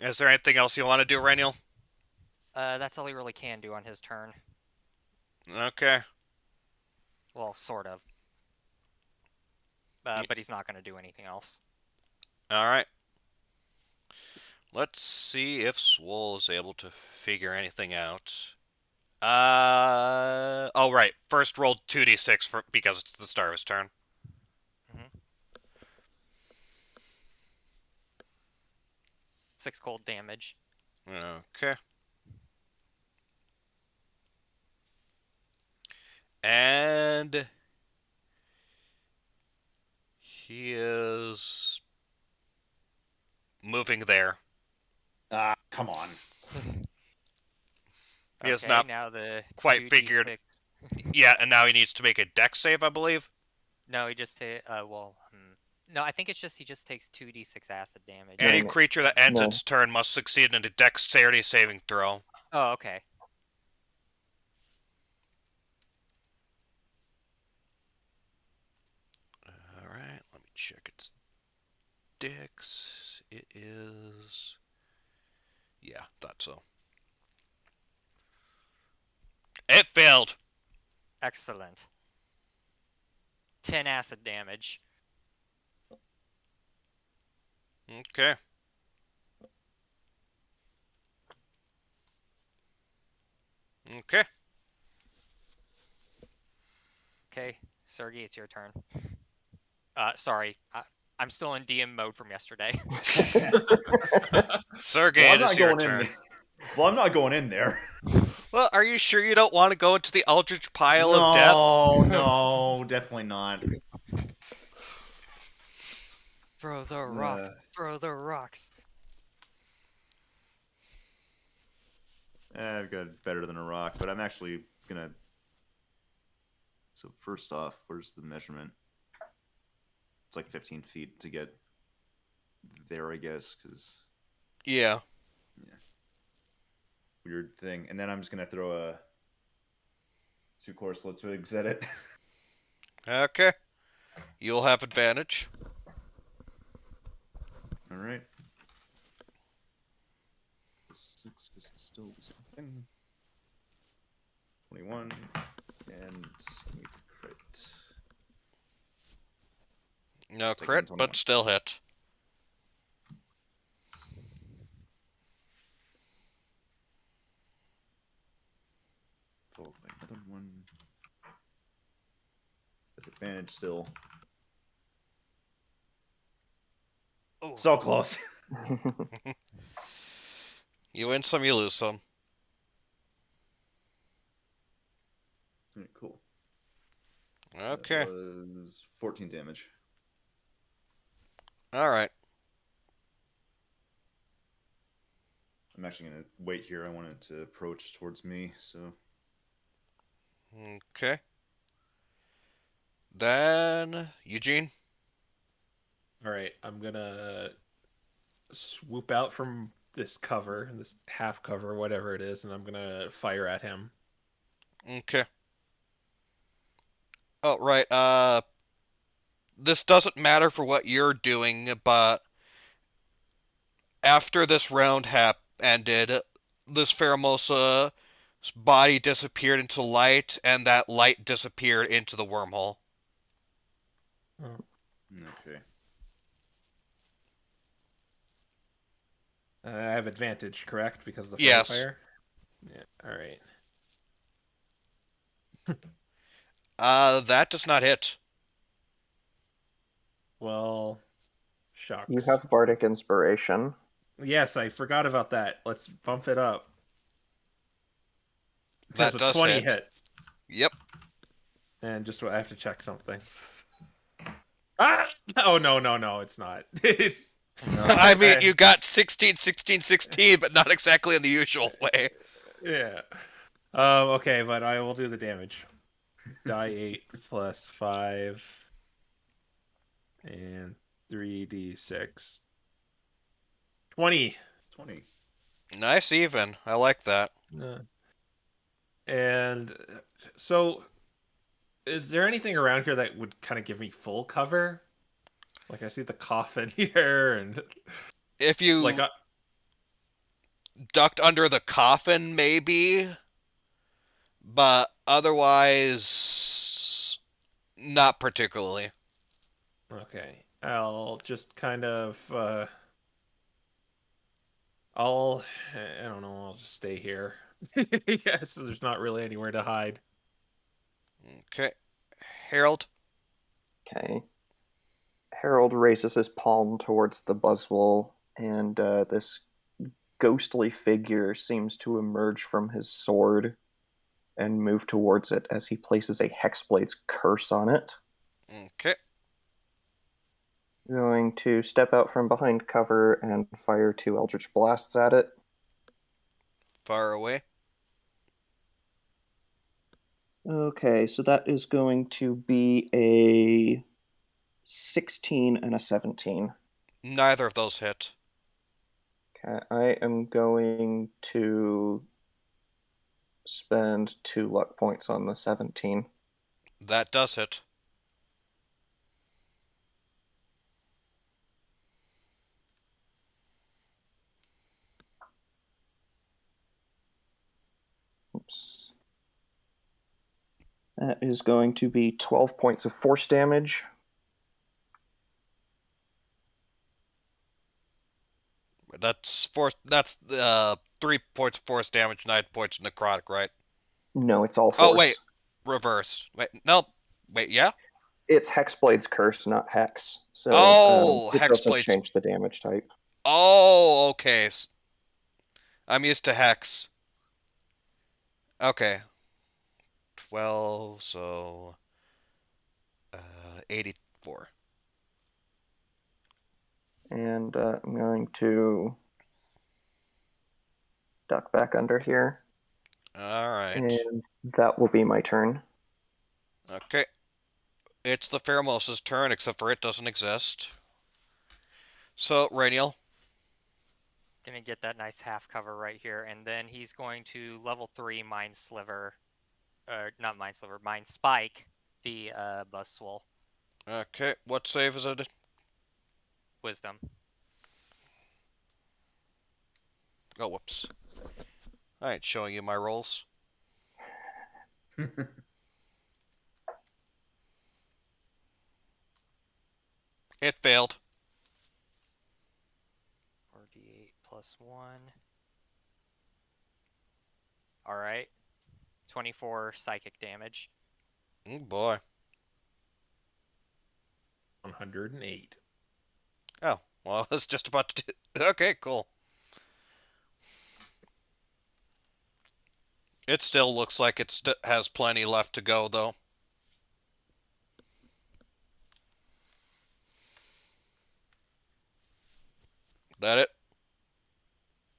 Is there anything else you want to do, Reniel? That's all he really can do on his turn. Okay. Well, sort of. But he's not going to do anything else. All right. Let's see if Swole is able to figure anything out. Oh, right. First roll 2d6 because it's the start of his turn. 6 cold damage. Okay. And he is moving there. Ah, come on. He has Okay, not now the quite 2d6. figured. Yeah, and now he needs to make a dex save, I believe. No, he just no, I think it's just he just takes 2d6 acid damage. Any no. creature that ends No. its turn must succeed in a dexterity saving throw. Oh, okay. Alright, let me check its dex. It is... Yeah, thought so. It failed! Excellent. 10 acid damage. Okay. Okay. Okay, Sergey, it's your turn. Sorry, I'm still in DM mode from yesterday. Sergey, Well, it is your turn. Well, I'm not going in there. Well, are you sure you don't want to go into the Eldritch Pile of Death? No, definitely not. Throw the rocks. Throw the rocks. I've got better than a rock, but I'm actually gonna. So first off, where's the measurement? It's like 15 feet to get there, I guess, because Yeah. weird thing. And then I'm just gonna throw a 2 Corselet Twigs at it. Okay. You'll have advantage. All right. 6 because it's still the same thing. 21 and crit. No Taking crit, 21. but still hit. Oh, wait, another one. With advantage still. Oh, So close. You win some, you lose some. Alright, cool. Okay. That was 14 damage. All right. I'm actually going to wait here. I want it to approach towards me, so... Okay. Then Eugene. All right, I'm gonna swoop out from this cover, this half cover, whatever it is, and I'm gonna fire at him. Okay. Oh, right. This doesn't matter for what you're doing, but after this round ended, this Pheromosa's body disappeared into light, and that light disappeared into the wormhole. Okay. I have advantage, correct? Because of the Yes. fire? Yeah, all right. That does not hit. Well, shucks. You have Bardic Inspiration. Yes, I forgot about that. Let's bump it up. That Does a does 20 hit. hit. Yep. And just I have to check something. Ah! Oh, no, it's not. It's... I mean, you got 16, 16, 16, but not exactly in the usual way. Yeah. Okay, but I will do the damage. Die 8 plus 5 and 3d6. 20. 20. Nice even. I like that. And so, is there anything around here that would kind of give me full cover? Like, I see the coffin here, and If you like, ducked under the coffin, maybe, but otherwise, not particularly. okay, I'll just kind of, I don't know, I'll just stay here. Yeah, so there's not really anywhere to hide. Okay. Harold? Okay. Harold raises his palm towards the Buzzwole, and this ghostly figure seems to emerge from his sword and move towards it as he places a Hexblade's curse on it. Okay. Going to step out from behind cover and fire 2 Eldritch Blasts at it. Far away. Okay, so that is going to be a 16 and a 17. Neither of those hit. Okay, I am going to spend 2 luck points on the 17. That does hit. Oops. That is going to be 12 points of force damage. That's 3 points of force damage, 9 points of necrotic, right? No, it's all force. Oh, wait. Reverse. Wait, no. Wait, yeah? It's Hexblade's curse, not Hex. So Oh, it doesn't Hexblade's... change the damage type. Oh, okay. I'm used to Hex. Okay. 12, so... 84. And I'm going to duck back under here. Alright. And that will be my turn. Okay. It's the Pheromosa's turn, except for it doesn't exist. So, Rainiel. Gonna get that nice half cover right here, and then he's going to level 3 Mind Sliver, not Mind Sliver, Mind Spike the Buzzwole. Okay, what save is it? Wisdom. Oh, whoops. I ain't showing you my rolls. It failed. 4d8 plus 1. Alright. 24 psychic damage. Oh boy. 108. Oh, well, I was just about to do... Okay, cool. It still looks like it has plenty left to go, though. That it?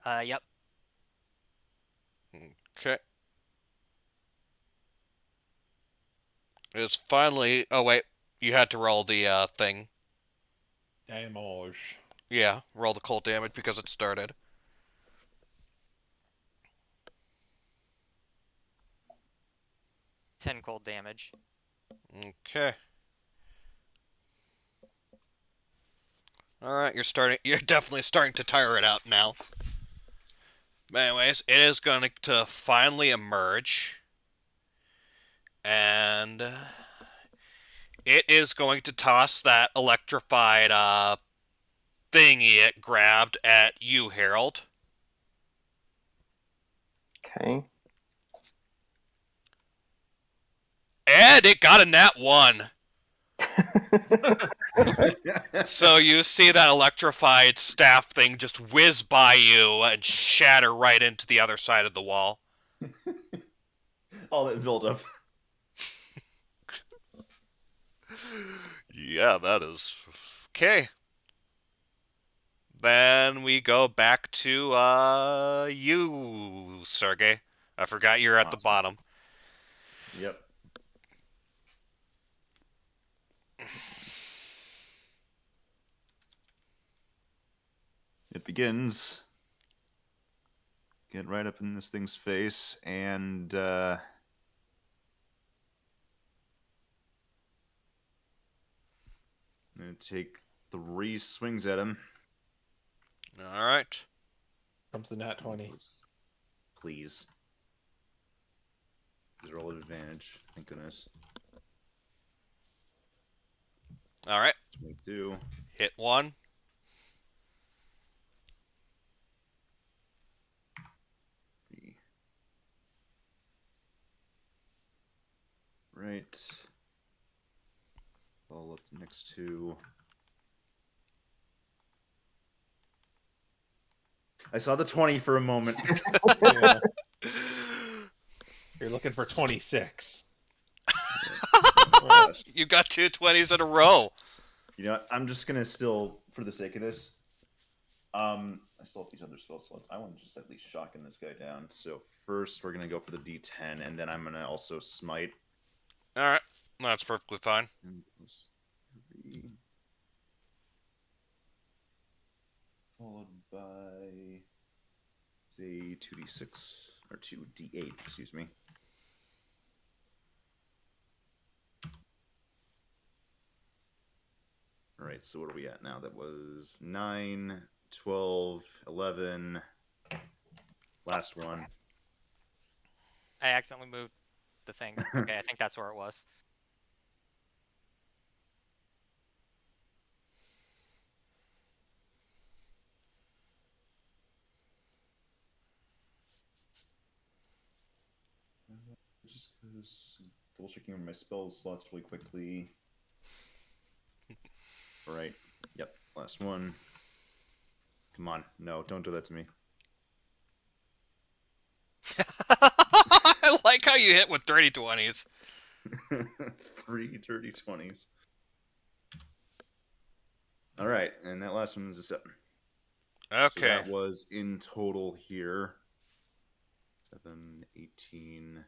Yep. Okay. It's finally... Oh, wait. You had to roll the thing. Damage. Yeah, roll the cold damage because it started. Ten cold damage. Okay. Alright, you're definitely starting to tire it out now. But anyways, it is going to finally emerge. And it is going to toss that electrified thingy it grabbed at you, Harold. Okay. And it got a nat 1. So you see that electrified staff thing just whiz by you and shatter right into the other side of the wall. All that build up. Yeah, that is... Okay. Then we go back to, you, Sergey. I forgot you're at the Awesome. bottom. Yep. It begins. Get right up in this thing's face and I'm gonna take 3 swings at him. Alright. Comes the nat 20. Please. These are all at advantage. Thank goodness. Alright. 22. Hit 1. Right. Follow up the next 2. I saw the 20 for a moment. Yeah. You're looking for 26. You got 2 20s in a row. You know, I'm just gonna still, for the sake of this, I still have these other spell slots. I want to just at least shotgun this guy down. So first, we're gonna go for the D10, and then I'm gonna also smite. Alright. That's perfectly fine. And plus 3. Followed by, say, 2d6, or 2d8, excuse me. Alright, so what are we at now? That was 9, 12, 11. Last one. I accidentally moved the thing. Okay, I think that's where it was. Just because double checking over my spell slots really quickly. Alright. Yep. Last one. Come on. No, don't do that to me. I like how you hit with 30 20s. 3 dirty 20s. Alright, and that last one is a 7. Okay. So that was in total here. 7, 18.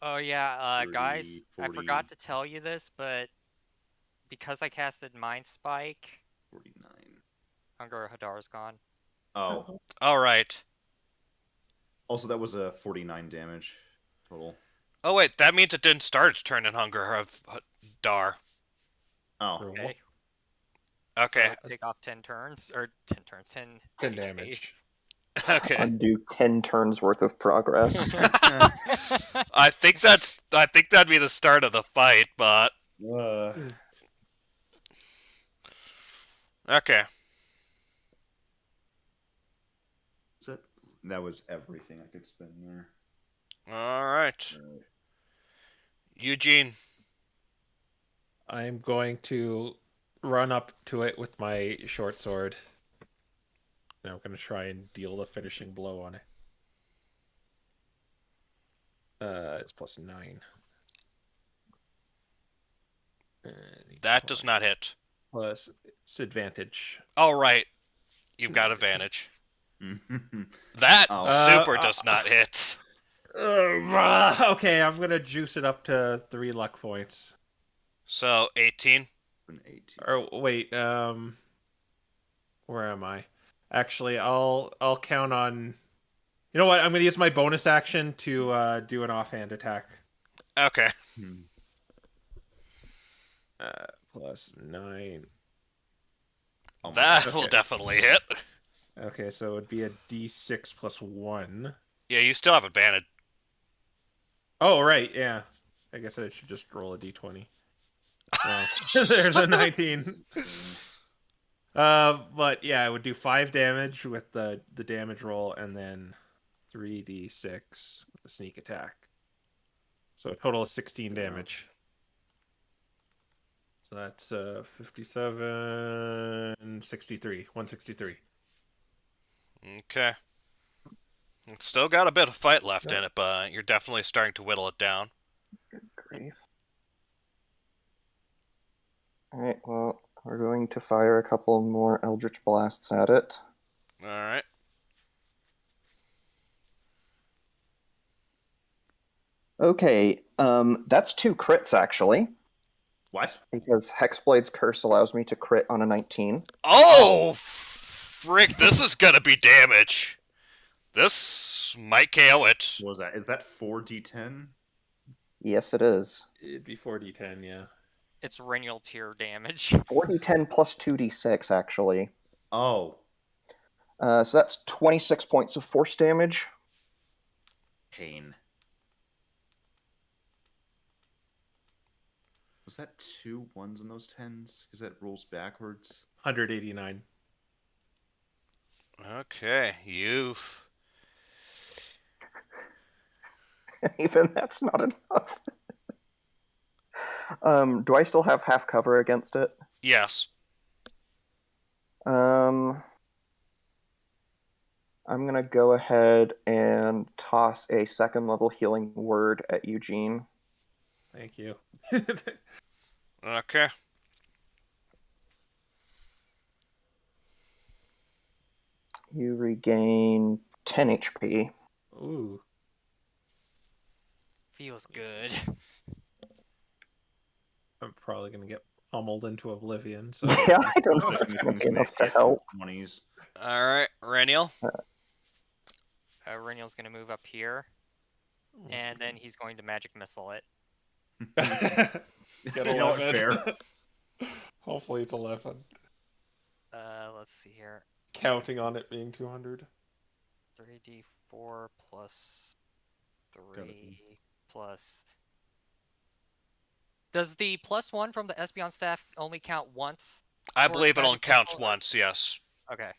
Oh yeah, guys, 30, I forgot to tell you this, but because I casted Mind Spike, 49. Hunger Hadar's gone. Oh. Alright. Also, that was a 49 damage total. Oh, wait. That means it didn't start its turn in Hunger of Dar. Oh. Okay. Okay. So take off 10 turns, or 10 turns, 10 10 HP. damage. Okay. Undo 10 turns worth of progress. I think that'd be the start of the fight, but okay. Is that That was everything I could spend there. All right. Eugene. I'm going to run up to it with my short sword. And I'm going to try and deal the finishing blow on it. It's +9. That does not hit. Plus, it's advantage. All right. You've got advantage. That Oh. super does not hit. Okay, I'm going to juice it up to 3 luck points. So 18. An 18. Or wait, where am I? Actually, I'll count on. You know what? I'm going to use my bonus action to do an offhand attack. Okay. +9. Oh my That gosh, will okay. definitely hit. Okay, so it would be a D6 +1. Yeah, you still have advantage. Oh, right, yeah. I guess I should just roll a D20. Well, there's a 19. But yeah, it would do 5 damage with the damage roll, and then 3d6 with the sneak attack. So a total of 16 damage. So that's 57, 63, 163. Okay. It's still got a bit of fight left in it, but you're definitely starting to whittle it down. Good grief. Alright, well, we're going to fire a couple more Eldritch Blasts at it. All right. Okay, that's 2 crits, actually, What? because Hexblade's Curse allows me to crit on a 19. Oh, frick, this is gonna be damage. This might KO it. What was that? Is that 4d10? Yes, it is. It'd be 4d10, yeah. It's Rennial tier damage. 4d10 plus 2d6, actually. Oh. So that's 26 points of force damage. Pain. Was that 2 1s in those 10s? Because that rolls backwards. 189. Okay, you've... Even that's not enough. Do I still have half cover against it? Yes. I'm gonna go ahead and toss a 2nd level healing word at Eugene. Thank you. Okay. You regain 10 HP. Ooh. Feels good. I'm probably going to get pummeled into oblivion, so... Yeah, I don't know if it's gonna be enough to help. 20s. All right, Reniel. Rennial's gonna move up here, and then he's going to magic missile it. Get You know what, 11. Hopefully it's 11. Let's see here. Counting on it being 200. 3d4 plus 3 plus... Does the +1 from the Espeon staff only count once? I Or believe it only magic counts missile? once, yes. Okay.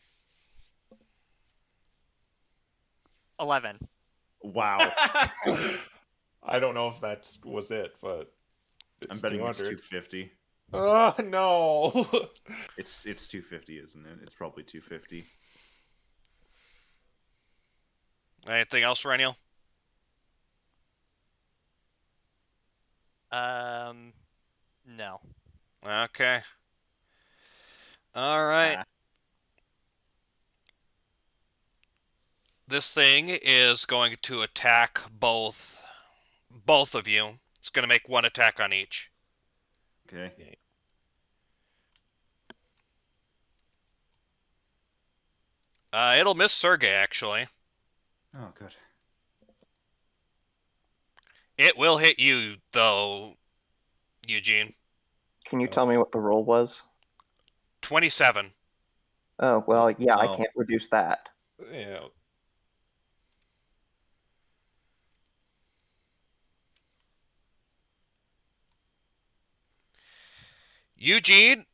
11. Wow. I don't know if that was it, but it's I'm betting it's 200. 250. Oh, no! It's 250, isn't it? It's probably 250. Anything else, Reniel? No. Okay. All right. Ah. This thing is going to attack both of you. It's going to make one attack on each. Okay. It'll miss Sergey, actually. Oh, good. It will hit you, though, Eugene. Can you tell me what the roll was? 27. Oh, well, yeah, I Oh. can't reduce that. Yeah. Eugene,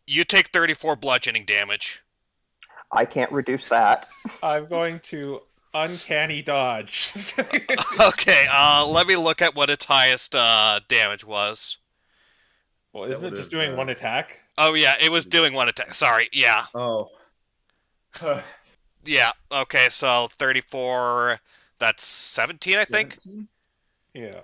you take 34 bludgeoning damage. I can't reduce that. I'm going to uncanny dodge. Okay, let me look at what its highest damage was. Well, That isn't it would've, just doing one attack? Oh yeah, it was doing one attack. Sorry, yeah. Oh. Yeah, okay, so 34, that's 17, I think? 17? Yeah.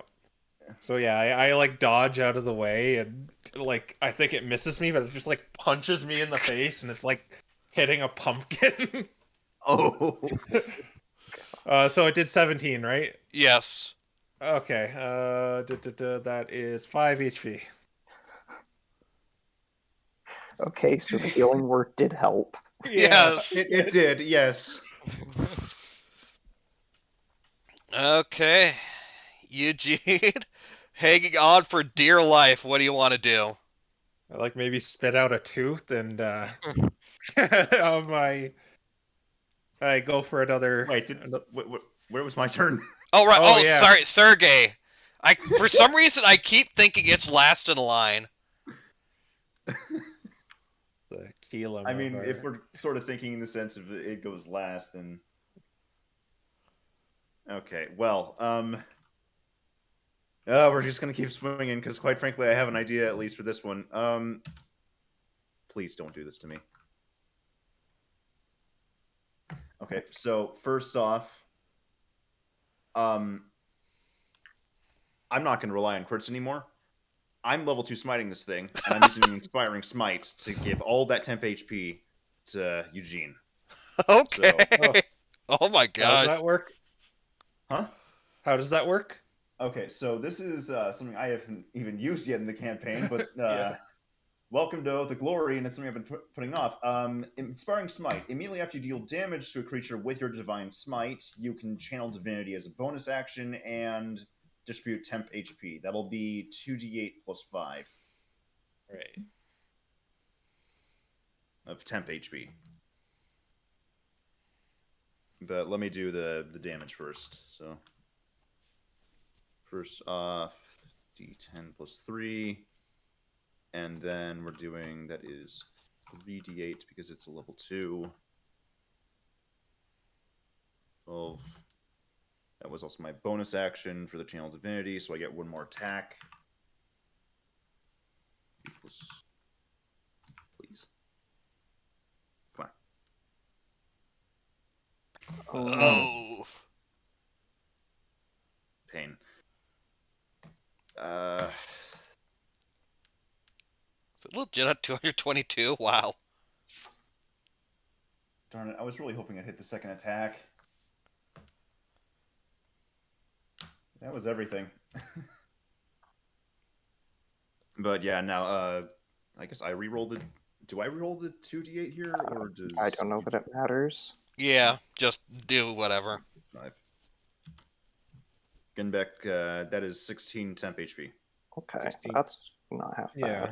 So yeah, I like dodge out of the way, and like I think it misses me, but it just like punches me in the face, and it's like hitting a pumpkin. Oh. So it did 17, right? Yes. Okay. That is 5 HP. Okay, so the healing word did help. Yes. It did, yes. Okay. Eugene, hanging on for dear life. What do you want to do? I like maybe spit out a tooth and on my. I go for another. Wait, where was my turn? Oh, right. Oh, Oh, yeah. sorry, Sergey. For some reason, I keep thinking it's last in line. The Keelam I mean, of if our- we're sort of thinking in the sense of it goes last, then okay. Well, we're just gonna keep swinging because, quite frankly, I have an idea at least for this one. Please don't do this to me. Okay, so first off, I'm not gonna rely on crits anymore. I'm level 2 smiting this thing, and I'm using an Inspiring Smite to give all that temp HP to Eugene. Okay. So, oh my How does gosh. that work? huh? How does that work? Okay, so this is something I haven't even used yet in the campaign, but Yeah. welcome to the glory, and it's something I've been putting off. Inspiring Smite. Immediately after you deal damage to a creature with your Divine Smite, you can channel Divinity as a bonus action and distribute temp HP. That'll be 2d8 plus 5 Right. of temp HP. But let me do the damage first. So first off, d10 plus 3. And then we're doing, that is 3d8 because it's a level 2. 12. That was also my bonus action for the Channel Divinity, so I get one more attack. Please. Come on. Oh. Pain. Is it legit at 222? Wow. Darn it, I was really hoping I'd hit the second attack. That was everything. But yeah, now, I guess I re-rolled the... Do I re-roll the 2d8 here, or does... I don't know that it matters. Yeah, just do whatever. 5. Getting back, that is 16 temp HP. Okay, 16. that's not half bad. Yeah.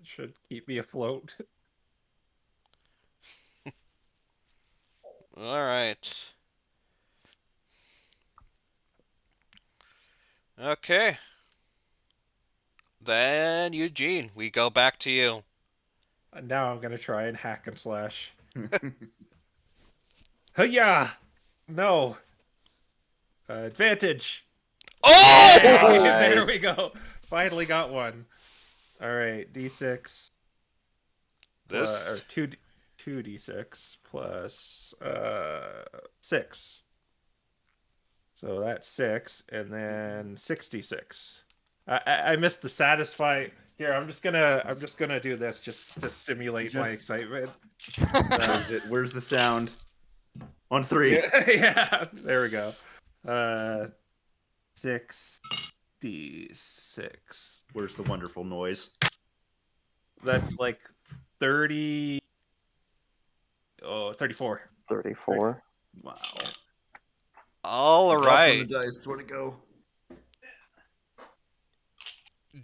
Should keep me afloat. All right. Okay. Then, Eugene, we go back to you. And now I'm gonna try and hack and slash. Hiya! No. Advantage. Oh! There Nice. we go. Finally got one. All right, d6. This. Or 2d6 plus 6. So that's 6, and then 66. I missed the satisfy. Here, I'm just gonna do this just to simulate my Just- excitement. Where's the sound? On 3. Yeah, there we go. 6d6. Where's the wonderful noise? That's like 30. Oh, 34. 34. Wow. All Drop on right. the dice. Where'd it go?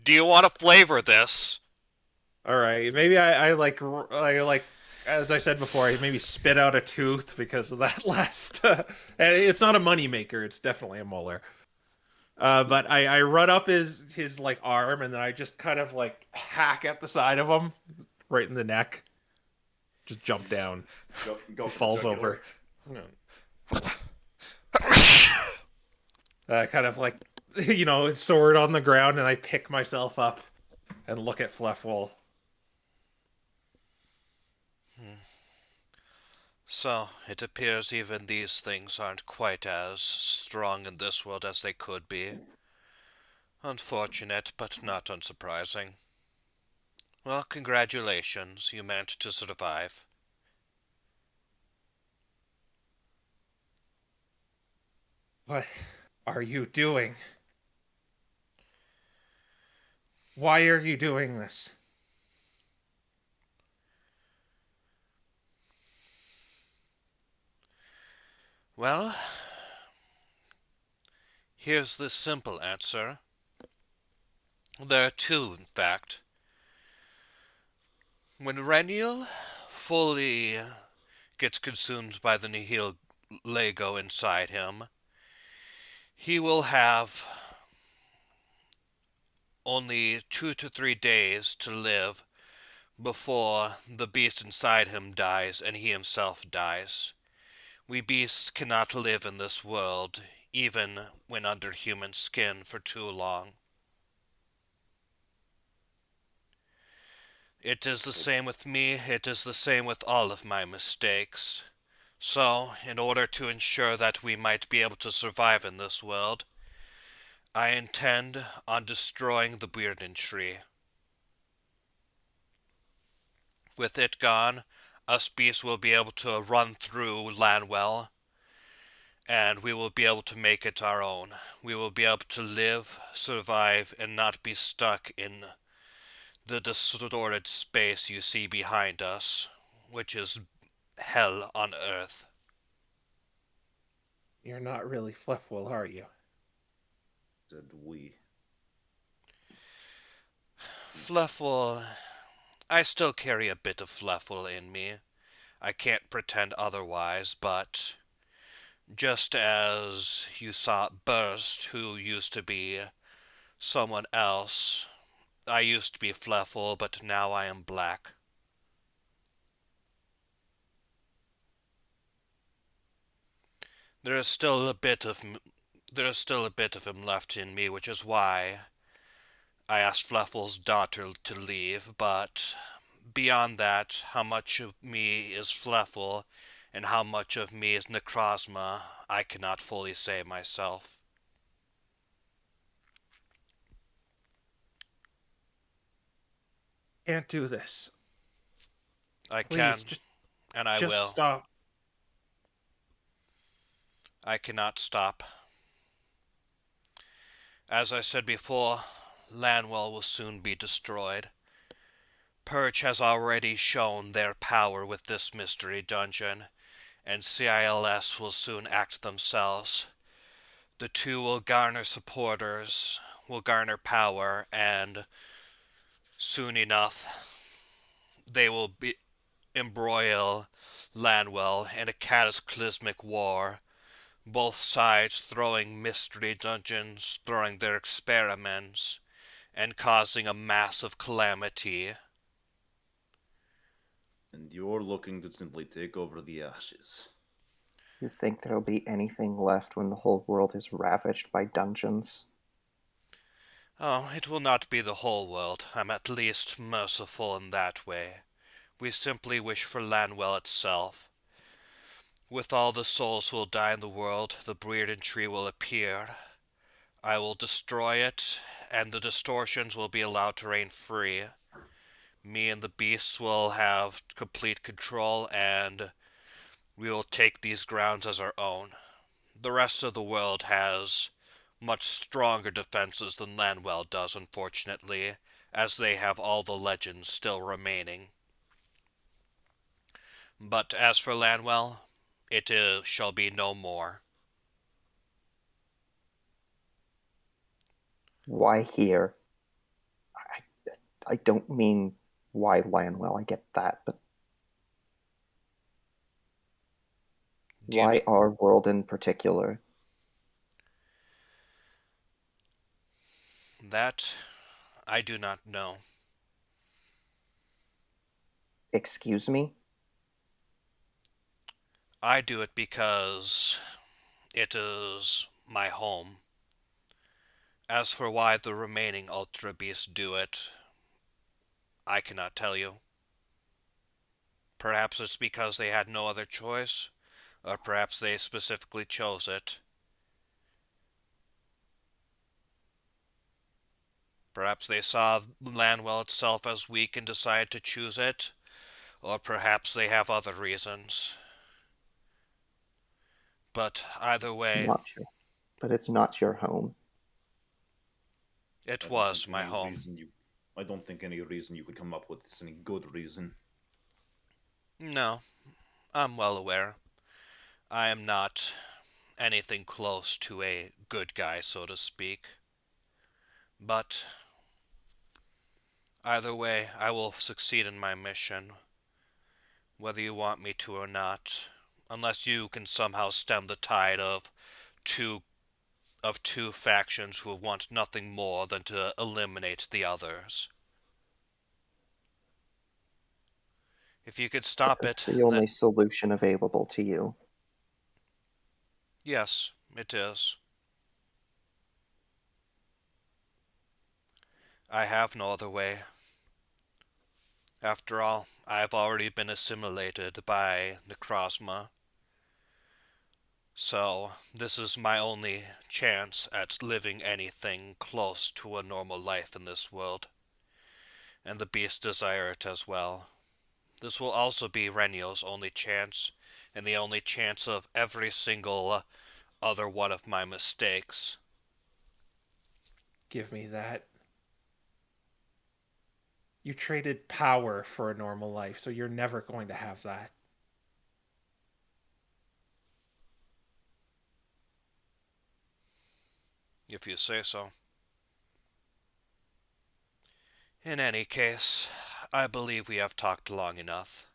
Do you want to flavor this? All right, maybe I like as I said before, I maybe spit out a tooth because of that last. And it's not a money maker; it's definitely a molar. But I run up his like arm, and then I just kind of like hack at the side of him, right in the neck. just jump down. Go He for the falls jugular. over. Kind of like, sword on the ground, and I pick myself up and look at Fluffwell. So, it appears even these things aren't quite as strong in this world as they could be. Unfortunate, but not unsurprising. Well, congratulations, you managed to survive. What are you doing? Why are you doing this? Well, here's the simple answer. There are two, in fact. When Reniel fully gets consumed by the Nihil Lego inside him, he will have only 2 to 3 days to live before the beast inside him dies and he himself dies. We beasts cannot live in this world, even when under human skin, for too long. It is the same with me, it is the same with all of my mistakes. So, in order to ensure that we might be able to survive in this world, I intend on destroying the Bearden Tree. With it gone, us beasts will be able to run through Lanwell, and we will be able to make it our own. We will be able to live, survive, and not be stuck in the distorted space you see behind us, which is hell on earth. You're not really Fluffwell, are you? Said we. Fluffwell, I still carry a bit of Fluffwell in me. I can't pretend otherwise, but just as you saw Burst, who used to be someone else, I used to be Fluffwell, but now I am black. There is still a bit of him left in me, which is why I asked Fluffwell's daughter to leave, but beyond that, how much of me is Fluffwell and how much of me is Necrozma, I cannot fully say myself. Can't do this. I Please, can, and I just will. stop. I cannot stop. As I said before, Lanwell will soon be destroyed. Purge has already shown their power with this mystery dungeon, and CILS will soon act themselves. The two will garner supporters, will garner power, and soon enough they will embroil Lanwell in a cataclysmic war, both sides throwing mystery dungeons, throwing their experiments, and causing a massive calamity. And you're looking to simply take over the ashes. You think there'll be anything left when the whole world is ravaged by dungeons? Oh, it will not be the whole world. I'm at least merciful in that way. We simply wish for Lanwell itself. With all the souls who will die in the world, the Breeden Tree will appear. I will destroy it, and the distortions will be allowed to reign free. Me and the beasts will have complete control, and we will take these grounds as our own. The rest of the world has much stronger defenses than Lanwell does, unfortunately, as they have all the legends still remaining. But as for Lanwell, it shall be no more. Why here? I don't mean why Lanwell, I get that, but why our world in particular? That I do not know. Excuse me? I do it because it is my home. As for why the remaining Ultra Beasts do it, I cannot tell you. Perhaps it's because they had no other choice, or perhaps they specifically chose it. Perhaps they saw Lanwell itself as weak and decided to choose it, or perhaps they have other reasons. But either way, Not your, but it's not your home. it I don't was think my any home. reason you. I don't think any reason you could come up with is any good reason. No, I'm well aware. I am not anything close to a good guy, so to speak. But either way, I will succeed in my mission, whether you want me to or not, unless you can somehow stem the tide two two factions who want nothing more than to eliminate the others. If you could stop That's it, the only solution available to you. yes, it is. I have no other way. After all, I have already been assimilated by Necrozma. So, this is my only chance at living anything close to a normal life in this world. And the beasts desire it as well. This will also be Renio's only chance, and the only chance of every single other one of my mistakes. Give me that. You traded power for a normal life, so you're never going to have that. If you say so. In any case, I believe we have talked long enough.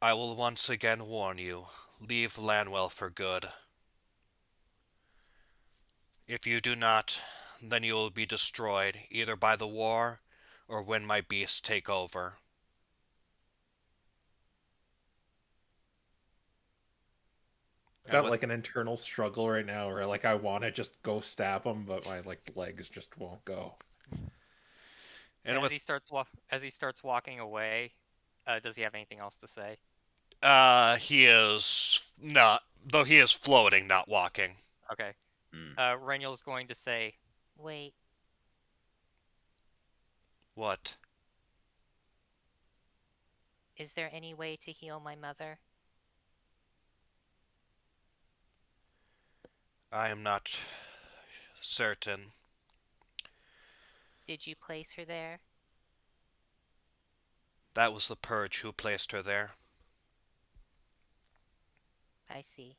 I will once again warn you, leave Lanwell for good. If you do not, then you will be destroyed, either by the war, or when my beasts take over. Got like an internal struggle right now where like I want to just go stab him, but my like legs just won't go. And as with he starts walking away, does he have anything else to say? he is not, though he is floating, not walking. Okay. Hmm. Renyl's going to say, Wait, What? is there any way to heal my mother? I am not certain. Did you place her there? That was the Purge who placed her there. I see.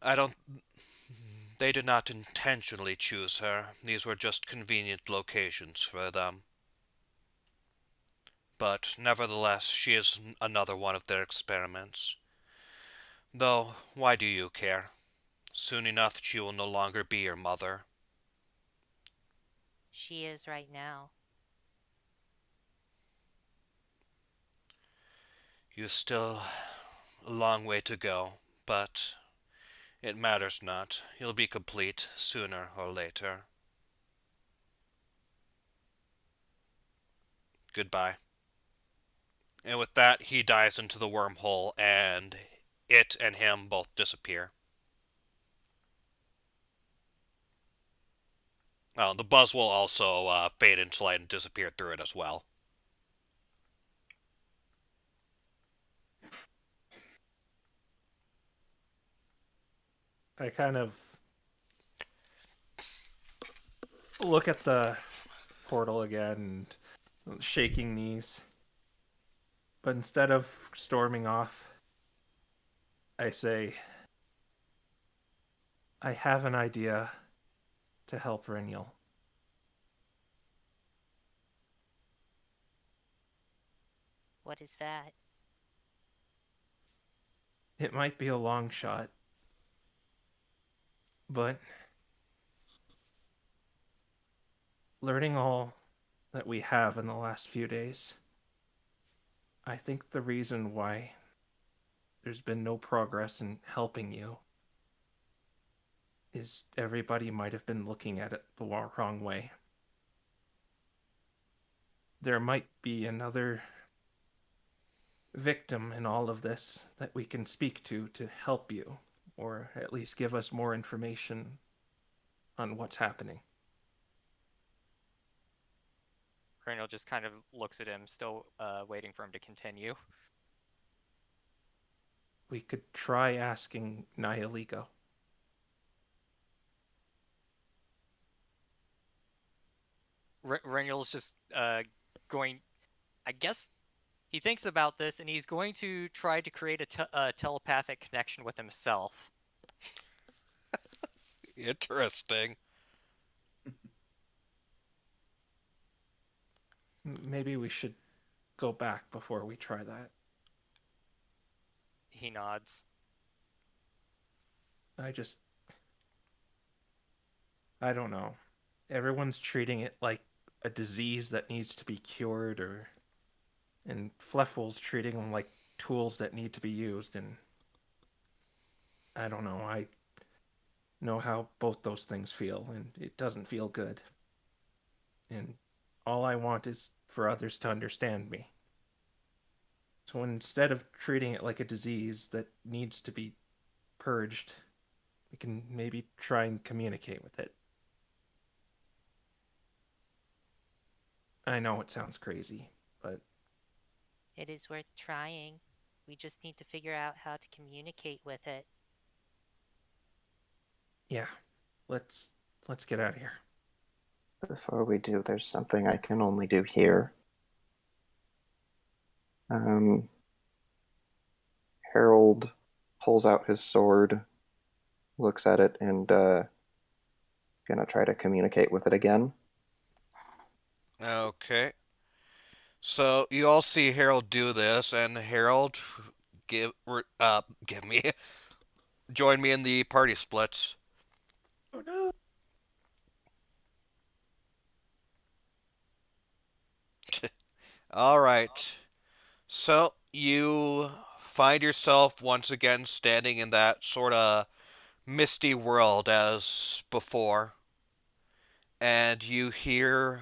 I don't... They did not intentionally choose her. These were just convenient locations for them. But, nevertheless, she is another one of their experiments. Though, why do you care? Soon enough she will no longer be your mother. She is right now. You still a long way to go, but it matters not. You'll be complete sooner or later. Goodbye. And with that, he dives into the wormhole, and it and him both disappear. Oh, the buzz will also fade into light and disappear through it as well. I kind of look at the portal again and shaking knees. But instead of storming off, I say, I have an idea to help Renyel. What is that? It might be a long shot, but learning all that we have in the last few days, I think the reason why there's been no progress in helping you is everybody might have been looking at it the wrong way. There might be another victim in all of this that we can speak to help you, or at least give us more information on what's happening. Cranial just kind of looks at him, still waiting for him to continue. We could try asking Nihiligo. Renul's just going. I guess he thinks about this, and he's going to try to create a telepathic connection with himself. Interesting. Maybe we should go back before we try that. He nods. I don't know. Everyone's treating it like a disease that needs to be cured, and Fleffel's treating them like tools that need to be used, and I don't know. I know how both those things feel, and it doesn't feel good. And all I want is for others to understand me. So instead of treating it like a disease that needs to be purged, we can maybe try and communicate with it. I know it sounds crazy, but It is worth trying. We just need to figure out how to communicate with it. yeah, let's get out of here. Before we do, there's something I can only do here. Harold pulls out his sword, looks at it, and gonna try to communicate with it again. Okay. So you all see Harold do this, and Harold, give me, join me in the party splits. Oh no! All right. So you find yourself once again standing in that sort of misty world as before, and you hear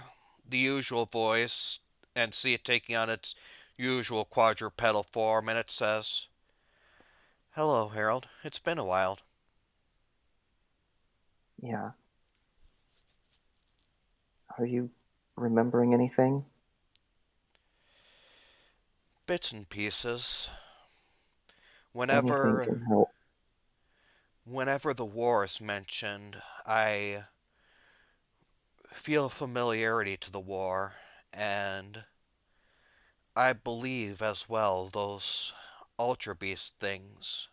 the usual voice and see it taking on its usual quadrupedal form, and it says, "Hello, Harold. It's been a while." Yeah. Are you remembering anything? Bits and pieces. Anything can help. Whenever the war is mentioned, I feel familiarity to the war, and I believe as well those Ultra Beast things.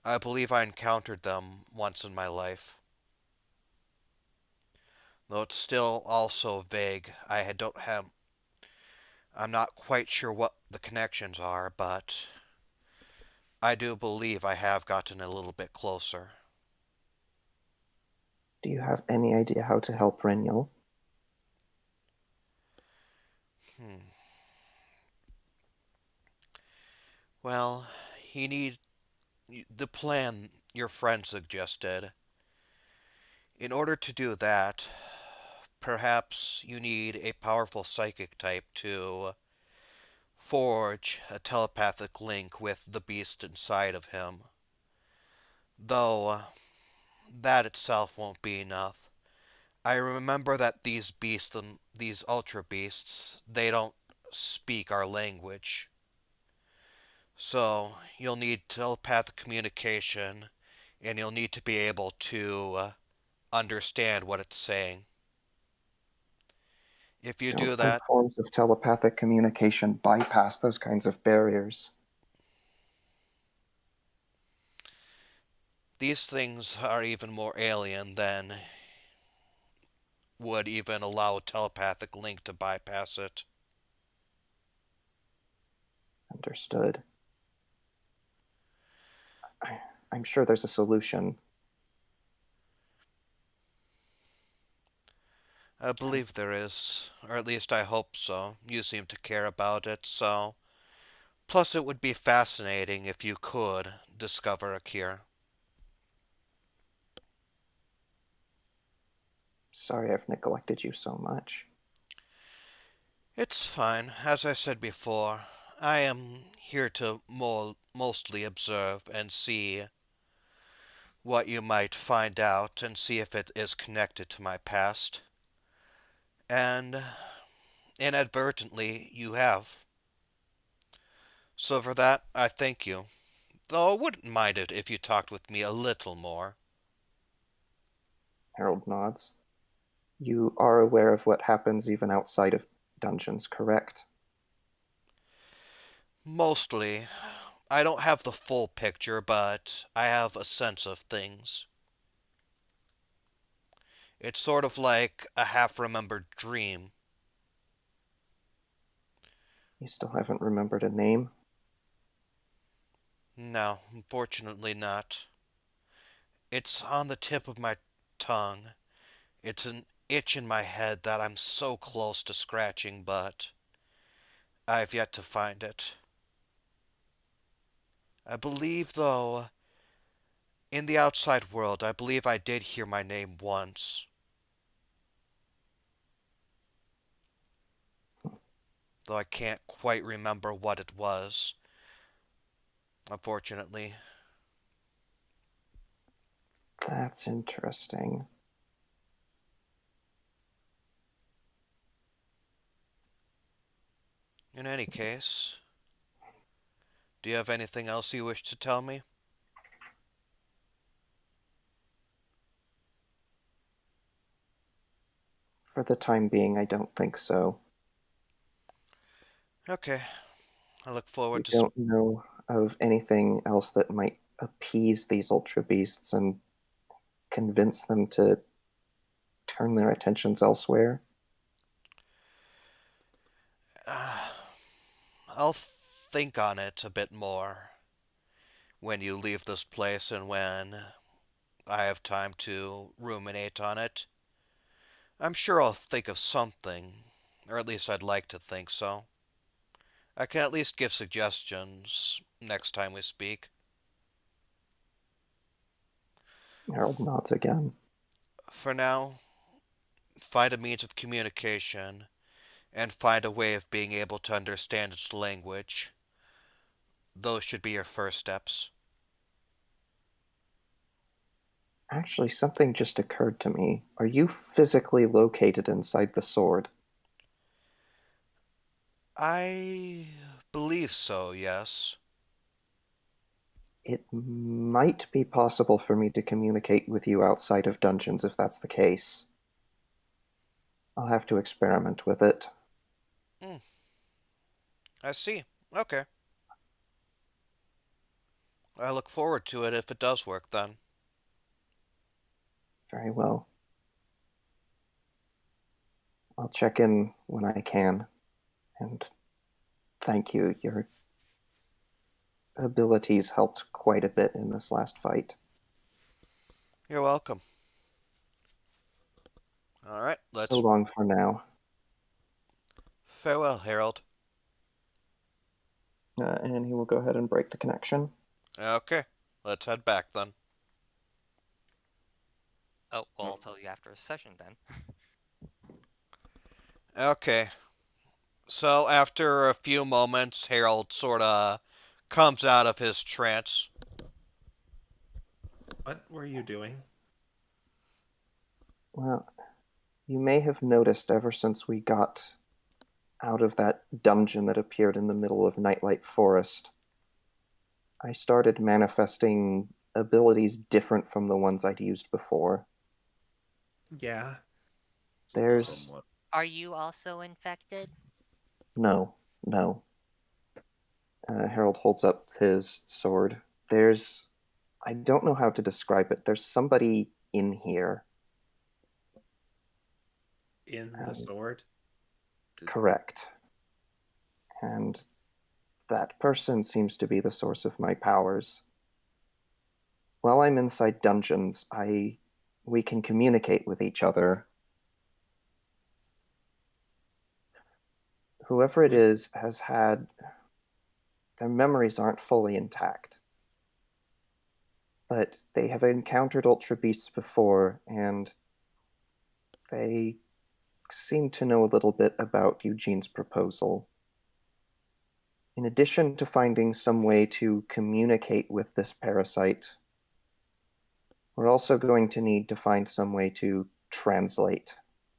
I believe I encountered them once in my life. Though it's still also vague. I'm not quite sure what the connections are, but I do believe I have gotten a little bit closer. Do you have any idea how to help Renil? Well, you need the plan your friend suggested. In order to do that, perhaps you need a powerful psychic type to forge a telepathic link with the beast inside of him. Though that itself won't be enough. I remember that these beasts and these ultra beasts, they don't speak our language. So you'll need telepathic communication, and you'll need to be able to understand what it's saying. If you do Some that, forms of telepathic communication bypass those kinds of barriers. these things are even more alien than would even allow a telepathic link to bypass it. Understood. I'm sure there's a solution. I believe there is, or at least I hope so. You seem to care about it, so Plus, it would be fascinating if you could discover a cure. Sorry I've neglected you so much. It's fine. As I said before, I am here to mostly observe and see what you might find out and see if it is connected to my past. And inadvertently, you have. So for that, I thank you. Though I wouldn't mind it if you talked with me a little more. Harold nods. You are aware of what happens even outside of dungeons, correct? Mostly. I don't have the full picture, but I have a sense of things. It's sort of like a half-remembered dream. You still haven't remembered a name? No, unfortunately not. It's on the tip of my tongue. It's an itch in my head that I'm so close to scratching, but I've yet to find it. I believe, though, in the outside world, I believe I did hear my name once. Though I can't quite remember what it was. Unfortunately. That's interesting. In any case, do you have anything else you wish to tell me? For the time being, I don't think so. Okay. I look You forward to... don't know of anything else that might appease these ultra beasts and convince them to turn their attentions elsewhere? I'll think on it a bit more when you leave this place and when I have time to ruminate on it. I'm sure I'll think of something, or at least I'd like to think so. I can at least give suggestions next time we speak. Harold nods again. For now, find a means of communication and find a way of being able to understand its language. Those should be your first steps. Actually, something just occurred to me. Are you physically located inside the sword? I believe so, yes. It might be possible for me to communicate with you outside of dungeons if that's the case. I'll have to experiment with it. I see. Okay. I look forward to it if it does work then. Very well. I'll check in when I can. And thank you. Your abilities helped quite a bit in this last fight. You're welcome. Alright, let's... So long for now. Farewell, Harold. And he will go ahead and break the connection. Okay, let's head back then. Oh, well, I'll tell you after a session then. Okay. So after a few moments, Harold sorta comes out of his trance. What were you doing? Well, you may have noticed ever since we got out of that dungeon that appeared in the middle of Nightlight Forest, I started manifesting abilities different from the ones I'd used before. Yeah. There's... Somewhat. Are you also infected? No. Harold holds up his sword. There's... I don't know how to describe it. There's somebody in here. In the sword? Correct. And that person seems to be the source of my powers. While I'm inside dungeons, we can communicate with each other. Whoever it is has had their memories aren't fully intact. But they have encountered Ultra Beasts before, and they seem to know a little bit about Eugene's proposal. In addition to finding some way to communicate with this parasite, we're also going to need to find some way to translate.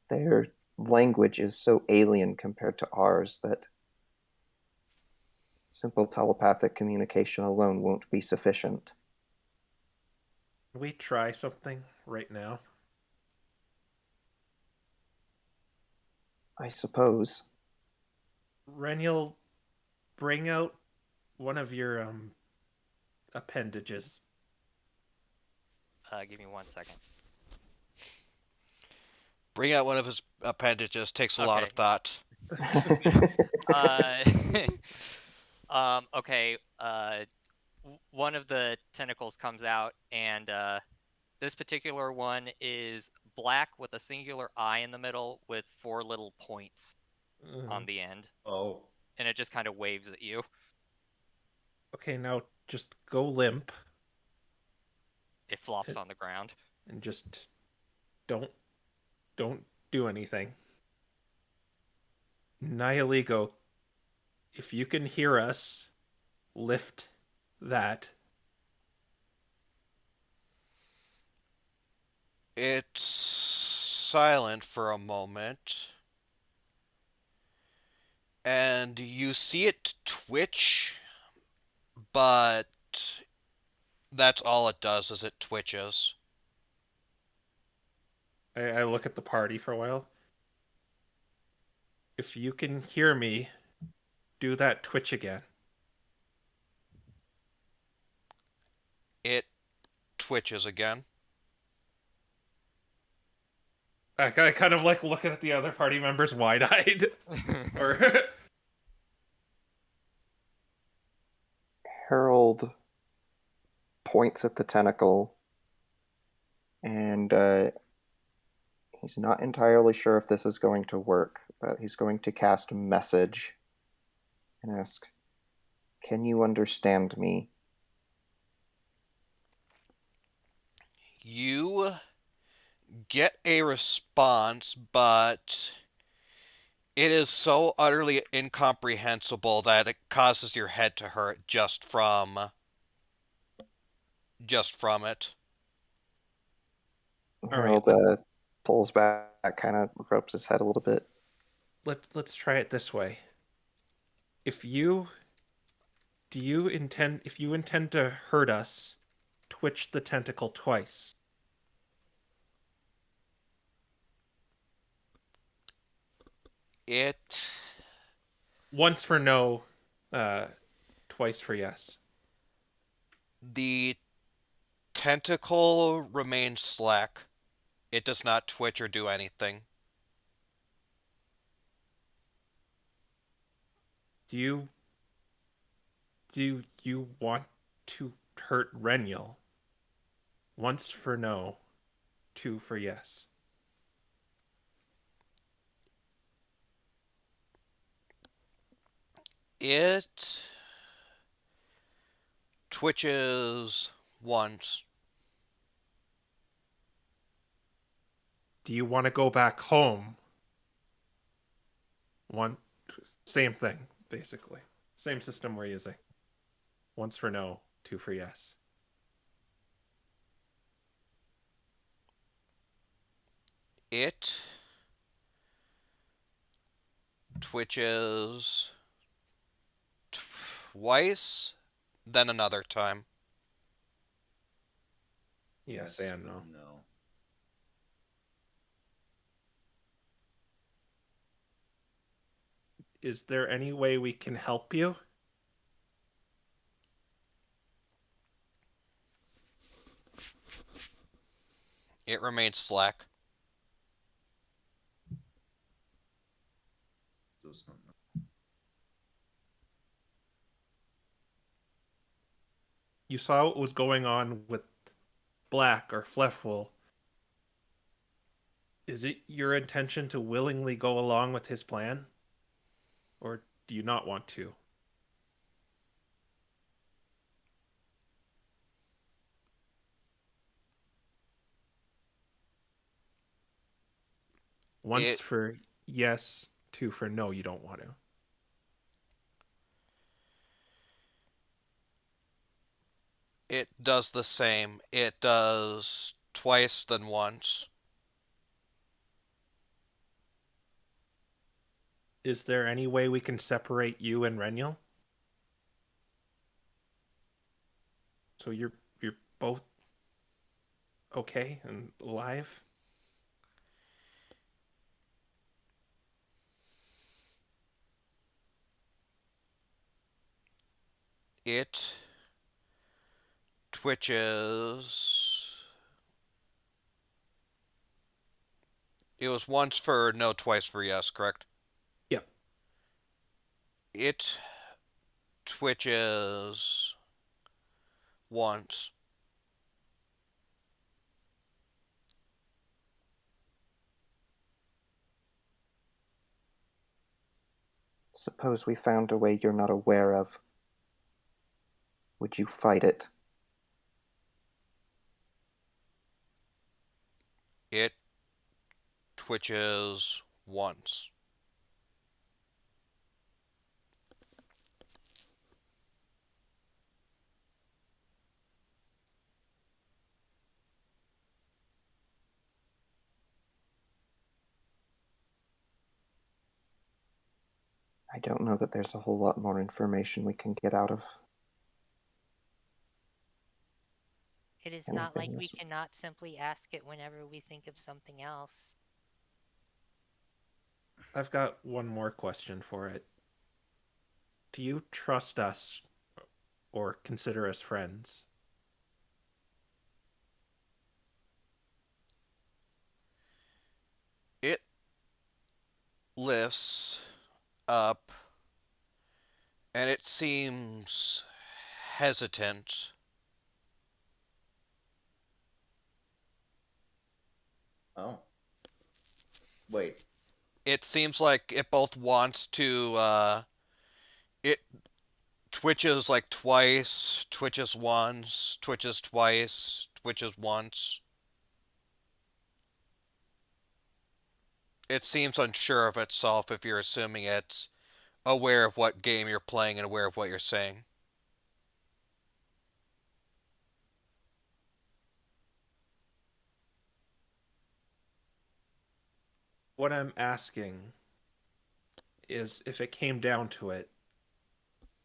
Their language is so alien compared to ours that simple telepathic communication alone won't be sufficient. Can we try something right now? I suppose. Reniel, bring out one of your appendages. Give me 1 second. Bring out one of his appendages takes a lot of Okay. thought. Okay. One of the tentacles comes out, and this particular one is black with a singular eye in the middle with 4 little points on the end, Oh. and it just kind of waves at you. Okay, now just go limp It flops on the ground. and just don't do anything. Nihiligo, if you can hear us, lift that. It's silent for a moment. And you see it twitch, but that's all it does is it twitches. I look at the party for a while. If you can hear me, do that twitch again. It twitches again. I kind of like looking at the other party members wide-eyed. Or Harold points at the tentacle, and he's not entirely sure if this is going to work, but he's going to cast Message and ask, "Can you understand me?" You get a response, but it is so utterly incomprehensible that it causes your head to hurt just from it. Harold pulls back, kind of rubs his head a little bit. let's try it this way. If you intend to hurt us, twitch the tentacle twice. It Once for no, twice for yes. the tentacle remains slack. It does not twitch or do anything. Do you want to hurt Reniel? Once for no, 2 for yes. It twitches once. Do you want to go back home? Same thing, basically. Same system we're using. Once for no, 2 for yes. It twitches twice, then another time. Yes and no. No. Is there any way we can help you? It remains slack. Those- You saw what was going on with Black or Fleffwool. Is it your intention to willingly go along with his plan? Or do you not want to? Once It- for yes, 2 for no, you don't want to. It does the same. It does twice than once. Is there any way we can separate you and Renyel? So you're both okay and alive? It twitches. It was once for no, twice for yes, correct? Yep. It twitches once. Suppose we found a way you're not aware of. Would you fight it? It twitches once. I don't know that there's a whole lot more information we can get out of. It is not like Anything we is- cannot simply ask it whenever we think of something else. I've got one more question for it. Do you trust us or consider us friends? It lifts up and it seems hesitant. Oh. Wait. It seems like it both wants to, it twitches like twice, twitches once, twitches twice, twitches once. It seems unsure of itself if you're assuming it's aware of what game you're playing and aware of what you're saying. What I'm asking is if it came down to it,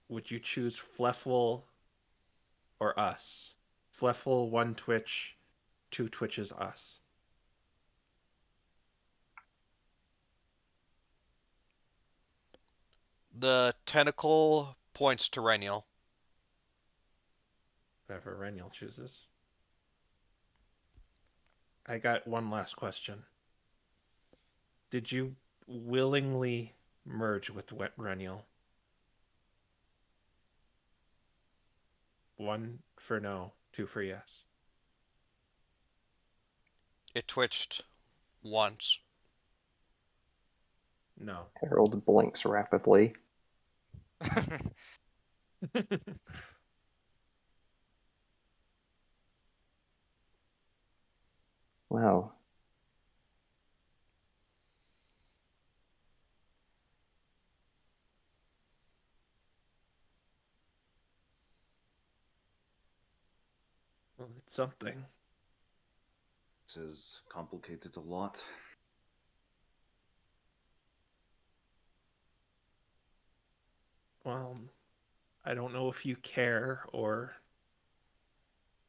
would you choose Fleffel or us? Fleffel, 1 twitch, 2 twitches us. The tentacle points to Reniel. Whatever Renyel chooses. I got one last question. Did you willingly merge with Renyel? 1 for no, 2 for yes. It twitched once. No. Harold blinks rapidly. Well, Well, it's something. This is complicated a lot. Well, I don't know if you care or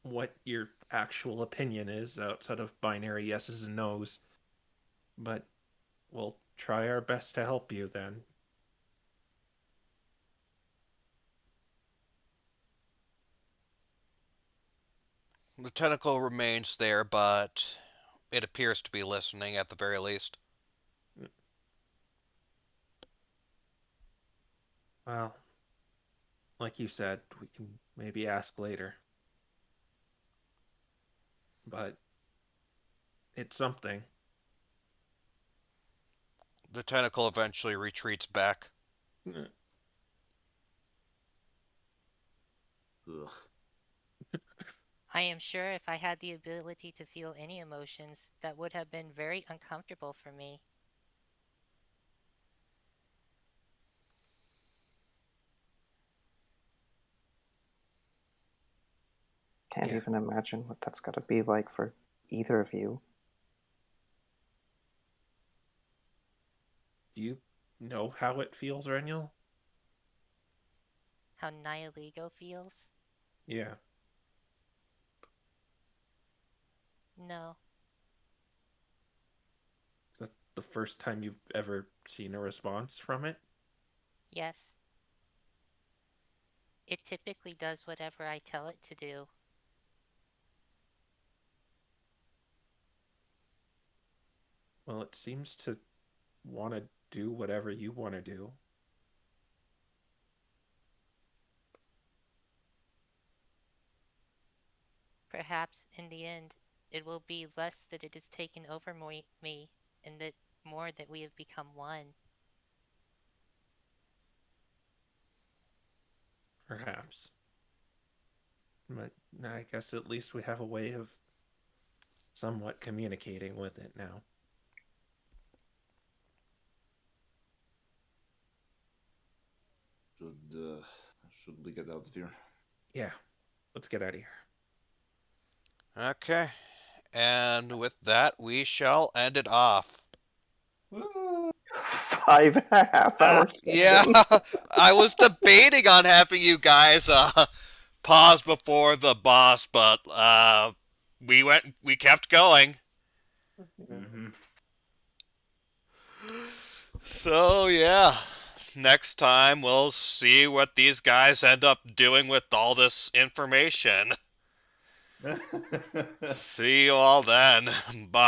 what your actual opinion is outside of binary yeses and nos, but we'll try our best to help you then. The tentacle remains there, but it appears to be listening at the very least. Well, like you said, we can maybe ask later. But it's something. The tentacle eventually retreats back. Ugh. I am sure if I had the ability to feel any emotions, that would have been very uncomfortable for me. Can't Yeah. even imagine what that's got to be like for either of you. Do you know how it feels, Renyel? How Nihiligo feels? Yeah. No. Is that the first time you've ever seen a response from it? Yes. It typically does whatever I tell it to do. Well, it seems to want to do whatever you want to do. Perhaps, in the end, it will be less that it has taken over me, and that more that we have become one. Perhaps. But I guess at least we have a way of somewhat communicating with it now. Should we get out of here? Yeah. Let's get out of here. Okay. And with that, we shall end it off. 5.5 hour Yeah, session. I was debating on having you guys pause before the boss, but we kept going. Mm-hmm. So yeah, next time we'll see what these guys end up doing with all this information. See you all then. Bye.